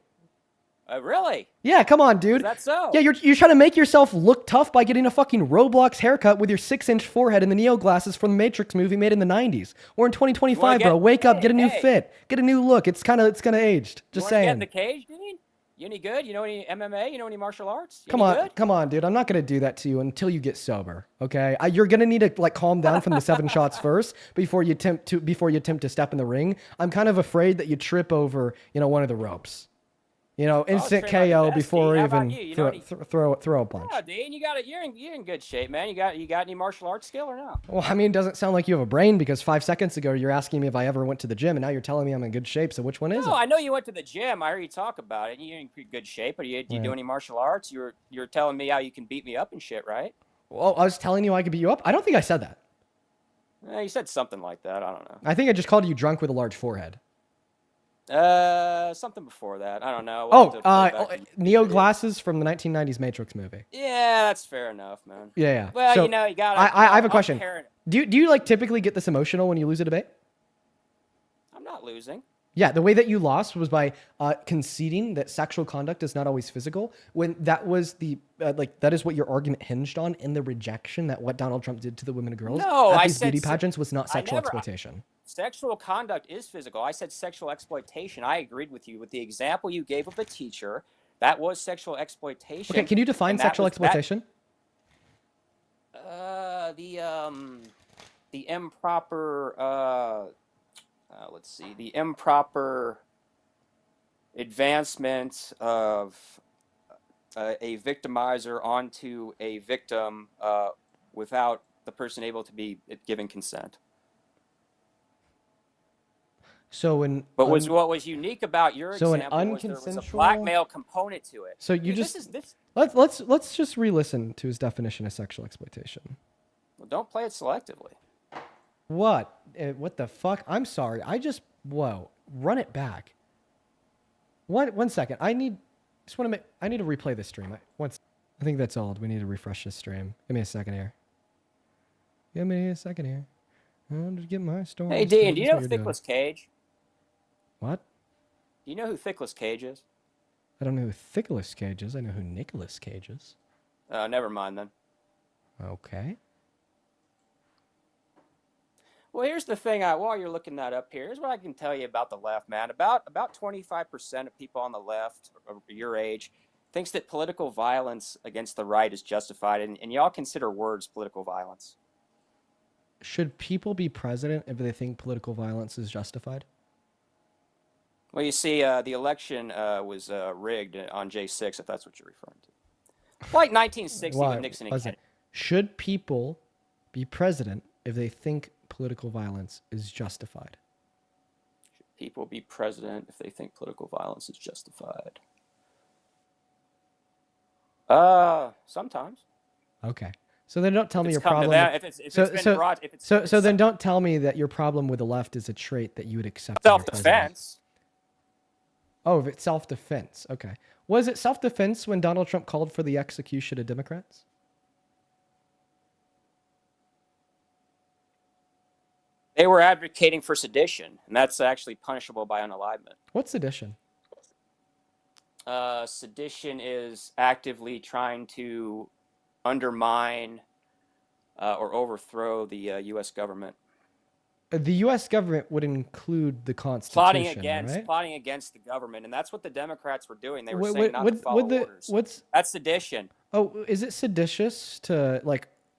Really? Yeah, come on, dude. Is that so? Yeah, you're trying to make yourself look tough by getting a fucking Roblox haircut with your 6-inch forehead and the Neo glasses from the Matrix movie made in the 90s. We're in 2025, bro. Wake up, get a new fit, get a new look. It's kind of aged. Just saying. Get in the cage, Dean? You any good? You know any MMA? You know any martial arts? Come on, dude. I'm not gonna do that to you until you get sober. Okay? You're gonna need to calm down from the 7 shots first before you attempt to step in the ring. I'm kind of afraid that you trip over one of the ropes. Instant KO before even throw a punch. Oh, Dean, you're in good shape, man. You got any martial arts skill or no? Well, I mean, it doesn't sound like you have a brain because 5 seconds ago you're asking me if I ever went to the gym, and now you're telling me I'm in good shape. So which one is it? I know you went to the gym. I heard you talk about it. You're in pretty good shape. Do you do any martial arts? You're telling me how you can beat me up and shit, right? Well, I was telling you I could beat you up. I don't think I said that. You said something like that. I don't know. I think I just called you drunk with a large forehead. Something before that. I don't know. Oh, Neo Video. glasses from the 1990s Matrix movie. Yeah, that's fair enough, man. Yeah, yeah. Well, So, you know, you gotta. I have a question. Parent. Do you like typically get this emotional when you lose a debate? I'm not losing. Yeah, the way that you lost was by conceding that sexual conduct is not always physical. When that was the that is what your argument hinged on in the rejection that what Donald Trump did to the women and girls No, at I these said beauty pageants was not sexual never- exploitation. Sexual conduct is physical. I said sexual exploitation. I agreed with you with the example you gave of the teacher. That was sexual exploitation. Okay, can you define sexual exploitation? The improper. Let's see. The improper advancement of a victimizer onto a victim without the person able to be given consent. So what was unique about your example was there was a blackmail component to it. So you Dude, just let's just re-listen to his definition of sexual exploitation. Well, don't play it selectively. What? What the fuck? I'm sorry. Whoa. Run it back. One second. I need to replay this stream. I think that's old. We need to refresh this stream. Give me a second here. I want to get my story. Hey, Dean, do you know Thickless Cage? What? Do you know who Thickless Cage is? I don't know who Thickless Cage is. I know who Nicolas Cage is. Never mind then. Okay. Well, here's the thing. While you're looking that up here, here's what I can tell you about the left, man. About 25% of people on the left, of your age, thinks that political violence against the right is justified, and y'all consider words political violence. Should people be president if they think political violence is justified? Well, you see, the election was rigged on J6, if that's what you're referring to. Like 1960 with Nixon and Kennedy. Should people be president if they think political violence is justified? Should people be president if they think political violence is justified? Sometimes. Okay. So then don't tell me your come to problem. that, if it's been brought- if it's- so then don't tell me that your problem with the left is a trait that you would accept. Self-defense. Oh, if it's self-defense. Okay. Was it self-defense when Donald Trump called for the execution of Democrats? They were advocating for sedition, and that's actually punishable by unalivement. What's sedition? Sedition is actively trying to undermine or overthrow the U.S. government. The U.S. government would include the Constitution, plotting against the government, and that's what the Democrats were doing. They were saying not to follow orders. That's sedition. Oh, is it seditious to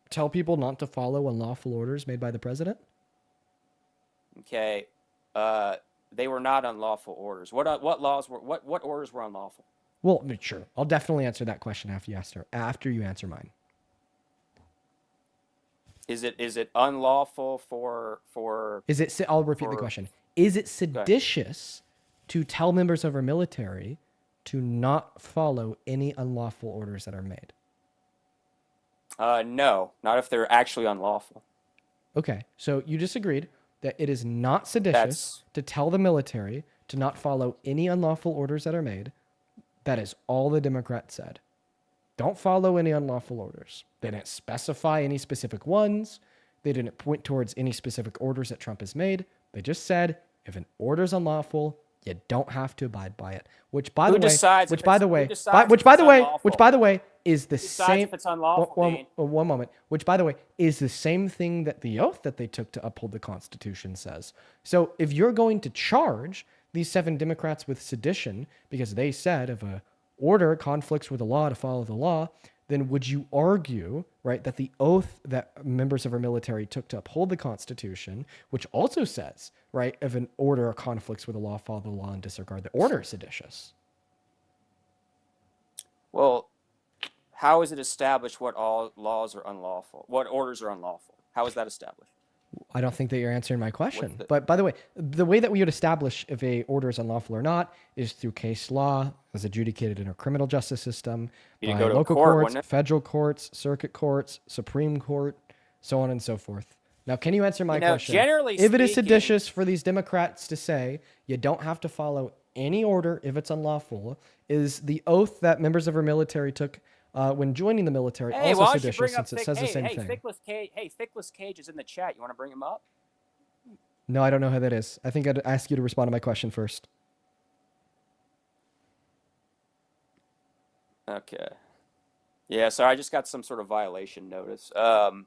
tell people not to follow unlawful orders made by the president? Okay, they were not unlawful orders. What orders were unlawful? Well, sure. I'll definitely answer that question after you answer mine. Is it unlawful for? I'll repeat the question. Is it seditious to tell members of our military to not follow any unlawful orders that are made? No, not if they're actually unlawful. Okay, so you just agreed that it is not seditious to tell the military to not follow any unlawful orders that are made. That is all the Democrats said. Don't follow any unlawful orders. They didn't specify any specific ones. They didn't point towards any specific orders that Trump has made. They just said, if an order is unlawful, you don't have to abide by it. Which, by the way, is the same. If it's unlawful, one moment. Which, by the way, is the same thing that the oath that they took to uphold the Constitution says. So, if you're going to charge these 7 Democrats with sedition because they said if a order conflicts with the law to follow the law, then would you argue, right, that the oath that members of our military took to uphold the Constitution, which also says, right, if an order conflicts with the law, follow the law and disregard the order, is seditious? Well, how is it established what all laws are unlawful? What orders are unlawful? How is that established? I don't think that you're answering my question. But by the way, the way that we would establish if a order is unlawful or not is through case law, as adjudicated in our criminal justice system, by local courts, federal courts, circuit courts, Supreme Court, so on and so forth. Now, can you answer my question? Generally If it is speaking, seditious for these Democrats to say you don't have to follow any order if it's unlawful, is the oath that members of our military took when joining the military hey, also why don't you seditious bring up since it says the same thing? Thickless Cage is in the chat. You want to bring him up? No, I don't know who that is. I think I'd ask you to respond to my question first. Okay. Yeah, sorry, I just got some sort of violation notice. So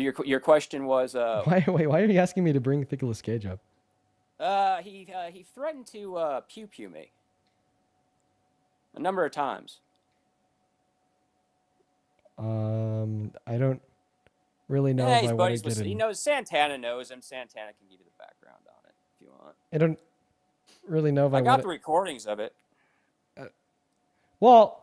your question was Why are you asking me to bring Thickless Cage up? he threatened to pew pew me a number of times. I don't really know Yeah, if he's I want buddies to with. get He in. knows Santana knows him. Santana can give you the background on it if you want. I don't really know if I I got want the recordings of it. Well,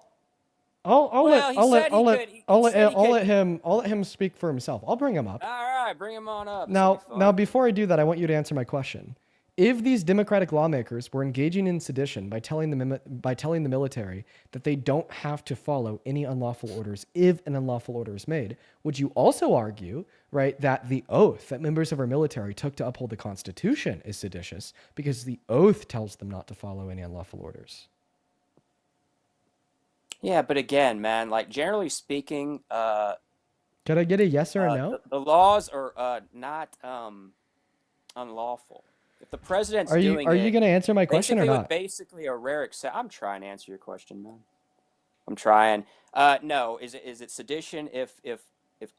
I'll could. let him speak for himself. I'll bring him up. All right, bring him on up. Now, before I do that, I want you to answer my question. If these Democratic lawmakers were engaging in sedition by telling the military that they don't have to follow any unlawful orders if an unlawful order is made, would you also argue, right, that the oath that members of our military took to uphold the Constitution is seditious because the oath tells them not to follow any unlawful orders? Yeah, but again, man, like generally speaking, Could I get a yes or a no? the laws are not unlawful. If the president's Are you going to answer my question or not? Basically a rare exception. I'm trying to answer your question, man. I'm trying. No, is it sedition if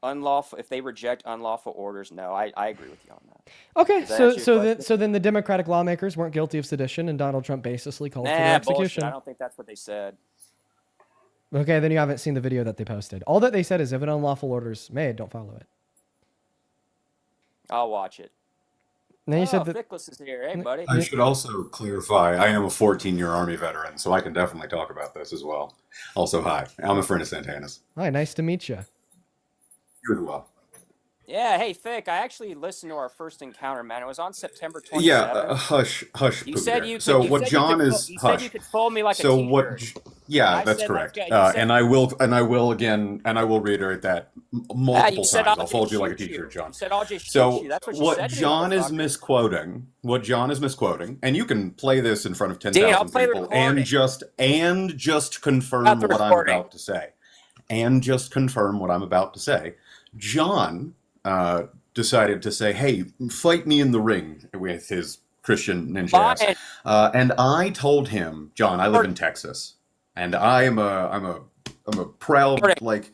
unlawful, if they reject unlawful orders? No, I agree with you on that. Okay, Does that answer your question? so then the Democratic lawmakers weren't guilty of sedition, and Donald Trump basically called for their Nah, execution. bullshit. I don't think that's what they said. Okay, then you haven't seen the video that they posted. All that they said is if an unlawful order is made, don't follow it. I'll watch it. Then you said that Thickless is here. Hey, buddy. I should also clarify, I am a 14-year Army veteran, so I can definitely talk about this as well. Also, hi, I'm a friend of Santana's. Hi, nice to meet you. You as well. Yeah, hey, Thick, I actually listened to our first encounter, man. It was on September 27th. Yeah, hush, You Pooh said Bear. you could, So you what said John you could, is you hush. said you could fold me like So a what? t-shirt. Yeah, I that's said, correct. let's go. You said, And I will again, and I will reiterate that multiple you said times. I'll just fold you like a shoot you. T-shirt, John. You said I'll just shoot So you. That's what you what said to me, John is motherfucker. misquoting, and you can play this in front of Dean, I'll 10,000 play the people, recording. and just confirm Not the what I'm recording. about to say, and just confirm what I'm about to say. John decided to say, "Hey, fight me in the ring," with his Christian ninja ass. And I told him, John, I live in Texas, and I'm a proud like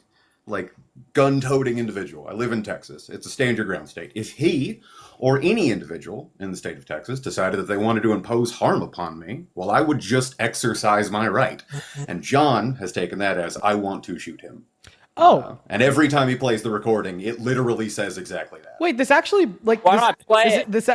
gun-toting individual. I live in Texas. It's a stand your ground state. If he or any individual in the state of Texas decided that they wanted to impose harm upon me, well, I would just exercise my right. And John has taken that as I want to shoot him. Oh. And every time he plays the recording, it literally says exactly that. Wait, this actually like Why not play this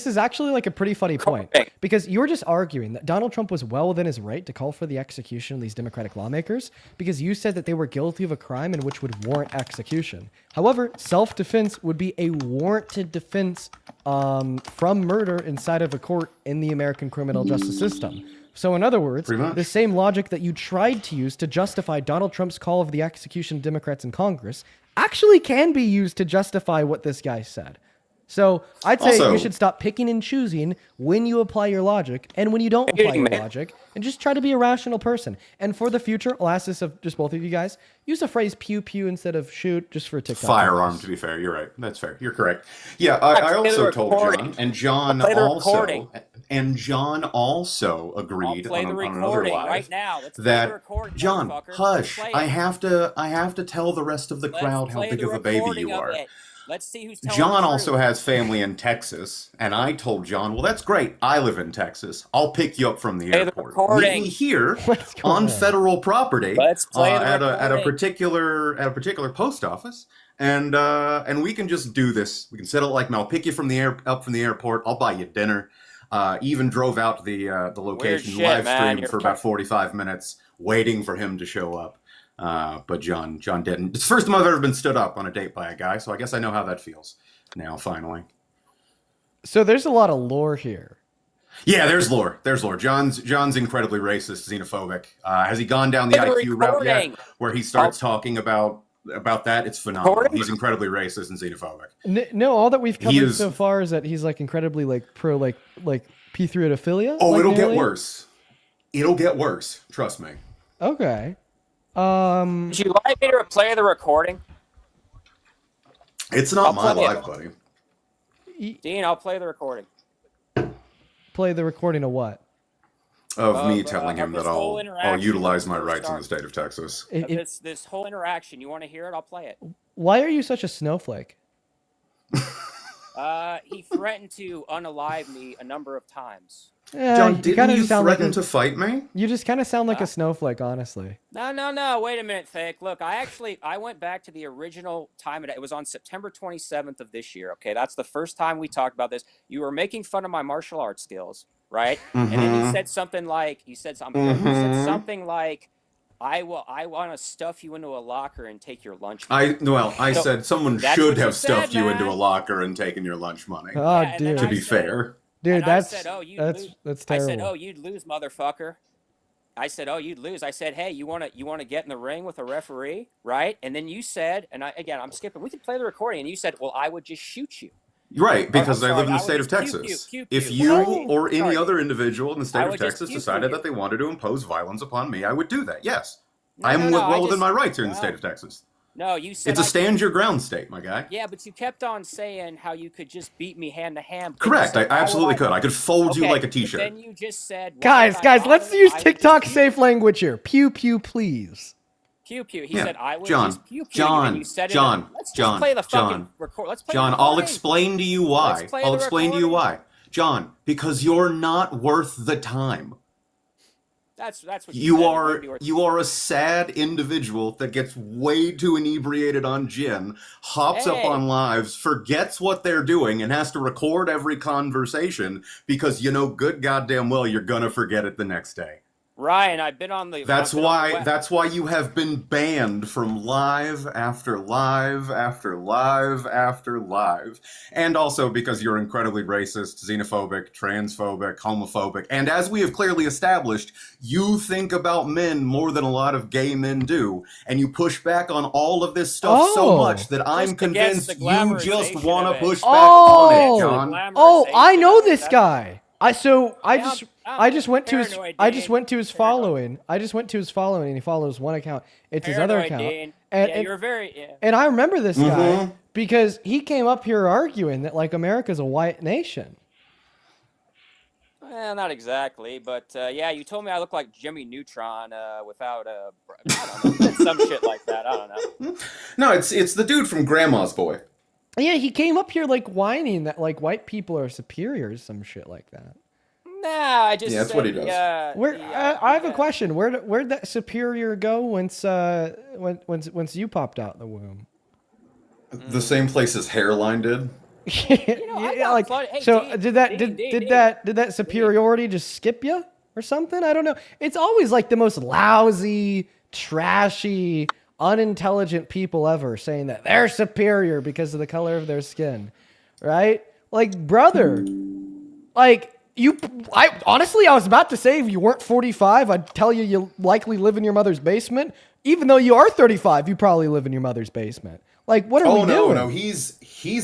is actually like a pretty funny point because you were just arguing that Donald Trump was well within his right to call for the execution of these Democratic lawmakers because you said that they were guilty of a crime in which would warrant execution. However, self-defense would be a warranted defense from murder inside of a court in the American criminal justice system. So in other words, the same logic that you tried to use to justify Donald Trump's call of the execution of Democrats in Congress actually can be used to justify what this guy said. So I'd say you should stop picking and choosing when you apply your logic and when you don't apply your logic and just try to be a rational person. And for the future, I'll ask this of just both of you guys, use the phrase pew pew instead of shoot just for TikTok. Firearm, to be fair. You're right. That's fair. You're correct. Yeah, I also told John, and John also agreed on another live right now. Let's that play the recording, John, motherfucker. hush. Let's play I it. have to tell the rest of the crowd how Play big the of a baby recording you of are. it. Let's see who's telling John the also truth. has family in Texas, and I told John, well, that's great. I live in Texas. I'll pick you up from the Play the airport. recording. Meet me here on federal property Let's play the at a recording. particular post office, and we can just do this. We can settle it like, I'll pick you up from the airport. I'll buy you dinner. Even drove out to the location, shit, live man. streamed for about 45 minutes, waiting for him to show up. But John didn't. It's the first time I've ever been stood up on a date by a guy, so I guess I know how that feels now, finally. So there's a lot of lore here. Yeah, there's lore. John's incredibly racist, xenophobic. Has he gone down the IQ route yet, where he starts talking about about that, it's phenomenal. Recording? He's incredibly racist and xenophobic. No, all that we've He covered is- so far is that he's like incredibly like pro like P3ophilia. Oh, like, it'll nearly? get worse. It'll get worse. Trust me. Okay. Would you like me to play the recording? It's not I'll my play it. life, buddy. Dean, I'll play the recording. Play the recording of what? Of me telling him this that whole I'll interaction utilize my when we rights in start. the state of Texas. This whole interaction. You want to hear it? I'll play it. Why are you such a snowflake? He threatened to unalive me a number of times. John, you didn't kinda you sound like threaten a- to fight me? You just kind of sound like a snowflake, honestly. No. Wait a minute, Thick. Look, I went back to the original time. It was on September 27th of this year. Okay, that's the first time we talked about this. You were making fun of my martial arts skills, right? And then you said something like, you said something like, I want to stuff you into a locker and take your lunch money. I So, said someone that's should what you have stuffed said, you into a man. locker and taken your lunch money. Oh, and then dude. To I be said- fair. Dude, and that's I said, oh, you'd that's lose. that's I terrible. said, oh, you'd lose, motherfucker. I said, oh, you'd lose. I said, hey, you want to get in the ring with a referee, right? And then you said, and I'm skipping. We could play the recording. And you said, well, I would just shoot you. Right, because I'm I live in the sorry, state I of would Texas. just pew, If pew. you Sorry. or any Sorry. other individual in the I state of would just Texas pew decided pew that they wanted to impose violence upon me, I would do that. Yes. No, I am no, I well within just- my rights here in the no. state of Texas. No, you said It's a I stand could- your ground state, my guy. Yeah, but you kept on saying how you could just beat me hand to hand. Correct. I absolutely could. I could fold you Okay, like a but t-shirt. Then you just said, why Guys, would I let's bother? use I would TikTok just safe language here. Pew pew, please. pew pew. He Yeah, said, I would John, just pew pew you, and you said John, it. Let's just John, play the fucking John, record. Let's play John, the I'll recording. explain to you why. Let's play I'll the explain to you recording. why. John, because you're not worth the time. That's what You said. are Maybe we're- you are a sad individual that gets way too inebriated on gin, hops up Hey. on lives, forgets what they're doing, and has to record every conversation because you know good goddamn well you're gonna forget it the next day. Ryan, I've been on the. That's I've been on the why web- that's why you have been banned from live after live after live after live. And also because you're incredibly racist, xenophobic, transphobic, homophobic, and as we have clearly established, you think about men more than a lot of gay men do, and you push back on all of this stuff so Oh. much that I'm Just against convinced the you just glamorization want of to it. push back on Oh, it, John. I know this guy. I just went to his paranoid, I just Dean. went to his following. I just went to his following, and he follows one account. It's his other Paranoid, account. Dean. And, Yeah, and, you're very. Yeah. and I remember this guy Mhm. because he came up here arguing that like America's a white nation. Well, not exactly, but yeah, you told me I look like Jimmy Neutron without a. I don't know, some shit like that. I don't know. No, it's the dude from Grandma's Boy. Yeah, he came up here like whining that like white people are superior, some shit like that. Nah, I just. Yeah, that's said what he does. I have a question. Where'd that superior go once you popped out the womb? The same place his hairline did. Yeah, like flooded- hey, so. Dean, Did that Dean, did that superiority just skip you or something? I don't know. It's always like the most lousy, trashy, unintelligent people ever saying that they're superior because of the color of their skin, right? Like, brother, like honestly, I was about to say if you weren't 45, I'd tell you you likely live in your mother's basement. Even though you are 35, you probably live in your mother's basement. Like, what are we doing? No, he's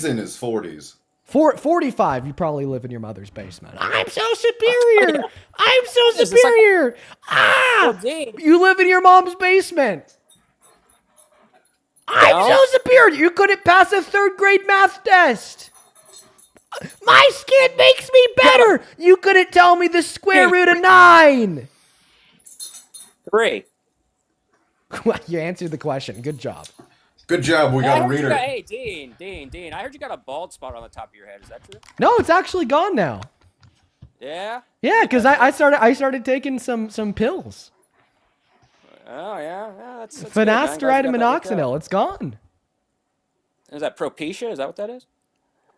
in his 40s. 45, you probably live in your mother's basement. I'm so superior. I'm so superior. You live in your mom's basement. I'm so superior. You couldn't pass a 3rd grade math test. My skin makes me better. You couldn't tell me the square root of 9. 3. You answered the question. Good job. Good job. We got a reader. Hey, Dean. I heard you got a bald spot on the top of your head. Is that true? No, it's actually gone now. Yeah. Yeah, because I started taking some pills. Oh yeah. That's good, man. Finasteride Glad and you got that minoxidil. It's gone. Is that Propecia? Is that what that is?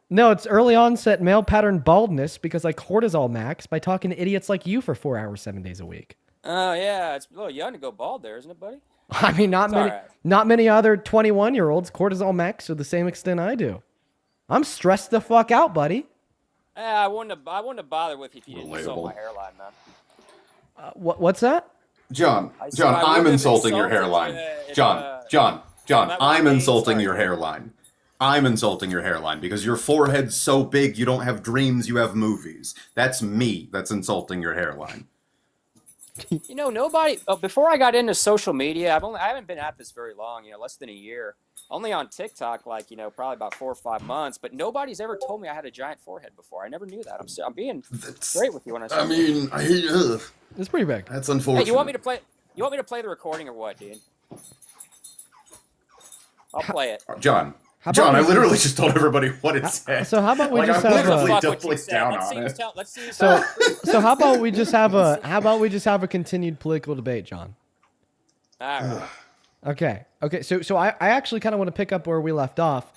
No, it's early onset male pattern baldness because I cortisol max by talking to idiots like you for 4 hours, 7 days a week. Oh yeah, it's a little young to go bald there, isn't it, buddy? I mean, It's all right. not many other 21-year-olds cortisol max to the same extent I do. I'm stressed the fuck out, buddy. I wouldn't have bothered with you if you didn't insult my hairline, man. What's that? John, I said I I'm wouldn't have insulting your insulted hairline. you if, John, John, that was I'm me. insulting Sorry, your dude. hairline. I'm insulting your hairline because your forehead's so big you don't have dreams, you have movies. That's me that's insulting your hairline. You know, nobody. Before I got into social media, I haven't been at this very long. You know, less than a year. Only on TikTok, like probably about 4 or 5 months. But nobody's ever told me I had a giant forehead before. I never knew that. I'm being straight with you when I say. I mean, it's pretty big. That's unfortunate. Hey, you want me to play? You want me to play the recording or what, Dean? I'll play it. John, How about John, I we literally just- just told everybody what it said. So how about we just I'm have literally a- doubling down on it. Let's see. So how about we just have a continued political debate, John? All right. Okay. So I actually kind of want to pick up where we left off,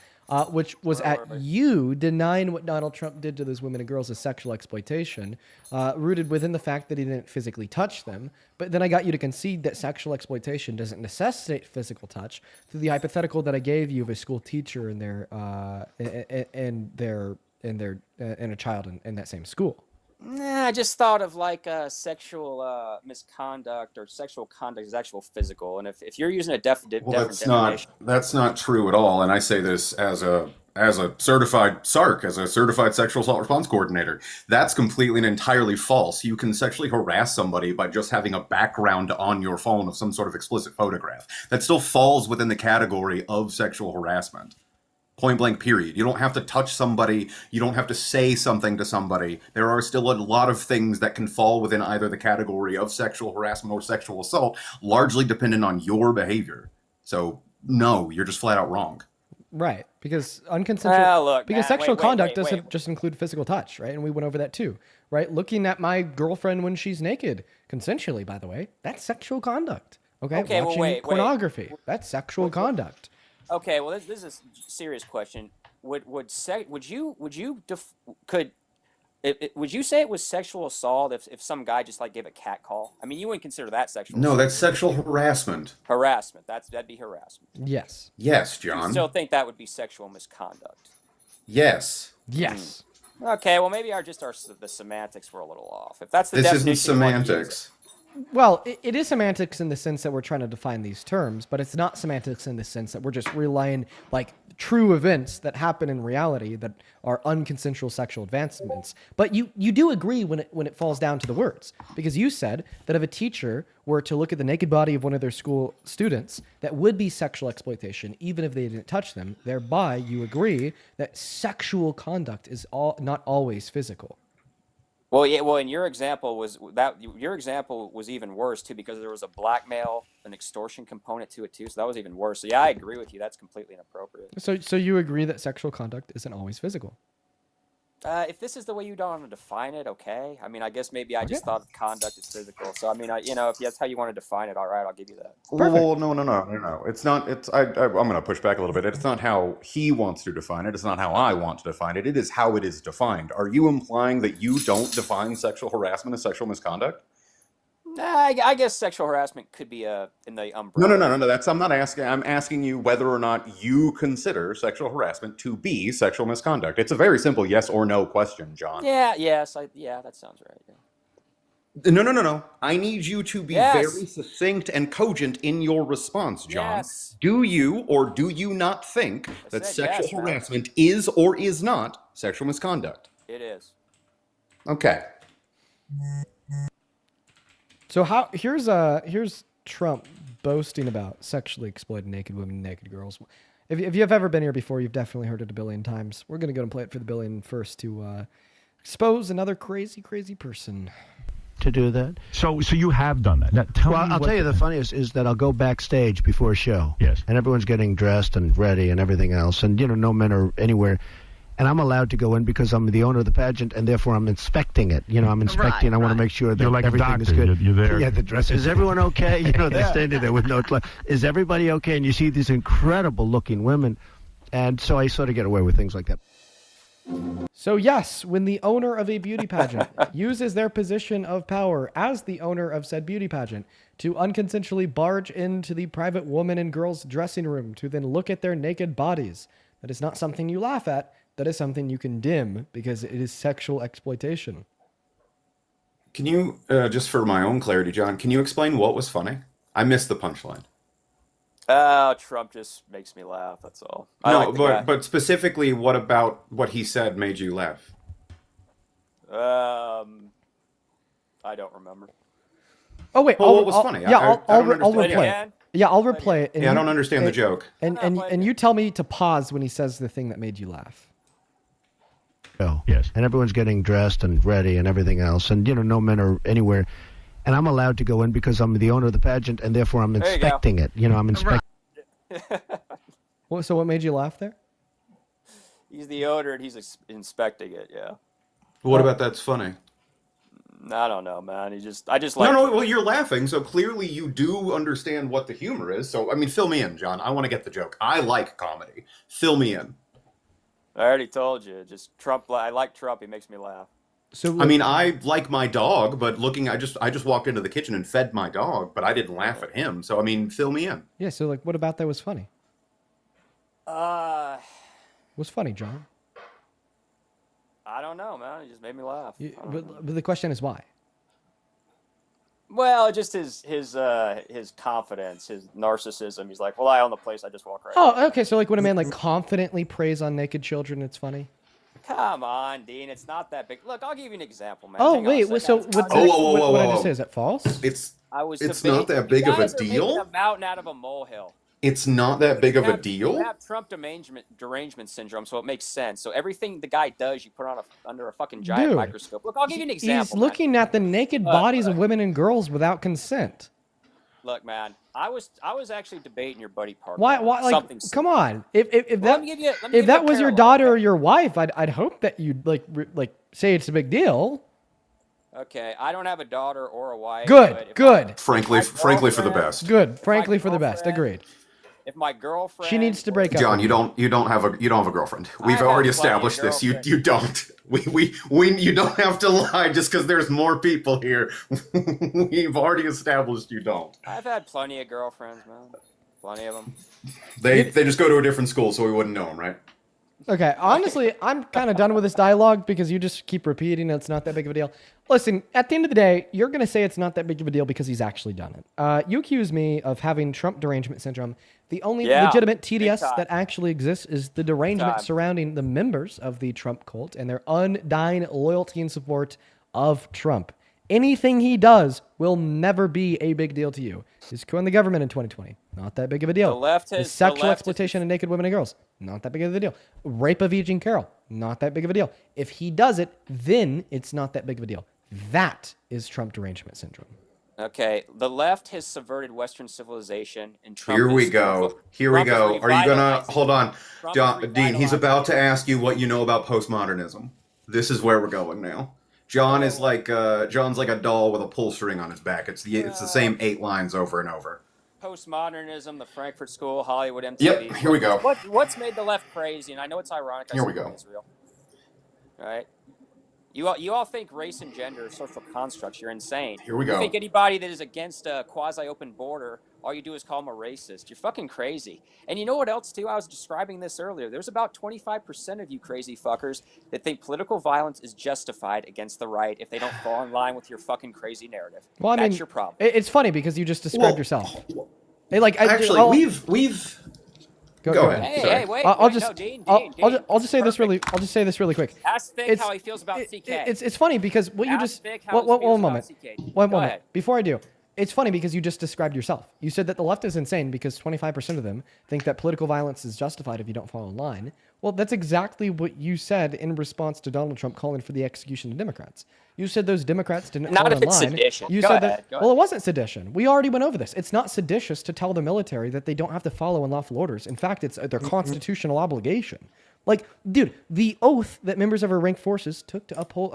which was at you denying what Donald Trump did to those women and girls as sexual exploitation, rooted within the fact that he didn't physically touch them. But then I got you to concede that sexual exploitation doesn't necessitate physical touch through the hypothetical that I gave you of a school teacher and a child in that same school. Nah, I just thought of like sexual misconduct or sexual conduct is actual physical, and if you're using a different definition, That's not true at all. And I say this as a certified SARC, as a certified sexual assault response coordinator. That's completely and entirely false. You can sexually harass somebody by just having a background on your phone of some sort of explicit photograph. That still falls within the category of sexual harassment. Point blank, period. You don't have to touch somebody. You don't have to say something to somebody. There are still a lot of things that can fall within either the category of sexual harassment or sexual assault, largely dependent on your behavior. So, no, you're just flat out wrong. Right, because unconsensual, man, sexual wait, conduct wait. doesn't just include physical touch, right? And we went over that too, right? Looking at my girlfriend when she's naked, consensually, by the way, that's sexual conduct. Okay, Okay, well, watching wait. pornography, that's sexual conduct. Okay, well, this is a serious question. Would you say it was sexual assault if some guy just like gave a cat call? I mean, you wouldn't consider that sexual No, assault. that's sexual harassment. Harassment. That'd be harassment. Yes. Yes, You John. still think that would be sexual misconduct? Yes. Yes. Okay, well, maybe the semantics were a little off. If that's the This definition isn't you want to use, semantics. Well, it is semantics in the sense that we're trying to define these terms, but it's not semantics in the sense that we're just relaying like true events that happen in reality that are unconsensual sexual advancements. But you do agree when it falls down to the words, because you said that if a teacher were to look at the naked body of one of their school students, that would be sexual exploitation, even if they didn't touch them. Thereby, you agree that sexual conduct is not always physical. Well, yeah. Well, and your example was even worse too, because there was a blackmail, an extortion component to it too. So that was even worse. So yeah, I agree with you. That's completely inappropriate. So you agree that sexual conduct isn't always physical? If this is the way you don't want to define it, okay. I mean, I guess maybe I just thought conduct is physical. So I mean, if that's how you want to define it, all right, I'll give you that. Well, no. It's not. I'm going to push back a little bit. It's not how he wants to define it. It's not how I want to define it. It is how it is defined. Are you implying that you don't define sexual harassment as sexual misconduct? I guess sexual harassment could be in the umbrella. No. I'm not asking. I'm asking you whether or not you consider sexual harassment to be sexual misconduct. It's a very simple yes or no question, John. Yeah. Yes. That sounds right. Yeah. No. I need you to be very succinct and cogent in your response, John. Yes. Do you or do you not think that sexual yes, man. harassment is or is not sexual misconduct? It is. Okay. So here's Trump boasting about sexually exploiting naked women and naked girls. If you've ever been here before, you've definitely heard it a billion times. We're gonna go and play it for the billion first to expose another crazy person. To do that. So you have done that. Now, tell me I'll tell you the funniest is that I'll go backstage before a show. Yes. And everyone's getting dressed and ready and everything else. And, no men are anywhere. And I'm allowed to go in because I'm the owner of the pageant, and therefore I'm inspecting it. I'm inspecting. I want to make sure that You're like everything a is doctor. good. You're there. Yeah, the dress. Is everyone okay? They're standing there with no clothes. Is everybody okay? And you see these incredible-looking women. And so I sort of get away with things like that. So yes, when the owner of a beauty pageant uses their position of power as the owner of said beauty pageant to unconsensually barge into the private woman and girl's dressing room to then look at their naked bodies, that is not something you laugh at. That is something you condemn because it is sexual exploitation. Can you, just for my own clarity, John, can you explain what was funny? I missed the punchline. Trump just makes me laugh. That's all. I No, like the guy. but specifically, what about what he said made you laugh? I don't remember. Oh wait, Well, what was funny? Yeah, I'll understand. replay it. Yeah, I'll replay it. Yeah, I don't understand the joke. And you tell me to pause when he says the thing that made you laugh. Oh, yes. And everyone's getting dressed and ready and everything else. And, no men are anywhere. And I'm allowed to go in because I'm the owner of the pageant, and therefore I'm inspecting it. I'm inspecting. So what made you laugh there? He's the owner and he's inspecting it. Yeah. What about that's funny? I don't know, man. I just like. No. Well, you're laughing, so clearly you do understand what the humor is. So, I mean, fill me in, John. I want to get the joke. I like comedy. Fill me in. I already told you. Just Trump. I like Trump. He makes me laugh. So I mean, I like my dog, but I just walked into the kitchen and fed my dog, but I didn't laugh at him. So, I mean, fill me in. Yeah. So what about that was funny? What's funny, John? I don't know, man. He just made me laugh. But the question is why? Well, just his confidence, his narcissism. He's like, well, I own the place. I just walk right. Oh, okay. So when a man confidently preys on naked children, it's funny. Come on, Dean. It's not that big. Look, I'll give you an example, man. Oh Hang on a wait. second. So what I just say, is that false? It's debating. not that big of a You guys are deal. making a mountain out of a molehill. It's not that big of a You deal. have Trump derangement syndrome, so it makes sense. So everything the guy does, you put on under a fucking giant Dude, microscope. Look, I'll give you an example. He's looking at the naked bodies of women and girls without consent. Look, man, I was actually debating your buddy Parker. Why? Like, something come on. If Let me give you a was your parallel, daughter okay? or your wife, I'd hope that you'd like say it's a big deal. Okay, I don't have a daughter or a wife. Good. Frankly, for the best. Good. Frankly, for the best. Agreed. If my girlfriend, She needs to break up. John, you don't have a girlfand. We've already established this. You don't. You don't have to lie just because there's more people here. We've already established you don't. I've had plenty of girlfriends, man. Plenty of them. They just go to a different school, so we wouldn't know them, right? Okay, honestly, I'm kind of done with this dialogue because you just keep repeating it's not that big of a deal. Listen, at the end of the day, you're going to say it's not that big of a deal because he's actually done it. You accuse me of having Trump derangement syndrome. The only legitimate TDS that actually exists is the derangement surrounding the members of the Trump cult and their undying loyalty and support of Trump. Anything he does will never be a big deal to you. His coup in the government in 2020, not that big of a deal. His sexual exploitation of naked women and girls, not that big of a deal. Rape of E. Jean Carroll, not that big of a deal. If he does it, then it's not that big of a deal. That is Trump derangement syndrome. Okay, the left has subverted Western civilization, and Trump. Here we go. Are you gonna hold on, Dean? He's about to ask you what you know about postmodernism. This is where we're going now. John's like a doll with a pull string on his back. It's the same 8 lines over and over. Postmodernism, the Frankfurt School, Hollywood, MTV. Yep, here we go. What's made the left crazy? And I know it's ironic. Here we go. Israel. All right. You all think race and gender are social constructs. You're insane. Here we go. You think anybody that is against a quasi-open border, all you do is call them a racist. You're fucking crazy. And you know what else, too? I was describing this earlier. There's about 25% of you crazy fuckers that think political violence is justified against the right if they don't fall in line with your fucking crazy narrative. Well, I mean, that's your problem. It's funny because you just described yourself. We've. Go ahead. Hey, wait. I'll just say this really quick. Ask Vic how he feels about CK. It's funny because what you just one moment before I do. It's funny because you just described yourself. You said that the left is insane because 25% of them think that political violence is justified if you don't fall in line. Well, that's exactly what you said in response to Donald Trump calling for the execution of Democrats. You said those Democrats didn't fall in line. Not if it's sedition. You said that. Well, it wasn't sedition. We already went over this. It's not seditious to tell the military that they don't have to follow unlawful orders. In fact, it's their constitutional obligation. Like, dude, the oath that members of our ranked forces took to uphold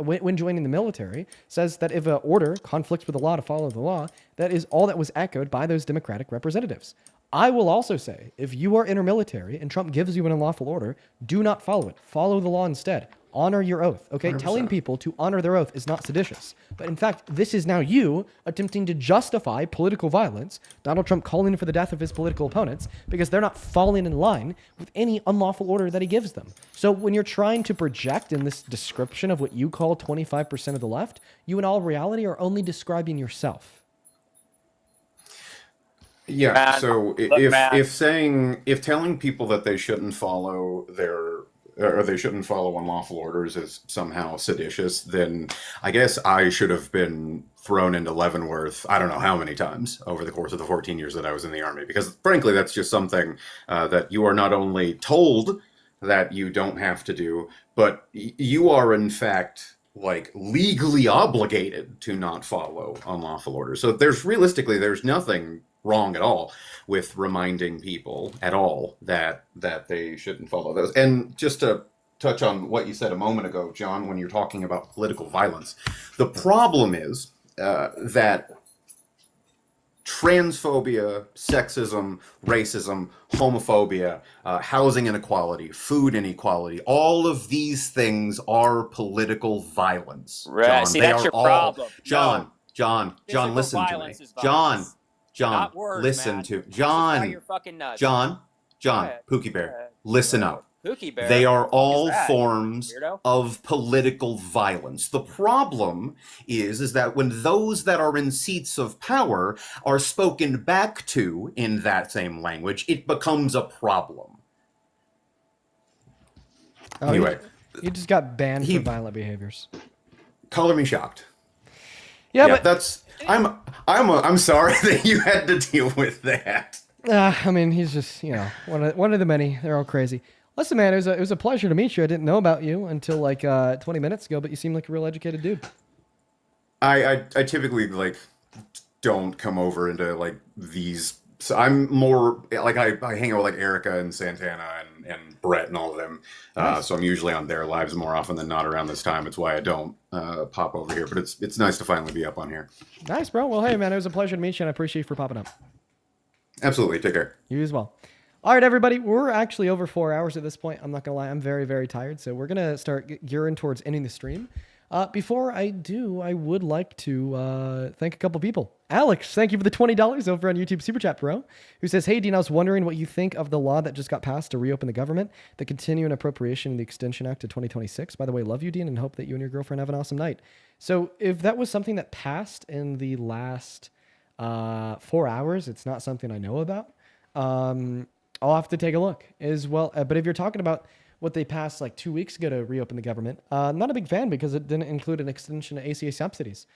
when joining the military says that if an order conflicts with the law to follow the law, that is all that was echoed by those Democratic representatives. I will also say, if you are intermilitary and Trump gives you an unlawful order, do not follow it. Follow the law instead. Honor your oath, okay? 100%. Telling people to honor their oath is not seditious. But in fact, this is now you attempting to justify political violence, Donald Trump calling for the death of his political opponents, because they're not falling in line with any unlawful order that he gives them. So when you're trying to project in this description of what you call 25% of the left, you in all reality are only describing yourself. Yeah. Man, So look, man. if telling people that they shouldn't follow or they shouldn't follow unlawful orders is somehow seditious, then I guess I should have been thrown into Leavenworth I don't know how many times over the course of the 14 years that I was in the Army, because frankly that's just something that you are not only told that you don't have to do, but you are in fact like legally obligated to not follow unlawful orders. So there's nothing wrong at all with reminding people at all that they shouldn't follow those. And just to touch on what you said a moment ago, John, when you're talking about political violence, the problem is that transphobia, sexism, racism, homophobia, housing inequality, food inequality, all of these things are political violence. Right. John, See, they that's are your all problem. John, No, John, physical listen to me. violence is John, violence. John, Not words, listen man. to This is why John, you're fucking nuts. John, Go ahead. Pookie Go Bear, ahead. listen up. Pookie Bear. They are What the fuck is all that, forms weirdo? of political violence. The problem is that when those that are in seats of power are spoken back to in that same language, it becomes a problem. Oh, Anyway, he just got banned for violent behaviors. color me shocked. Yeah, but that's I'm sorry that you had to deal with that. I mean, he's just, one of the many. They're all crazy. Listen, man, it was a pleasure to meet you. I didn't know about you until like 20 minutes ago, but you seem like a real educated dude. I typically like don't come over into like these. So I'm more like I hang out with like Erica and Santana and Brett and all of them. Nice. So I'm usually on their lives more often than not around this time. It's why I don't pop over here. But it's nice to finally be up on here. Nice, bro. Well, hey, man, it was a pleasure to meet you, and I appreciate you for popping up. Absolutely. Take care. You as well. All right, everybody. We're actually over 4 hours at this point. I'm not going to lie. I'm very, very tired. So we're going to start gearing towards ending the stream. Before I do, I would like to thank a couple people. Alex, thank you for the $20 over on YouTube Super Chat, bro, who says, hey, Dean, I was wondering what you think of the law that just got passed to reopen the government, the continuing appropriation of the Extension Act of 2026. By the way, love you, Dean, and hope that you and your girlfriend have an awesome night. So if that was something that passed in the last 4 hours, it's not something I know about. I'll have to take a look as well. But if you're talking about what they passed like 2 weeks ago to reopen the government, not a big fan because it didn't include an extension of ACA subsidies.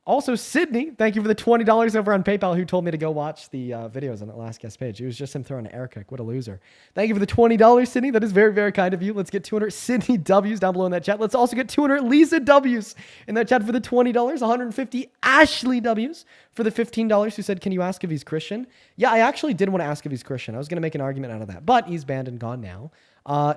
Also, Sydney, thank you for the $20 over on PayPal, who told me to go watch the videos on that last guest page. It was just him throwing an air kick. What a loser. Thank you for the $20, Sydney. That is very, very kind of you. Let's get 200 Sydney W's down below in that chat. Let's also get 200 Lisa W's in that chat for the $20, 150 Ashley W's for the $15, who said, can you ask if he's Christian? Yeah, I actually did want to ask if he's Christian. I was going to make an argument out of that, but he's banned and gone now.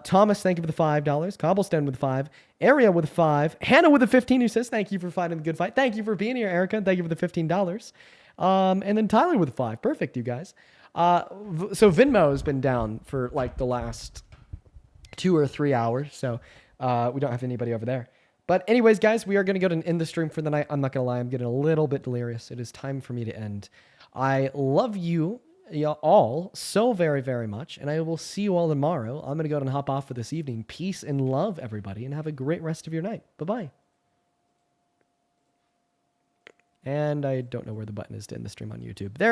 Thomas, thank you for the $5. Cobblestone with 5. Area with 5. Hannah with the 15, who says, thank you for fighting the good fight. Thank you for being here, Erica. Thank you for the $15. And then Tyler with 5. Perfect, you guys. So Venmo has been down for like the last 2 or 3 hours. So we don't have anybody over there. But anyways, guys, we are going to go and end the stream for the night. I'm not going to lie. I'm getting a little bit delirious. It is time for me to end. I love you all so very, very much, and I will see you all tomorrow. I'm going to go and hop off for this evening. Peace and love, everybody, and have a great rest of your night. Bye-bye. And I don't know where the button is to end the stream on YouTube. There.